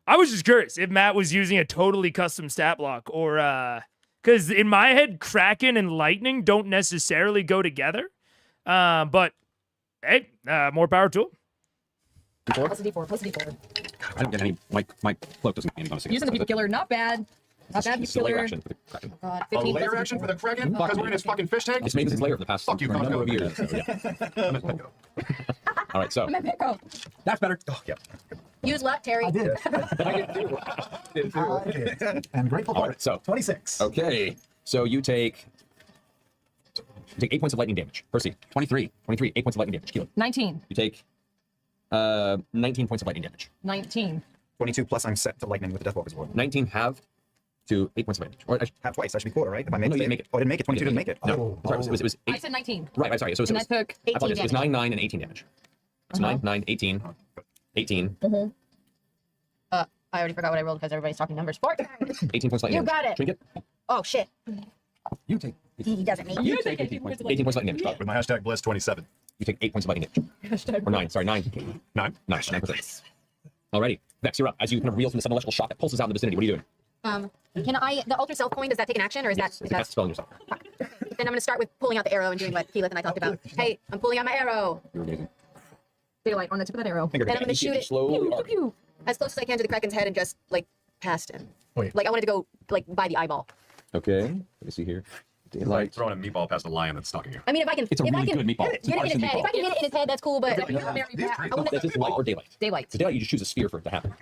I was just curious if Matt was using a totally custom stat block or because in my head, Kraken and lightning don't necessarily go together. But hey, more power to him. Plus a D4. Plus a D4. I don't get any. My cloak doesn't get any bonus. Using the people killer, not bad. Not bad. It's a People layer killer. action for the Kraken. God, A 15 layer plus action for the D4. Kraken because we're in his fucking fish tank. It's made this layer for the past Fuck you, number Costco. of years. So, yeah. All right, so Pickle. that's better. Oh, yeah. Use luck, Terry. I did. And grateful All for right, it. so 26. okay, so you take 8 points of lightning damage. Percy, 23, 8 points of lightning damage. Keelan, 19. you take 19 points of lightning damage. 19. 22 plus I'm set to lightning with the Deathwalker's War. 19 half to 8 points of lightning. Or, Have twice. That should be quarter, right? If I made No, you didn't make it. Oh, I didn't make it. 22 didn't make it. no, sorry, it was 8. I said 19. Right, sorry. So, And I took I apologize. 18 It was 9, 9, and 18 damage. So 9, 18, 18, I already forgot what I rolled because everybody's talking numbers. 4 times. 18 points of lightning You damage. got it. Trinket, Oh, shit. you take He doesn't need you it. take 18 points of lightning damage. Todd. With my hashtag bless 27. You take 8 points of lightning damage. Or 9, sorry, 9. 9. 9%. Alrighty. Vex, you're up. As you kind of reel from the sudden electrical shock that pulses out in the vicinity, what are you doing? Can I, the alter self coin, does that take an action or is Yes, that? it's a cast spell on yourself. Then I'm going to start with pulling out the arrow and doing what Keyleth and I talked about. Hey, I'm pulling out my arrow. You're amazing. daylight on the tip of that arrow. Then I'm going to You shoot it slowly arc. as close as I can to the Kraken's head and just, like, past him. Wait. Like, I wanted to go, like, by the eyeball. Okay. Let me see here. Like Daylight. throwing a meatball past a lion that's stalking you. I mean, if I can, It's a if I really can good meatball. hit it in his head. If I can hit it in his head, that's cool, but You're very bad. Is this light or daylight? Daylight. So daylight, you just choose a sphere for it to happen.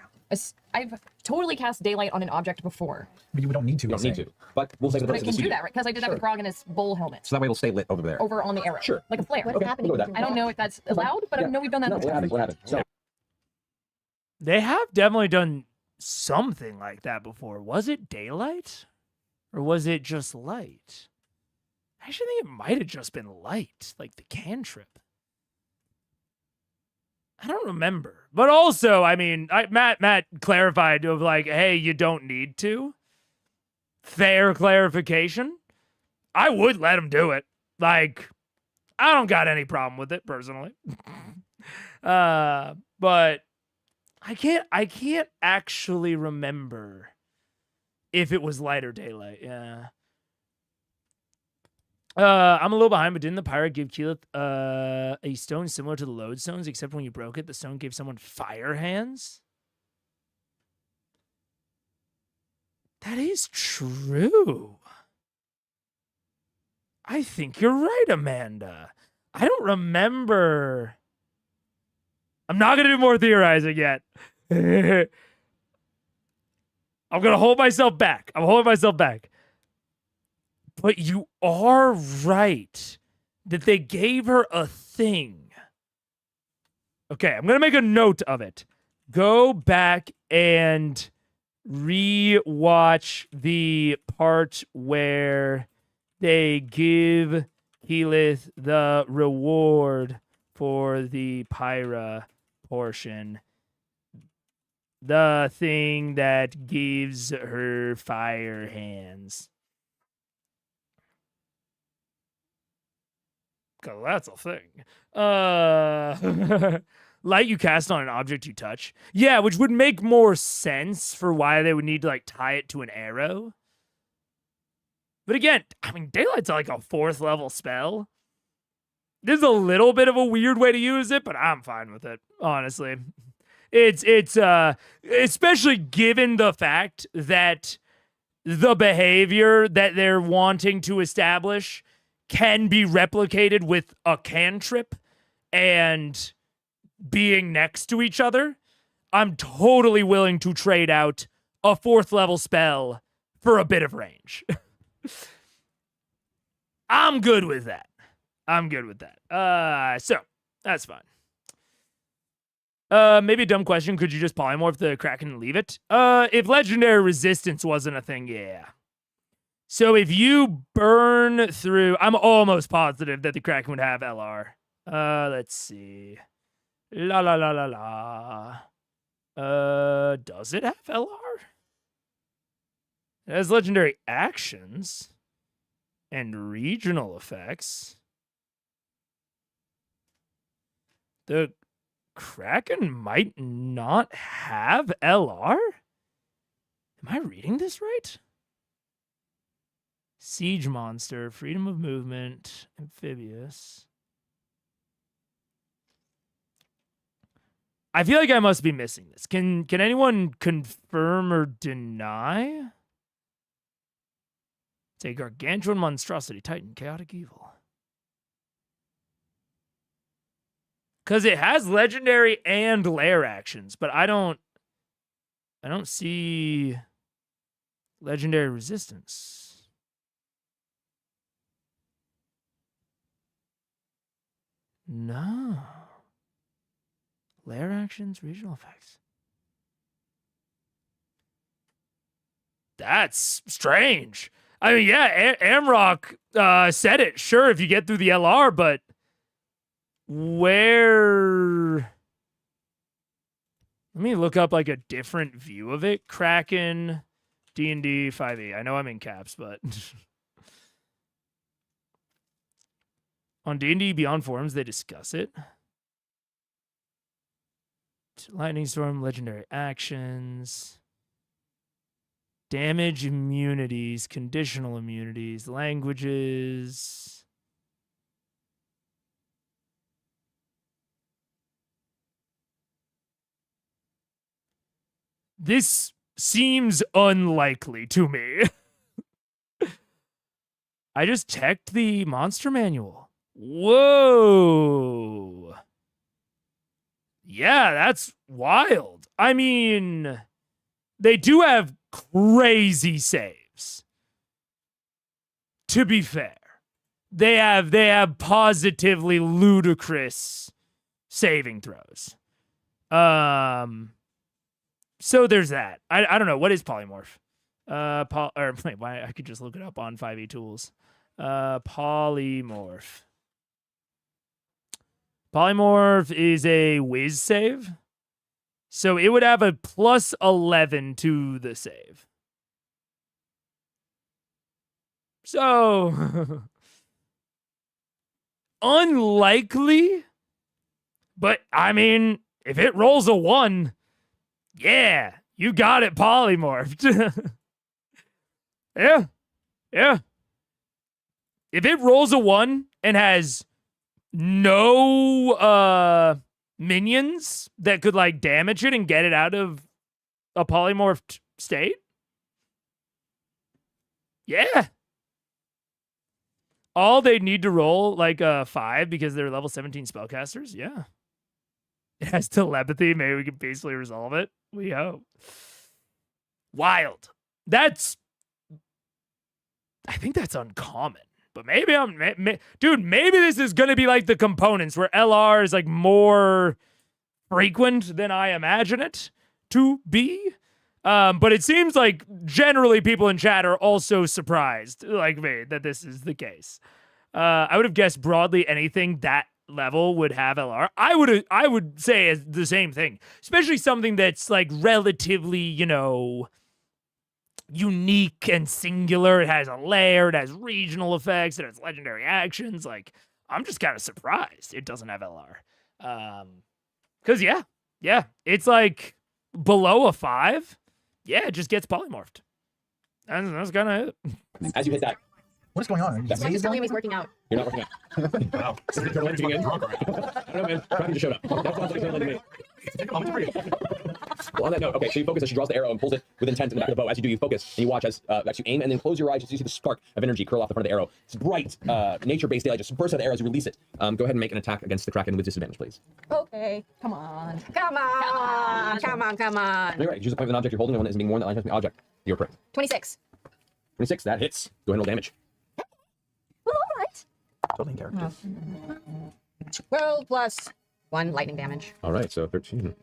I've totally cast daylight on an object before. I mean, we don't need to. You don't need to. But we'll say the But I purpose of can this do video. that, right? Because I did that with Grog and his bull helmet So that way it'll stay lit over there. over on the arrow. Sure. Like a flare. what's happening? we'll go with that. I don't know if that's allowed, but I know we've done that No, in the what happened? past. What happened? So, They have definitely done something like that before. Was it daylight? Or was it just light? I actually think it might have just been light, like the cantrip. I don't remember. But also, I mean, Matt clarified of like, hey, you don't need to. Fair clarification. I would let him do it. Like, I don't got any problem with it personally. But I can't actually remember if it was light or daylight. Yeah. I'm a little behind, but didn't the pirate give Keyleth a stone similar to the lodestones, except when you broke it, the stone gave someone fire hands? That is true. I think you're right, Amanda. I don't remember. I'm not going to do more theorizing yet. I'm going to hold myself back. I'm holding myself back. But you are right that they gave her a thing. Okay, I'm going to make a note of it. Go back and re-watch the part where they give Keyleth the reward for the Pyra portion. The thing that gives her fire hands. Cause that's a thing. Light you cast on an object you touch. Yeah, which would make more sense for why they would need to like tie it to an arrow. But again, I mean, daylight's like a 4th level spell. This is a little bit of a weird way to use it, but I'm fine with it, honestly. It's especially given the fact that the behavior that they're wanting to establish can be replicated with a cantrip and being next to each other. I'm totally willing to trade out a 4th level spell for a bit of range. I'm good with that. So that's fine. Maybe a dumb question. Could you just polymorph the Kraken and leave it? If legendary resistance wasn't a thing, yeah. So if you burn through, I'm almost positive that the Kraken would have LR. Let's see. La la la la la. Does it have LR? It has legendary actions and regional effects. The Kraken might not have LR? Am I reading this right? Siege monster, freedom of movement, amphibious. I feel like I must be missing this. Can anyone confirm or deny? It's a gargantuan monstrosity, titan, chaotic evil. Because it has legendary and lair actions, but I don't see legendary resistance. No. Lair actions, regional effects. That's strange. I mean, yeah, Amrock said it. Sure, if you get through the LR, but where? Let me look up like a different view of it. Kraken, D&D 5e. I know I'm in caps, but on D&D Beyond Forums, they discuss it. Lightning Storm, legendary actions, damage immunities, conditional immunities, languages. This seems unlikely to me. I just checked the monster manual. Whoa. Yeah, that's wild. I mean, they do have crazy saves. To be fair, they have positively ludicrous saving throws. So there's that. I don't know, what is polymorph? Wait, why I could just look it up on 5e tools. Polymorph. Polymorph is a whiz save. So it would have a plus 11 to the save. So unlikely, but I mean, if it rolls a 1, yeah, you got it polymorphed. Yeah. Yeah. If it rolls a 1 and has no minions that could like damage it and get it out of a polymorphed state, yeah. All they need to roll like a 5 because they're level 17 spellcasters. Yeah. It has telepathy. Maybe we can peacefully resolve it. We hope. Wild. I think that's uncommon. But maybe dude, maybe this is going to be like the components where LR is like more frequent than I imagine it to be. But it seems like generally people in chat are also surprised, like me, that this is the case. I would have guessed broadly anything that level would have LR. I would say the same thing, especially something that's like relatively, you know, unique and singular. It has a lair, it has regional effects, it has legendary actions. Like, I'm just kind of surprised it doesn't have LR. Because yeah, it's like below a 5. Yeah, it just gets polymorphed. That's kind of it. As you hit that, What is going on? Let's just tell him he's working out. you're not working out. Wow. I don't know, man. Kraken just showed up. That sounds like something to me. Well, on that note, okay, so you focus as she draws the arrow and pulls it with intent in the back of the bow. As you do, you focus and you watch as you aim, and then close your eyes as you see the spark of energy curl off the front of the arrow. It's bright, nature-based daylight just bursts out of the arrow as you release it. Go ahead and make an attack against the Kraken with disadvantage, please. Okay, come on. Come on. You're right. Use the point of an object you're holding, the one that is being worn that line has the object. You're correct. 26. 26, that hits. Go ahead and roll damage. Well, all right. Totally in character. 12 plus 1 lightning damage. All right, so 13.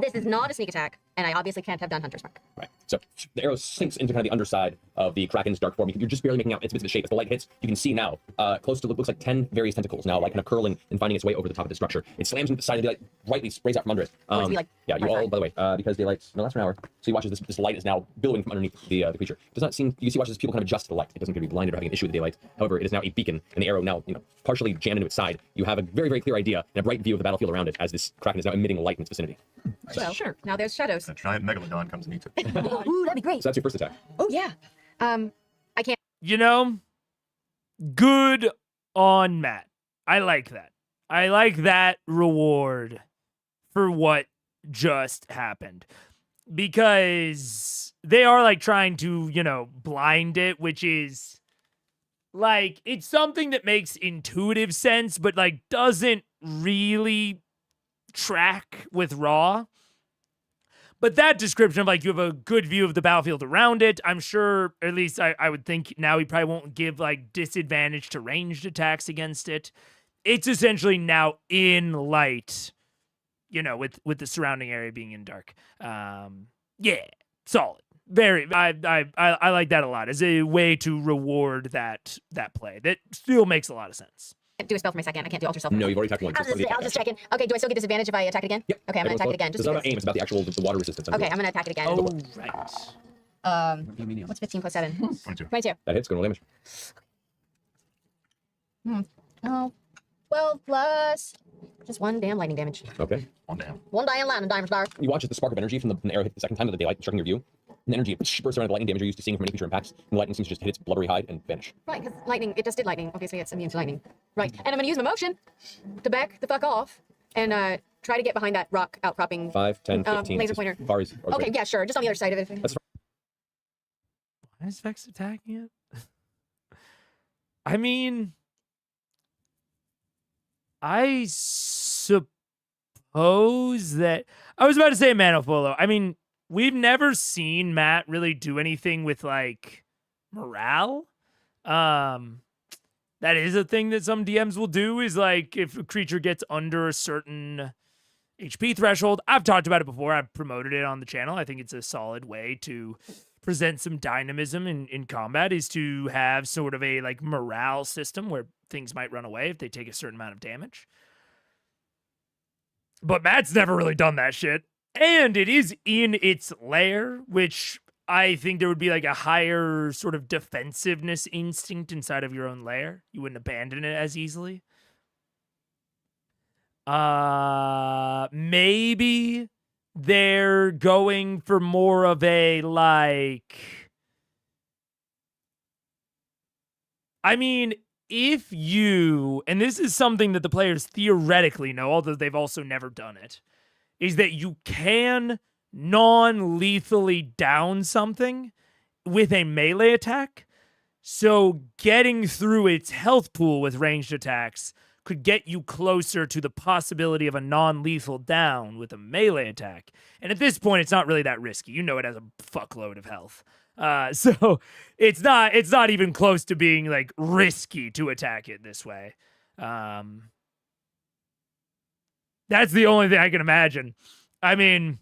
This is not a sneak attack. and I obviously can't have done Hunter's Mark. Right. So the arrow sinks into kind of the underside of the Kraken's dark form. You're just barely making out its bits of shape. As the light hits, you can see now, close to looks like 10 various tentacles now, like kind of curling and finding its way over the top of the structure. It slams into the side of the light, rightly sprays out from under it. It's be like Yeah, you all, by the way, because daylight no lasts for an hour, so you watch as this light is now billowing from underneath the creature. It does not seem, you see, watch as people kind of adjust to the light. It doesn't appear to be blinded or having an issue with the daylight. However, it is now a beacon, and the arrow now, partially jammed into its side. You have a very, very clear idea and a bright view of the battlefield around it as this Kraken is now emitting light in its vicinity. Well, Sure. now there's shadows. A giant megalodon comes and eats it. Ooh, that'd be great. So that's your first attack. Oh yeah. I can't. You know, good on Matt. I like that. I like that reward for what just happened. Because they are like trying to, blind it, which is like, it's something that makes intuitive sense, but like doesn't really track with raw. But that description of like you have a good view of the battlefield around it, I'm sure, at least I would think now he probably won't give like disadvantage to ranged attacks against it. It's essentially now in light, with the surrounding area being in dark. Yeah, solid. Very, I like that a lot as a way to reward that play. That still makes a lot of sense. Do a spell for my second. I can't do alter self. No, you've already attacked once. I'll just check in. Okay, do I still get disadvantage if I attack it again? Yep. Okay, I'm gonna attack it again. It's not about aim, it's about the actual the water resistance. Okay, I'm gonna attack it again. Oh, right. What's 15 plus 7? 22. 22. That hits, go roll damage. Oh, 12 plus just 1 damn lightning damage. Okay. 1 down. 1 die and land and diamond star. You watch as the spark of energy from the arrow hit the second time of the daylight striking your view. And the energy bursts around the lightning damage you're used to seeing from any creature in packs. And the lightning seems to just hit its blubbery hide and vanish. Right, because lightning, it just did lightning. Obviously, it's immune to lightning. Right, and I'm gonna use my motion to back the fuck off and try to get behind that rock outcropping. 5, 10, 15. laser pointer. Far as Okay, yeah, sure. Just on the other side of it. That's Why is Vex attacking it? I mean, I suppose that I was about to say Manofolo. I mean, we've never seen Matt really do anything with like morale. That is a thing that some DMs will do, is like if a creature gets under a certain HP threshold. I've talked about it before. I've promoted it on the channel. I think it's a solid way to present some dynamism in combat, is to have sort of a like morale system where things might run away if they take a certain amount of damage. But Matt's never really done that shit. And it is in its lair, which I think there would be like a higher sort of defensiveness instinct inside of your own lair. You wouldn't abandon it as easily. Maybe they're going for more of a like, I mean, if you, and this is something that the players theoretically know, although they've also never done it, is that you can non-lethally down something with a melee attack. So getting through its health pool with ranged attacks could get you closer to the possibility of a non-lethal down with a melee attack. And at this point, it's not really that risky. You know it has a fuckload of health. So it's not even close to being like risky to attack it this way. That's the only thing I can imagine. I mean,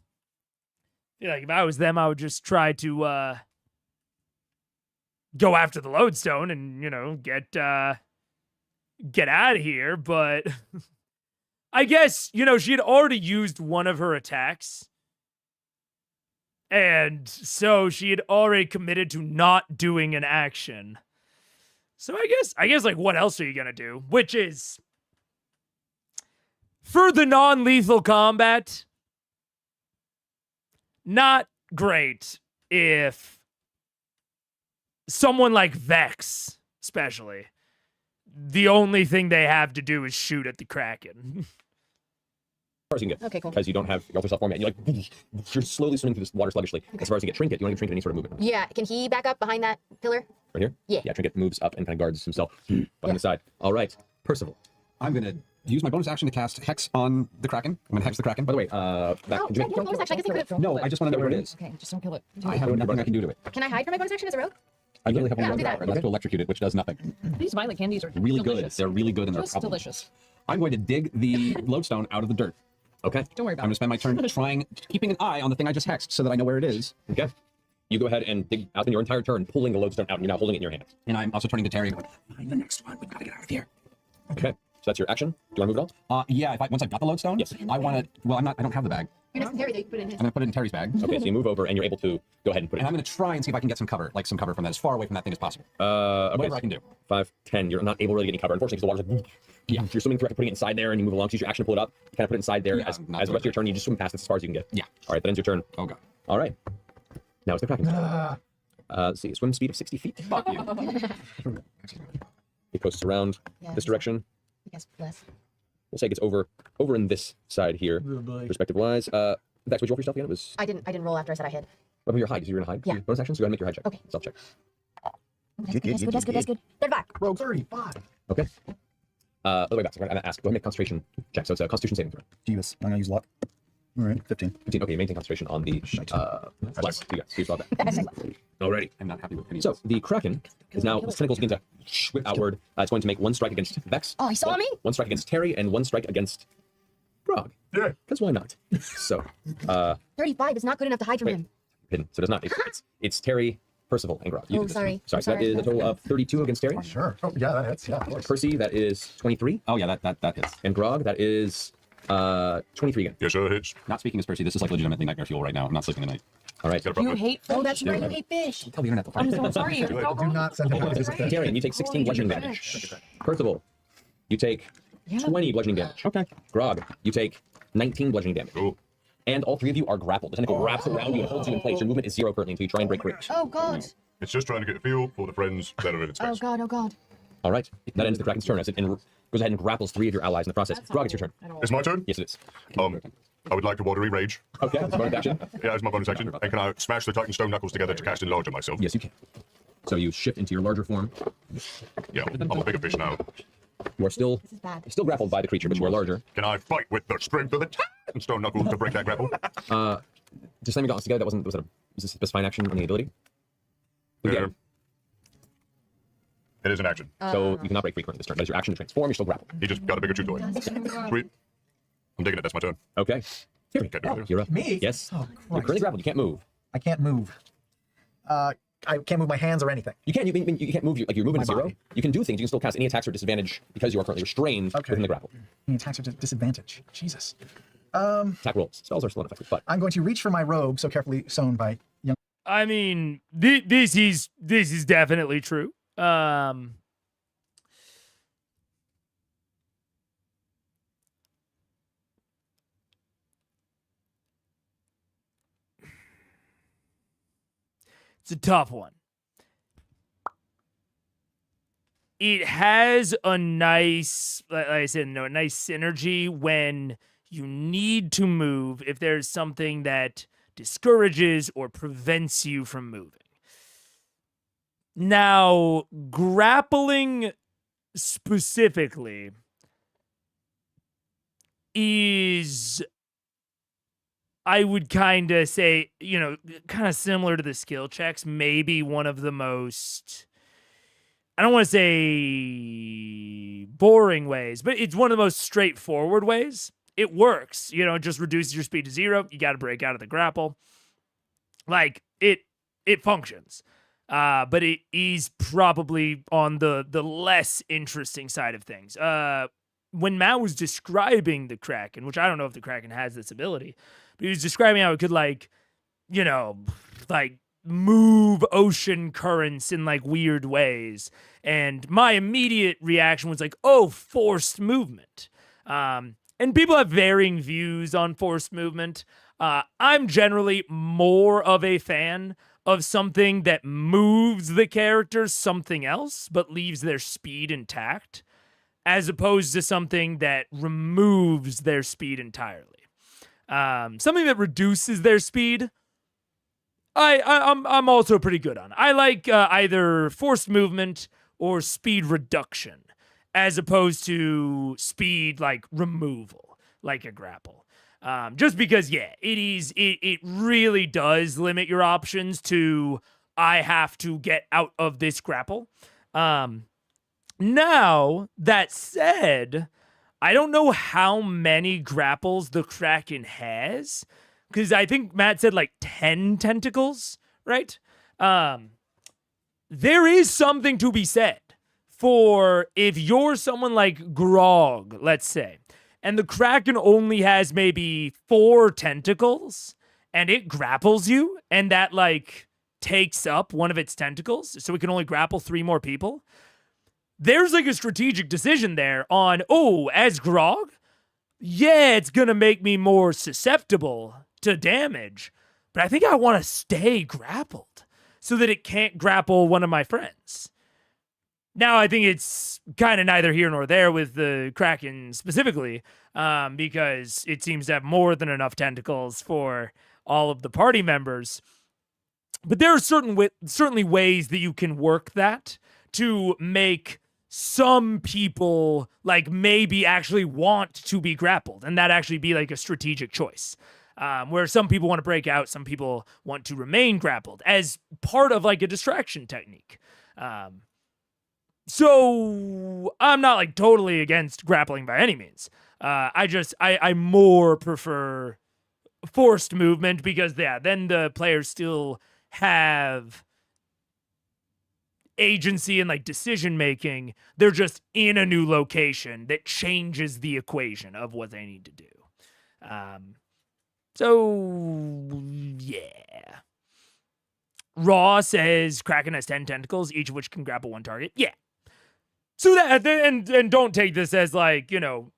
like if I was them, I would just try to go after the lodestone and, get out of here. But I guess, she had already used one of her attacks. And so she had already committed to not doing an action. So I guess like what else are you going to do? Which is, for the non-lethal combat, not great if someone like Vex, especially, the only thing they have to do is shoot at the Kraken. As far as you can get. Okay, cool. Because you don't have your alter self format. You're you're slowly swimming through this water sluggishly. As far as you get Trinket, you don't get Trinket any sort of movement. Yeah, can he back up behind that pillar? Right here? Yeah. Yeah, Trinket moves up and kind of guards himself behind the side. All right, Percival. I'm going to use my bonus action to cast Hex on the Kraken. I'm going to Hex the Kraken. By the way, Bonus action. I guess I could. No, I just want to know where it is. Okay, just don't kill it. I have nothing I can do to it. Can I hide from my bonus action as a rogue? I literally have Yeah, I'll one do more that. power. I have to electrocute it, which does nothing. These violet candies are Really delicious. good. They're really good and they're Just probably. delicious. I'm going to dig the lodestone out of the dirt. Okay. Don't worry I'm about gonna it. spend my turn keeping an eye on the thing I just hexed so that I know where it is. Okay. You go ahead and dig out in your entire turn, pulling the lodestone out, and you're now holding it in your hand. And I'm also turning to Terry and going, find the next one. We've got to get out of here. Okay. So that's your action. Do you want to move it all? Yeah, once I've got the lodestone, Yes. I want to, well, I don't have the bag. You're next to Terry, though. You can put it in his. I'm going to put it in Terry's bag. Okay, so you move over and you're able to go ahead and put it And in. I'm going to try and see if I can get some cover from that, as far away from that thing as possible. Okay. Whatever I can do. 5, 10. You're not able to really get any cover, unfortunately, because the water's like, yeah. You're swimming through, putting it inside there, and you move along. So use your action to pull it up. You kind of put it inside there. Yeah, as not the rest of your turn, you just swim past it as far as you can get. Yeah. All right, that ends your turn. Oh, God. All right. Now it's the Kraken's turn. Let's see, swim speed of 60 feet. Fuck you. It coasts around this direction. Yes, bless. We'll say it gets over in this side here, perspective wise. That's what you roll for yourself again. It was I didn't roll after I said I hid. what about your hide? Because you're gonna hide. Yeah. Bonus action. So go ahead and make your hide check. Okay. Self check. That's good. 35. Rogue 35. Okay. Other way back. So I'm gonna ask. Go ahead and make a concentration check. So it's a Constitution saving throw. Jesus, I'm going to use luck. All right, 15. 15. Okay, maintain concentration on the bless. You guys, you saw that. Alrighty. I'm not happy with any So the Kraken is now, its tentacles begin to whip outward. It's going to make one strike against Vex. Oh, he saw me? One strike against Terry, and one strike against Grog. Yeah. Because why not? So, 35 is not good enough to hide from Wait. him. hidden. So it does not. It's Terry, Percival, and Grog. You Oh, do this sorry. one. Sorry. I'm So that sorry. is a total of 32 against Terry. Sure. Oh, yeah, that hits. Yeah, of course. Percy, that is 23. Oh, yeah, that hits. And Grog, that is 23 again. Yes, sir, it hits. Not speaking as Percy, this is like legitimately nightmare fuel right now. I'm not sleeping tonight. All right. Got a You problem. hate fish? Oh, that's right. You hate fish. Tell the internet the I'm so sorry. Do not send him out. Terry, you take 16 bludgeoning damage. Percival, you take 20 bludgeoning damage. Okay. Grog, you take 19 bludgeoning damage. Cool. And all three of you are grappled. The tentacle wraps around you and holds you in place. Your movement is 0 currently until you try and break free. Oh, God. It's just trying to get a feel for the friends that are in its Oh, space. God. Oh, God. All right. That ends the Kraken's turn as it goes ahead and grapples 3 of your allies in the process. Grog, it's your turn. It's my turn? Yes, it is. I would like to watery rage. Okay, that's bonus action. Yeah, it's my bonus action. And can I smash the Titan stone knuckles together to cast enlarge on myself? Yes, you can. So you shift into your larger form. Yeah, I'm a bigger fish now. You are still This is bad. grappled by the creature, but you are larger. Can I fight with the strength of the Titan stone knuckles to break that grapple? Just let me get together. Was this a specifying action on the ability? Yeah. It is an action. So you cannot break free currently this turn. That is your action to transform. You're still grappled. He just got a bigger tooth toy. Sweet. I'm digging it. That's my turn. Okay. Terry, Can't do it. you're up. Me? Yes. Oh, You're Christ. currently grappled. You can't move. I can't move. I can't move my hands or anything. You can't move. Your movement is My 0. body. You can do things. You can still cast any attacks or disadvantage because you are currently restrained Okay. within the grapple. Any attacks are disadvantage. Jesus. Attack rolls. Spells are still unaffected, but I'm going to reach for my robe, so carefully sewn by young. I mean, this is definitely true. It's a tough one. It has a nice, like I said, a nice synergy when you need to move if there's something that discourages or prevents you from moving. Now, grappling specifically is, I would kind of say, kind of similar to the skill checks, maybe one of the most, I don't want to say boring ways, but it's one of the most straightforward ways. It works, it just reduces your speed to 0. You got to break out of the grapple. Like, it functions. But it is probably on the less interesting side of things. When Matt was describing the Kraken, which I don't know if the Kraken has this ability, but he was describing how it could, move ocean currents in, weird ways. And my immediate reaction was forced movement. And people have varying views on forced movement. I'm generally more of a fan of something that moves the characters something else, but leaves their speed intact, as opposed to something that removes their speed entirely. Something that reduces their speed, I'm also pretty good on. I like either forced movement or speed reduction, as opposed to speed removal, like a grapple. Just because, it really does limit your options to, I have to get out of this grapple. Now, that said, I don't know how many grapples the Kraken has, because I think Matt said like 10 tentacles, right? There is something to be said for if you're someone like Grog, let's say, and the Kraken only has maybe 4 tentacles, and it grapples you, and that like takes up one of its tentacles, so it can only grapple 3 more people. There's like a strategic decision there on, oh, as Grog, yeah, it's gonna make me more susceptible to damage, but I think I want to stay grappled so that it can't grapple one of my friends. Now, I think it's kind of neither here nor there with the Kraken specifically, because it seems to have more than enough tentacles for all of the party members. But there are certainly ways that you can work that to make some people like maybe actually want to be grappled, and that actually be like a strategic choice. Where some people want to break out, some people want to remain grappled as part of like a distraction technique. So I'm not like totally against grappling by any means. I more prefer forced movement because then the players still have agency and like decision making. They're just in a new location that changes the equation of what they need to do. So yeah. Raw says Kraken has 10 tentacles, each of which can grapple 1 target. Yeah. So that, and don't take this as like, you know,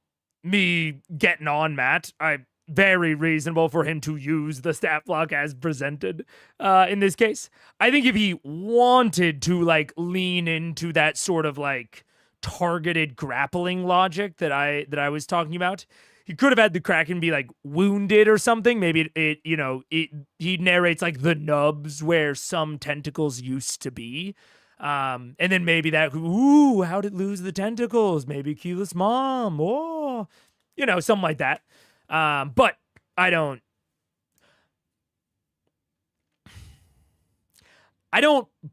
me getting on Matt. Very reasonable for him to use the stat block as presented in this case. I think if he wanted to like lean into that sort of like targeted grappling logic that I was talking about, he could have had the Kraken be like wounded or something. Maybe he narrates like the nubs where some tentacles used to be. And then maybe that, ooh, how'd it lose the tentacles? Maybe Keyless Mom, oh, something like that. But I don't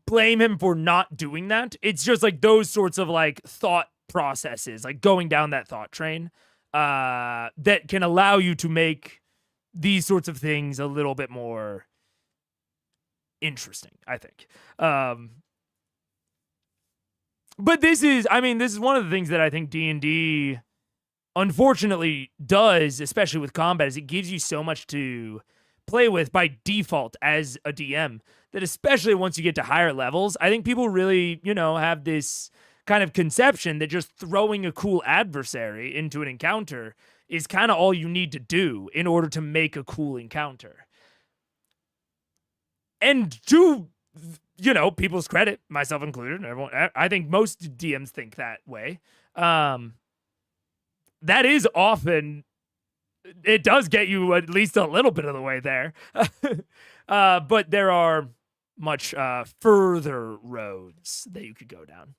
blame him for not doing that. It's just like those sorts of like thought processes, like going down that thought train, that can allow you to make these sorts of things a little bit more interesting, I think. But this is one of the things that I think D&D unfortunately does, especially with combat, is it gives you so much to play with by default as a DM that especially once you get to higher levels, I think people really, have this kind of conception that just throwing a cool adversary into an encounter is kind of all you need to do in order to make a cool encounter. And to people's credit, myself included, everyone, I think most DMs think that way. That is often, it does get you at least a little bit of the way there. But there are much further roads that you could go down.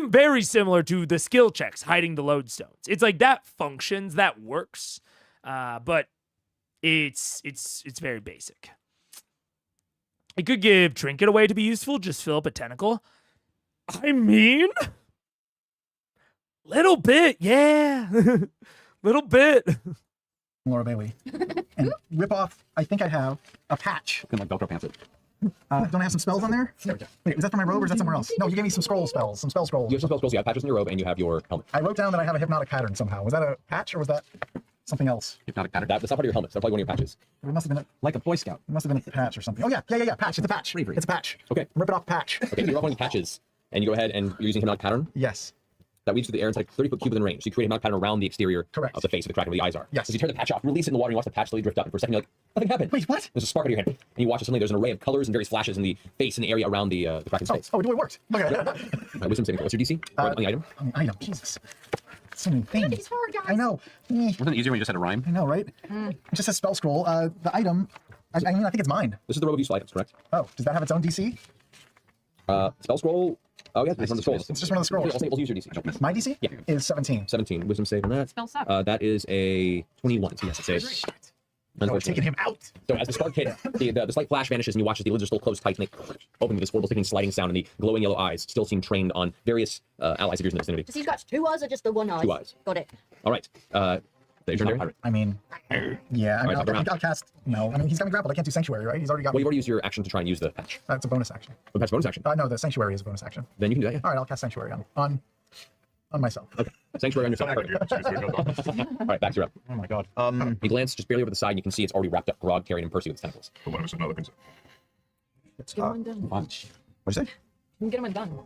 Very similar to the skill checks, hiding the lodestones. It's like that functions, that works, but it's very basic. It could give trinket away to be useful, just fill up a tentacle. I mean, little bit, yeah. Little bit. Laura Bailey. And rip off, I think I have a patch. You can like Velcro pants it. Don't I have some spells on there? Wait, is that for my robe or is that somewhere else? No, you gave me some scroll spells, some spell scrolls. You have some spell scrolls, you have patches in your robe, and you have your helmet. I wrote down that I have a hypnotic pattern somehow. Was that a patch or was that something else? Hypnotic pattern. That's not part of your helmet. That's probably one of your patches. It must have been like a Boy Scout. It must have been a patch or something. Oh yeah, patch. It's a patch. Bravery. It's a patch. Okay. Rip it off patch. Okay, so you're off one of these patches, and you go ahead and you're using hypnotic pattern. Yes. That weaves through the air inside 30-foot cube within range. So you create a hypnotic pattern around the exterior of the face of the Kraken where the eyes are. Yes. So you turn the patch off, release it in the water, and you watch the patch slowly drift up, and for a second you're like, nothing happened. Wait, what? There's a spark out of your hand, and you watch it suddenly. There's an array of colors and various flashes in the face and the area around the Kraken's face. Oh, it worked. Look at it. Wisdom saving throw. What's your DC on the item? On the item, Jesus. So many things. It's hard, guys. I know. Wasn't it easier when you just had a rhyme? I know, right? It just says spell scroll. The item, I think it's mine. This is the robe of useful items, correct? Oh, does that have its own DC? Spell scroll. Oh yeah, it's one of the scrolls. It's just one of the scrolls. Also, use your DC. My DC? Yeah. Is 17. 17. Wisdom save on that. Spell suck. That is a 21. So yes, it's a taking him out. So as the spark hit, the slight flash vanishes, and you watch as the lids are still closed tight, and they open with this horrible ticking sliding sound, and the glowing yellow eyes still seem trained on various allies of yours in the vicinity. Does he got 2 eyes or just the 1 eye? 2 eyes. Got it. All right. Is your turn, Darren? I mean, yeah, Alright, I'll cast. No, I mean he's got me grappled. I can't do sanctuary, right? He's already got. Well, you've already used your action to try and use the patch. That's a bonus action. The patch bonus action. No, the sanctuary is a bonus action. Then you can do that. Yeah. All right, I'll cast sanctuary on myself. Okay. Sanctuary on yourself. Perfect. All right, back to your up. Oh my god. You glance just barely over the side, and you can see it's already wrapped up Grog carrying and Percy with its tentacles. Hold on, there's another concern. Get one done. What'd you say? Get one done.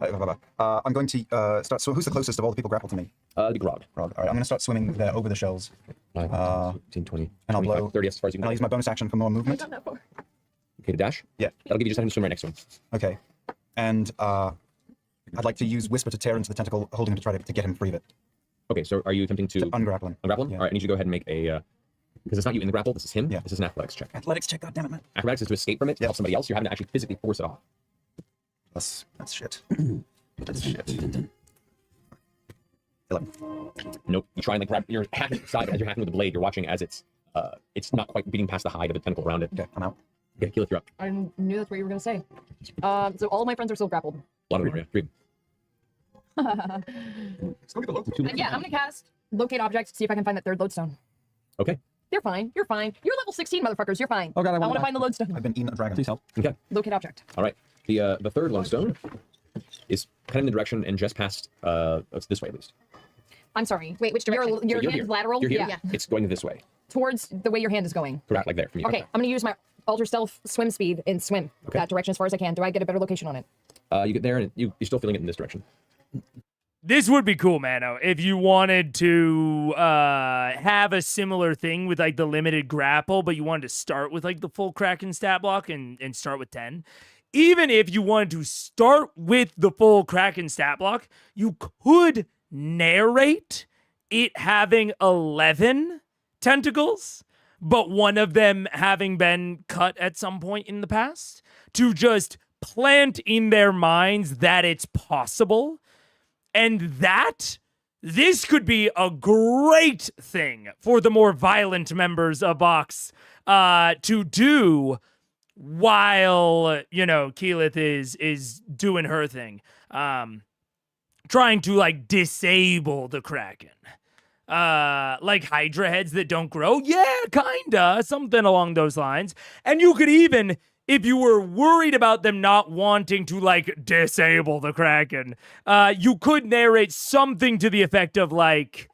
I'm going to start. So who's the closest of all the people grappled to me? The Grog. Grog. All right, I'm going to start swimming there over the shells. 15, 20, and I'll 25, blow 30 as far as you And can. I'll use my bonus action for more movement. Okay, to dash? Yeah. That'll give you just a second to swim right next to him. Okay. And I'd like to use Whisper to tear into the tentacle, holding him to try to get him free of it. Okay, so are you attempting to ungrapple him? Ungrapple him? Yeah. All right, I need you to go ahead and make a, because it's not you in the grapple, this is him. Yeah. This is an athletics check. Athletics check, goddammit, man. Acrobatics is to escape from it, to help somebody else. You're having to actually physically force it off. That's shit. That's shit. 11. Nope. You try and like grab, you're hacking the side, but as you're hacking with the blade, you're watching as it's not quite beating past the hide of the tentacle around it. Okay, I'm out. Okay, Keyleth, you're up. I knew that's what you were gonna say. So all of my friends are still grappled. A lot of them are, yeah. 3. Yeah, I'm gonna cast locate object, see if I can find that 3rd lodestone. Okay. You're fine. You're fine. You're level 16, motherfuckers. You're fine. Oh god, I want want to find the lodestone. I've been eating a dragon. Please help. Okay. Locate object. All right. The 3rd lodestone is kind of in the direction and just past, it's this way at least. I'm sorry. Wait, which direction? Your So you're hand's here. lateral? You're here. Yeah. It's going this way. Towards the way your hand is going. Correct, like there from you. Okay, I'm gonna use my alter stealth swim speed and swim that direction as far as I can. Do I get a better location on it? You get there and you're still feeling it in this direction. This would be cool, Mano, if you wanted to have a similar thing with like the limited grapple, but you wanted to start with like the full Kraken stat block and start with 10. Even if you wanted to start with the full Kraken stat block, you could narrate it having 11 tentacles, but one of them having been cut at some point in the past, to just plant in their minds that it's possible. And that this could be a great thing for the more violent members of Vox to do while, you know, Keyleth is doing her thing. Trying to like disable the Kraken. Like Hydra heads that don't grow? Yeah, kinda. Something along those lines. And you could even, if you were worried about them not wanting to, like, disable the Kraken, you could narrate something to the effect of, like,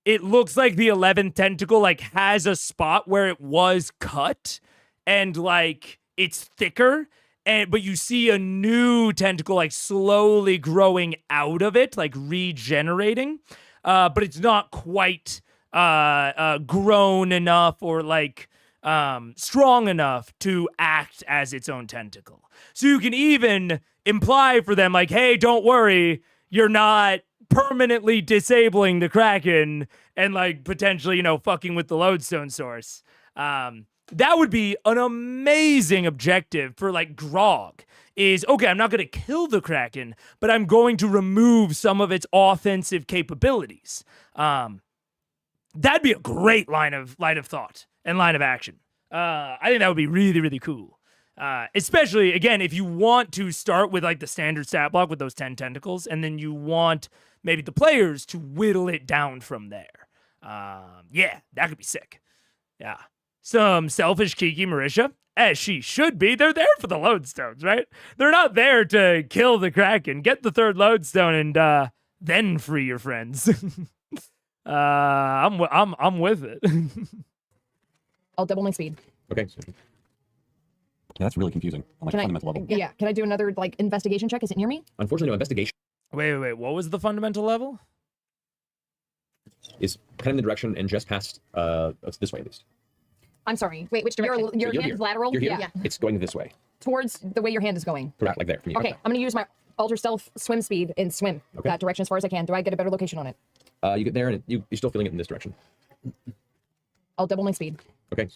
it looks like the 11th tentacle, like, has a spot where it was cut, and, like, it's thicker, but you see a new tentacle, like, slowly growing out of it, like, regenerating, but it's not quite grown enough or, like, strong enough to act as its own tentacle. So you can even imply for them, like, hey, don't worry, you're not permanently disabling the Kraken and, like, potentially, you know, fucking with the lodestone source. That would be an amazing objective for, like, Grog. Is, okay, I'm not going to kill the Kraken, but I'm going to remove some of its offensive capabilities. That'd be a great line of thought and line of action. I think that would be really, really cool. Especially, again, if you want to start with, like, the standard stat block with those 10 tentacles, and then you want maybe the players to whittle it down from there. Yeah, that could be sick. Yeah. Some selfish Kiki Marisha, as she should be. They're there for the lodestones, right? They're not there to kill the Kraken. Get the 3rd lodestone and then free your friends. I'm with it. I'll double my speed. Okay. Yeah, that's really confusing on like a fundamental level. Yeah, can I do another like investigation check? Is it near me? Unfortunately, no. Investigation Wait. What was the fundamental level? is kind of in the direction and just past, it's this way at least. I'm sorry. Wait, which direction? Your You're hand's here. lateral? You're here. Yeah. It's going this way. Towards the way your hand is going. Correct, like there from you. Okay, I'm gonna use my alter stealth swim speed and swim that direction as far as I can. Do I get a better location on it? You get there and you're still feeling it in this direction. I'll double my speed. Okay.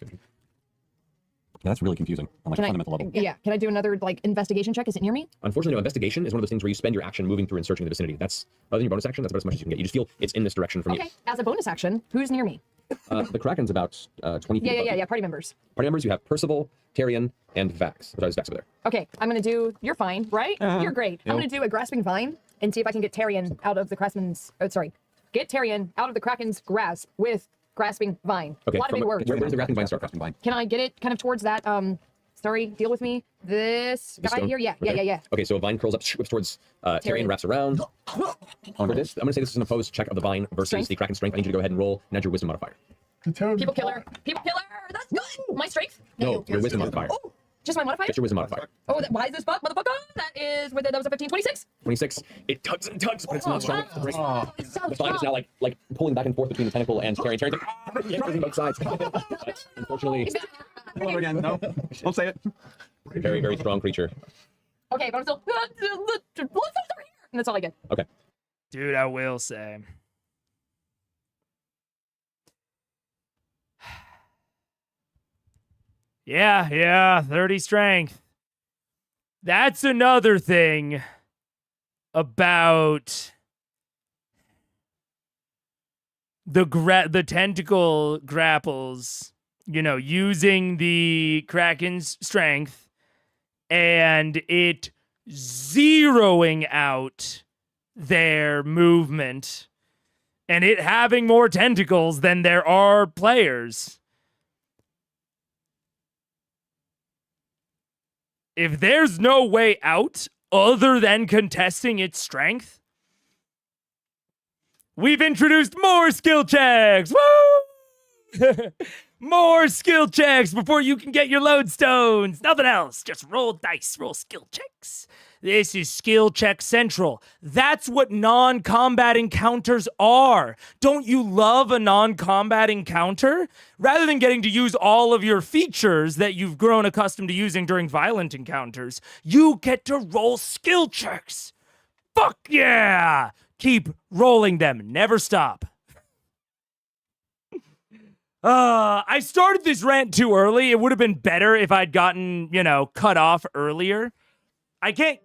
Yeah, that's really confusing on like a fundamental level. Yeah, can I do another like investigation check? Is it near me? Unfortunately, no. Investigation is one of those things where you spend your action moving through and searching the vicinity. That's other than your bonus action. That's about as much as you can get. You just feel it's in this direction from you. Okay, as a bonus action, who's near me? The Kraken's about 20 feet above you. Yeah. Party members. Party members, you have Percival, Tyrion, and Vax. Which is Vax over there. Okay, I'm gonna do. You're fine, right? You're great. I'm gonna do a grasping vine and see if I can get Tyrion out of the Kraken's. Get Tyrion out of the Kraken's grasp with grasping vine. Okay. A lot of big words. Where does the grasping vine start? Grasping vine. Can I get it kind of towards that? Sorry, deal with me. This guy stone? here. Yeah. Okay, so a vine curls up, whips towards Tyrion, wraps around. For this, I'm going to say this is an opposed check of the vine versus Strength? the Kraken strength. I need you to go ahead and roll and add your wisdom modifier. People killer. That's good. My strength. No, your wisdom modifier. Oh, just my modifier. Just your wisdom modifier. Oh, why is this buck, motherfucker? That was a 15, 26. 26. It tugs and tugs, but it's not strong enough to break. It's so The vine is now like pulling back and forth between the tentacle and Tyrion. Tyrion's like, yeah, pushing both sides. Unfortunately, Hello again. No, don't say it. very, very strong creature. Okay, but I'm still. Let's over here. And that's all I get. Okay. Dude, I will say. Yeah, 30 strength. That's another thing about the tentacle grapples, using the Kraken's strength and it zeroing out their movement and it having more tentacles than there are players. If there's no way out other than contesting its strength, we've introduced more skill checks. Woo! More skill checks before you can get your lodestones. Nothing else. Just roll dice, roll skill checks. This is Skill Check Central. That's what non-combat encounters are. Don't you love a non-combat encounter? Rather than getting to use all of your features that you've grown accustomed to using during violent encounters, you get to roll skill checks. Fuck yeah! Keep rolling them. Never stop. I started this rant too early. It would have been better if I'd gotten, cut off earlier. I can't...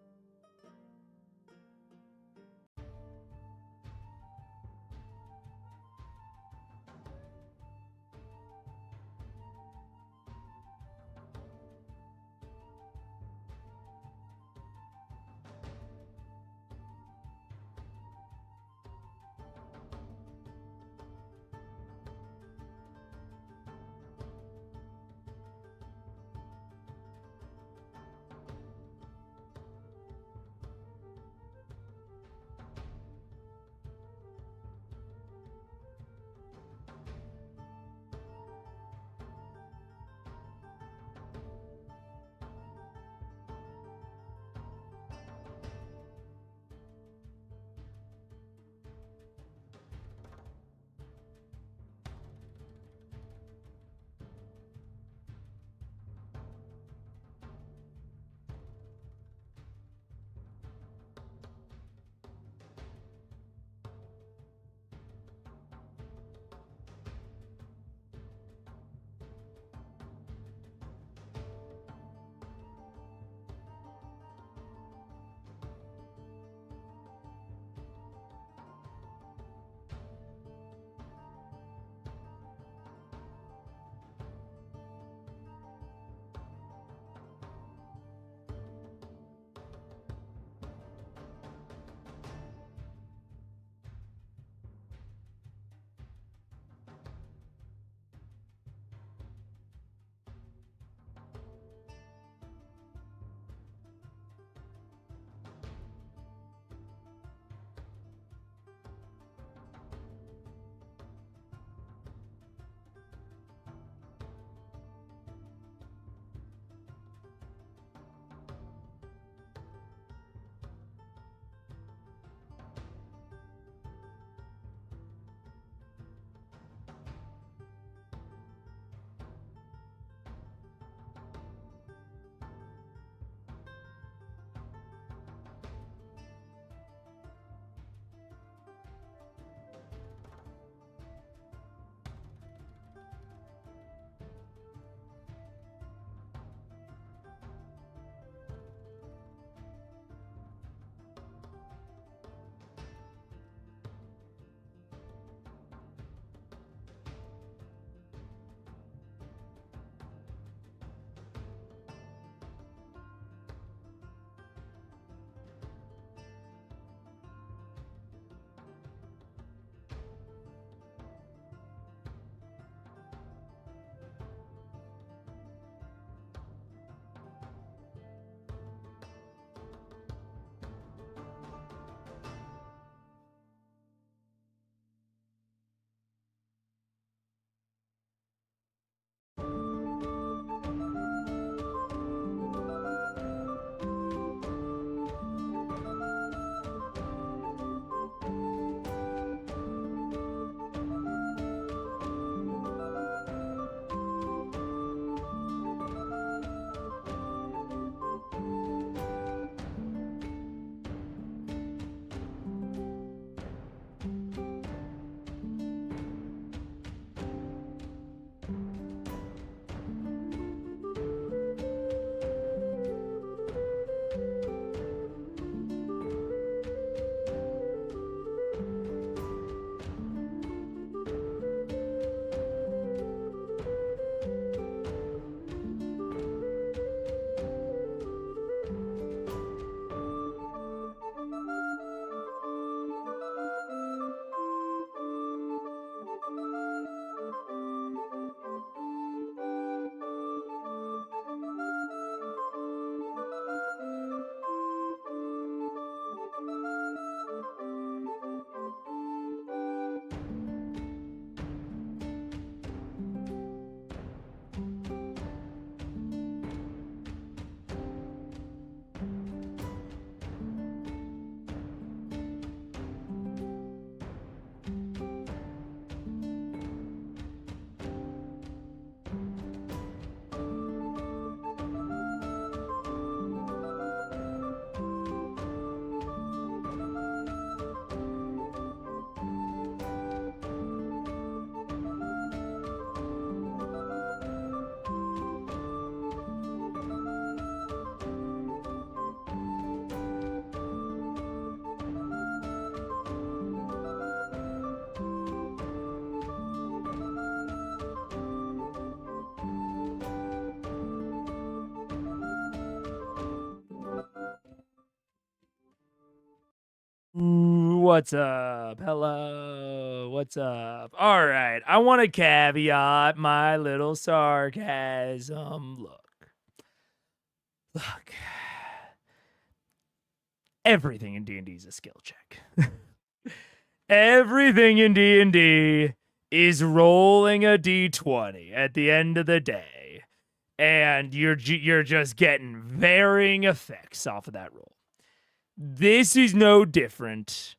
What's up? Hello. What's up? All right. I want to caveat my little sarcasm. Look. Everything in D&D is a skill check. Everything in D&D is rolling a D20 at the end of the day. And you're just getting varying effects off of that roll. This is no different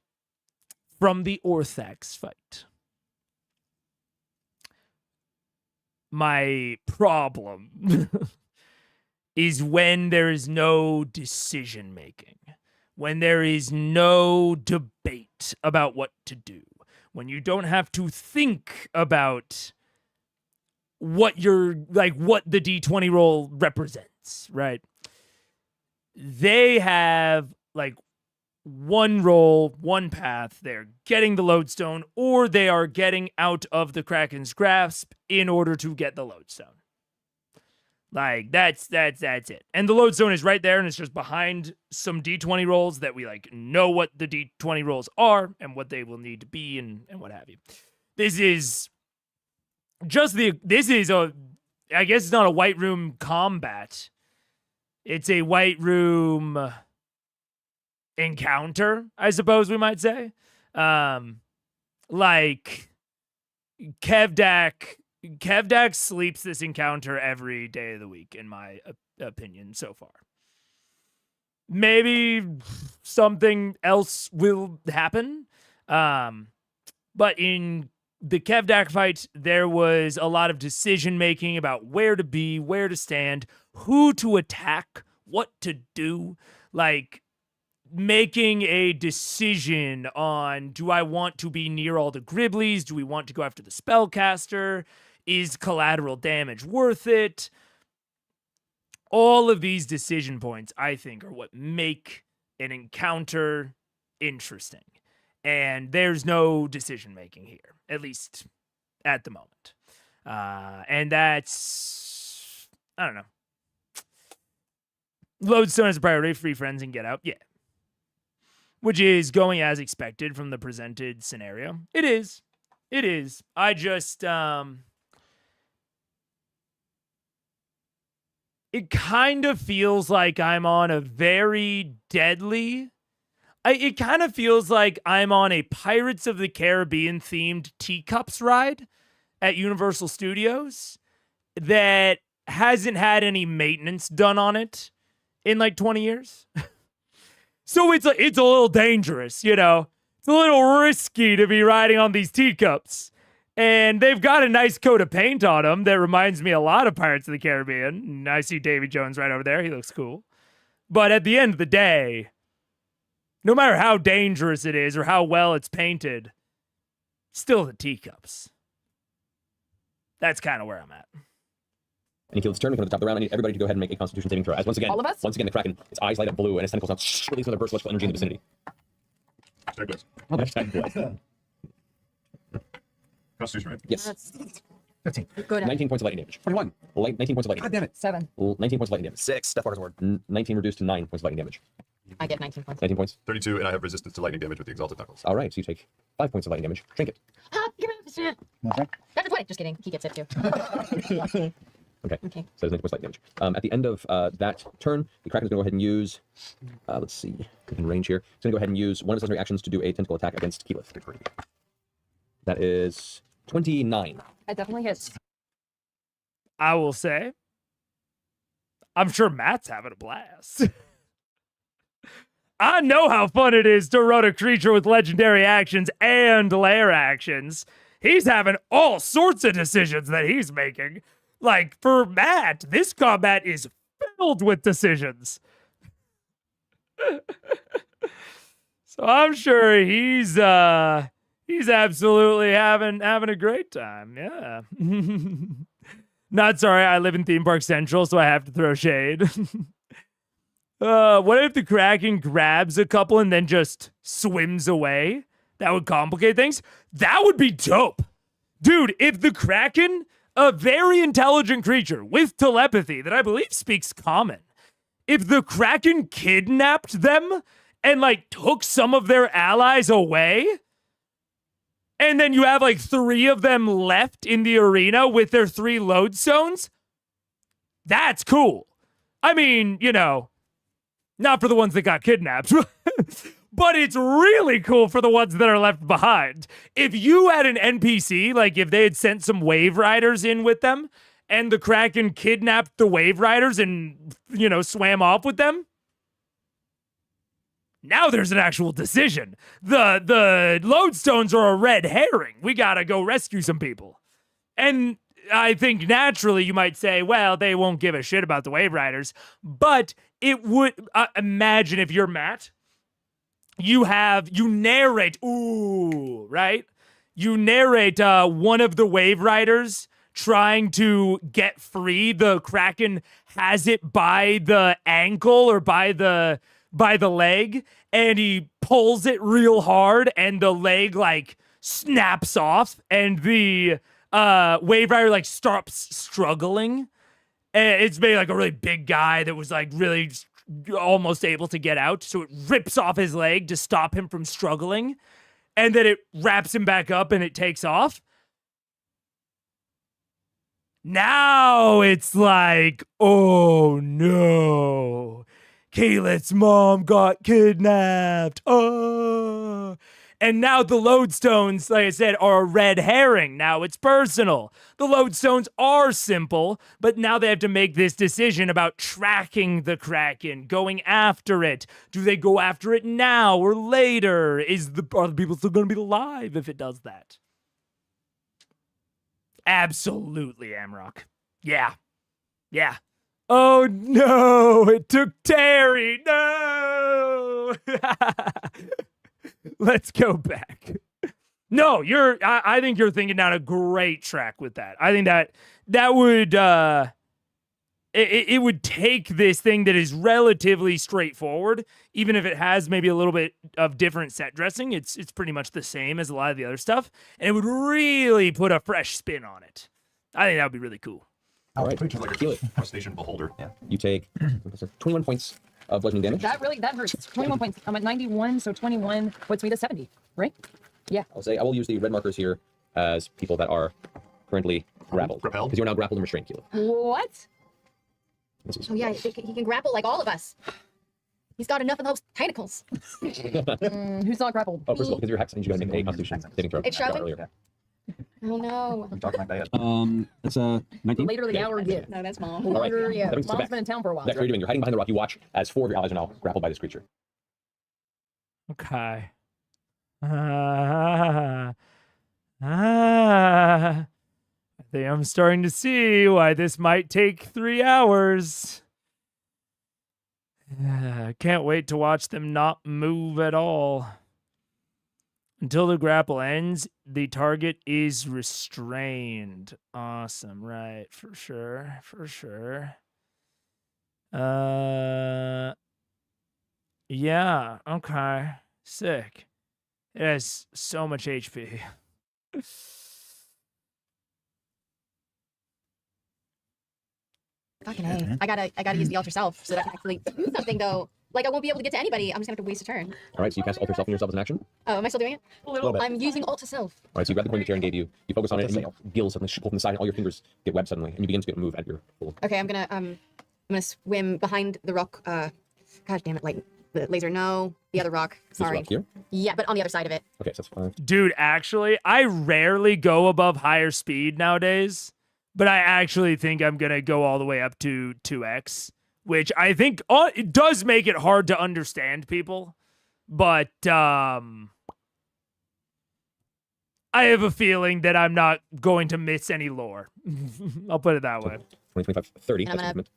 from the Orthax fight. My problem is when there is no decision making, when there is no debate about what to do, when you don't have to think about what what the D20 roll represents, right? They have like one roll, one path. They're getting the lodestone, or they are getting out of the Kraken's grasp in order to get the lodestone. Like that's it. And the lodestone is right there, and it's just behind some D20 rolls that we like know what the D20 rolls are and what they will need to be and what have you. This is I guess it's not a White Room combat. It's a White Room encounter, I suppose we might say. Like Kevdak sleeps this encounter every day of the week, in my opinion, so far. Maybe something else will happen. But in the Kevdak fight, there was a lot of decision making about where to be, where to stand, who to attack, what to do. Like making a decision on, do I want to be near all the Gribblies? Do we want to go after the spellcaster? Is collateral damage worth it? All of these decision points, I think, are what make an encounter interesting. And there's no decision making here, at least at the moment. And that's, I don't know. Lodestone is a priority, free friends and get out. Yeah. Which is going as expected from the presented scenario. It is. I just, it kind of feels like I'm on a very deadly, it kind of feels like I'm on a Pirates of the Caribbean themed teacups ride at Universal Studios that hasn't had any maintenance done on it in like 20 years. So it's a little dangerous, you know. It's a little risky to be riding on these teacups. And they've got a nice coat of paint on them that reminds me a lot of Pirates of the Caribbean. And I see Davy Jones right over there. He looks cool. But at the end of the day, no matter how dangerous it is or how well it's painted, still the teacups. That's kind of where I'm at. And he kills turn, we come to the top of the round. I need everybody to go ahead and make a Constitution saving throw. As once again, All of us? Once again, the Kraken, its eyes light up blue and its tentacles now release another burst of electrical energy in the vicinity. Constitution, right? Yes. That's 15. good. 19 points of lightning damage. 21. 19 points of lightning God damage. damn it. 7. 19 points of lightning damage. 6. Steph Waters word. 19 reduced to 9 points of lightning damage. I get 19 points. 19 points. 32, and I have resistance to lightning damage with the Exalted Knuckles. All right, so you take 5 points of lightning damage. Drink it. Give it a Okay. That's a 20. Just kidding. He gets it too. Okay. Okay. So there's 19 points of lightning damage. At the end of that turn, the Kraken is going to go ahead and use, let's see, in range here. It's going to go ahead and use one of his legendary actions to do a tentacle attack against Keyleth. That is 29. That definitely hits. I will say, I'm sure Matt's having a blast. I know how fun it is to run a creature with legendary actions and lair actions. He's having all sorts of decisions that he's making. Like, for Matt, this combat is filled with decisions. So I'm sure he's absolutely having a great time. Yeah. Not sorry, I live in Theme Park Central, so I have to throw shade. What if the Kraken grabs a couple and then just swims away? That would complicate things. That would be dope. Dude, if the Kraken, a very intelligent creature with telepathy that I believe speaks common, if the Kraken kidnapped them and like took some of their allies away. And then you have like 3 of them left in the arena with their 3 lodestones. That's cool. I mean, you know, not for the ones that got kidnapped, but it's really cool for the ones that are left behind. If you had an NPC, like if they had sent some wave riders in with them and the Kraken kidnapped the wave riders and, you know, swam off with them, now there's an actual decision. The lodestones are a red herring. We gotta go rescue some people. And I think naturally you might say, well, they won't give a shit about the wave riders. But it would, imagine if you're Matt, you narrate, right? You narrate one of the wave riders trying to get free. The Kraken has it by the ankle or by the leg, and he pulls it real hard and the leg like snaps off and the wave rider like stops struggling. And it's maybe like a really big guy that was like really almost able to get out, so it rips off his leg to stop him from struggling, and then it wraps him back up and it takes off. Now it's like, oh no, Kaylet's mom got kidnapped. Oh. And now the lodestones, like I said, are a red herring. Now it's personal. The lodestones are simple, but now they have to make this decision about tracking the Kraken, going after it. Do they go after it now or later? Are the people still going to be alive if it does that? Absolutely, Amrock. Yeah. Yeah. Oh no, it took Terry. No. Let's go back. No, I think you're thinking down a great track with that. I think that would it would take this thing that is relatively straightforward, even if it has maybe a little bit of different set dressing. It's pretty much the same as a lot of the other stuff, and it would really put a fresh spin on it. I think that would be really cool. All right, Like a crustacean beholder. Yeah. You take 21 points of bludgeoning damage. That hurts. 21 points. I'm at 91, so 21 puts me to 70, right? Yeah. I will use the red markers here as people that are currently grappled. Because you're now grappled and restrained, Keela. What? Oh yeah, he can grapple like all of us. He's got enough of those tentacles. Who's not grappled? Oh, first of all, because you're hex, I need you guys to make a constitution saving throw. It's sharpened? Earlier. Oh no. I'm talking like that. That's 19. Later in the hour, yeah. No, that's mom. All right. Yeah. That brings us Mom's back. been in town for a while. Next, what are you doing? You're hiding behind the rock. You watch as 4 of your allies are now grappled by this creature. Okay. I think I'm starting to see why this might take 3 hours. Can't wait to watch them not move at all. Until the grapple ends, the target is restrained. Awesome, right, for sure, for sure. Yeah, okay, sick. It has so much HP. Fucking A. I gotta use the alter self so that I can actually do something though. Like I won't be able to get to anybody. I'm just gonna have to waste a turn. All right, so you cast alter self on yourself as an action. Oh, am I still doing it? A little bit. I'm using alter self. All right, so you grab the coin that Jaren gave you. You focus on it, and your gills suddenly pull from the side, and all your fingers get webbed suddenly, and you begin to move at your full. Okay, I'm gonna swim behind the rock. God damn it! Like the laser. No, the other rock. Sorry. This rock here? Yeah, but on the other side of it. Okay, so that's 5. Dude, actually, I rarely go above higher speed nowadays, but I actually think I'm going to go all the way up to 2x, which I think it does make it hard to understand people, but I have a feeling that I'm not going to miss any lore. I'll put it that way. 20, 25, 30. And That's movement.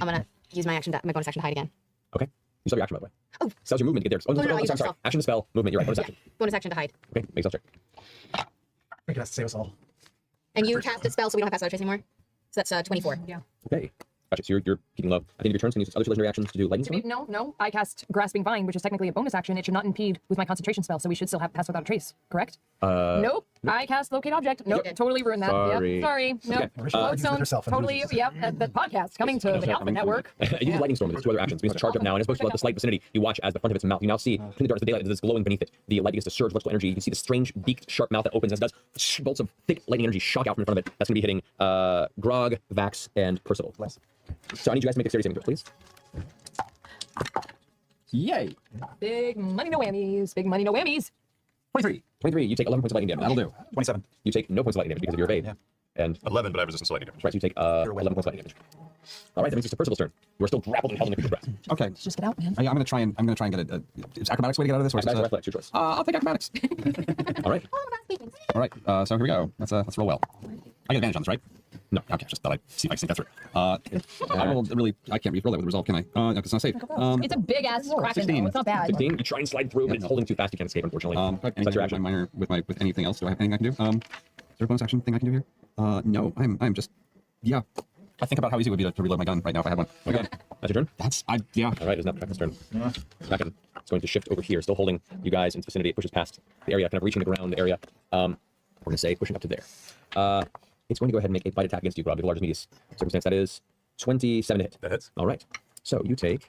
I'm gonna use my bonus action to hide again. Okay. You still have your action, by the way. Oh. Spell's your movement to get there. Oh, No, I sorry. use Sorry. spell. Action, spell, movement. You're right. Bonus action. Bonus action to hide. Okay, make a stealth check. I think it has to save us all. And you cast a spell, so we don't have pass without trace anymore. So that's 24. Yeah. Okay. Gotcha. So you're keeping low. At the end of your turns, can you use other two legendary actions to do lightning storm? No. I cast Grasping Vine, which is technically a bonus action. It should not impede with my concentration spell, so we should still have Pass Without a Trace, correct? Nope. I cast Locate Object. Nope. Totally ruined that. Sorry. Yep. Sorry. Nope. Lodestone. Totally. Yep. That podcast coming to the Alpha Network. You use lightning storm with two other actions. Means to charge up now, and as opposed to the slight vicinity, you watch as the front of its mouth. You now see in the darkness, the daylight that is glowing beneath it. The light begins to surge electrical energy. You can see the strange beaked, sharp mouth that opens as it does. Bolts of thick lightning energy shock out from in front of it. That's going to be hitting Grog, Vax, and Percival. So I need you guys to make dexterity saving throws, please. Yay! Big money, no whammies. Big money, no whammies. 23. 23. You take 11 points of lightning damage. That'll do. 27. You take no points of lightning damage because of your evade. Yeah. And 11, but I have resistance to lightning damage. right, so you take 11 points of lightning damage. All right, that means it's to Percival's turn. You are still grappled and held in the creature's grasp. Okay. Let's just get out, man. I'm gonna try and get it. Is acrobatics way to get out of this? Or is Acrobatics or it, athletics, your choice. I'll take acrobatics. All right. All right. So here we go. Let's roll well. I get advantage on this, right? No. Okay. Just thought I'd see if I can think that through. I rolled really. I can't re-roll that with the result, can I? No, because it's not safe. It's a big ass Kraken. 16. Though. It's not bad. 16. You try and slide through, but it's holding too fast. You can't escape, unfortunately. That's your action. Minor with anything else. Do I have anything I can do? Is there a bonus action thing I can do here? No. I'm just. Yeah. I think about how easy it would be to reload my gun right now if I had one. Okay. That's your turn? Yeah. All right, it's now Kraken's turn. Kraken is going to shift over here, still holding you guys in its vicinity. It pushes past the area, kind of reaching the ground area. We're going to say pushing up to there. It's going to go ahead and make a bite attack against you, Rob. The largest medius circumstance, that is 27 to hit. That hits. All right. So you take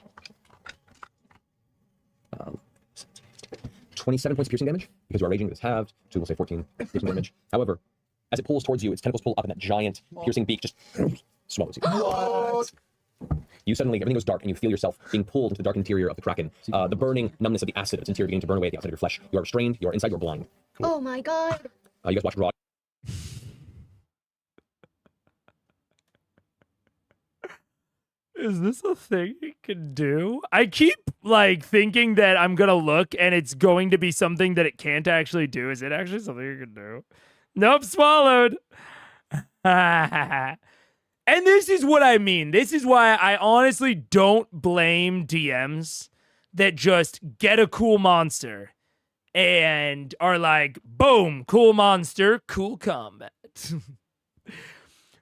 27 points of piercing damage because you are raging. It's halved. So we'll say 14 piercing damage. However, as it pulls towards you, its tentacles pull up, and that giant piercing beak just swallows you. What? You suddenly, everything goes dark, and you feel yourself being pulled into the dark interior of the Kraken. The burning numbness of the acid of its interior beginning to burn away at the outside of your flesh. You are restrained. You are inside. You are blind. Oh my god. You guys watch Raw. Is this a thing he can do? I keep like thinking that I'm gonna look and it's going to be something that it can't actually do. Is it actually something it can do? Nope, swallowed. And this is what I mean. This is why I honestly don't blame DMs that just get a cool monster and are like, boom, cool monster, cool combat.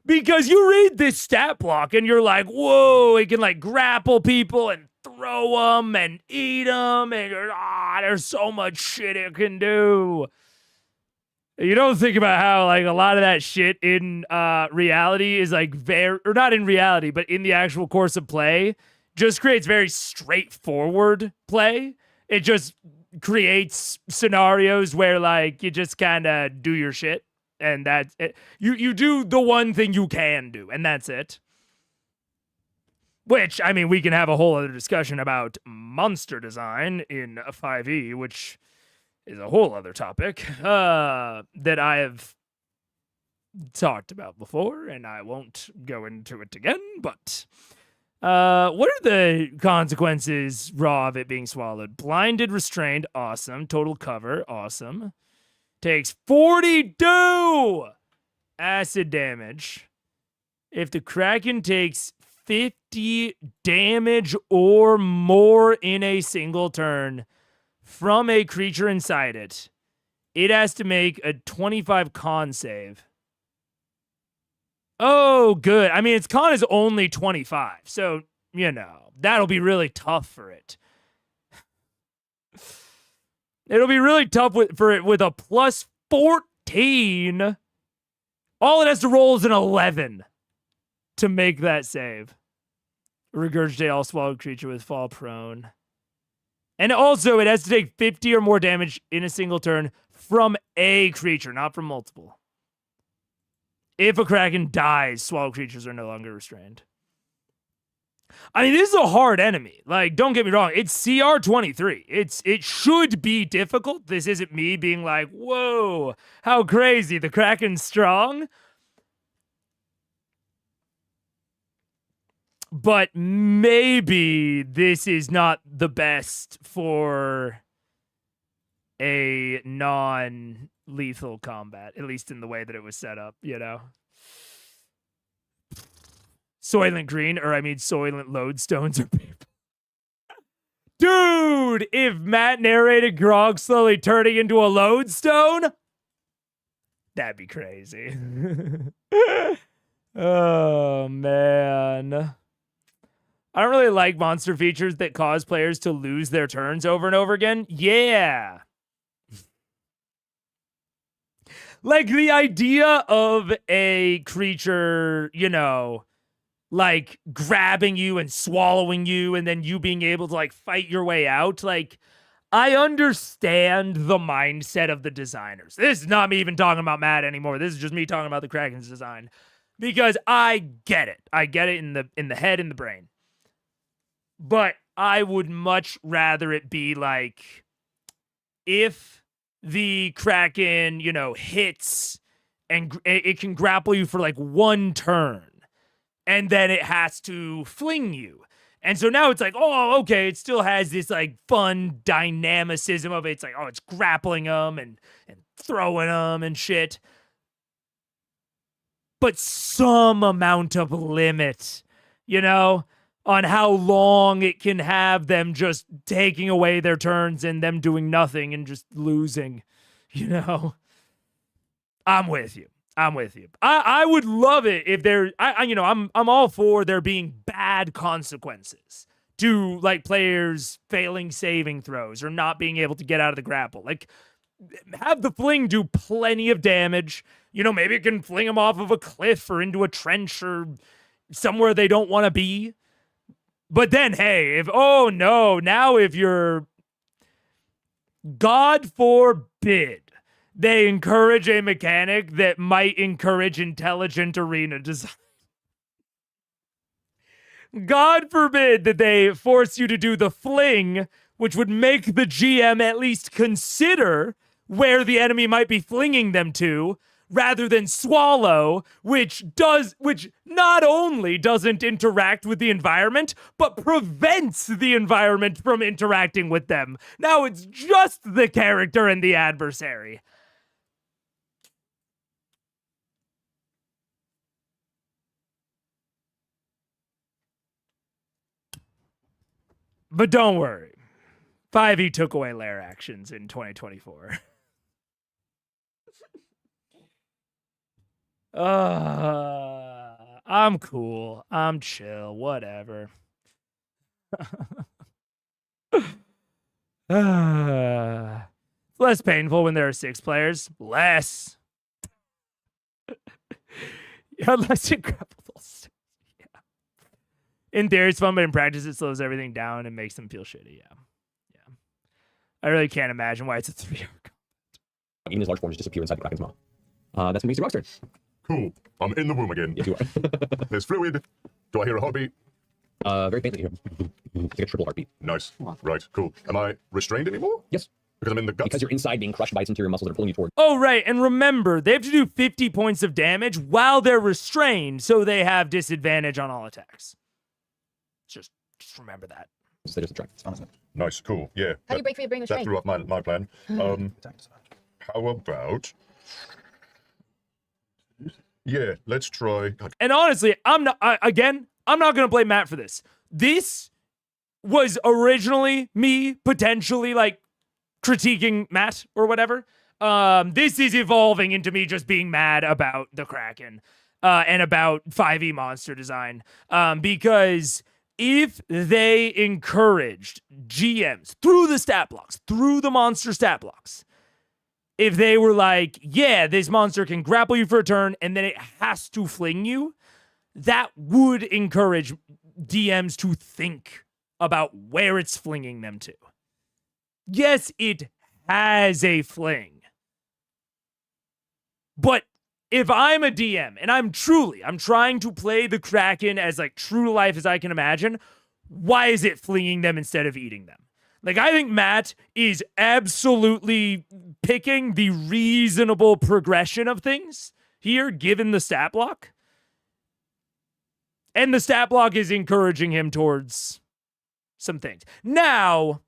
Because you read this stat block and you're like, whoa, it can like grapple people and throw them and eat them. And there's so much shit it can do. You don't think about how like a lot of that shit in reality is like very, or not in reality, but in the actual course of play, just creates very straightforward play. It just creates scenarios where like you just kind of do your shit. And that's it. You do the one thing you can do, and that's it. Which, I mean, we can have a whole other discussion about monster design in 5e, which is a whole other topic that I have talked about before, and I won't go into it again. But what are the consequences, Raw, of it being swallowed? Blinded, restrained, awesome. Total cover, awesome. Takes 42 acid damage. If the Kraken takes 50 damage or more in a single turn from a creature inside it, it has to make a 25 con save. Oh, good. I mean, its con is only 25, so, you know, that'll be really tough for it. It'll be really tough for it with a plus 14. All it has to roll is an 11 to make that save. Regurgitate all swallowed creature with fall prone. And also, it has to take 50 or more damage in a single turn from a creature, not from multiple. If a Kraken dies, swallowed creatures are no longer restrained. I mean, this is a hard enemy. Like, don't get me wrong. It's CR 23. It should be difficult. This isn't me being like, whoa, how crazy. The Kraken's strong. But maybe this is not the best for a non-lethal combat, at least in the way that it was set up, you know? Soylent Green, or I mean Soylent Lodestones are people. Dude, if Matt narrated Grog slowly turning into a lodestone, that'd be crazy. Oh, man. I don't really like monster features that cause players to lose their turns over and over again. Yeah. Like the idea of a creature, you know, like grabbing you and swallowing you and then you being able to like fight your way out. Like, I understand the mindset of the designers. This is not me even talking about Matt anymore. This is just me talking about the Kraken's design because I get it. I get it in the head and the brain. But I would much rather it be like if the Kraken, you know, hits and it can grapple you for like one turn and then it has to fling you. And so now it's like, oh, okay, it still has this like fun dynamicism of it. It's like, oh, it's grappling them and throwing them and shit. But some amount of limit, you know, on how long it can have them just taking away their turns and them doing nothing and just losing, you know. I'm with you. I'm with you. I would love it if there, I'm all for there being bad consequences to like players failing saving throws or not being able to get out of the grapple. Like, have the fling do plenty of damage. You know, maybe it can fling them off of a cliff or into a trench or somewhere they don't want to be. But then, hey, if you're, God forbid, they encourage a mechanic that might encourage intelligent arena design. God forbid that they force you to do the fling, which would make the GM at least consider where the enemy might be flinging them to, rather than swallow, which not only doesn't interact with the environment, but prevents the environment from interacting with them. Now it's just the character and the adversary. But don't worry. 5e took away lair actions in 2024. I'm cool. I'm chill. Whatever. Less painful when there are 6 players. Less. Unless you grapple those 6. Yeah. In theory, it's fun, but in practice, it slows everything down and makes them feel shitty. Yeah. Yeah. I really can't imagine why it's a 3-hour combat. Even his large forms disappear inside the Kraken's maw. That's when we see Rock's turn. Cool. I'm in the womb again. Yes, you are. There's fluid. Do I hear a heartbeat? Very faintly here. It's like a triple heartbeat. Nice. Right, cool. Am I restrained anymore? Yes. Because I'm in the guts? Because you're inside being crushed by its interior muscles that are pulling you toward. Oh, right. And remember, they have to do 50 points of damage while they're restrained, so they have disadvantage on all attacks. Just remember that. So there's a track. Nice, cool. Yeah. How do you break free of brain That restraint? threw off my plan. How about... Yeah, let's try... God. And honestly, I'm not going to blame Matt for this. This was originally me potentially like critiquing Matt or whatever. This is evolving into me just being mad about the Kraken and about 5e monster design. Because if they encouraged GMs through the stat blocks, through the monster stat blocks, if they were like, yeah, this monster can grapple you for a turn and then it has to fling you, that would encourage DMs to think about where it's flinging them to. Yes, it has a fling. But if I'm a DM and I'm trying to play the Kraken as like true to life as I can imagine, why is it flinging them instead of eating them? Like, I think Matt is absolutely picking the reasonable progression of things here, given the stat block. And the stat block is encouraging him towards some things. Now,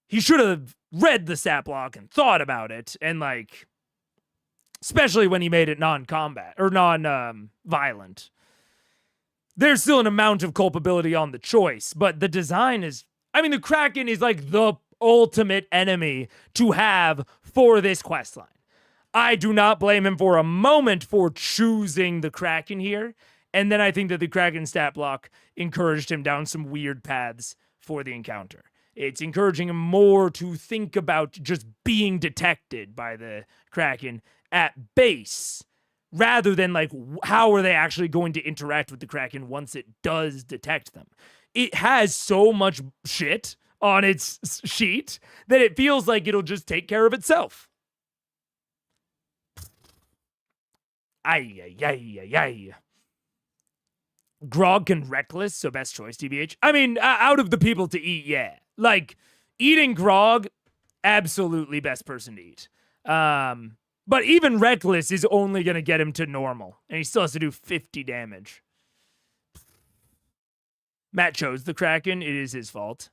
he should have read the stat block and thought about it. And, like, especially when he made it non-combat or non-violent. There's still an amount of culpability on the choice, but the design is... I mean, the Kraken is like the ultimate enemy to have for this questline. I do not blame him for a moment for choosing the Kraken here. And then I think that the Kraken stat block encouraged him down some weird paths for the encounter. It's encouraging him more to think about just being detected by the Kraken at base, rather than like how are they actually going to interact with the Kraken once it does detect them. It has so much shit on its sheet that it feels like it'll just take care of itself. Ay. Grog can reckless, so best choice, TBH. I mean, out of the people to eat, yeah. Like, eating Grog, absolutely best person to eat. But even reckless is only going to get him to normal, and he still has to do 50 damage. Matt chose the Kraken. It is his fault.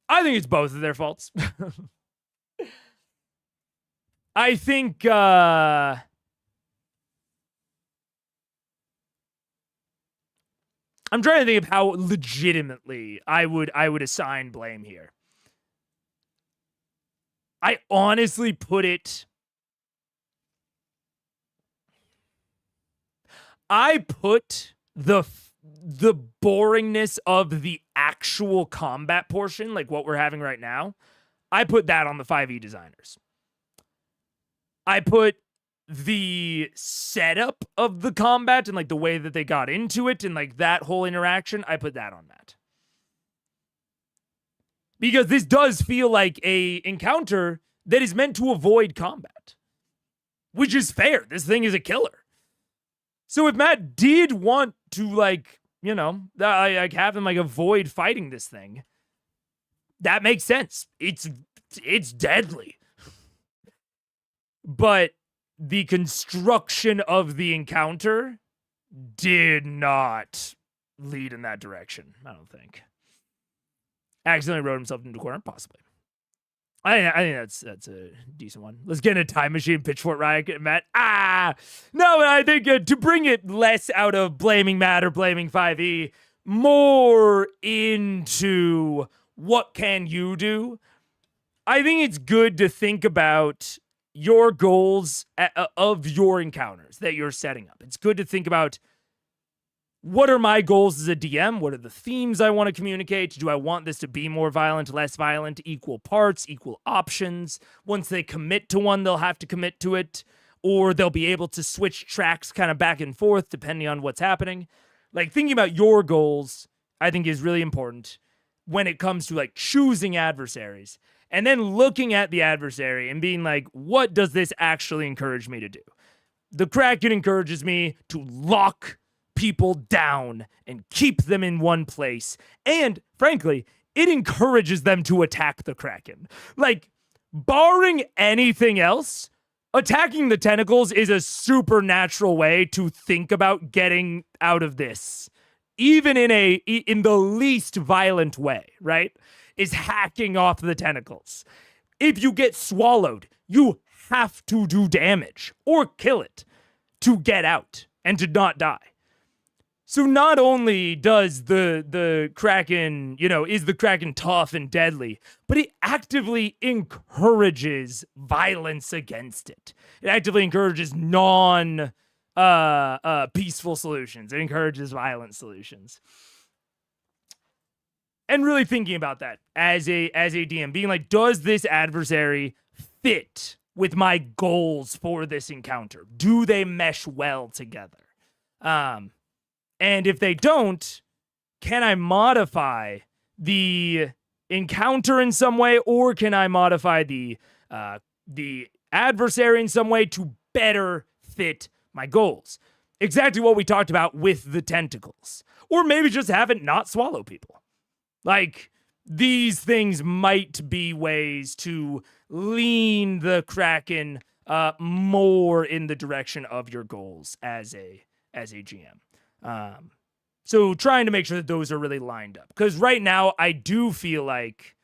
I think it's both of their faults. I think, I'm trying to think of how legitimately I would assign blame here. I honestly put it... I put the boringness of the actual combat portion, like what we're having right now, I put that on the 5e designers. I put the setup of the combat and like the way that they got into it and like that whole interaction, I put that on Matt. Because this does feel like a encounter that is meant to avoid combat, which is fair. This thing is a killer. So if Matt did want to, like, you know, like have him like avoid fighting this thing, that makes sense. It's deadly. But the construction of the encounter did not lead in that direction, I don't think. Accidentally wrote himself into a corner, possibly. I think that's a decent one. Let's get in a time machine, pitchfork riot, Matt. No, I think to bring it less out of blaming Matt or blaming 5e, more into what can you do. I think it's good to think about your goals of your encounters that you're setting up. It's good to think about, what are my goals as a DM? What are the themes I want to communicate? Do I want this to be more violent, less violent, equal parts, equal options? Once they commit to one, they'll have to commit to it, or they'll be able to switch tracks kind of back and forth depending on what's happening. Like, thinking about your goals, I think, is really important when it comes to like choosing adversaries and then looking at the adversary and being like, what does this actually encourage me to do? The Kraken encourages me to lock people down and keep them in one place. And frankly, it encourages them to attack the Kraken. Like, barring anything else, attacking the tentacles is a supernatural way to think about getting out of this. Even in the least violent way, right? Is hacking off the tentacles. If you get swallowed, you have to do damage or kill it to get out and to not die. So not only does the Kraken, you know, is the Kraken tough and deadly, but it actively encourages violence against it. It actively encourages peaceful solutions. It encourages violent solutions. And really thinking about that as a DM, being like, does this adversary fit with my goals for this encounter? Do they mesh well together? And if they don't, can I modify the encounter in some way, or can I modify the adversary in some way to better fit my goals? Exactly what we talked about with the tentacles. Or maybe just have it not swallow people. Like, these things might be ways to lean the Kraken more in the direction of your goals as a GM. So trying to make sure that those are really lined up. Because right now, I do feel like,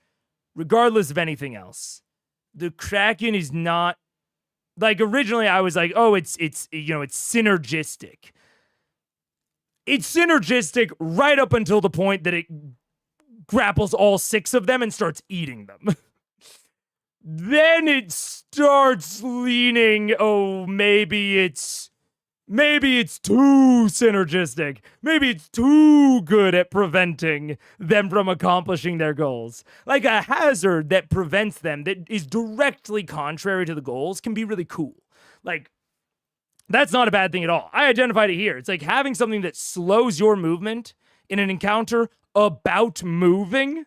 regardless of anything else, the Kraken is not, like, originally I was like, oh, it's synergistic. It's synergistic right up until the point that it grapples all 6 of them and starts eating them. Then it starts leaning, oh, maybe it's maybe it's too synergistic. Maybe it's too good at preventing them from accomplishing their goals. Like a hazard that prevents them, that is directly contrary to the goals, can be really cool. Like, that's not a bad thing at all. I identified it here. It's like having something that slows your movement in an encounter about moving.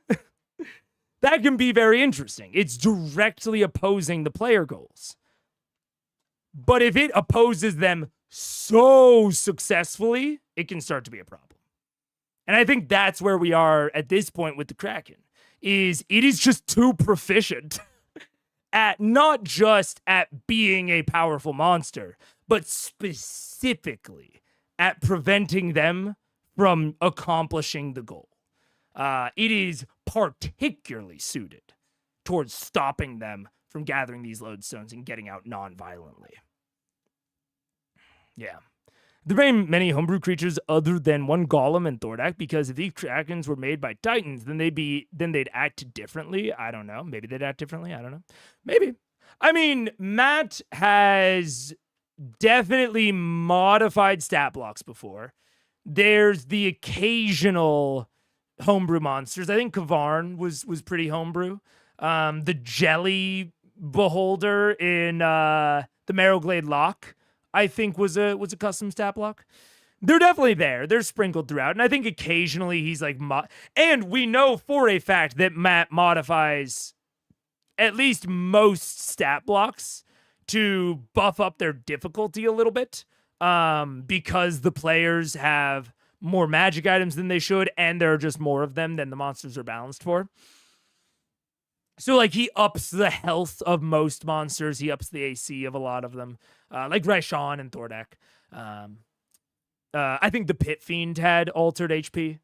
That can be very interesting. It's directly opposing the player goals. But if it opposes them so successfully, it can start to be a problem. And I think that's where we are at this point with the Kraken, is it is just too proficient at not just at being a powerful monster, but specifically at preventing them from accomplishing the goal. It is particularly suited towards stopping them from gathering these lodestones and getting out non-violently. Yeah. There ain't many homebrew creatures other than one golem and Thordak, because if these Krakens were made by Titans, then they'd act differently. I don't know. Maybe they'd act differently. I don't know. Maybe. I mean, Matt has definitely modified stat blocks before. There's the occasional homebrew monsters. I think Kavarn was pretty homebrew. The Jelly Beholder in the Marrowglade Lock, I think was a custom stat block. They're definitely there. They're sprinkled throughout. And I think occasionally he's like, and we know for a fact that Matt modifies at least most stat blocks to buff up their difficulty a little bit, because the players have more magic items than they should, and there are just more of them than the monsters are balanced for. So, like, he ups the health of most monsters. He ups the AC of a lot of them, like Raishan and Thordak. I think the Pit Fiend had altered HP.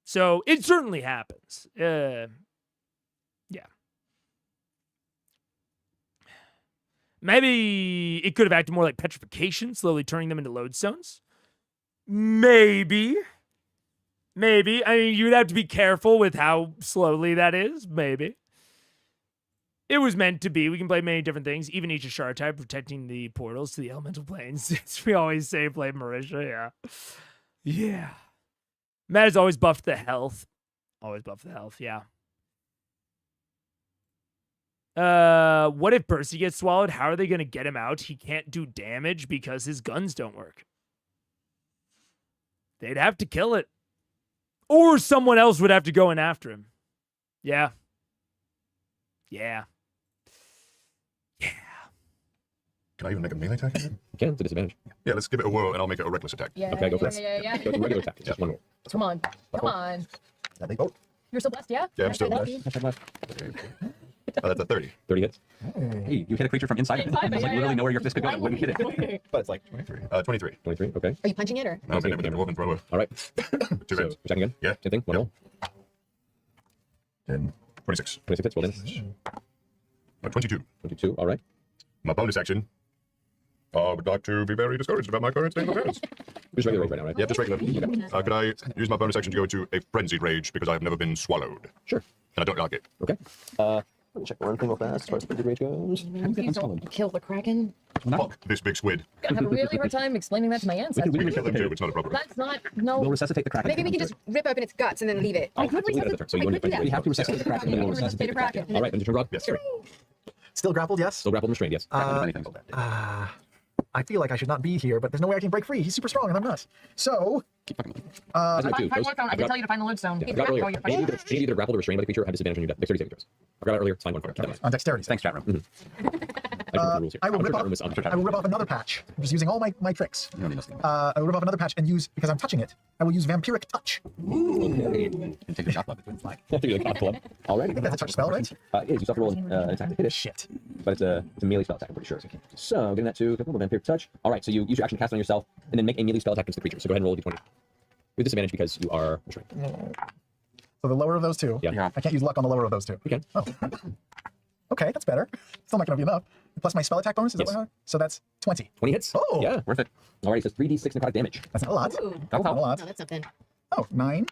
So, it certainly happens. Yeah. Maybe it could have acted more like petrification, slowly turning them into lodestones. Maybe. I mean, you'd have to be careful with how slowly that is. Maybe. It was meant to be. We can play many different things. Even each Ashari type, protecting the portals to the elemental planes. As we always say, play Marisha. Yeah. Yeah. Matt has always buffed the health. Yeah. What if Percy gets swallowed? How are they going to get him out? He can't do damage because his guns don't work. They'd have to kill it. Or someone else would have to go in after him. Yeah. Can I even make a melee attack again? You can, it's a disadvantage. Yeah, let's give it a whirl and I'll make it a reckless attack. Yeah, Okay, go for it. Yeah. Go to regular attack. It's just one roll. Come on. That they vote. You're so blessed, yeah? Yeah, I'm still Lucky. blessed. That's a 30. 30 hits. Hey, you hit a creature from inside of it. Inside It's it, like yeah, literally yeah. know where your fist could go. Wouldn't hit it. But it's like 23. 23. 23, okay. Are you punching it or? I'll never dwarf and thrower. All right. 2 So, hits. attacking again? Yeah. Same thing, one roll. And 26. 26 hits, well then. 22. 22, all right. My bonus action. I would like to be very discouraged about my current state of affairs. Just regular rage right now, right? Yeah, just regular. Could I use my bonus action to go into a frenzied rage because I have never been swallowed? Sure. And I don't like it. Okay. Let me check one thing real fast as far as frenzied rage goes. Please don't kill the Kraken. Fuck this big squid. I have a really hard time explaining that to my ancestors. We can kill him too, it's not a problem. That's not, no. We'll resuscitate the Kraken. Maybe we can just rip open its guts and then leave it. Oh, so we have to- so you want to- We have to resuscitate the Kraken and we'll resuscitate the Kraken. All right, then your turn, Rod. Yes, Sure. Still grappled, yes? Still grappled and restrained, yes. Many things. I feel like I should not be here, but there's no way I can break free. He's super strong and I'm not. So, Keep fucking with him. I can tell you to find the lodestone. Yeah, I forgot earlier. Any either grappled or restrained by the creature have disadvantage on your dexterity saving throws. I forgot that earlier. It's fine, one for it. on dexterity. Thanks, chat room. I will rip off another patch. I'm just using all my tricks. You don't need to I will rip off another patch and use, because I'm touching it, I will use Vampiric Touch. and take the shot club. It's flag. All right. That's a touch spell, right? It is. You still have to roll an attack to hit it. Shit. But it's a melee spell attack, I'm pretty sure. So, getting that to a vampiric touch. All right, so you use your action to cast it on yourself, and then make a melee spell attack against the creature. So go ahead and roll a d20. With disadvantage because you are restrained. So the lower of those two. Yeah. I can't use luck on the lower of those two. You can. Oh. Okay, that's better. Still not going to be enough. Plus my spell attack bonus, is Yes. that what I have? So that's 20. 20 hits. Oh. Yeah. Worth it. All right, so 3d6 necrotic damage. That's not a lot. Ooh. That's not a lot. No, that's something. Oh, 9.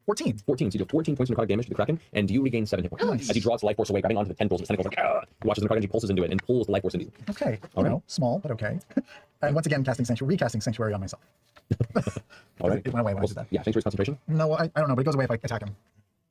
14. 14. So you do 14 points of necrotic damage to the Kraken, and you regain 7 hit points. Nice. As you draw its life force away, grabbing onto the tentacles, and the tentacles like, he watches the necrotic energy pulses into it and pulls the life force into you. Okay. All You right. know, small, but okay. And once again, recasting Sanctuary on myself. All right. It went away when I did that. Yeah, Sanctuary's concentration. No, I don't know, but it goes away if I attack him.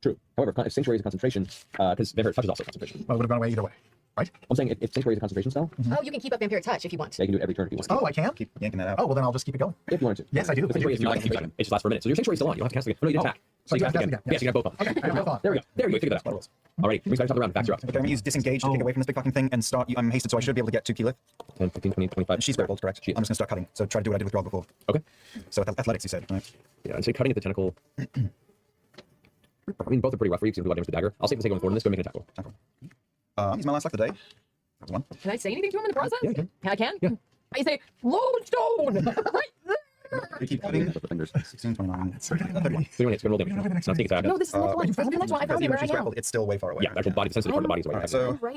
True. However, if Sanctuary is a concentration, because Vampire Touch is also a concentration. Well, it would have gone away either way, right? I'm saying if Sanctuary is a concentration spell, Oh, you can keep up Vampire Touch if you want. yeah, you can do it every turn if you want. Oh, I can? Keep yanking that out. Oh, well, then I'll just keep it going. If you wanted to. Yes, I do. The Sanctuary is You not like a to keep concentration. It just lasts for a minute. So your Sanctuary's still on. You don't have to cast it again. No, you didn't attack. So you So cast I it again. cast it again, Yes, you can have both of them. Okay, I have both on. There we go. There you go. Figure that out. Alrighty, we start top of the round. Facts are up. Okay, I'm gonna use disengage to kick away from this big fucking thing and start. I'm hasted, so I should be able to get 2 key lift. 10, 15, 20, 25. She's grappled, correct? She is. I'm just gonna start cutting. So try to do what I did with Grog before. Okay. So athletics, you said, right? Yeah, and so cutting at the tentacle. I mean, both are pretty rough for you because you can do a lot of damage with the dagger. I'll save the take going forward in this. Go make an attack roll. I'll use my last life of the day. That was 1. Can I say anything to him in the process? Yeah, you can. I can? Yeah. I say, lodestone! Right there! You keep cutting. Fingers. 16, 29, 31. 31 hits. Go roll damage. Not take attack. No, this is the next one. This is the next one. I found it Even where if I she's am. grappled, it's still way far away. Yeah, the actual body, the sensitive part of the body is away. Alright, so Right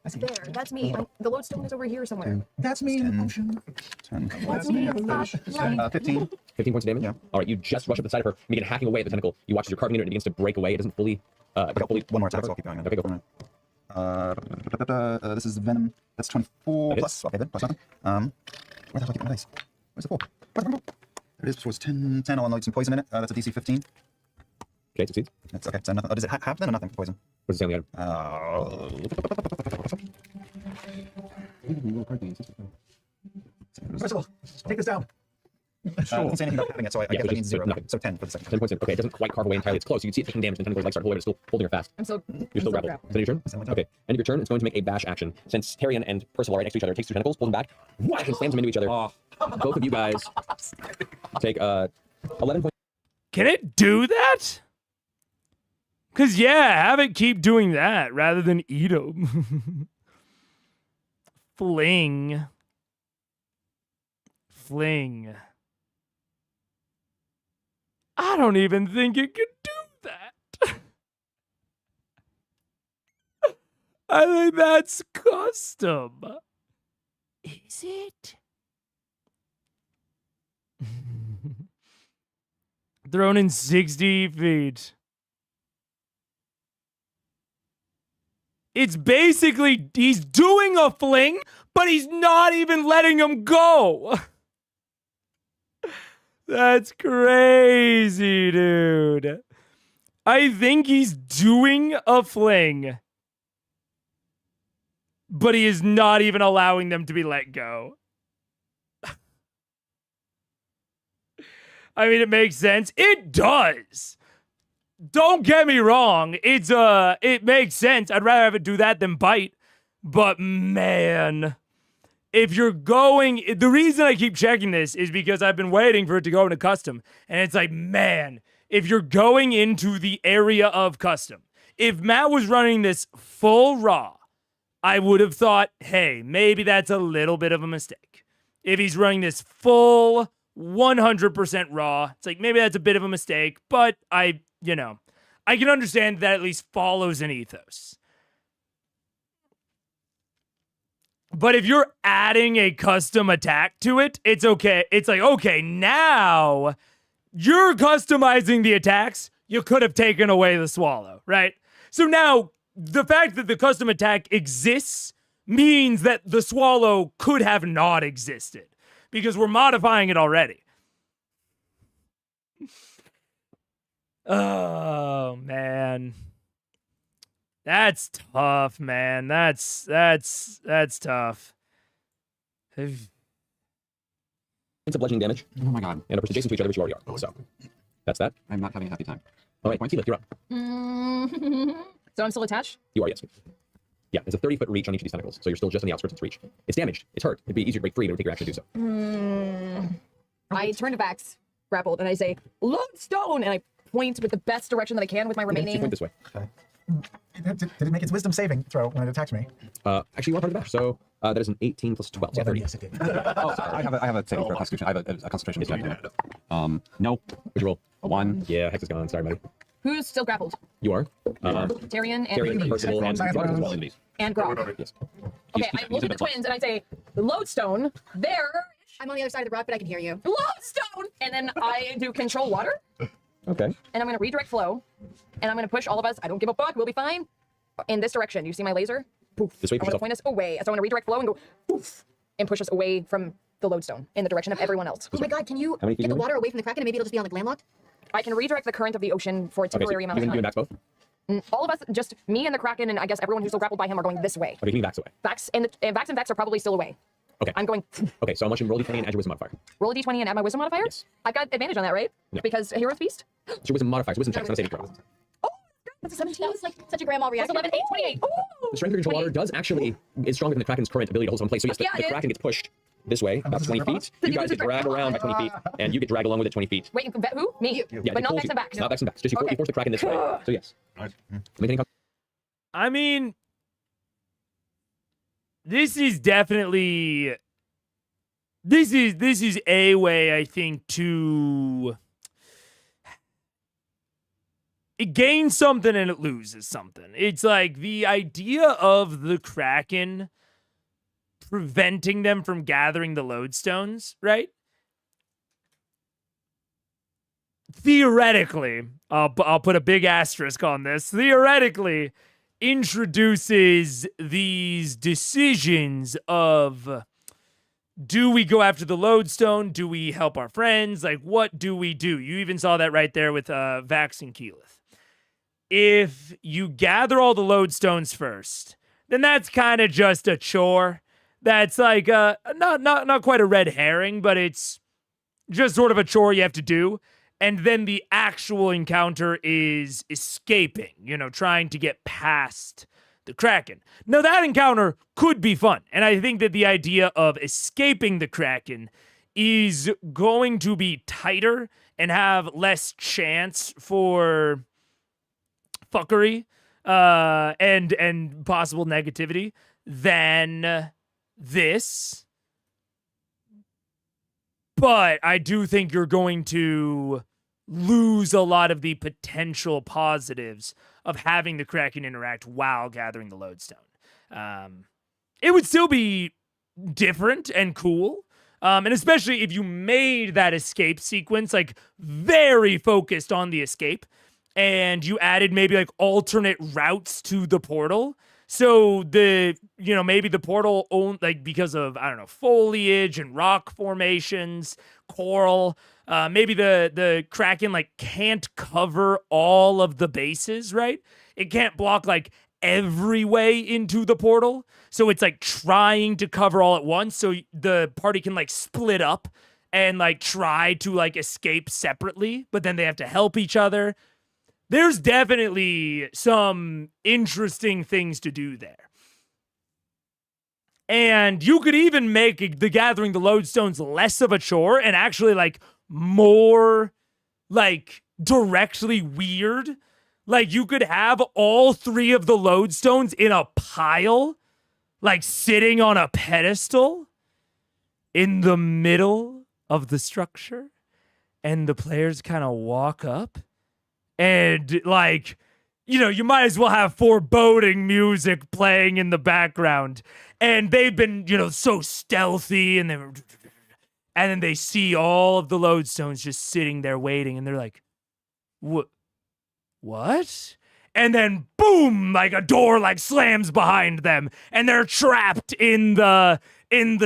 see. there. That's me. The lodestone is over here somewhere. That's me in motion. 10, That's me. Right. 15. 15 points of damage? Yeah. Alright, you just rush up the side of her, and begin hacking away at the tentacle. You watch as you're carving into it, and it begins to break away. It doesn't fully. Okay, one more attack, so I'll keep going. Okay, go for it. This is venom. That's 24 That plus. Okay, then plus nothing. Where the hell did I get my dice? Where's the 4? Where's the 4? There it is. Was 10. I'll unload some poison in it. That's a DC 15. Okay, succeeds. That's okay. So nothing. Oh, does it half then or nothing for poison? What does it say on the item? Crystal, take this down. It doesn't say anything about having it, so I Yeah, guess so that means just 0. nothing. So 10 for the second. 10 points in. Okay, it doesn't quite carve away entirely. It's close. You can see it taking damage, and the tentacle's like start to hold it, but it's still holding her fast. I'm so You're still grappled. Is that your turn? That's my turn. Okay. End of your turn, it's going to make a bash action. Since Tyrion and Percival are right next to each other, it takes 2 tentacles, pulls them back, whack, and slams them into each other. Both of you guys take 11 points. Can it do that? Because, yeah, have it keep doing that rather than eat them. Fling. I don't even think it could do that. I think that's custom. Is it? Thrown in 60 feet. It's basically, he's doing a fling, but he's not even letting him go. That's crazy, dude. I think he's doing a fling, but he is not even allowing them to be let go. I mean, it makes sense. It does. Don't get me wrong. It makes sense. I'd rather have it do that than bite. But man, if you're going, the reason I keep checking this is because I've been waiting for it to go into custom. And it's like, man, if you're going into the area of custom, if Matt was running this full raw, I would have thought, hey, maybe that's a little bit of a mistake. If he's running this full 100% raw, it's like, maybe that's a bit of a mistake, but I can understand that at least follows an ethos. But if you're adding a custom attack to it, it's okay. It's like, okay, now you're customizing the attacks. You could have taken away the swallow, right? So now the fact that the custom attack exists means that the swallow could have not existed because we're modifying it already. Oh, man. That's tough, man. That's tough. Points of bludgeoning damage. Oh my god. And a person adjacent to each other, which you already are. So that's that. I'm not having a happy time. All right, Keyleth, you're up. So I'm still attached? You are, yes. Yeah, it's a 30-foot reach on each of these tentacles, so you're still just on the outskirts of its reach. It's damaged. It's hurt. It'd be easier to break free, but it would take your action to do so. I turn to Vax, grappled, and I say, lodestone! And I point with the best direction that I can with my You remaining... point this way. Did it make its wisdom saving throw when it attacked me? Actually, you are part of the bash, so that is an 18 plus 12, so 30. Yes, it did. Oh, sorry. I have a saving throw constitution. I have a concentration check. No. Would you roll? A 1. Yeah, Hex is gone. Sorry, buddy. Who's still grappled? You are. Tyrion and Tyrion, Percival, and Science Grog as rounds. well. And Grog. Yes. Okay, I look at the twins and I say, lodestone, there, I'm on the other side of the rock, but I can hear you. lodestone! And then I do control water. Okay. And I'm going to redirect flow. And I'm going to push all of us. I don't give a fuck. We'll be fine. In this direction. You see my laser? Poof. This way, I'm going to point us away. So I'm going to redirect flow and go poof. And push us away from the lodestone in the direction of everyone else. Oh my god, can you How many feet get the are we? water away from the Kraken and maybe it'll just be on like landlocked? I can redirect the current of the ocean for a Okay, so temporary amount of you time. and Vax both? All of us, just me and the Kraken, and I guess everyone who's still grappled by him are going this way. Okay, he backs away. Vax and Vax are probably still away. Okay. I'm going Okay, so I want you to roll d20 and add your wisdom modifier. roll a d20 and add my wisdom modifier. Yes. I've got advantage on that, right? Yeah. Because Hero's Feast. It's your wisdom modifier, so wisdom check, it's not a saving throw. Oh, that's a 17. That was like such a grandma That's reaction. 11, 8, 28. Oh, The strength of your water does actually is stronger than the Kraken's current ability to hold someone in place. So yes, Yeah, the it is. Kraken gets pushed this way, about 20 feet. You guys get dragged around by 20 feet, and you get dragged along with it 20 feet. Wait, who? Me. Yeah, But it not pulls Vex you. and Vax. Not Vex and Vax. Just you, Okay. you force the Kraken this way. So yes. Nice. Make any I mean, this is definitely this is a way, I think, to it gains something and it loses something. It's like the idea of the Kraken preventing them from gathering the lodestones, right? Theoretically, I'll put a big asterisk on this. Theoretically, introduces these decisions of, do we go after the lodestone? Do we help our friends? Like, what do we do? You even saw that right there with Vax and Keyleth. If you gather all the lodestones first, then that's kind of just a chore. That's like not quite a red herring, but it's just sort of a chore you have to do. And then the actual encounter is escaping, trying to get past the Kraken. Now, that encounter could be fun. And I think that the idea of escaping the Kraken is going to be tighter and have less chance for fuckery and possible negativity than this. But I do think you're going to lose a lot of the potential positives of having the Kraken interact while gathering the lodestone. It would still be different and cool. And especially if you made that escape sequence like very focused on the escape and you added maybe like alternate routes to the portal. So maybe the portal like because of, I don't know, foliage and rock formations, coral, maybe the Kraken like can't cover all of the bases, right? It can't block like every way into the portal. So it's like trying to cover all at once. So the party can like split up and like try to like escape separately, but then they have to help each other. There's definitely some interesting things to do there. And you could even make the gathering the lodestones less of a chore and actually like more like directly weird. Like you could have all 3 of the lodestones in a pile, like sitting on a pedestal in the middle of the structure. And the players kind of walk up. And, like, you might as well have foreboding music playing in the background. And they've been, so stealthy. And then they see all of the lodestones just sitting there waiting. And they're like, what? And then, boom, like a door, like, slams behind them. And they're trapped in the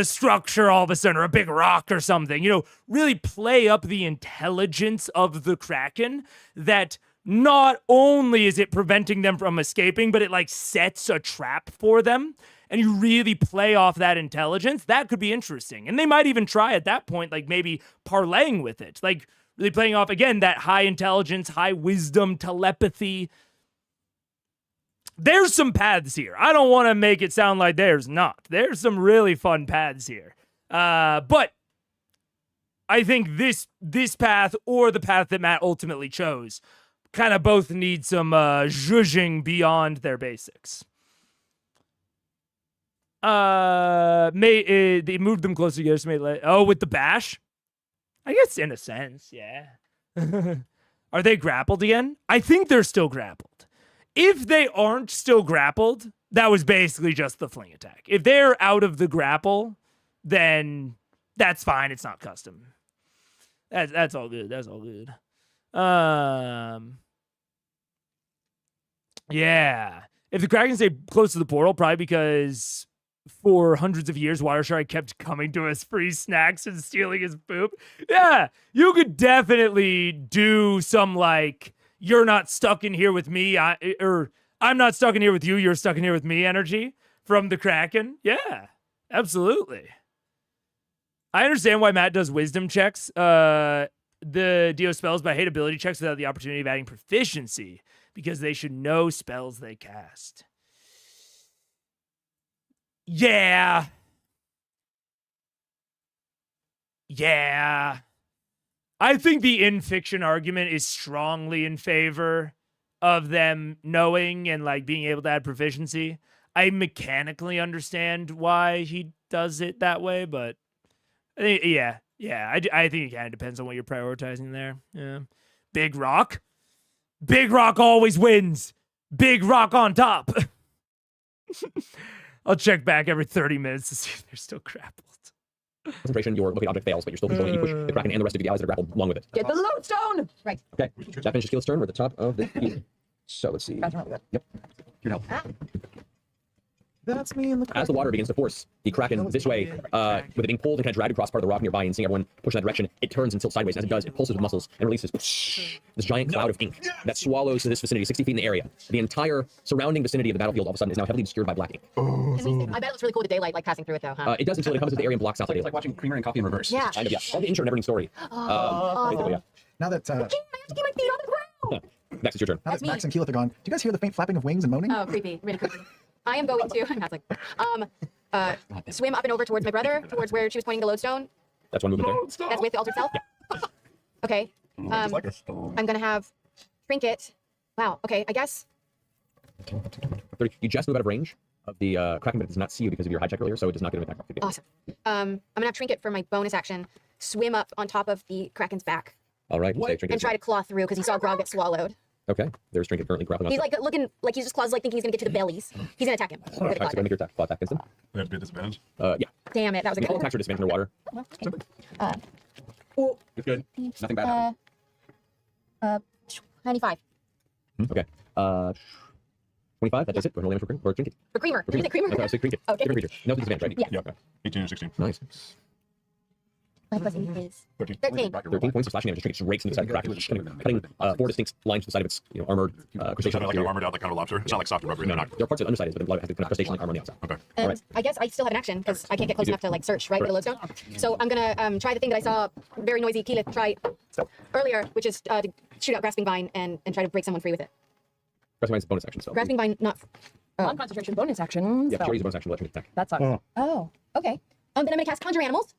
structure all of a sudden, or a big rock or something. Really play up the intelligence of the Kraken that not only is it preventing them from escaping, but it like sets a trap for them. And you really play off that intelligence. That could be interesting. And they might even try at that point, like maybe parlaying with it. Like really playing off, again, that high intelligence, high wisdom, telepathy. There's some paths here. I don't want to make it sound like there's not. There's some really fun paths here. But I think this path or the path that Matt ultimately chose kind of both need some zhuzhing beyond their basics. They moved them closer together. So with the bash? I guess in a sense, yeah. Are they grappled again? I think they're still grappled. If they aren't still grappled, that was basically just the fling attack. If they're out of the grapple, then that's fine. It's not custom. That's all good. That's all good. Yeah. If the Kraken stay close to the portal, probably because for hundreds of years, Water Ashari kept coming to us free snacks and stealing his poop. Yeah, you could definitely do some like, you're not stuck in here with me, or I'm not stuck in here with you, you're stuck in here with me energy from the Kraken. Yeah, absolutely. I understand why Matt does wisdom checks, the DO spells, but I hate ability checks without the opportunity of adding proficiency, because they should know spells they cast. Yeah. Yeah. I think the in-fiction argument is strongly in favor of them knowing and like being able to add proficiency. I mechanically understand why he does it that way, but I think, I think it kind of depends on what you're prioritizing there. Yeah. Big Rock. Big Rock always wins. Big Rock on top. I'll check back every 30 minutes to see if they're still grappled. Concentration, your located object fails, but you're still controlling. You push the Kraken and the rest of the allies that are grappled along with it. Get the lodestone! Right. Okay, that finishes Keela's turn. We're at the top of the field. So let's see. Yep. Your help. That's me in the As the water begins to force the Kraken this way, with it being pulled and kind of dragged across part of the rock nearby and seeing everyone push in that direction, it turns and tilts sideways. As it does, it pulses with muscles and releases this giant cloud of ink that swallows this vicinity, 60 feet in the area. The entire surrounding vicinity of the battlefield all of a sudden is now heavily obscured by black ink. I bet it looks really cool with the daylight like passing through it though, huh? It does until it comes into the area and blocks out the It's daylight. like watching Creamer and Coffee in reverse. Yeah. Kind of, yeah. All the intro never-ending story. Basically, yeah. Now that I have to get my feet on the ground. Next, it's your turn. now that Max and Keyleth are gone, do you guys hear the faint flapping of wings and moaning? Oh, creepy. Really creepy. I am going to, Matt's like, swim up and over towards my brother, towards where she was pointing the lodestone. That's one movement there. That's with the altered self? Yeah. Okay. I'm gonna have Trinket. Wow, okay, I guess. You just move out of range of the Kraken, but it does not see you because of your high check earlier, so it does not get an attack opportunity. Awesome. I'm gonna have Trinket for my bonus action, swim up on top of the Kraken's back All right. Say Trinket. and try to claw through because he saw Grog get swallowed. Okay. There's Trinket currently grappling on. He's like looking like he's just claws like thinking he's gonna get to the bellies. He's gonna attack him. with a Alright, claw so go make your attack. Claw attack against him. They have to be at disadvantage. Yeah. Damn it, that was a All good attacks are disadvantaged underwater. It's good. Nothing bad happened. 95. Okay. 25. That does it. Go ahead and roll damage for Trinket. For Creamer. Did you say Creamer? Okay, I say Trinket. Okay. Different creature. No disadvantage, right? Yeah. Yeah, okay. 18 and 16. Nice. My plus is 13. 13. 13 points of slashing damage. Trinket just rakes into the side of the Kraken, cutting 4 distinct lines to the side of its armored Is crustacean. that like an armored out like kind of a lobster? It's not like soft and rubbery. No, They're no. not. There are parts of the underside is, but it has the kind of crustacean-like armor on the outside. Okay. And Alright. I guess I still have an action because I can't get close enough to like search right for the lodestone. So I'm gonna try the thing that I saw very noisy Keyleth try earlier, which is to shoot out Grasping Vine and try to break someone free with it. Grasping Vine's a bonus action spell. Grasping Vine, not. Non-concentration bonus action. Yeah, spell. sure, use a bonus action to let Trinket attack. That sucks. Oh, okay. Then I'm gonna cast Conjure Animals,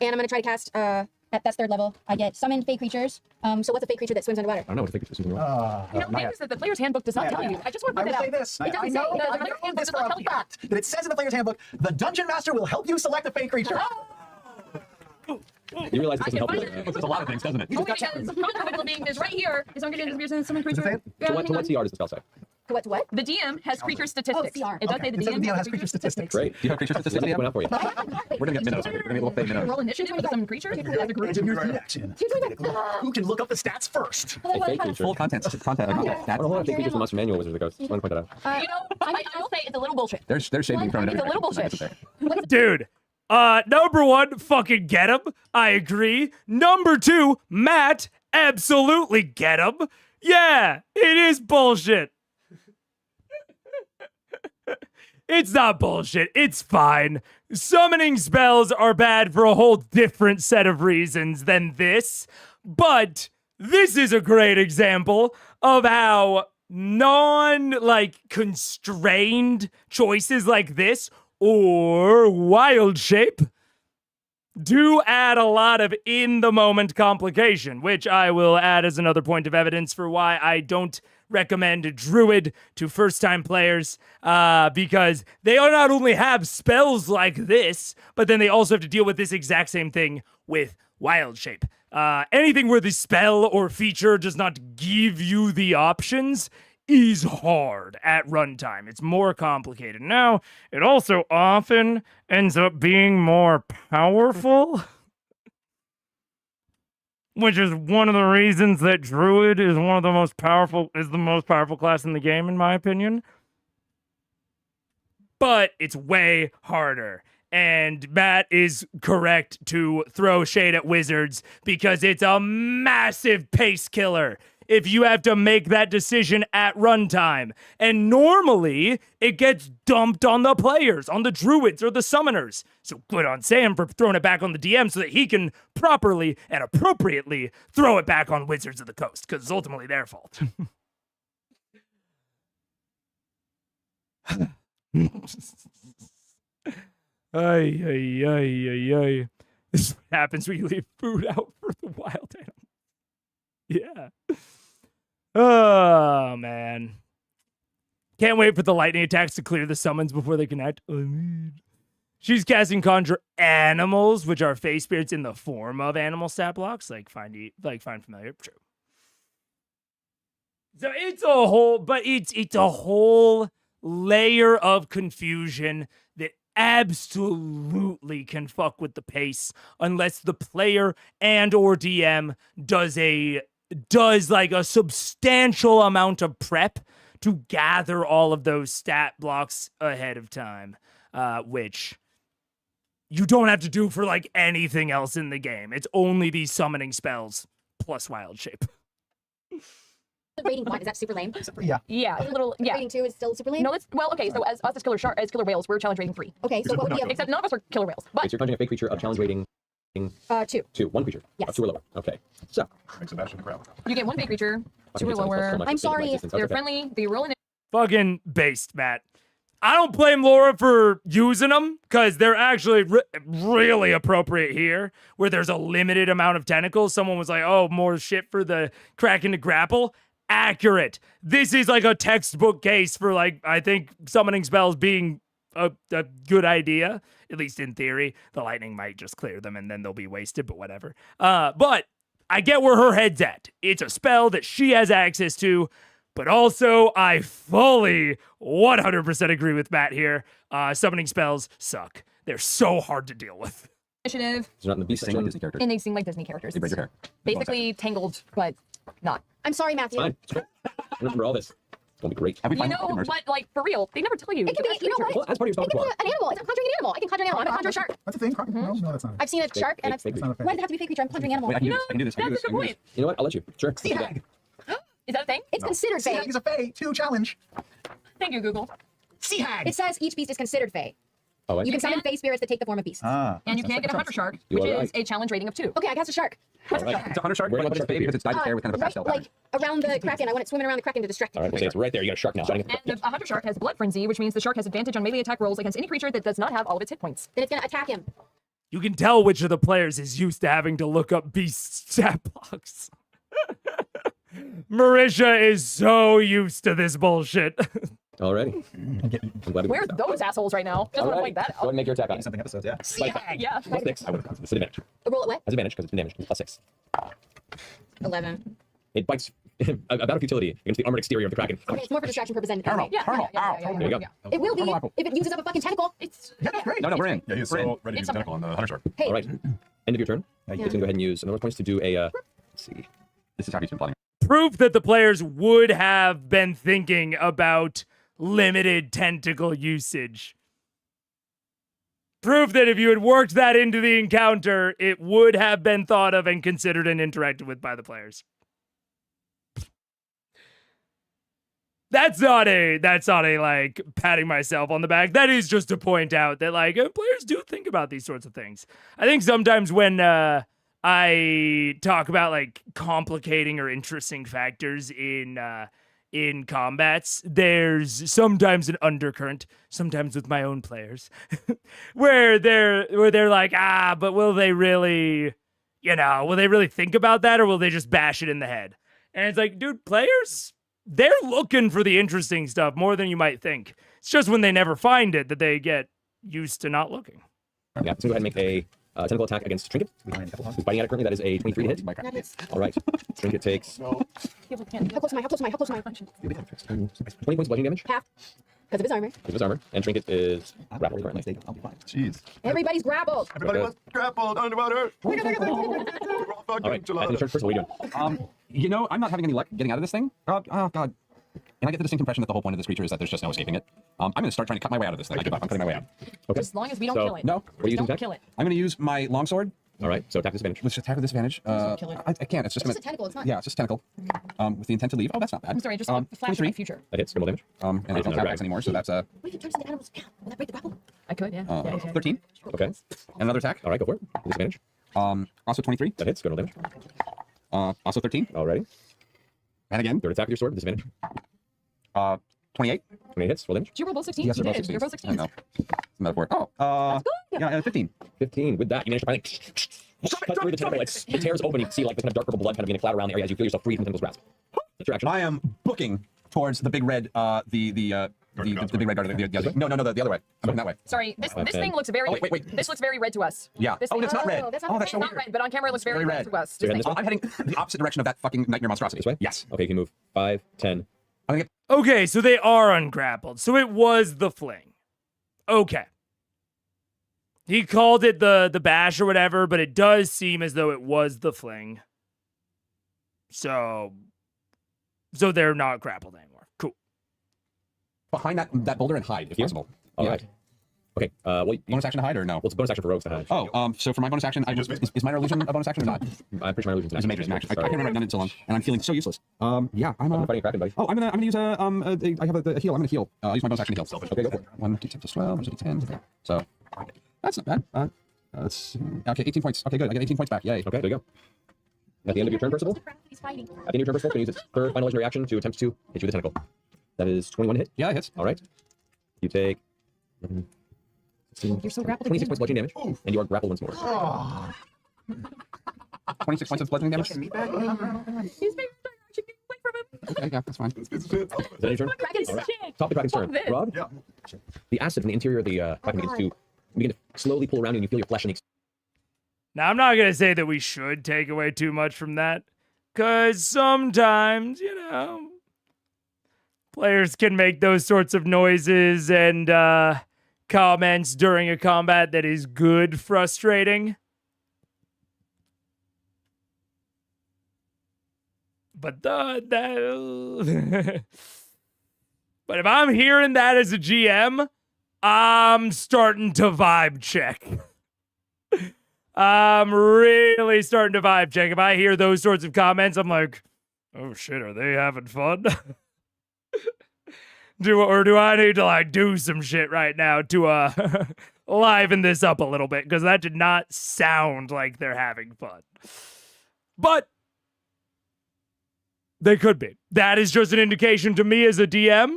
and I'm gonna try to cast that's 3rd level. I get summon fey creatures. So what's a fey creature that swims underwater? I don't know what to think of this. You know, things that the player's handbook does not tell you. I just want to I point will that say out. this. It doesn't I say. know, The I player's know handbook this does for not a tell you. fact that it says in the player's handbook, the dungeon master will help you select a fey creature. You realize it doesn't help. There's a lot of things, doesn't it? Oh, because Conjure being is right here. Is Hunger Games and summon creature. say it? Yeah, So hang what on. CR does the spell say? What? The DM has creature statistics. CR. It does Okay. say the It says DM, has creature statistics. Great. Do you have creature statistics? What's going out for you? We're gonna get minnows. We're gonna get little fake minnows. Roll initiative to summon creature. As a group. It's in your reaction. Who can look up the stats first? A fake creature. Full content. Content. I don't know what fake creatures in the Monster Manual Wizard of the Coast. I want to point that out. You know, I will say it's a little bullshit. There's shade being thrown at It's a little bullshit. That's okay. Dude, number 1, fucking get him. I agree. Number 2, Matt, absolutely get him. Yeah, it is bullshit. It's not bullshit. It's fine. Summoning spells are bad for a whole different set of reasons than this, but this is a great example of how constrained choices like this or wild shape do add a lot of in-the-moment complication, which I will add as another point of evidence for why I don't recommend Druid to first-time players, because they not only have spells like this, but then they also have to deal with this exact same thing with Wild Shape. Anything where the spell or feature does not give you the options is hard at runtime. It's more complicated. Now, it also often ends up being more powerful. which is one of the reasons that Druid is one of the most powerful class in the game, in my opinion. But it's way harder. And Matt is correct to throw shade at Wizards because it's a massive pace killer if you have to make that decision at runtime. And normally, it gets dumped on the players, on the Druids or the Summoners. So good on Sam for throwing it back on the DM so that he can properly and appropriately throw it back on Wizards of the Coast, because it's ultimately their fault. Ay, ay, ay, ay, ay. This is what happens when you leave food out for the wild animals. Yeah. Oh, man. Can't wait for the lightning attacks to clear the summons before they connect. She's casting Conjure Animals, which are face spirits in the form of animal stat blocks. Like, find familiar. True. So it's a whole layer of confusion that absolutely can fuck with the pace unless the player and or DM does like a substantial amount of prep to gather all of those stat blocks ahead of time, which you don't have to do for like anything else in the game. It's only these summoning spells plus Wild Shape. Rating 1, is that super lame? Yeah. Yeah, a little. Yeah. Rating 2 is still super lame? No, it's well. Okay, so as us as killer whales, we're challenge rating 3. Okay, so what would be a... Except none of us are killer whales. But Okay, so you're conjuring a fake creature of challenge rating 2. 2. One creature. Yes. 2 or lower. Okay. So. Make Sebastian proud. you get one fake creature, 2 or lower. I'm sorry. They're friendly. They roll in. Fucking based, Matt. I don't blame Laura for using them because they're actually really appropriate here where there's a limited amount of tentacles. Someone was like, oh, more shit for the Kraken to grapple. Accurate. This is like a textbook case for like, I think summoning spells being a good idea, at least in theory. The lightning might just clear them and then they'll be wasted, but whatever. But I get where her head's at. It's a spell that she has access to. But also, I fully 100% agree with Matt here. Summoning spells suck. They're so hard to deal with. Initiative. It's not in the beast section. Disney characters. And they seem like Disney characters. They braid your hair. Basically tangled, but not. I'm sorry, Matthew. Fine. It's great. I remember all this. It's going to be great. Have we You found know, but like for real, they never tell you. It can be, you know what? Well, that's part of your It can spell be an animal. I'm conjuring an animal. I can conjure an animal. I'm gonna conjure a shark. That's a thing. No, that's not. I've seen a shark, and I've... fake That's not a thing. Why does it have to be a fake creature? I'm conjuring an animal. Wait, I can do this. I can do this. That's a good point. You know what? I'll let you. Sure. Sea hag. Is that a thing? It's considered Sea fey. hag is a fae. 2 challenge. Thank you, Google. Sea hag. It says each beast is considered fey. Oh, I You can see. summon fey spirits that take the form of beasts. Ah. And you can't get a hunter shark, You which are is right. a challenge rating of 2. Okay, I cast a shark. All right. It's a hunter shark, Where do you but want it's the fake because it's dyed hair with kind of a Right, pastel pattern. like around the Kraken. I want it swimming around the Kraken to distract it. All right, we'll say it's right there. You got a shark now. And a hunter shark has blood frenzy, which means the shark has advantage on melee attack rolls against any creature that does not have all of its hit points. Then it's gonna attack him. You can tell which of the players is used to having to look up beast stat blocks. Marisha is so used to this bullshit. Alrighty. I'm glad we Where's those assholes right now? Just want to point that Go ahead out. and make your attack on it. Something episodes, yeah. Sea hag. Yeah. Plus 6. I would have. It's an advantage. Roll it what? Has advantage because it's been damaged. Plus 6. 11. It bites about a futility against the armored exterior of the Kraken. Okay, it's more for distraction purposes. Caramel. Yeah, Caramel. yeah, There you go. It will be if it uses up a fucking tentacle. It's Yeah, that's great. No, we're in. Yeah, he's We're in. so ready to use tentacle on the hunter shark. Hey, All right. End of your turn. Yeah. You can go ahead and use another points to do a. Let's see. This is how he's been plotting. Proof that the players would have been thinking about limited tentacle usage. Proof that if you had worked that into the encounter, it would have been thought of and considered and interacted with by the players. That's not a like patting myself on the back. That is just to point out that like players do think about these sorts of things. I think sometimes when I talk about like complicating or interesting factors in combats, there's sometimes an undercurrent, sometimes with my own players, where they're like, but will they really think about that, or will they just bash it in the head? And it's like, dude, players, they're looking for the interesting stuff more than you might think. It's just when they never find it that they get used to not looking. Yeah, so go ahead and make a tentacle attack against Trinket. Who's biting at it currently. That is a 23 to hit. that is. All right. Trinket takes How close am I? How close am I? How close am I? 20 points bludgeoning damage. Half. Because of his armor. His armor. And Trinket is grappled currently. I'll be fine. Jeez. Everybody's grappled. Everybody was grappled underwater. All right. I can turn first. What are you doing? You know, I'm not having any luck getting out of this thing. Oh God. And I get the distinct impression that the whole point of this creature is that there's just no escaping it. I'm going to start trying to cut my way out of this thing. I give up. I'm cutting my way out. Okay. As long as we don't So- kill it. No. What are you using Don't attack? kill it. I'm going to use my longsword. All right. So attack disadvantage. Let's attack with disadvantage. kill it. I can't. It's just It's going just a tentacle. It's not. Yeah, it's just a tentacle. With the intent to leave. Oh, that's not bad. I'm sorry, just um, flash in 23. my future. That hits. Roll damage. And I It's don't not have drag. axe anymore, so that's What if you turn something animals down? Will that break the grapple? I could, yeah. Yeah, yeah. 13. Okay. And another attack. All right. Go for it. Disadvantage. Also 23. That hits. Go roll damage. Also 13. Alrighty. And again. Third attack with your sword. Disadvantage. 28. 28 hits. Roll damage. Did you roll both 16? Yes, You they're both did. 16s. You're both I 16. know. It's a metaphor. Oh, yeah, 15. 15. With that, you manage to finally cut through the tentacle. It tears open. You see like this kind of dark purple blood kind of being a cloud around the area as you feel yourself free from the tentacle's grasp. That's your action. I am booking towards the big red, the big red guard. The other way. No, the other way. I'm looking that way. Sorry, this Okay. thing looks very. Oh, wait. This looks very red to us. Yeah. This Oh, thing- it's not red. Oh, that's Oh, not that's so It's not weird. red, but on camera it looks very Very red red. to us. So you're Just heading saying. this way? I'm heading the opposite direction of that fucking nightmare monstrosity. This way? Yes. Okay, you can move 5, 10. I'm gonna get Okay, so they are ungrappled. So it was the fling. Okay. He called it the bash or whatever, but it does seem as though it was the fling. So they're not grappled anymore. Cool. behind that boulder and hide if Here? possible. All Yeah. right. Okay. Well, Bonus action to hide or no? well, it's a bonus action for rogues to hide. So for my bonus action, is minor illusion a bonus action or not? I'm pretty sure my illusion's an It's a major action. action. I Sorry. can't remember. I've done it so long, and I'm feeling so useless. Yeah, I'm I'm fighting a Kraken, buddy. Oh, I'm gonna use I have a heal. I'm gonna heal. I'll use my bonus action to heal. Okay, go for it. 1 d10 plus 12, 1 d10. So that's not bad. Let's okay, 18 points. Okay, good. I get 18 points back. Yay. Okay, there you go. At the end of your turn, Percival. He's fighting. At the end of your turn, Percival, can use its third final legendary action to attempt to hit you with a tentacle. That is 21 to hit. Yeah, it hits. All right. You take You're so grappled 26 again. points bludgeoning damage, and you are grappled once more. 26 points of bludgeoning damage. He's being actually getting away from him. Okay, yeah, that's fine. Is that your turn? Kraken's All right. shit. Top of the Kraken's turn. Fuck this. Rob? Yeah. The acid from the interior of the Kraken begin to slowly pull around you, and you feel your flesh and Now, I'm not going to say that we should take away too much from that, because sometimes, players can make those sorts of noises and comments during a combat that is good frustrating. But but if I'm hearing that as a GM, I'm starting to vibe check. I'm really starting to vibe check. If I hear those sorts of comments, I'm like, oh shit, are they having fun? Do I need to do some shit right now to liven this up a little bit? Because that did not sound like they're having fun. But they could be. That is just an indication to me as a DM.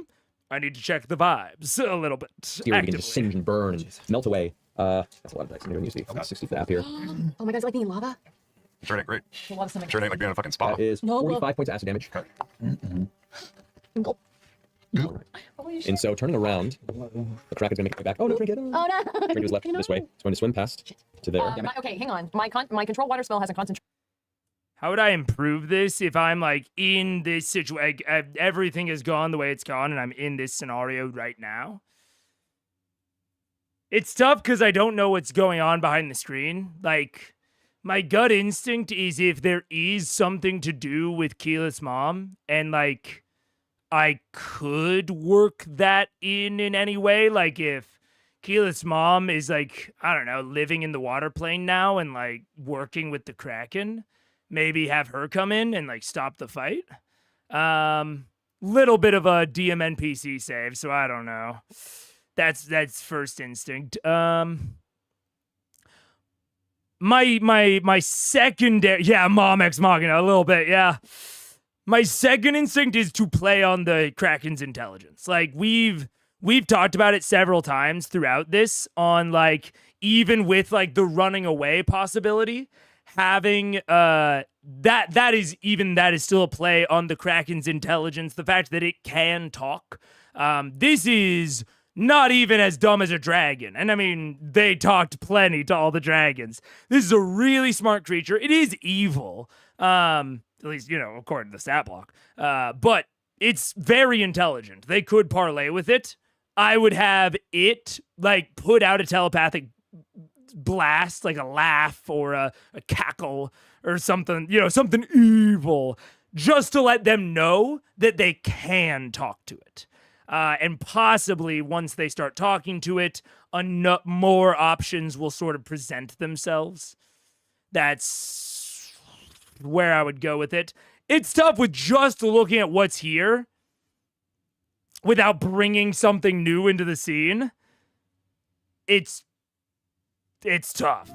I need to check the vibes a little bit. exterior begin to singe and burn and melt away. That's a lot of dice. I'm going to use the 60 for here. Oh my god, it's like being in lava. Sure ain't great. A lot of something. Sure ain't like being in a fucking spa. That is No, 45 points of acid damage. And so turning around, the Kraken's going to make it back. Oh, no, Trinket. Oh no. Trinket is left this way. It's going to swim past to there. Okay, hang on. My control water spell has a concentration. How would I improve this if I'm in this situation? Everything has gone the way it's gone, and I'm in this scenario right now. It's tough because I don't know what's going on behind the screen. My gut instinct is if there is something to do with Keyleth's mom, and I could work that in any way. If Keyleth's mom is I don't know, living in the water plane now and working with the Kraken. Maybe have her come in and stop the fight. Little bit of a DM NPC save, so I don't know. That's first instinct. My secondary, Mom Ex Machina, a little bit, yeah. My second instinct is to play on the Kraken's intelligence. We've talked about it several times throughout this on even with the running away possibility. Having that is still a play on the Kraken's intelligence, the fact that it can talk. This is not even as dumb as a dragon. And I mean, they talked plenty to all the dragons. This is a really smart creature. It is evil. At least, according to the stat block. But it's very intelligent. They could parlay with it. I would have it like put out a telepathic blast, like a laugh or a cackle or something, something evil, just to let them know that they can talk to it. And possibly once they start talking to it, more options will sort of present themselves. That's where I would go with it. It's tough with just looking at what's here without bringing something new into the scene. It's tough.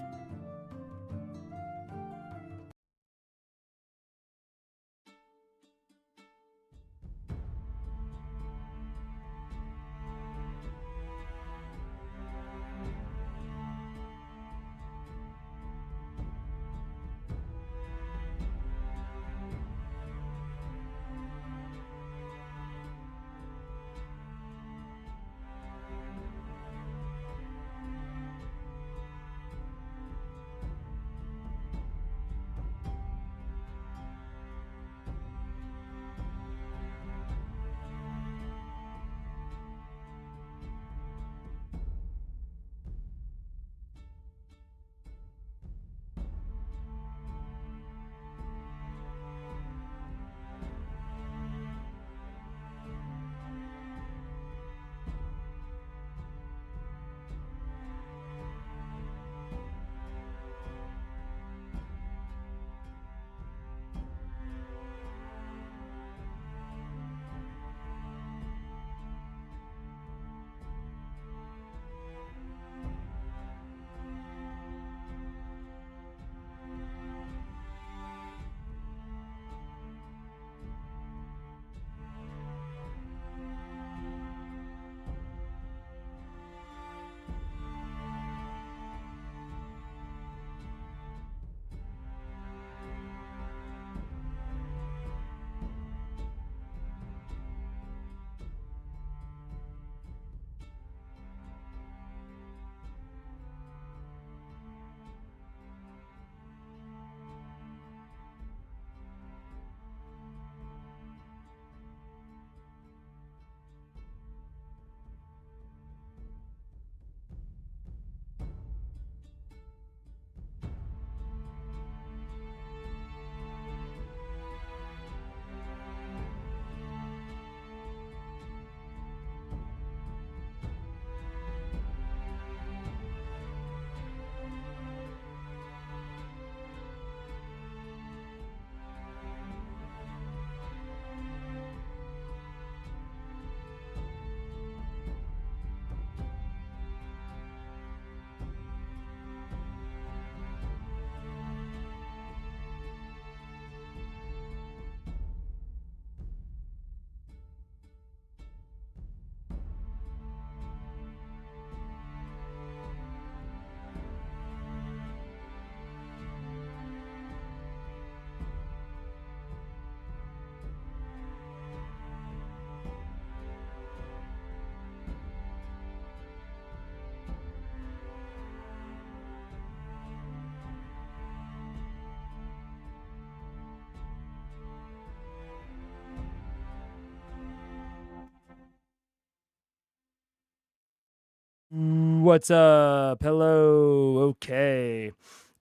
What's up? Hello. Okay.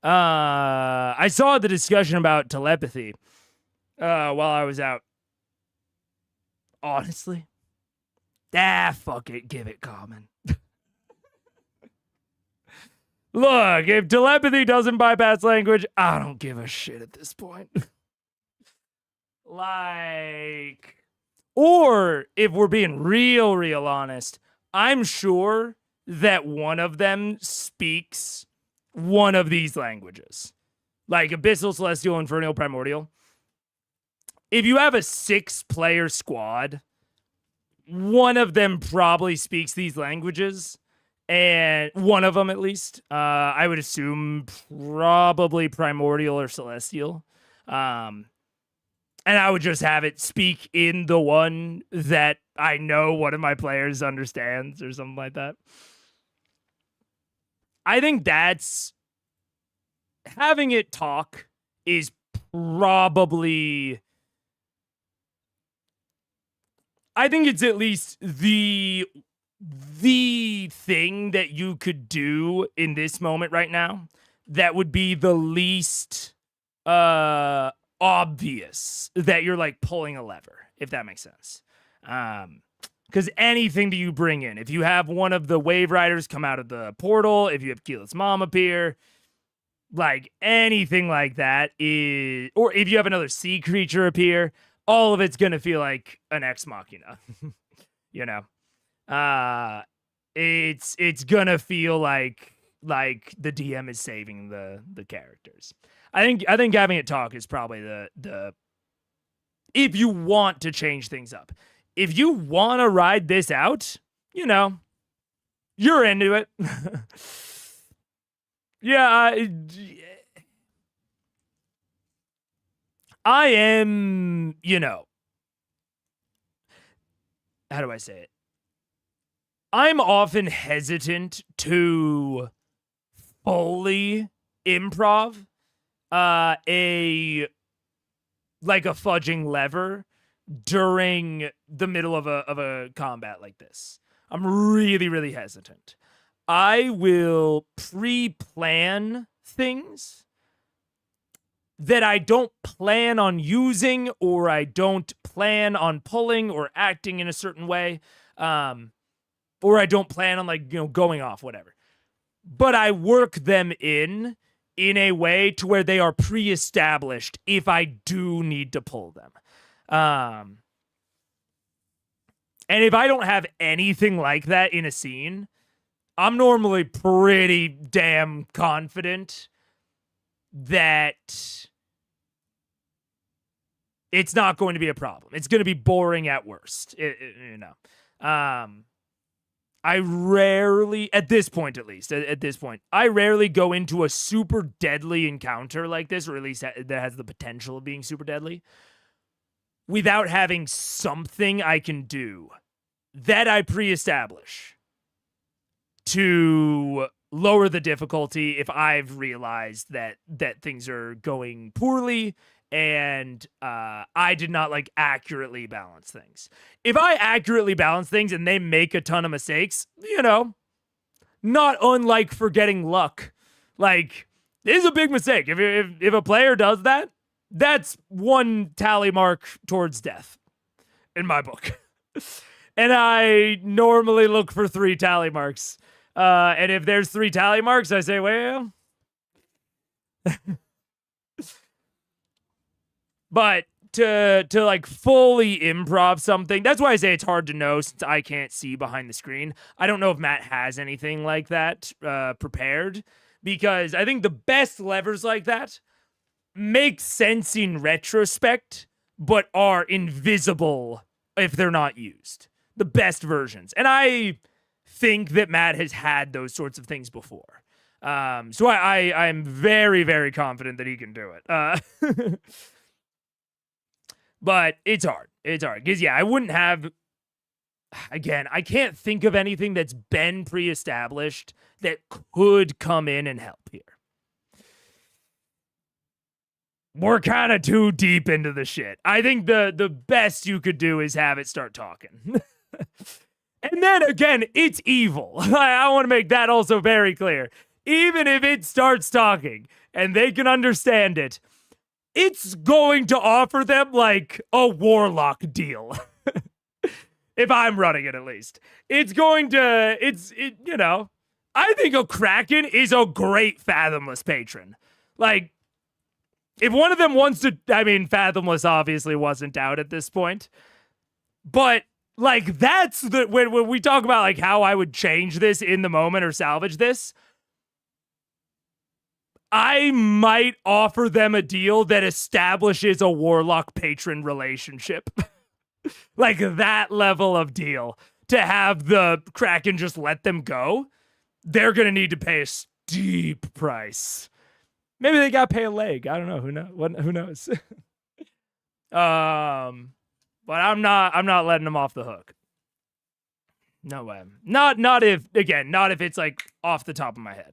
I saw the discussion about telepathy while I was out. Honestly, fuck it, give it common. Look, if telepathy doesn't bypass language, I don't give a shit at this point. Or if we're being real honest, I'm sure that one of them speaks one of these languages, like Abyssal, Celestial, Infernal, Primordial. If you have a 6-player squad, one of them probably speaks these languages, and one of them at least. I would assume probably Primordial or Celestial. And I would just have it speak in the one that I know one of my players understands or something like that. I think that's having it talk is probably, I think it's at least the the thing that you could do in this moment right now that would be the least obvious that you're like pulling a lever, if that makes sense. Because anything that you bring in, if you have one of the wave riders come out of the portal, if you have Keyleth's mom appear, like anything like that is, or if you have another sea creature appear, all of it's gonna feel like an ex machina. You know, it's gonna feel like the DM is saving the characters. I think having it talk is probably the if you want to change things up. If you want to ride this out, you know, you're into it. Yeah, I am, you know, how do I say it? I'm often hesitant to fully improv a fudging lever during the middle of a combat like this. I'm really, really hesitant. I will pre-plan things that I don't plan on using, or I don't plan on pulling or acting in a certain way, or I don't plan on, like, you know, going off, whatever. But I work them in a way to where they are pre-established if I do need to pull them. And if I don't have anything like that in a scene, I'm normally pretty damn confident that it's not going to be a problem. It's going to be boring at worst, you know. I rarely, at this point at least, I rarely go into a super deadly encounter like this, or at least that has the potential of being super deadly, without having something I can do that I pre-establish to lower the difficulty if I've realized that things are going poorly and I did not, like, accurately balance things. If I accurately balance things and they make a ton of mistakes, you know, not unlike forgetting luck. Like, this is a big mistake. If a player does that, that's one tally mark towards death in my book. And I normally look for 3 tally marks. And if there's 3 tally marks, I say, well... But to like fully improv something, that's why I say it's hard to know since I can't see behind the screen. I don't know if Matt has anything like that prepared, because I think the best levers like that make sense in retrospect, but are invisible if they're not used. The best versions. And I think that Matt has had those sorts of things before. So I'm very, very confident that he can do it. But it's hard. It's hard. Because, yeah, I wouldn't have... Again, I can't think of anything that's been pre-established that could come in and help here. We're kind of too deep into the shit. I think the best you could do is have it start talking. And then, again, it's evil. I want to make that also very clear. Even if it starts talking and they can understand it, it's going to offer them, like, a warlock deal. If I'm running it, at least. It's going to, you know, I think a Kraken is a great Fathomless patron. Like, if one of them wants to, I mean, Fathomless obviously wasn't out at this point. But, like, that's when we talk about, like, how I would change this in the moment or salvage this, I might offer them a deal that establishes a warlock patron relationship. Like that level of deal. To have the Kraken just let them go, they're going to need to pay a steep price. Maybe they got to pay a leg. I don't know. Who knows? But I'm not letting them off the hook. No way. Not if it's like off the top of my head.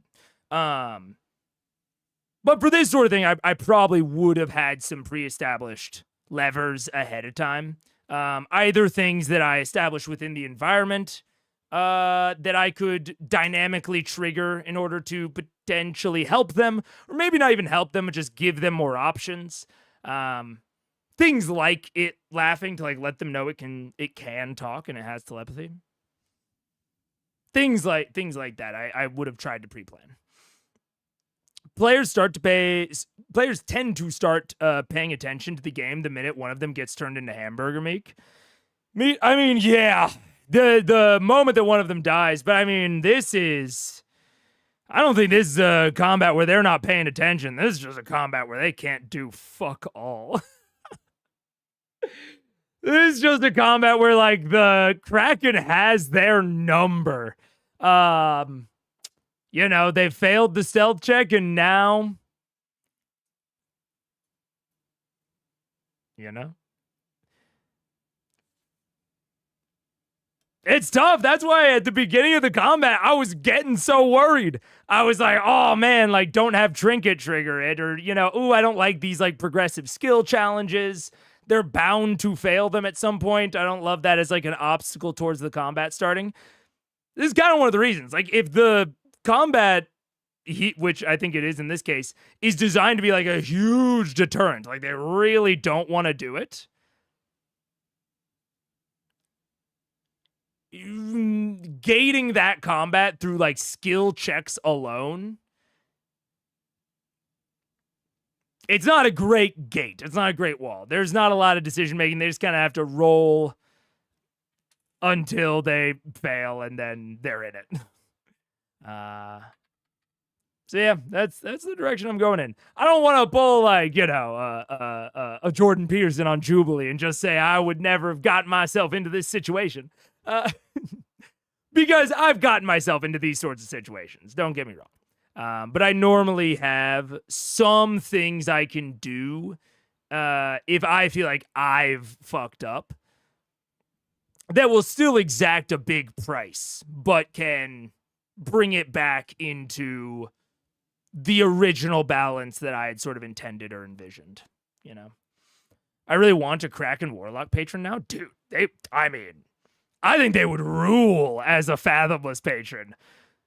But for this sort of thing, I probably would have had some pre-established levers ahead of time. Either things that I established within the environment, that I could dynamically trigger in order to potentially help them, or maybe not even help them, but just give them more options. Things like it laughing to like let them know it can talk and it has telepathy. Things like that I would have tried to pre-plan. Players tend to start paying attention to the game the minute one of them gets turned into hamburger meat. I mean, yeah, the moment that one of them dies, but I mean, I don't think this is a combat where they're not paying attention. This is just a combat where they can't do fuck all. This is just a combat where, like, the Kraken has their number. You know, they failed the stealth check, and now, you know, it's tough. That's why at the beginning of the combat, I was getting so worried. I was like, oh man, like, don't have trinket trigger it, or, you know, ooh, I don't like these, like, progressive skill challenges. They're bound to fail them at some point. I don't love that as, like, an obstacle towards the combat starting. This is kind of one of the reasons. Like, if the combat, which I think it is in this case, is designed to be, like, a huge deterrent, like, they really don't want to do it, gating that combat through, like, skill checks alone, it's not a great gate. It's not a great wall. There's not a lot of decision making. They just kind of have to roll until they fail, and then they're in it. So yeah, that's the direction I'm going in. I don't want to pull, like, you know, a Jordan Peterson on Jubilee and just say I would never have gotten myself into this situation. Because I've gotten myself into these sorts of situations. Don't get me wrong. But I normally have some things I can do if I feel like I've fucked up that will still exact a big price, but can bring it back into the original balance that I had sort of intended or envisioned, you know? I really want a Kraken Warlock patron now. Dude, I think they would rule as a Fathomless patron.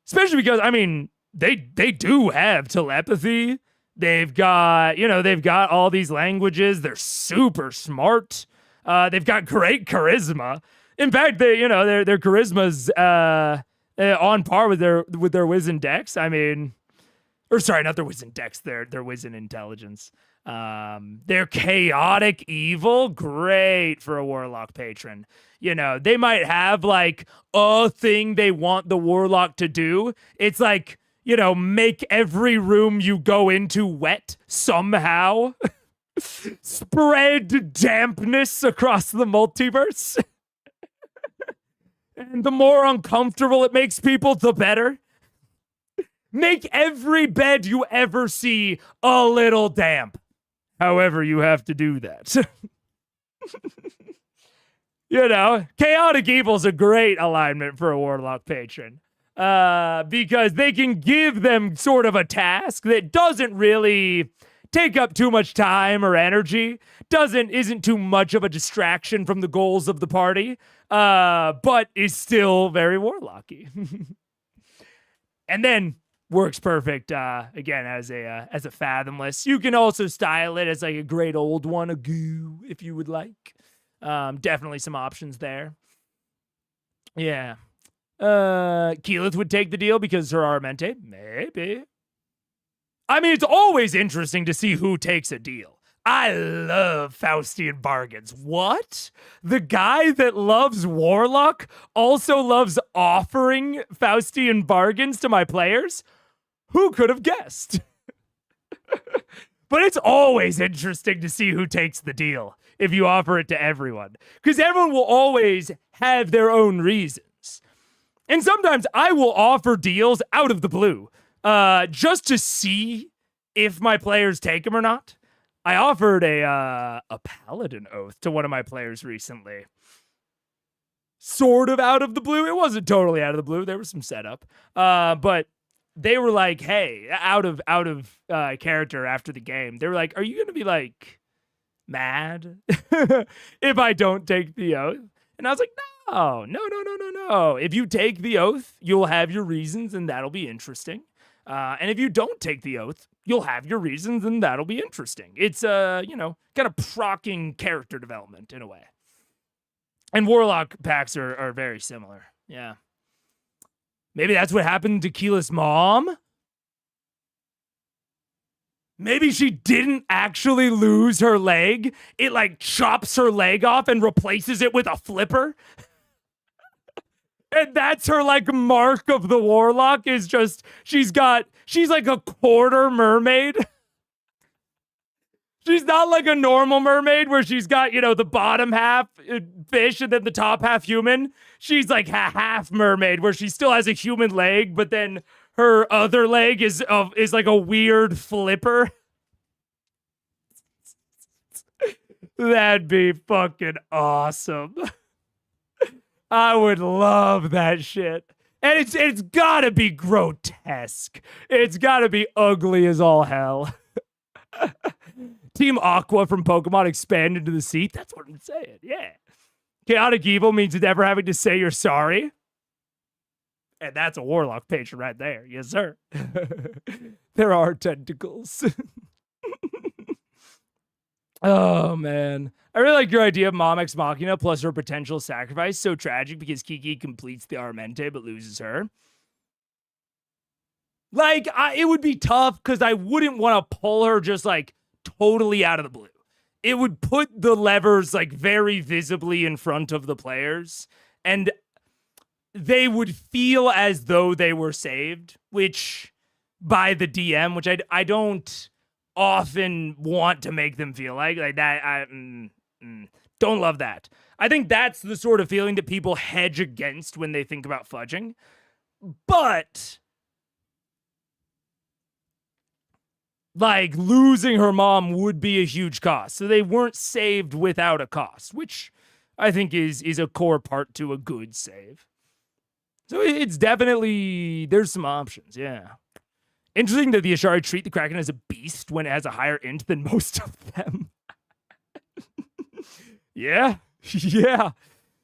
Especially because, I mean, they do have telepathy. They've got all these languages. They're super smart. They've got great charisma. In fact, their charisma's on par with their Wiz and Dex. I mean, or sorry, not their Wiz and Dex, their Wiz and Intelligence. They're chaotic evil, great for a Warlock patron. You know, they might have, like, a thing they want the Warlock to do. It's like, you know, make every room you go into wet somehow. Spread dampness across the multiverse. And the more uncomfortable it makes people, the better. Make every bed you ever see a little damp. However you have to do that. You know, chaotic evil's a great alignment for a Warlock patron. Because they can give them sort of a task that doesn't really take up too much time or energy, isn't too much of a distraction from the goals of the party, but is still very Warlocky. And then works perfect, again, as a Fathomless. You can also style it as, like, a great old one, a goo, if you would like. Definitely some options there. Yeah. Keyleth would take the deal because her Aramente. Maybe. I mean, it's always interesting to see who takes a deal. I love Faustian bargains. What? The guy that loves Warlock also loves offering Faustian bargains to my players? Who could have guessed? But it's always interesting to see who takes the deal if you offer it to everyone. Because everyone will always have their own reasons. And sometimes I will offer deals out of the blue just to see if my players take them or not. I offered a paladin oath to one of my players recently. Sort of out of the blue. It wasn't totally out of the blue. There was some setup. But they were like, hey, out of character after the game. They were like, are you going to be, like, mad if I don't take the oath? And I was like, No. If you take the oath, you'll have your reasons, and that'll be interesting. And if you don't take the oath, you'll have your reasons, and that'll be interesting. It's, kind of procking character development in a way. And Warlock packs are very similar. Yeah. Maybe that's what happened to Keela's mom? Maybe she didn't actually lose her leg. It, like, chops her leg off and replaces it with a flipper. And that's her, like, mark of the Warlock is just, she's like a quarter mermaid. She's not like a normal mermaid where she's got, the bottom half fish and then the top half human. She's like half mermaid where she still has a human leg, but then her other leg is like a weird flipper. That'd be fucking awesome. I would love that shit. And it's gotta be grotesque. It's gotta be ugly as all hell. Team Aqua from Pokemon expand into the sea. That's what I'm saying. Yeah. Chaotic evil means never having to say you're sorry. And that's a Warlock patron right there. Yes, sir. There are tentacles. Oh, man. I really like your idea of Mom Ex Machina plus her potential sacrifice. So tragic because Kiki completes the Armente but loses her. Like, it would be tough because I wouldn't want to pull her just, like, totally out of the blue. It would put the levers, like, very visibly in front of the players. And they would feel as though they were saved, which, by the DM, which I don't often want to make them feel like that. I don't love that. I think that's the sort of feeling that people hedge against when they think about fudging. But like, losing her mom would be a huge cost. So they weren't saved without a cost, which I think is a core part to a good save. So it's definitely, there's some options, yeah. Interesting that the Ashari treat the Kraken as a beast when it has a higher int than most of them. Yeah.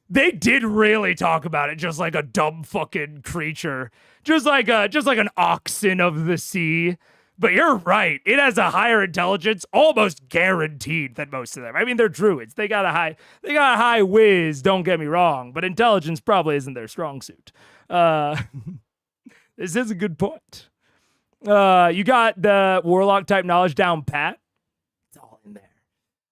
They did really talk about it just like a dumb fucking creature. Just like an oxen of the sea. But you're right. It has a higher intelligence, almost guaranteed, than most of them. I mean, they're druids. They got a high whiz, don't get me wrong, but intelligence probably isn't their strong suit. This is a good point. You got the Warlock type knowledge down pat. It's all in there.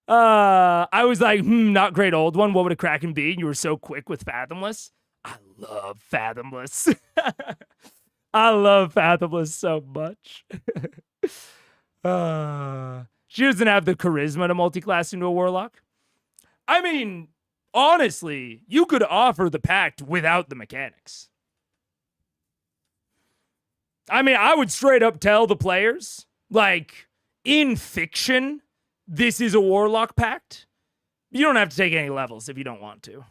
I was like, not great old one. What would a Kraken be? And you were so quick with Fathomless. I love Fathomless. I love Fathomless so much. She doesn't have the charisma to multi-class into a Warlock. I mean, honestly, you could offer the pact without the mechanics. I mean, I would straight up tell the players, like, in fiction, this is a Warlock pact. You don't have to take any levels if you don't want to.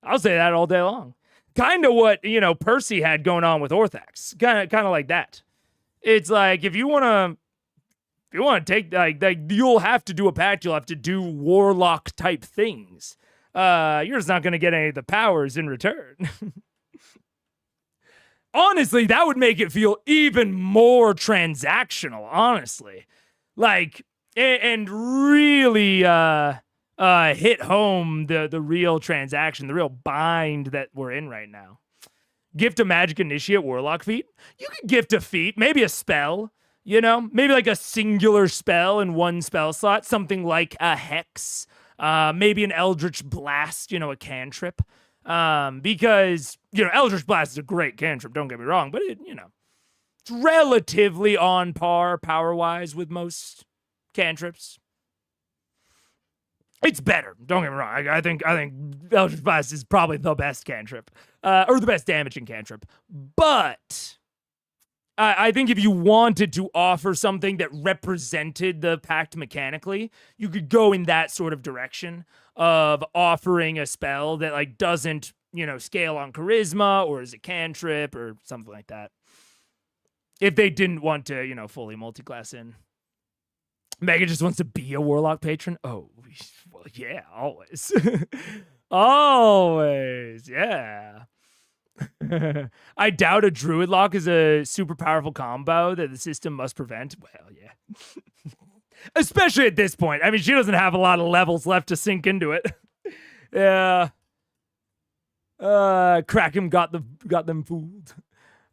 I'll say that all day long. Kind of what, Percy had going on with Orthax. Kind of like that. It's like, if you want to take, like, you'll have to do a pact. You'll have to do Warlock type things. You're just not going to get any of the powers in return. Honestly, that would make it feel even more transactional, honestly. Like, and really hit home the real transaction, the real bind that we're in right now. Gift a magic initiate Warlock feat. You could gift a feat, maybe a spell, maybe like a singular spell in one spell slot, something like a Hex, maybe an Eldritch Blast, a cantrip. Because, Eldritch Blast is a great cantrip, don't get me wrong, but it's relatively on par power-wise with most cantrips. It's better, don't get me wrong. I think Eldritch Blast is probably the best cantrip, or the best damaging cantrip. But I think if you wanted to offer something that represented the pact mechanically, you could go in that sort of direction of offering a spell that, like, doesn't, scale on charisma or is a cantrip or something like that. If they didn't want to, fully multi-class in. Megan just wants to be a Warlock patron. Oh, well, yeah, always. Always, yeah. I doubt a druid lock is a super powerful combo that the system must prevent. Well, yeah. Especially at this point. I mean, she doesn't have a lot of levels left to sink into it. Yeah. Kraken got them fooled.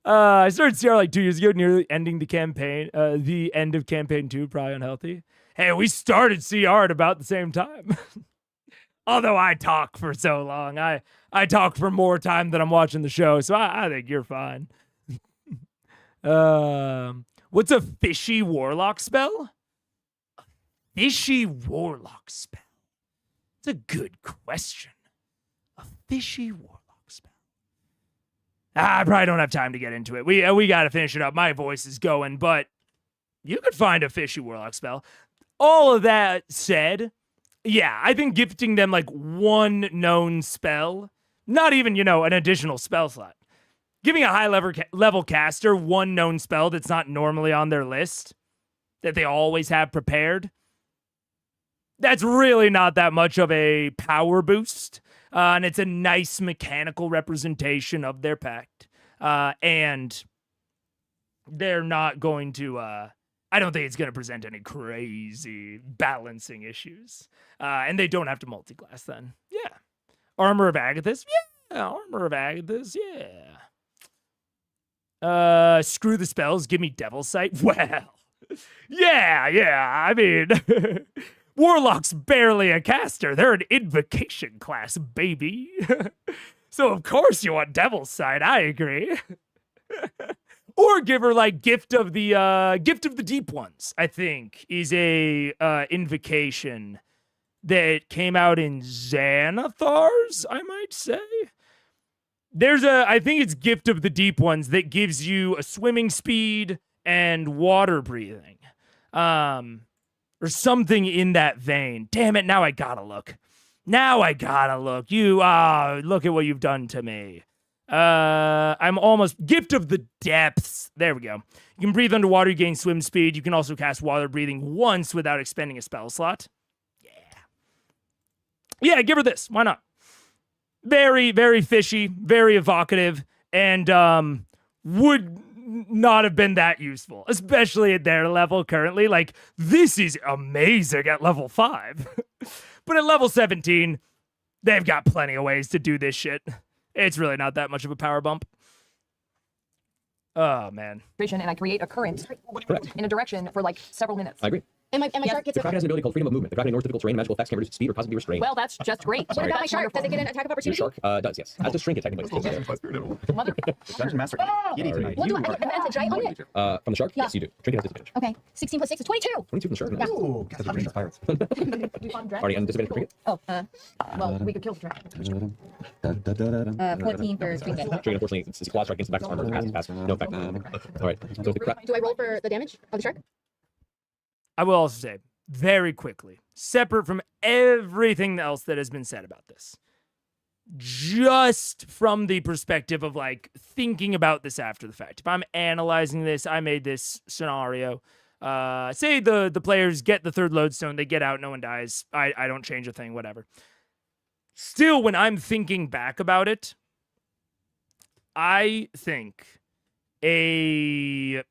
I started CR like 2 years ago, nearly ending the campaign. The end of campaign 2, probably unhealthy. Hey, we started CR at about the same time. Although I talk for so long, I talk for more time than I'm watching the show, so I think you're fine. What's a fishy warlock spell? A fishy warlock spell. It's a good question. A fishy warlock spell. I probably don't have time to get into it. We got to finish it up. My voice is going, but you could find a fishy warlock spell. All of that said, yeah, I think gifting them like one known spell, not even, an additional spell slot. Giving a high level caster one known spell that's not normally on their list, that they always have prepared, that's really not that much of a power boost. And it's a nice mechanical representation of their pact. And they're not going to... I don't think it's going to present any crazy balancing issues. And they don't have to multi-class then. Yeah. Armor of Agathis? Yeah. Armor of Agathis? Yeah. Screw the spells. Give me Devil's Sight? Well, yeah. I mean, Warlock's barely a caster. They're an invocation class, baby. So of course you want Devil's Sight. I agree. Or give her like Gift of the Deep Ones, I think, is a invocation that came out in Xanathar's, I might say. I think it's Gift of the Deep Ones that gives you a swimming speed and water breathing. Or something in that vein. Damn it, now I gotta look. You, look at what you've done to me. I'm almost... Gift of the Depths. There we go. You can breathe underwater, you gain swim speed. You can also cast water breathing once without expending a spell slot. Yeah, give her this. Why not? Very, very fishy, very evocative, and would not have been that useful, especially at their level currently. Like, this is amazing at level 5. But at level 17, they've got plenty of ways to do this shit. It's really not that much of a power bump. Oh, man. And I create a current in a direction for like several minutes. I agree. And my shark gets The Kraken has an ability called freedom of movement. The Kraken ignores difficult terrain, magical effects can reduce speed or cause it to be restrained. Well, that's just great. What about my shark? Does it get an attack of Your opportunity? shark does, yes. As does Shrink technically. Mother. Dungeon Master. Kitty tonight. What do I get advantage, right? On it? From the shark? Yes, you do. Trinket has disadvantage. Okay. 16 plus 6 is 22. 22 from the shark. Nice. Ooh, Because of Rangers Pirates. We found dragon. Already undissadvantage for Trinket. Oh, well, we could kill the dragon. 14 for Trinket. Trinket, unfortunately, it's claw strike against the back of armor. Pass. No effect. All right. So the Do I roll for the damage of the shark? I will also say, very quickly, separate from everything else that has been said about this, just from the perspective of like thinking about this after the fact. If I'm analyzing this, I made this scenario. Say the players get the third lodestone, they get out, no one dies. I don't change a thing, whatever. Still, when I'm thinking back about it, I think a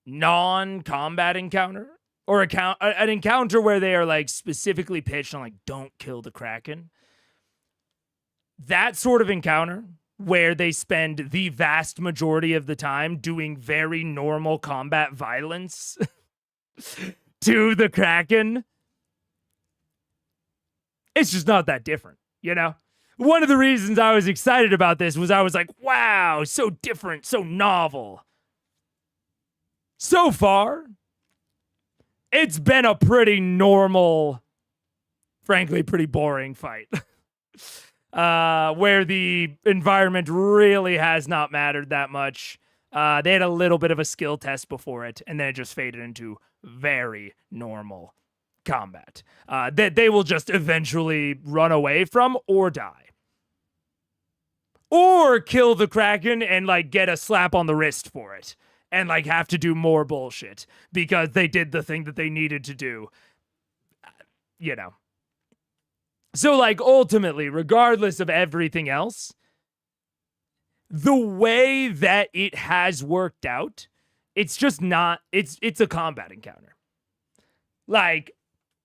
non-combat encounter, or an encounter where they are like specifically pitched on like, don't kill the Kraken. That sort of encounter where they spend the vast majority of the time doing very normal combat violence to the Kraken. It's just not that different, One of the reasons I was excited about this was I was like, wow, so different, so novel. So far, it's been a pretty normal, frankly, pretty boring fight. Where the environment really has not mattered that much. They had a little bit of a skill test before it, and then it just faded into very normal combat. That they will just eventually run away from or die. Or kill the Kraken and, like, get a slap on the wrist for it. And, like, have to do more bullshit because they did the thing that they needed to do. So, like, ultimately, regardless of everything else, the way that it has worked out, it's just not, it's a combat encounter. Like,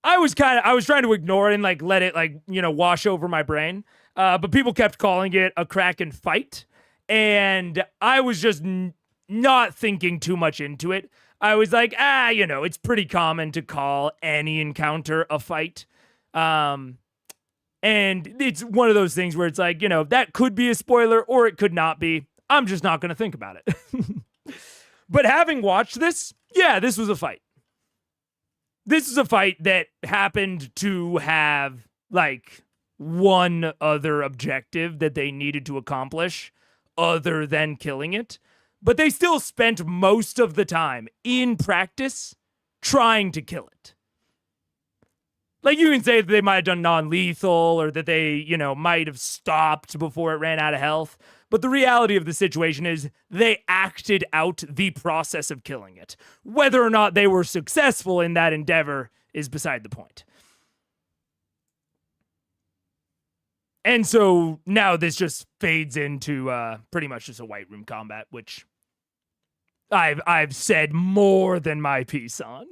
I was trying to ignore it and, like, let it, like, you know, wash over my brain. But people kept calling it a Kraken fight. And I was just not thinking too much into it. I was like, you know, it's pretty common to call any encounter a fight. And it's one of those things where it's like, you know, that could be a spoiler or it could not be. I'm just not going to think about it. But having watched this, yeah, this was a fight. This is a fight that happened to have, like, one other objective that they needed to accomplish other than killing it. But they still spent most of the time in practice trying to kill it. Like, you can say that they might have done non-lethal or that they, you know, might have stopped before it ran out of health. But the reality of the situation is they acted out the process of killing it. Whether or not they were successful in that endeavor is beside the point. And so now this just fades into pretty much just a white room combat, which I've said more than my piece on.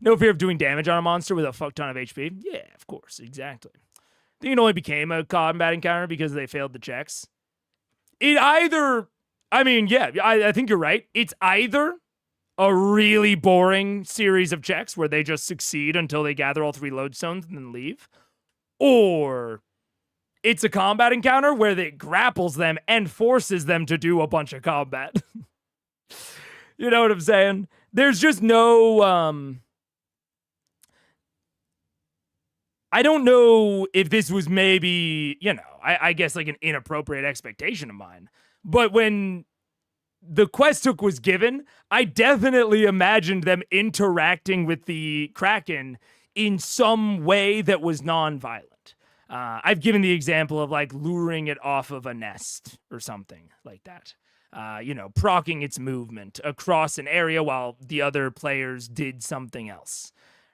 No fear of doing damage on a monster with a fuck ton of HP. Yeah, of course, exactly. I think it only became a combat encounter because they failed the checks. It either, I mean, yeah, I think you're right. It's either a really boring series of checks where they just succeed until they gather all 3 lodestones and then leave, or it's a combat encounter where it grapples them and forces them to do a bunch of combat. You know what I'm saying? There's just no, I don't know if this was maybe, you know, I guess like an inappropriate expectation of mine. But when the quest hook was given, I definitely imagined them interacting with the Kraken in some way that was non-violent. I've given the example of like luring it off of a nest or something like that. You know, procking its movement across an area while the other players did something else.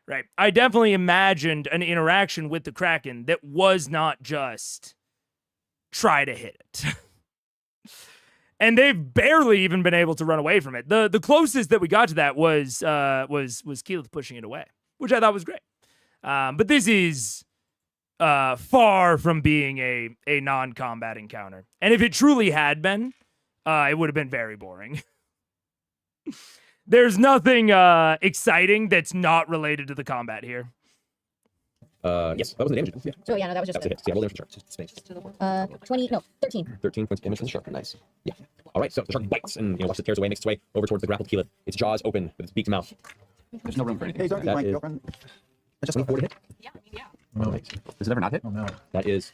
Right. I definitely imagined an interaction with the Kraken that was not just try to hit it. And they've barely even been able to run away from it. The closest that we got to that was Keyleth pushing it away, which I thought was great. But this is far from being a non-combat encounter. And if it truly had been, it would have been very boring. There's nothing exciting that's not related to the combat here. Yes, that was the damage. Yeah. So yeah, no, that was just That's a hit. Yeah, roll damage for the shark. 20, no, 13. 13 points of damage for the shark. Nice. Yeah. All right, so the shark bites and, you know, watch it tears away, makes its way over towards the grappled Keyleth. Its jaws open with its beaked mouth. There's no room for anything. Hey, don't That my is girlfriend. just 24 to hit. Yeah. Oh, Does it ever not hit? oh no. That is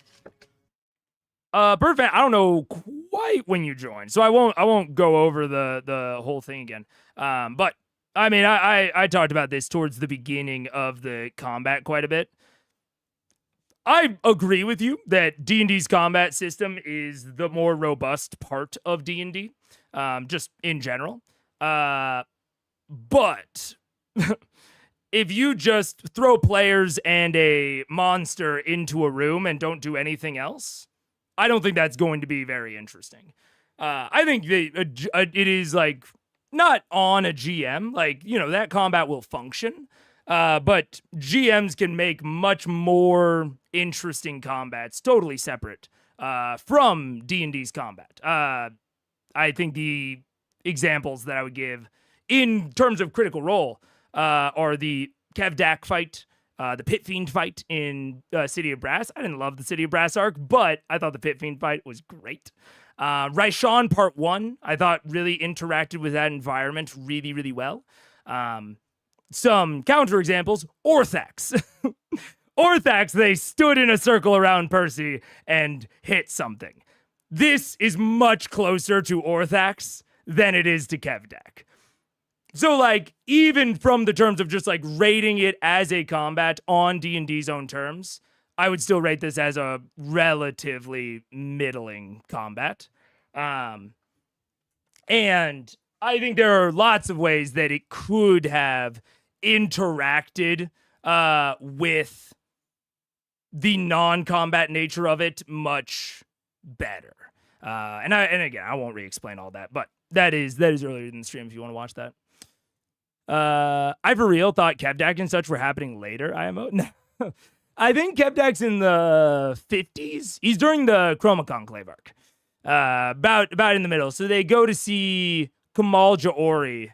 Birdfan, I don't know quite when you joined, so I won't go over the whole thing again. But I mean, I talked about this towards the beginning of the combat quite a bit. I agree with you that D&D's combat system is the more robust part of D&D, just in general. But if you just throw players and a monster into a room and don't do anything else, I don't think that's going to be very interesting. I think it is like not on a GM, like, you know, that combat will function. But GMs can make much more interesting combats totally separate from D&D's combat. I think the examples that I would give in terms of Critical Role are the Kevdak fight, the Pit Fiend fight in City of Brass. I didn't love the City of Brass arc, but I thought the Pit Fiend fight was great. Raishan Part 1, I thought really interacted with that environment really, really well. Some counterexamples, Orthax. Orthax, they stood in a circle around Percy and hit something. This is much closer to Orthax than it is to Kevdak. So, like, even from the terms of just, like, rating it as a combat on D&D's own terms, I would still rate this as a relatively middling combat. And I think there are lots of ways that it could have interacted with the non-combat nature of it much better. And again, I won't re-explain all that, but that is earlier in the stream if you want to watch that. I for real thought Kevdak and such were happening later. IMO. No. I think Kevdak's in the 50s. He's during the Chroma Conclave arc. About in the middle. So they go to see Kamal Jaori,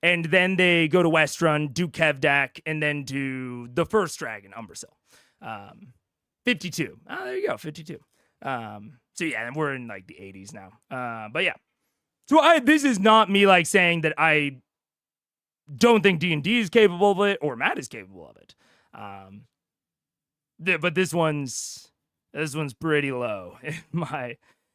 and then they go to Westrun, do Kevdak, and then do the first dragon, Umbrasil. 52. Oh, there you go, 52. So yeah, and we're in like the 80s now. But yeah. So this is not me like saying that I don't think D&D is capable of it or Matt is capable of it. But this one's pretty low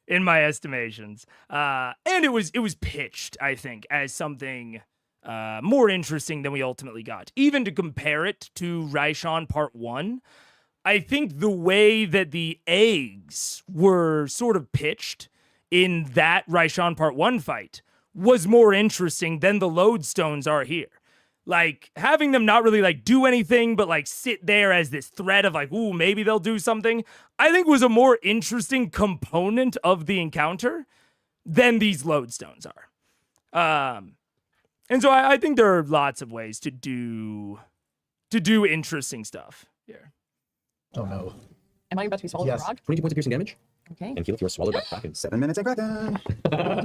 in my estimations. And it was pitched, I think, as something more interesting than we ultimately got. Even to compare it to Raishan Part 1, I think the way that the eggs were sort of pitched in that Raishan Part 1 fight was more interesting than the lodestones are here. Like, having them not really, like, do anything, but, like, sit there as this threat of, like, ooh, maybe they'll do something, I think was a more interesting component of the encounter than these lodestones are. And so I think there are lots of ways to do interesting stuff here. Oh, no. Am I about to be swallowed by a frog? 22 points of piercing damage. Okay. And heal if you are swallowed by Kraken. 7 minutes and Kraken.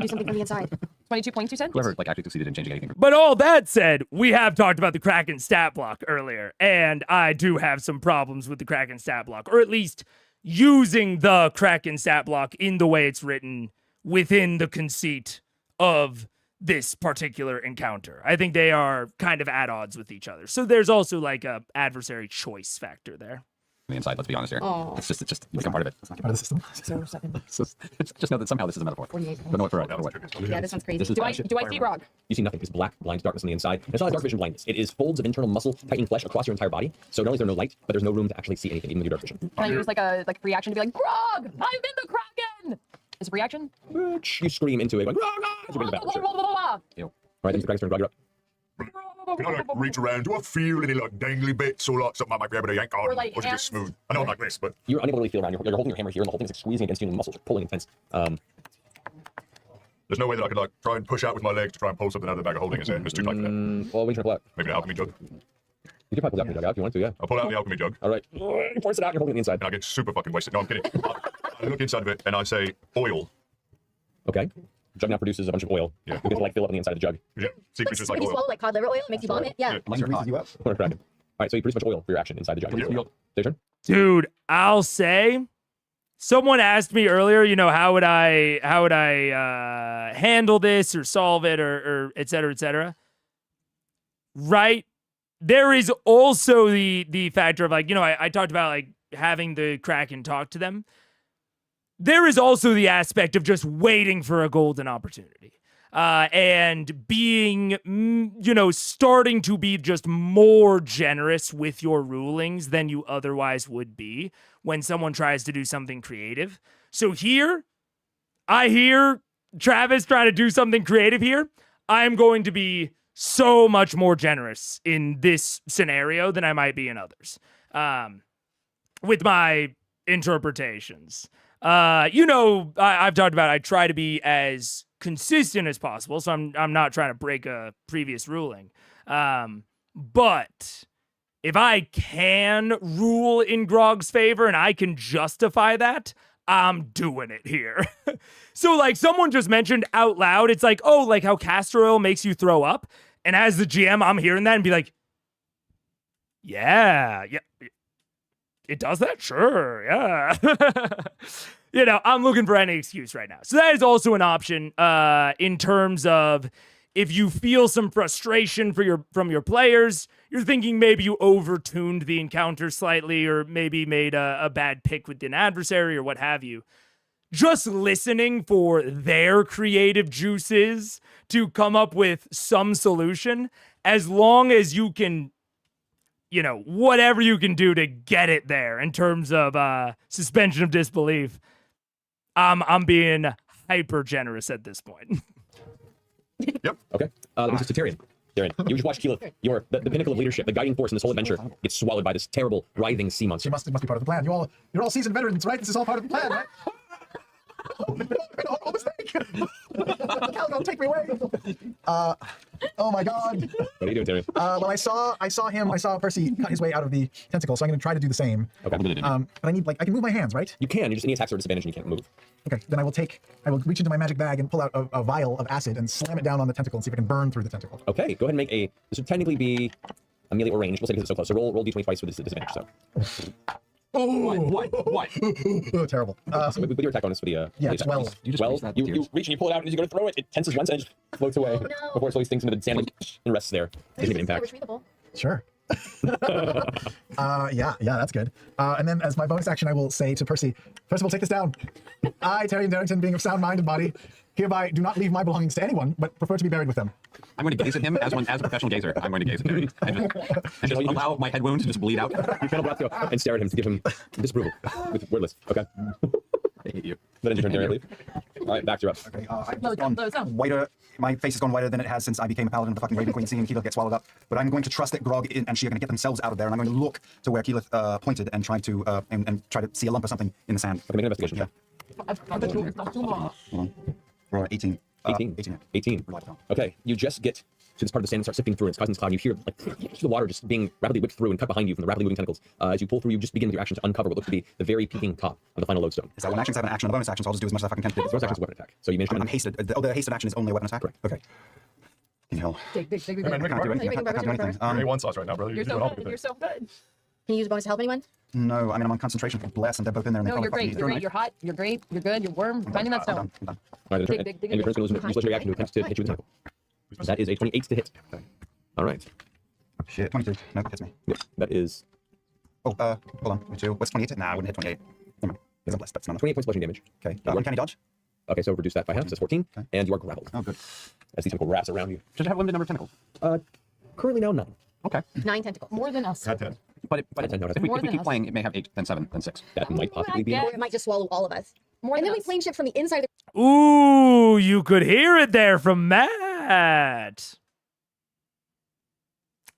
Do something from the inside. 22 points, you said? Whoever like actually succeeded in changing anything. But all that said, we have talked about the Kraken stat block earlier, and I do have some problems with the Kraken stat block, or at least using the Kraken stat block in the way it's written within the conceit of this particular encounter. I think they are kind of at odds with each other. So there's also like a adversary choice factor there. The inside, let's be honest here. Oh. It's just become part of it. It's not part of the system. So 7. Just know that somehow this is a metaphor. 48 But know it for what. Yeah, this one's crazy. This is Do I see Grog? You see nothing. It's black, blind darkness on the inside. It's not a dark vision blindness. It is folds of internal muscle, tightening flesh across your entire body. So not only is there no light, but there's no room to actually see anything, even with your dark vision. Can I use like a reaction to be like, Grog, I'm in the Kraken? Is it reaction? You scream into it, like, "Rah, rah," as you bring it back. Sure. All right, then the Kraken's turn. Grog, you're up. Can I like reach around? Do I feel any like dangly bits or like something I might be able to yank on? Or, like, is it just smooth? I know I'm like this, but You're unable to really feel around. You're holding your hammer here, and the whole thing's like squeezing against you, and the muscles are pulling intense. there's no way that I could like try and push out with my legs to try and pull something out of the bag of holding. Is it? It's too tight for that. Well, when you try to pull out, Maybe an alchemy jug. you can probably pull the alchemy jug out if you want to, yeah. I'll pull out the alchemy jug All right. Force it out. You're holding it inside. and I get super fucking wasted. No, I'm kidding. I look inside of it and I say oil. Okay. The jug now produces a bunch of oil. Yeah. You can like fill up on the inside of the jug. Yeah, secret's just like When you oil. swallow like cod liver oil, it makes you vomit. Yeah. Unless you're hot. You up? Or a Kraken. All right, so you produce a bunch of oil for your action inside the jug. Yeah. Your turn. Dude, I'll say, someone asked me earlier, you know, how would I handle this or solve it or et cetera, et cetera. Right. There is also the factor of like, you know, I talked about like having the Kraken talk to them. There is also the aspect of just waiting for a golden opportunity. And being, you know, starting to be just more generous with your rulings than you otherwise would be when someone tries to do something creative. So here, I hear Travis trying to do something creative here. I'm going to be so much more generous in this scenario than I might be in others. With my interpretations. You know, I've talked about I try to be as consistent as possible, so I'm not trying to break a previous ruling. But if I can rule in Grog's favor and I can justify that, I'm doing it here. So like someone just mentioned out loud, it's like, oh, like how castor oil makes you throw up. And as the GM, I'm hearing that and be like, yeah, it does that? Sure, yeah. You know, I'm looking for any excuse right now. So that is also an option in terms of if you feel some frustration from your players, you're thinking maybe you overtuned the encounter slightly or maybe made a bad pick with an adversary or what have you. Just listening for their creative juices to come up with some solution, as long as you can, you know, whatever you can do to get it there in terms of suspension of disbelief. I'm being hyper generous at this point. Yep. Okay. This is Tyrion. They're in. You just watch Keyleth, the pinnacle of leadership, the guiding force in this whole adventure, gets swallowed by this terrible, writhing sea monster. It must be part of the plan. You're all seasoned veterans, right? This is all part of the plan, right? Oh, mistake! Cal, take me away! Oh my God! What are you doing, Terry? Well, I saw Percy cut his way out of the tentacle, so I'm going to try to do the same. Okay. But I need, I can move my hands, right? You can. Any attacks are at disadvantage and you can't move. Okay, then I will reach into my magic bag and pull out a vial of acid and slam it down on the tentacle and see if I can burn through the tentacle. Okay, go ahead and make this would technically be a melee or ranged. We'll say because it's so close. So roll d20 twice with this disadvantage. So. What? Oh, terrible. So with your attack bonus for the yeah, 12. You just you reach and you pull it out, and as you go to throw it, it tenses once and it just floats away before it slowly sinks into the sand and rests there. Doesn't even impact. Sure. Yeah, that's good. And then as my bonus action, I will say to Percy, first of all, take this down. I, Terry Darrington, being of sound mind and body, hereby do not leave my belongings to anyone, but prefer to be buried with them. I'm going to gaze at him as a professional gazer. I'm going to gaze at him and just allow my head wound to just bleed out. You feel breath go and stare at him to give him disapproval with wordless. Okay. I hate you. That ends your turn, Terry, I believe. All right, back to you up. Okay, I've gone whiter. My face has gone whiter than it has since I became a paladin of the fucking Raven Queen, seeing Keyleth get swallowed up. But I'm going to trust that Grog and she are going to get themselves out of there, and I'm going to look to where Keyleth pointed and try to and try to see a lump or something in the sand. Okay, make an investigation. Yeah. Hold on. Roll 18. 18. Okay, you just get to this part of the sand and start sifting through it. It's causing this cloud. You hear the water just being rapidly whipped through and cut behind you from the rapidly moving tentacles. As you pull through, you just begin with your action to uncover what looks to be the very peaking top of the final lodestone. Is that one action? I have an action and a bonus action, so I'll just do as much as I fucking can. The bonus action is a weapon attack. So you managed to. I'm hasted. The hasted action is only a weapon attack? Correct. Okay. Hell. Big. I can't do anything. I can't do anything. You're A1 sauce right now, brother. You're so good. You're so good. Can you use a bonus to help anyone? No, I mean, I'm on concentration for bless, and they're both in there. And No, you're great. You're great. You're hot. You're great. You're good. You're warm. You're finding that stone. I'm done. All right, Big. and your turn is going to use legendary action to attempt to hit you with a tentacle. That is a 28 to hit. All right. Shit, 22. No, that hits me. Yep, that is. Oh, hold on. Me too. What's 28? Nah, I wouldn't hit 28. Never mind. It's a bless. That's not 28 points of bludgeoning damage. Okay. Uncanny dodge? Okay, so reduce that by half. So that's 14. Okay. And you are grappled. Oh, good. As the tentacle wraps around you. Does it have a limited number of tentacles? Currently now 9. Okay. 9 tentacles. More than us. Not 10. But if we than keep us. playing, it may have 8, then 7, then 6. That might possibly be. Yeah. Or it might just swallow all of us. More And than then we us. plane shift from the inside of the Ooh, you could hear it there from Matt.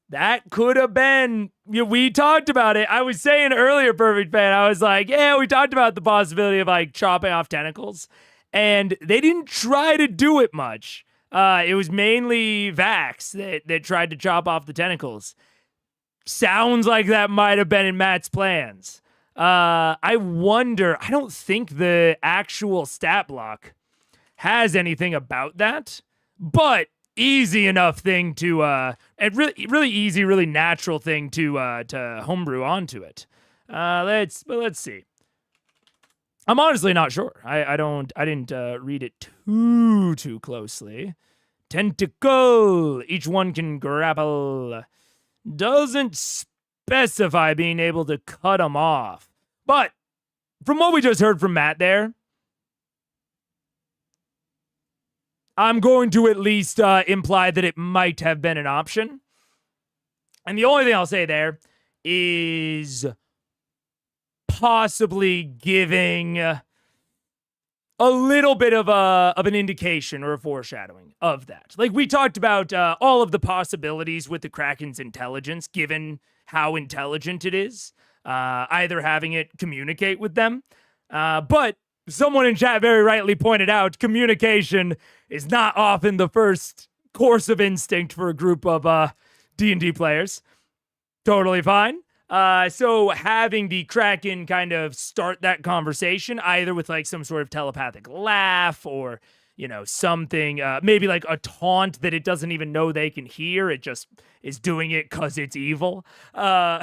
That could have been, we talked about it. I was saying earlier, Perfect Fan, I was like, yeah, we talked about the possibility of like chopping off tentacles. And they didn't try to do it much. It was mainly Vax that tried to chop off the tentacles. Sounds like that might have been in Matt's plans. I wonder, I don't think the actual stat block has anything about that, but easy enough thing to, and really easy, really natural thing to homebrew onto it. Let's see. I'm honestly not sure. I didn't read it too closely. Tentacle. Each one can grapple. Doesn't specify being able to cut them off. But from what we just heard from Matt there, I'm going to at least imply that it might have been an option. And the only thing I'll say there is possibly giving a little bit of an indication or a foreshadowing of that. Like we talked about all of the possibilities with the Kraken's intelligence, given how intelligent it is, either having it communicate with them. But someone in chat very rightly pointed out communication is not often the first course of instinct for a group of D&D players. Totally fine. So having the Kraken kind of start that conversation, either with like some sort of telepathic laugh or, something, maybe like a taunt that it doesn't even know they can hear. It just is doing it because it's evil. All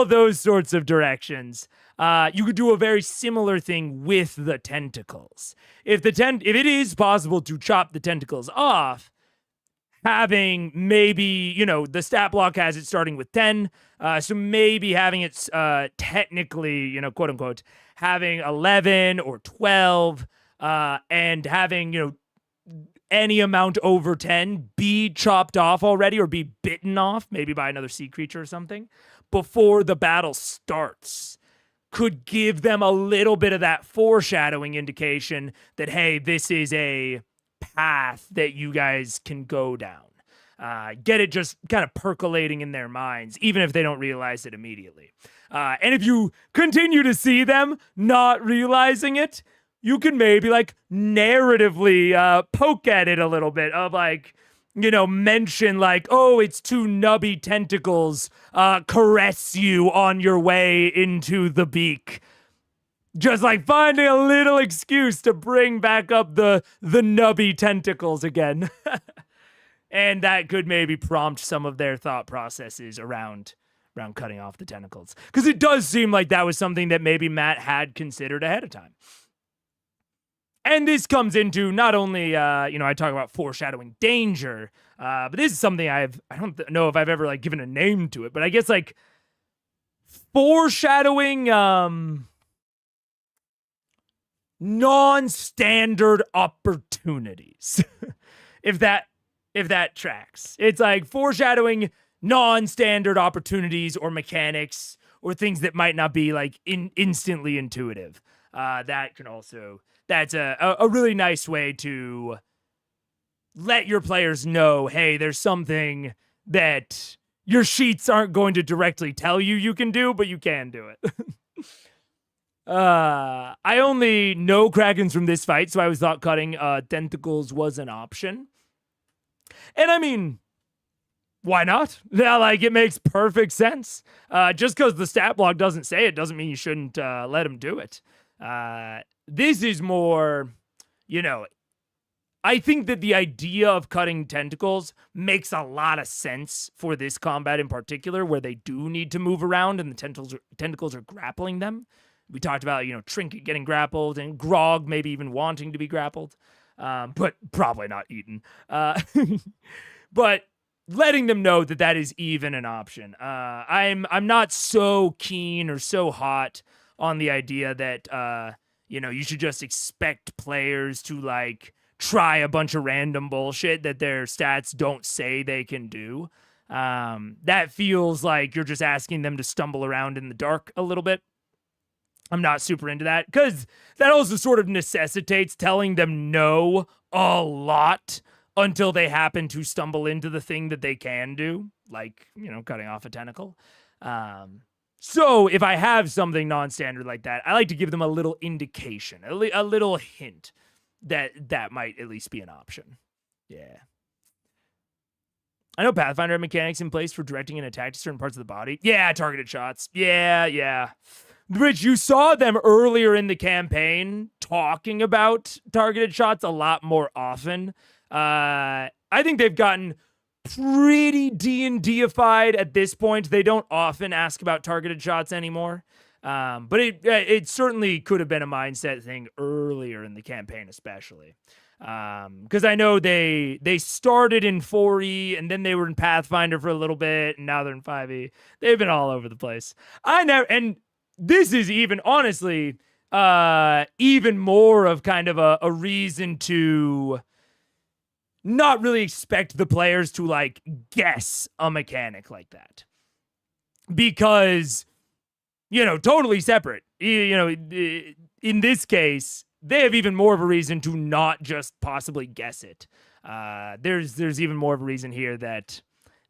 those sorts of directions. You could do a very similar thing with the tentacles. If it is possible to chop the tentacles off, having maybe, the stat block has it starting with 10. So maybe having it technically, quote unquote, having 11 or 12 and having, any amount over 10 be chopped off already or be bitten off, maybe by another sea creature or something, before the battle starts. Could give them a little bit of that foreshadowing indication that, hey, this is a path that you guys can go down. Get it just kind of percolating in their minds, even if they don't realize it immediately. And if you continue to see them not realizing it, you can maybe like narratively poke at it a little bit of like, mention like, oh, it's two nubby tentacles caress you on your way into the beak. Just like finding a little excuse to bring back up the nubby tentacles again. And that could maybe prompt some of their thought processes around cutting off the tentacles. Because it does seem like that was something that maybe Matt had considered ahead of time. And this comes into not only, I talk about foreshadowing danger, but this is something I don't know if I've ever like given a name to it, but I guess like foreshadowing non-standard opportunities. if that tracks. It's like foreshadowing non-standard opportunities or mechanics or things that might not be like instantly intuitive. That's a really nice way to let your players know, hey, there's something that your sheets aren't going to directly tell you can do, but you can do it. I only know Krakens from this fight, so I always thought cutting tentacles was an option. And I mean, why not? Yeah, like it makes perfect sense. Just because the stat block doesn't say it doesn't mean you shouldn't let him do it. This is more, I think that the idea of cutting tentacles makes a lot of sense for this combat in particular, where they do need to move around and the tentacles are grappling them. We talked about, Trinket getting grappled and Grog maybe even wanting to be grappled, but probably not eaten. But letting them know that is even an option. I'm not so keen or so hot on the idea that, you should just expect players to like try a bunch of random bullshit that their stats don't say they can do. That feels like you're just asking them to stumble around in the dark a little bit. I'm not super into that because that also sort of necessitates telling them no a lot until they happen to stumble into the thing that they can do, like, cutting off a tentacle. So if I have something non-standard like that, I like to give them a little indication, a little hint that might at least be an option. Yeah. I know Pathfinder had mechanics in place for directing an attack to certain parts of the body. Yeah, targeted shots. Yeah. Rich, you saw them earlier in the campaign talking about targeted shots a lot more often. I think they've gotten pretty D&D-ified at this point. They don't often ask about targeted shots anymore. But it certainly could have been a mindset thing earlier in the campaign, especially. Because I know they started in 4E, and then they were in Pathfinder for a little bit, and now they're in 5E. They've been all over the place. And this is even, honestly, even more of kind of a reason to not really expect the players to, like, guess a mechanic like that. Because, totally separate. In this case, they have even more of a reason to not just possibly guess it. There's even more of a reason here that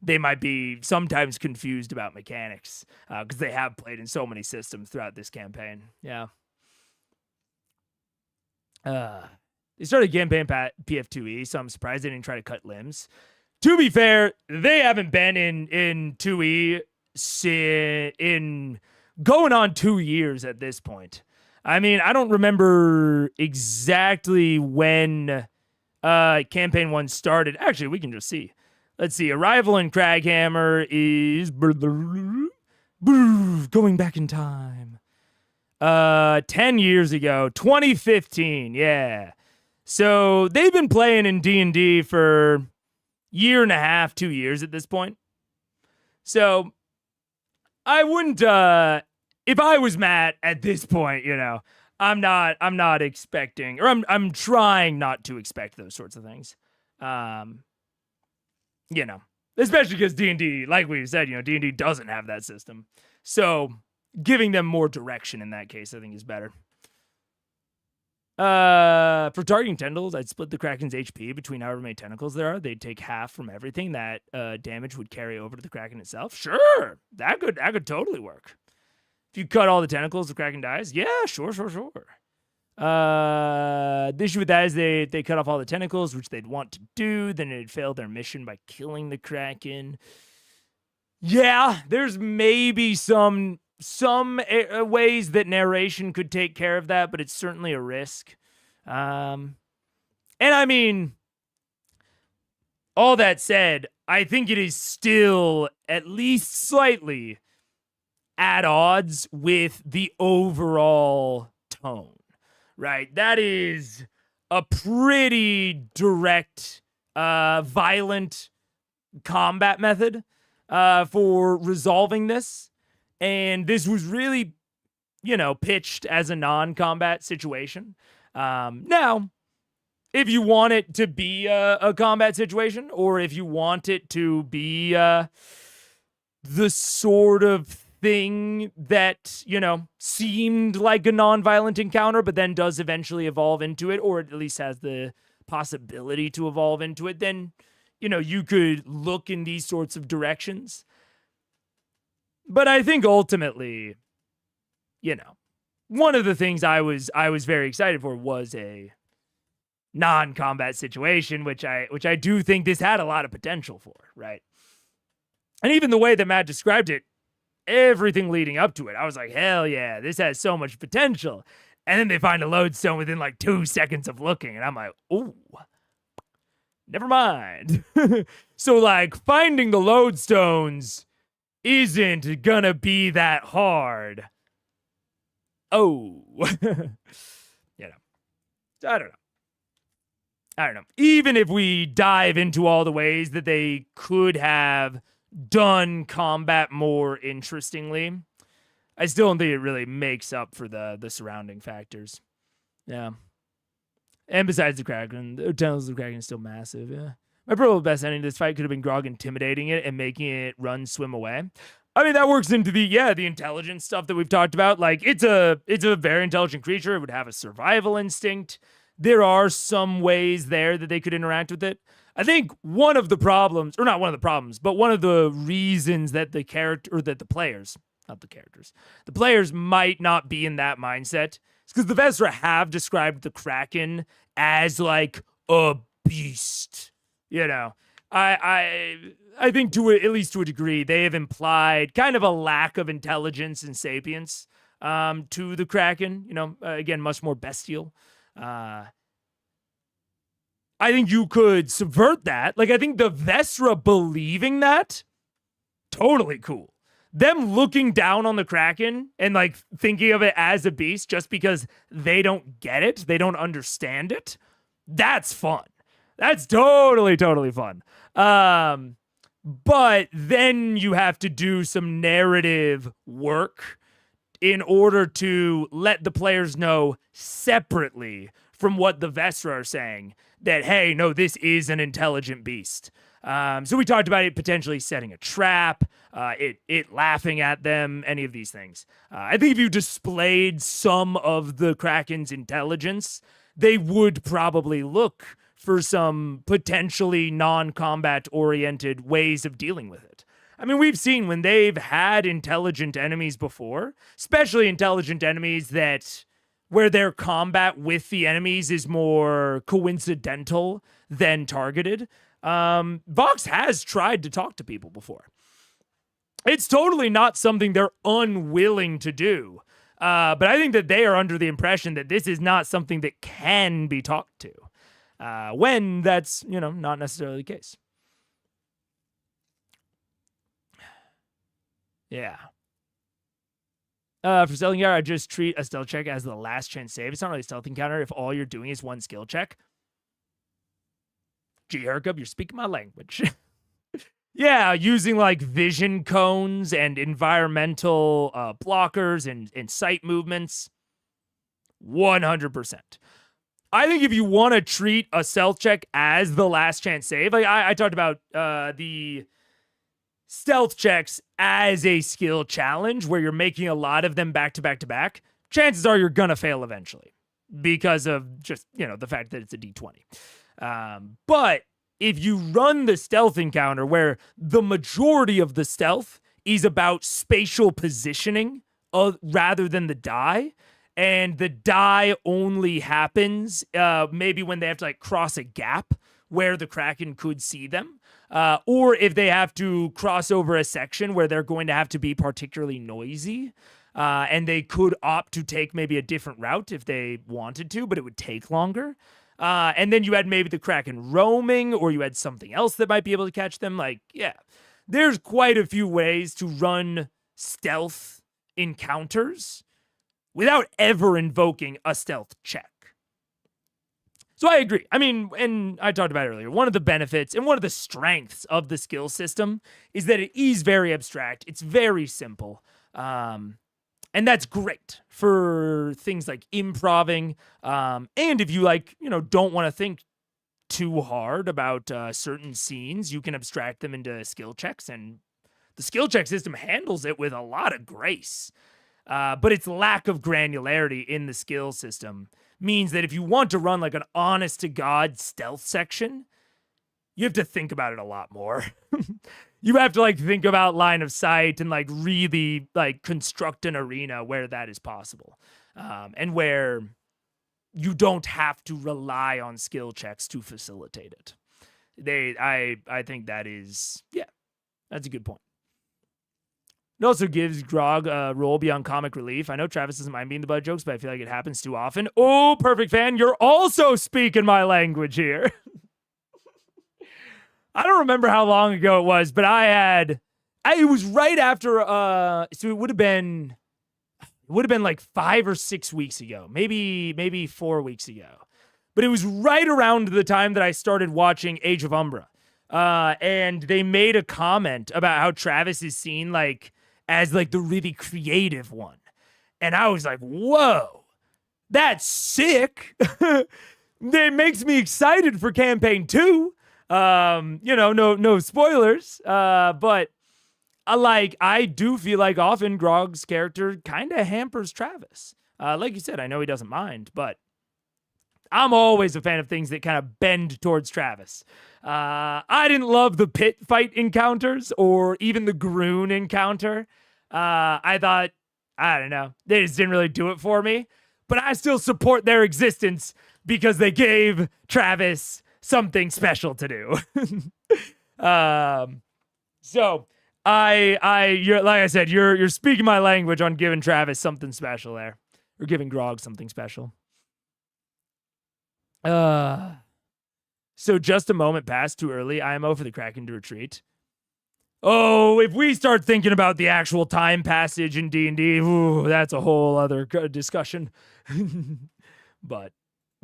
they might be sometimes confused about mechanics because they have played in so many systems throughout this campaign. Yeah. They started campaign PF2E, so I'm surprised they didn't try to cut limbs. To be fair, they haven't been in 2E in going on 2 years at this point. I mean, I don't remember exactly when campaign 1 started. Actually, we can just see. Let's see. Arrival in Craghammer is going back in time. 10 years ago, 2015. Yeah. So they've been playing in D&D for 1.5 years, 2 years at this point. So I wouldn't, if I was Matt at this point, I'm not expecting, or I'm trying not to expect those sorts of things. Especially because D&D, like we said, D&D doesn't have that system. So giving them more direction in that case, I think is better. For targeting tentacles, I'd split the Kraken's HP between however many tentacles there are. They'd take half from everything. That damage would carry over to the Kraken itself. Sure, that could totally work. If you cut all the tentacles, the Kraken dies. Yeah, sure. The issue with that is they cut off all the tentacles, which they'd want to do. Then it'd fail their mission by killing the Kraken. Yeah, there's maybe some ways that narration could take care of that, but it's certainly a risk. And I mean, all that said, I think it is still at least slightly at odds with the overall tone, right? That is a pretty direct, violent combat method for resolving this. And this was really, pitched as a non-combat situation. Now, if you want it to be a combat situation, or if you want it to be the sort of thing that, seemed like a non-violent encounter, but then does eventually evolve into it, or at least has the possibility to evolve into it, then, you could look in these sorts of directions. But I think ultimately, one of the things I was very excited for was a non-combat situation, which I do think this had a lot of potential for, right? And even the way that Matt described it, everything leading up to it, I was like, hell yeah, this has so much potential. And then they find a lodestone within like 2 seconds of looking, and I'm like, oh, never mind. So like finding the lodestones isn't gonna be that hard. Oh, I don't know. Even if we dive into all the ways that they could have done combat more interestingly, I still don't think it really makes up for the surrounding factors. Yeah. And besides the Kraken, the tentacles of the Kraken is still massive, yeah. My probable best ending to this fight could have been Grog intimidating it and making it swim away. I mean, that works into the intelligence stuff that we've talked about. Like, it's a very intelligent creature. It would have a survival instinct. There are some ways there that they could interact with it. I think one of the problems, or not one of the problems, but one of the reasons that the players might not be in that mindset is because the Vesra have described the Kraken as like a beast. I think at least to a degree, they have implied kind of a lack of intelligence and sapience to the Kraken. Again, much more bestial. I think you could subvert that. Like, I think the Vesra believing that, totally cool. Them looking down on the Kraken and like thinking of it as a beast just because they don't get it, they don't understand it, that's fun. That's totally fun. But then you have to do some narrative work in order to let the players know separately from what the Vesra are saying that, hey, no, this is an intelligent beast. So we talked about it potentially setting a trap, it laughing at them, any of these things. I think if you displayed some of the Kraken's intelligence, they would probably look for some potentially non-combat oriented ways of dealing with it. I mean, we've seen when they've had intelligent enemies before, especially intelligent enemies where their combat with the enemies is more coincidental than targeted. Vox has tried to talk to people before. It's totally not something they're unwilling to do. But I think that they are under the impression that this is not something that can be talked to. When that's, not necessarily the case. Yeah. For stealth encounter, I just treat a stealth check as the last chance save. It's not really a stealth encounter if all you're doing is one skill check. Gee, Hercup, you're speaking my language. Yeah, using like vision cones and environmental blockers and sight movements. 100%. I think if you want to treat a stealth check as the last chance save, like I talked about the stealth checks as a skill challenge where you're making a lot of them back to back to back, chances are you're going to fail eventually. because of just, the fact that it's a D20. But if you run the stealth encounter where the majority of the stealth is about spatial positioning rather than the die, and the die only happens maybe when they have to like cross a gap where the Kraken could see them, or if they have to cross over a section where they're going to have to be particularly noisy, and they could opt to take maybe a different route if they wanted to, but it would take longer. And then you had maybe the Kraken roaming, or you had something else that might be able to catch them. Like, yeah, there's quite a few ways to run stealth encounters without ever invoking a stealth check. So I agree. I mean, and I talked about it earlier, one of the benefits and one of the strengths of the skill system is that it is very abstract. It's very simple. And that's great for things like improving. And if you don't want to think too hard about certain scenes, you can abstract them into skill checks, and the skill check system handles it with a lot of grace. But its lack of granularity in the skill system means that if you want to run like an honest to God stealth section, you have to think about it a lot more. You have to think about line of sight and really construct an arena where that is possible, and where you don't have to rely on skill checks to facilitate it. I think that is, that's a good point. It also gives Grog a role beyond comic relief. I know Travis doesn't mind being the butt jokes, but I feel like it happens too often. Oh, perfect fan, you're also speaking my language here. I don't remember how long ago it was, but it was right after, so it would have been like 5 or 6 weeks ago, maybe 4 weeks ago. But it was right around the time that I started watching Age of Umbra. And they made a comment about how Travis is seen as the really creative one. And I was like, whoa, that's sick. It makes me excited for campaign 2. No spoilers. But I do feel like often Grog's character kind of hampers Travis. Like you said, I know he doesn't mind, but I'm always a fan of things that kind of bend towards Travis. I didn't love the pit fight encounters or even the Groon encounter. I thought, I don't know, they just didn't really do it for me. But I still support their existence because they gave Travis something special to do. So you're like I said, you're speaking my language on giving Travis something special there, or giving Grog something special. So just a moment passed too early. IMO for the Kraken to retreat. Oh, if we start thinking about the actual time passage in D&D, that's a whole other discussion. But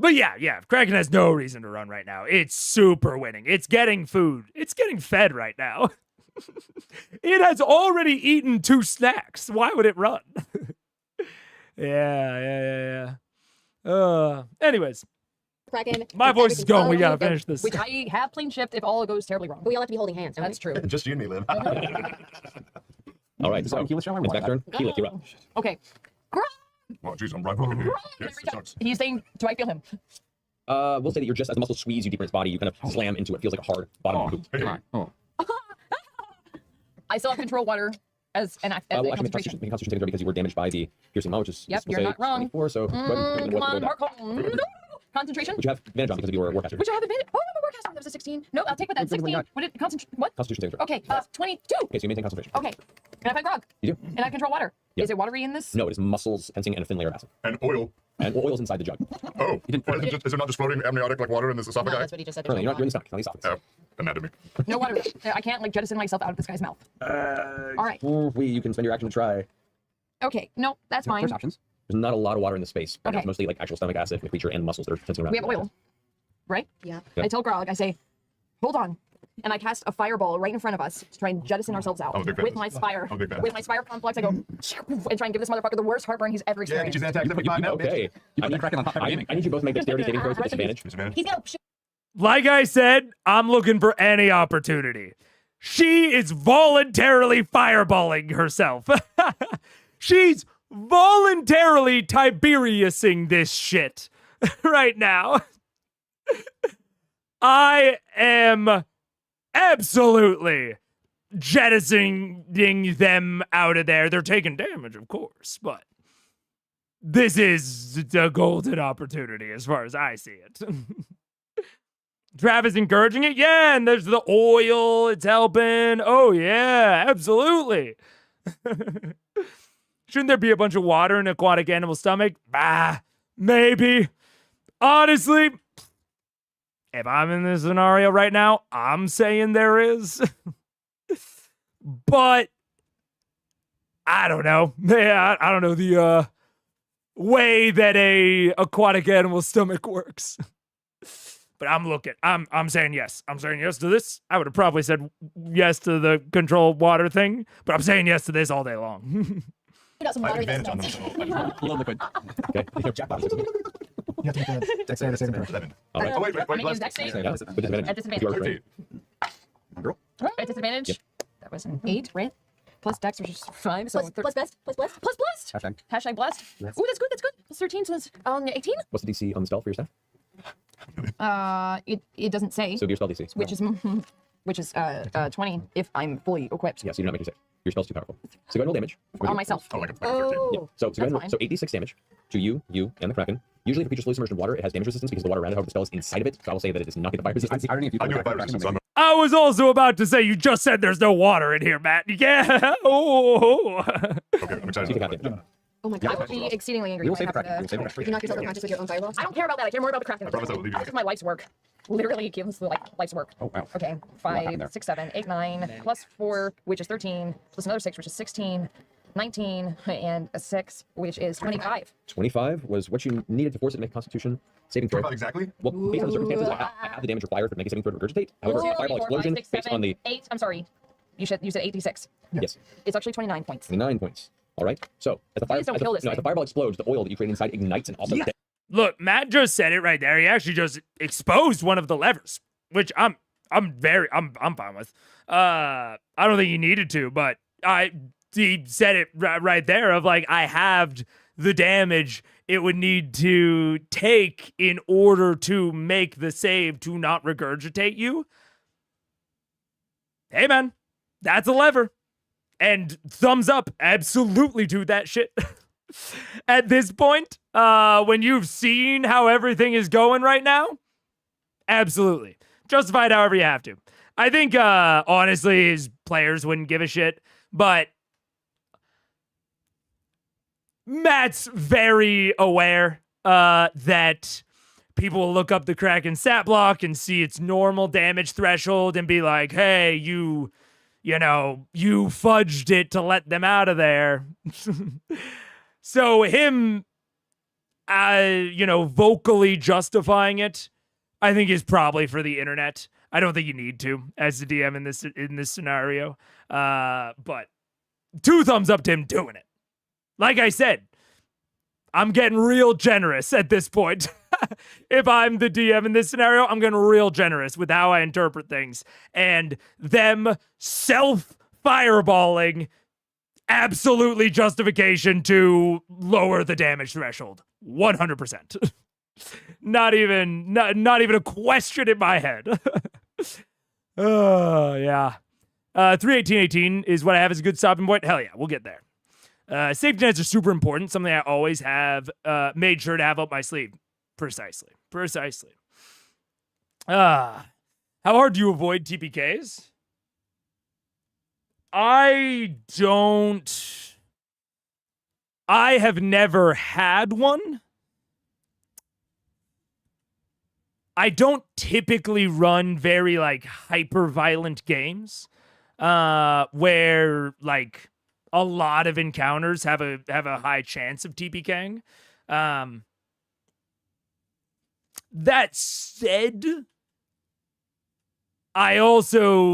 yeah, Kraken has no reason to run right now. It's super winning. It's getting food. It's getting fed right now. It has already eaten 2 snacks. Why would it run? Yeah. Anyways. Kraken. My voice is going. We gotta finish this. Which I have plane shift if all goes terribly wrong. We all have to be holding hands. Don't That's true. Just you and me, Lynn. All right, so it's back turn. Keyleth, you're up. Okay. Oh, jeez, I'm right fucking here. Yes, it sucks. He's saying, do I feel him? We'll say that you're just, as the muscles squeeze you deeper in its body, you kind of slam into it. Feels like a hard bottom of the poop. Hey. I still have control water as an Well, actually, concentration. make concentration because you were damaged by the piercing maw, which is, Yep, we'll you're say not wrong. 24, so Come on, Mark home. Concentration. Which you have advantage on because of your warcaster. Which I have advantage. Oh, no, warcaster. That was a 16. No, I'll take with that 16. What did concentration? What? Constitution saving throw. Okay, 22. Okay, so you maintain concentration. Okay. And I find Grog. You do. And I control water. Yep. Is it watery in this? No, it is muscles, tensing, and a thin layer of acid. And oil. And oil's inside the jug. Oh, is it not just floating amniotic like water in this No, esophagus? that's what he just said. Currently, you're in the stomach, not the esophagus. Anatomy. No water. I can't jettison myself out of this guy's mouth. All right. You can spend your action to try. Okay. No, that's fine. There's options. There's not a lot of water in this space. Right now Okay. it's mostly actual stomach acid with creature and muscles that are tensing around. We have oil. Right? Yeah. Yep. I tell Grog, I say, hold on. And I cast a fireball right in front of us to try and jettison ourselves out. I'm a big fan With of my this. spire. I'm a big fan. With my spire complex, I go and try and give this motherfucker the worst heartburn he's ever Yeah, get experienced. your attack. Let me find out, bitch. Okay. I need, Kraken on top of I DMing. need you both to make dexterity saving throws with disadvantage. Disadvantage. He's gonna shoot. Like I said, I'm looking for any opportunity. She is voluntarily fireballing herself. She's voluntarily Tiberiusing this shit. right now. I am absolutely jettisoning them out of there. They're taking damage, of course, but this is the golden opportunity as far as I see it. Travis encouraging it? Yeah, and there's the oil. It's helping. Oh, yeah, absolutely. Shouldn't there be a bunch of water in an aquatic animal stomach? Bah, maybe. Honestly, if I'm in this scenario right now, I'm saying there is. But I don't know. Yeah, I don't know the way that a aquatic animal stomach works. But I'm saying yes. I'm saying yes to this. I would have probably said yes to the controlled water thing, but I'm saying yes to this all day long. Got some I have water advantage on them, so A little liquid. Okay. Jackpot. You have to make a dex save, a saving throw. 11. All right. Oh, wait, How many last- is dex save? Yeah, with disadvantage. At disadvantage. You are 13. Girl. At disadvantage? Yep. That was an 8, right? Plus dex, which is 5, so Plus best. Plus blessed. plus blessed. Hashtag. Hashtag blessed. Yes. Ooh, that's good. That's good. Plus 13, so that's 18. What's the DC on the spell for your staff? It doesn't say, So do your spell DC. which is 20 if I'm fully equipped Yeah, so you do not make a save. Your spell's too powerful. So go ahead and roll damage. on myself. Oh, like a 13. Yeah. So go ahead and roll. fine. So 8d6 damage to you, and the Kraken. Usually, if a creature's fully submerged in water, it has damage resistance because the water around it, however, the spell is inside of it. So I will say that it does not get the fire resistance. I don't know if you I do have fire Kraken, resistance, so I'm I was also about to say, you just said there's no water in here, Matt. Yeah. Oh. okay. I'm So excited. you can have about damage. Oh my I god. would be exceedingly angry We will if I save the have Kraken. We will to... save the Kraken. You knock yourself unconscious with your own fireballs? I don't care about that. I care more about the Kraken. I promise I will leave you This is my life's work. Literally gives the life's work. Oh, wow. Okay, happened there? 5, 6, 7, 8, 9, plus 4, which is 13, plus another 6, which is 16, 19, and a 6, which is 25. 25 was what you needed to force it to make a Constitution saving throw. 25 exactly? Well, based on the circumstances, I have the damage required for it to make a saving throw to regurgitate. However, Two, fireball 4, 5, explosion 6, based 7, on the 8. I'm sorry. You said 86. yes, It's actually 29 points. 29 points. All right. So as the Please don't kill this as the thing. fireball explodes, the oil that you create inside ignites and also Look, Matt just said it right there. He actually just exposed one of the levers, which I'm fine with. I don't think he needed to, but he said it right there of like, I halved the damage it would need to take in order to make the save to not regurgitate you. Hey man, that's a lever. And thumbs up, absolutely do that shit. At this point, when you've seen how everything is going right now, absolutely. Justify it however you have to. I think, honestly, his players wouldn't give a shit, but Matt's very aware that people will look up the Kraken stat block and see its normal damage threshold and be like, hey, you fudged it to let them out of there. So him, vocally justifying it, I think is probably for the internet. I don't think you need to as the DM in this scenario. But 2 thumbs up to him doing it. Like I said, I'm getting real generous at this point. If I'm the DM in this scenario, I'm getting real generous with how I interpret things. And them self-fireballing, absolutely justification to lower the damage threshold. 100%. Not even a question in my head. Oh, yeah. 31818 is what I have as a good stopping point. Hell yeah, we'll get there. Safety nets are super important. Something I always have made sure to have up my sleeve. Precisely. How hard do you avoid TPKs? I have never had one. I don't typically run very hyper violent games where a lot of encounters have a high chance of TPKing. That said, I also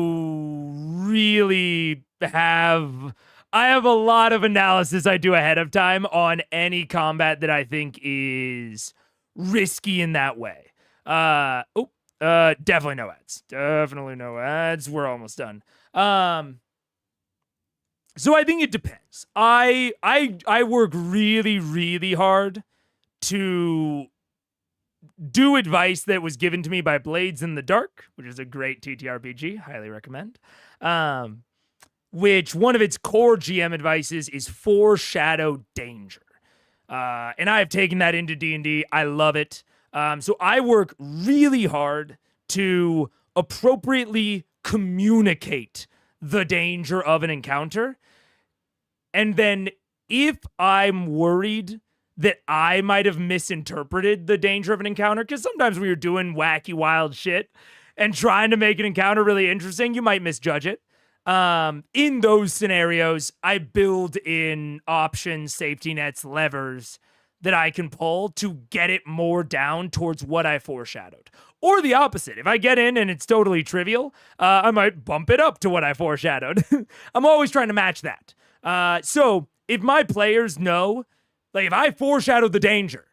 really have a lot of analysis I do ahead of time on any combat that I think is risky in that way. Definitely no ads. Definitely no ads. We're almost done. So I think it depends. I work really, really hard to do advice that was given to me by Blades in the Dark, which is a great TTRPG, highly recommend. Which one of its core GM advices is foreshadow danger. And I have taken that into D&D. I love it. So I work really hard to appropriately communicate the danger of an encounter. And then if I'm worried that I might have misinterpreted the danger of an encounter, because sometimes when you're doing wacky, wild shit and trying to make an encounter really interesting, you might misjudge it. In those scenarios, I build in options, safety nets, levers that I can pull to get it more down towards what I foreshadowed. Or the opposite. If I get in and it's totally trivial, I might bump it up to what I foreshadowed. I'm always trying to match that. So if my players know, like if I foreshadowed the danger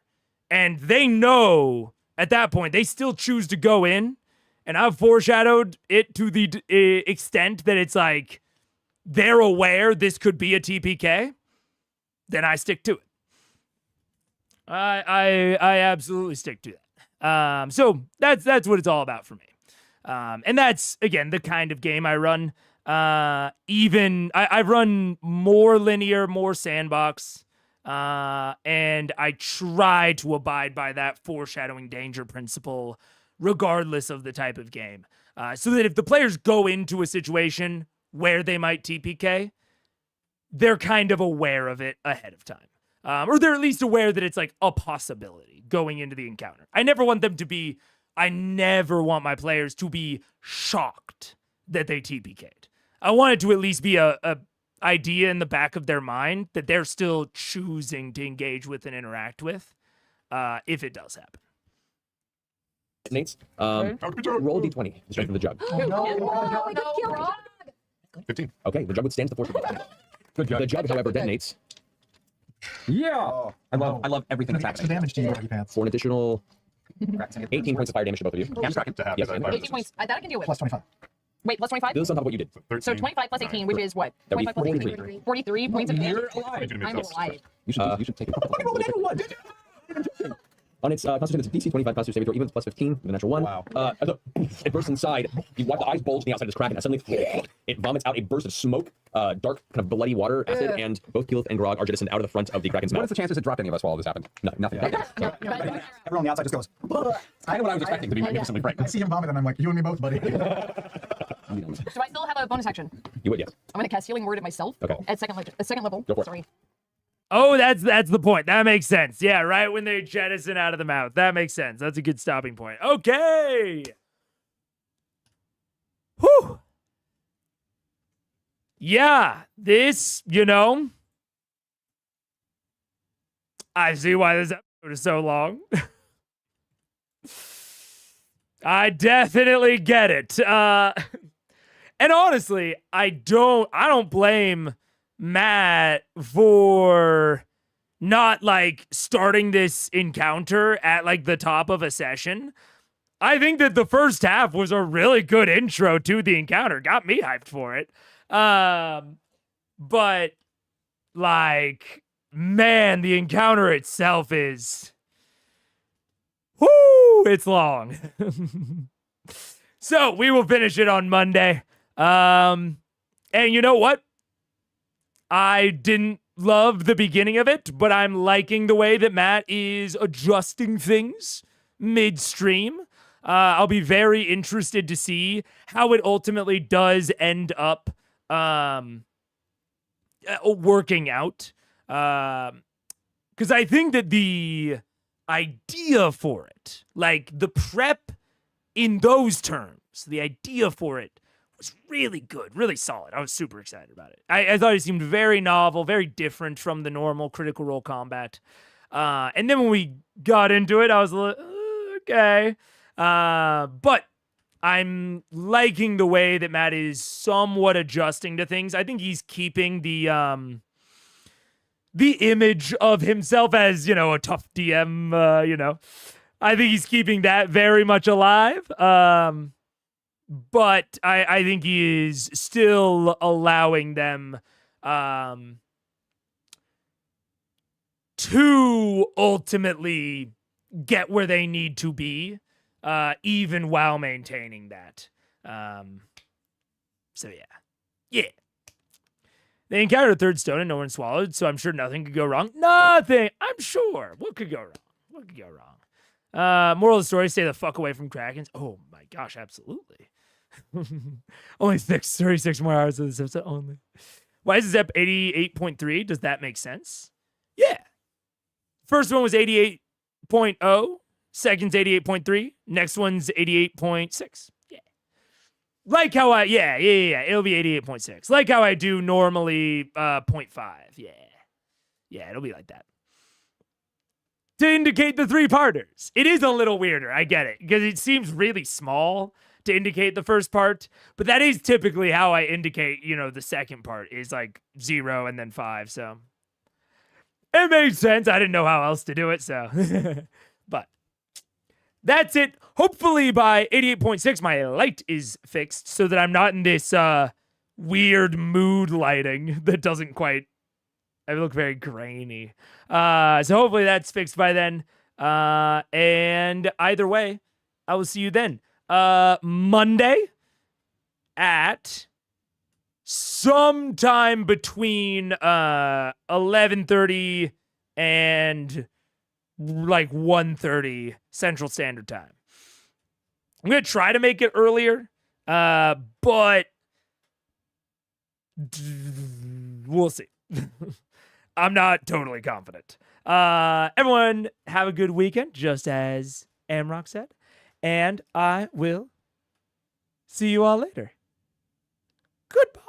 and they know at that point, they still choose to go in, and I've foreshadowed it to the extent that it's like they're aware this could be a TPK, then I stick to it. I absolutely stick to that. So that's what it's all about for me. And that's, again, the kind of game I run. I run more linear, more sandbox, and I try to abide by that foreshadowing danger principle regardless of the type of game. So that if the players go into a situation where they might TPK, they're kind of aware of it ahead of time. Or they're at least aware that it's like a possibility going into the encounter. I never want my players to be shocked that they TPK'd. I want it to at least be a idea in the back of their mind that they're still choosing to engage with and interact with, if it does happen. Nates, roll d20, the strength of the jug. No. 15. Okay, the jug withstands the force of the Good job. The jug, however, detonates Yeah. I love everything that's Extra happening. damage to you, Rocky Pants. for an additional 18 points of fire damage to both of you. And Kraken to have Yes, the and fire 18 points. That I can deal with. Plus 25. Wait, plus 25? Do this on top of what you did. 13. So 25 plus 18, which is what? That would be 25 plus 43. 18. 43 points of damage? You're alive. I'm alive. You should take it. On its constitution, it's DC 25 constitution saving throw, even with plus 15, with a natural 1. Wow. It bursts inside. You watch the eyes bulge on the outside of this Kraken, and suddenly it vomits out a burst of smoke, dark, kind of bloody water, acid, and both Keyleth and Grog are jettisoned out of the front of the Kraken's What mouth. is the chances it dropped any of us while all this happened? No, nothing. Okay. So, Everyone on the outside just goes, I know what I was expecting, to be magnificently frank. I see him vomit and I'm like, you and me both, buddy. Do I still have a bonus action? you would, yes. I'm going to cast Healing Word at myself. Okay. At second level. Go for it. Sorry. Oh, that's the point. That makes sense. Yeah, right when they jettison out of the mouth. That makes sense. That's a good stopping point. Okay. Whew. Yeah, this, I see why this episode is so long. I definitely get it. And honestly, I don't blame Matt for not like starting this encounter at like the top of a session. I think that the first half was a really good intro to the encounter. Got me hyped for it. But like, man, the encounter itself is, whoo, it's long. So we will finish it on Monday. And you know what? I didn't love the beginning of it, but I'm liking the way that Matt is adjusting things midstream. I'll be very interested to see how it ultimately does end up working out. Because I think that the idea for it, like the prep in those terms, the idea for it was really good, really solid. I was super excited about it. I thought it seemed very novel, very different from the normal Critical Role combat. And then when we got into it, I was like, okay. But I'm liking the way that Matt is somewhat adjusting to things. I think he's keeping the image of himself as, a tough DM, I think he's keeping that very much alive. But I think he is still allowing them to ultimately get where they need to be, even while maintaining that. So yeah. They encountered a third stone and no one swallowed, so I'm sure nothing could go wrong. Nothing! I'm sure. What could go wrong? Moral of the story, stay the fuck away from Krakens. Oh my gosh, absolutely. Only 36 more hours of this episode only. Why is this up 88.3? Does that make sense? Yeah. First one was 88.0. Second's 88.3. Next one's 88.6. Yeah. Like how yeah. It'll be 88.6. Like how I do normally 0.5. Yeah. Yeah, it'll be like that. To indicate the three-parters. It is a little weirder, I get it, because it seems really small to indicate the first part, but that is typically how I indicate, the second part is like 0 and then 5, so it made sense. I didn't know how else to do it, so but that's it. Hopefully by 88.6 my light is fixed so that I'm not in this weird mood lighting that doesn't quite, I look very grainy. So hopefully that's fixed by then. And either way, I will see you then. Monday at sometime between 11:30 and like 1:30 Central Standard Time. I'm going to try to make it earlier, but we'll see. I'm not totally confident. Everyone have a good weekend, just as Amrock said. And I will see you all later. Goodbye.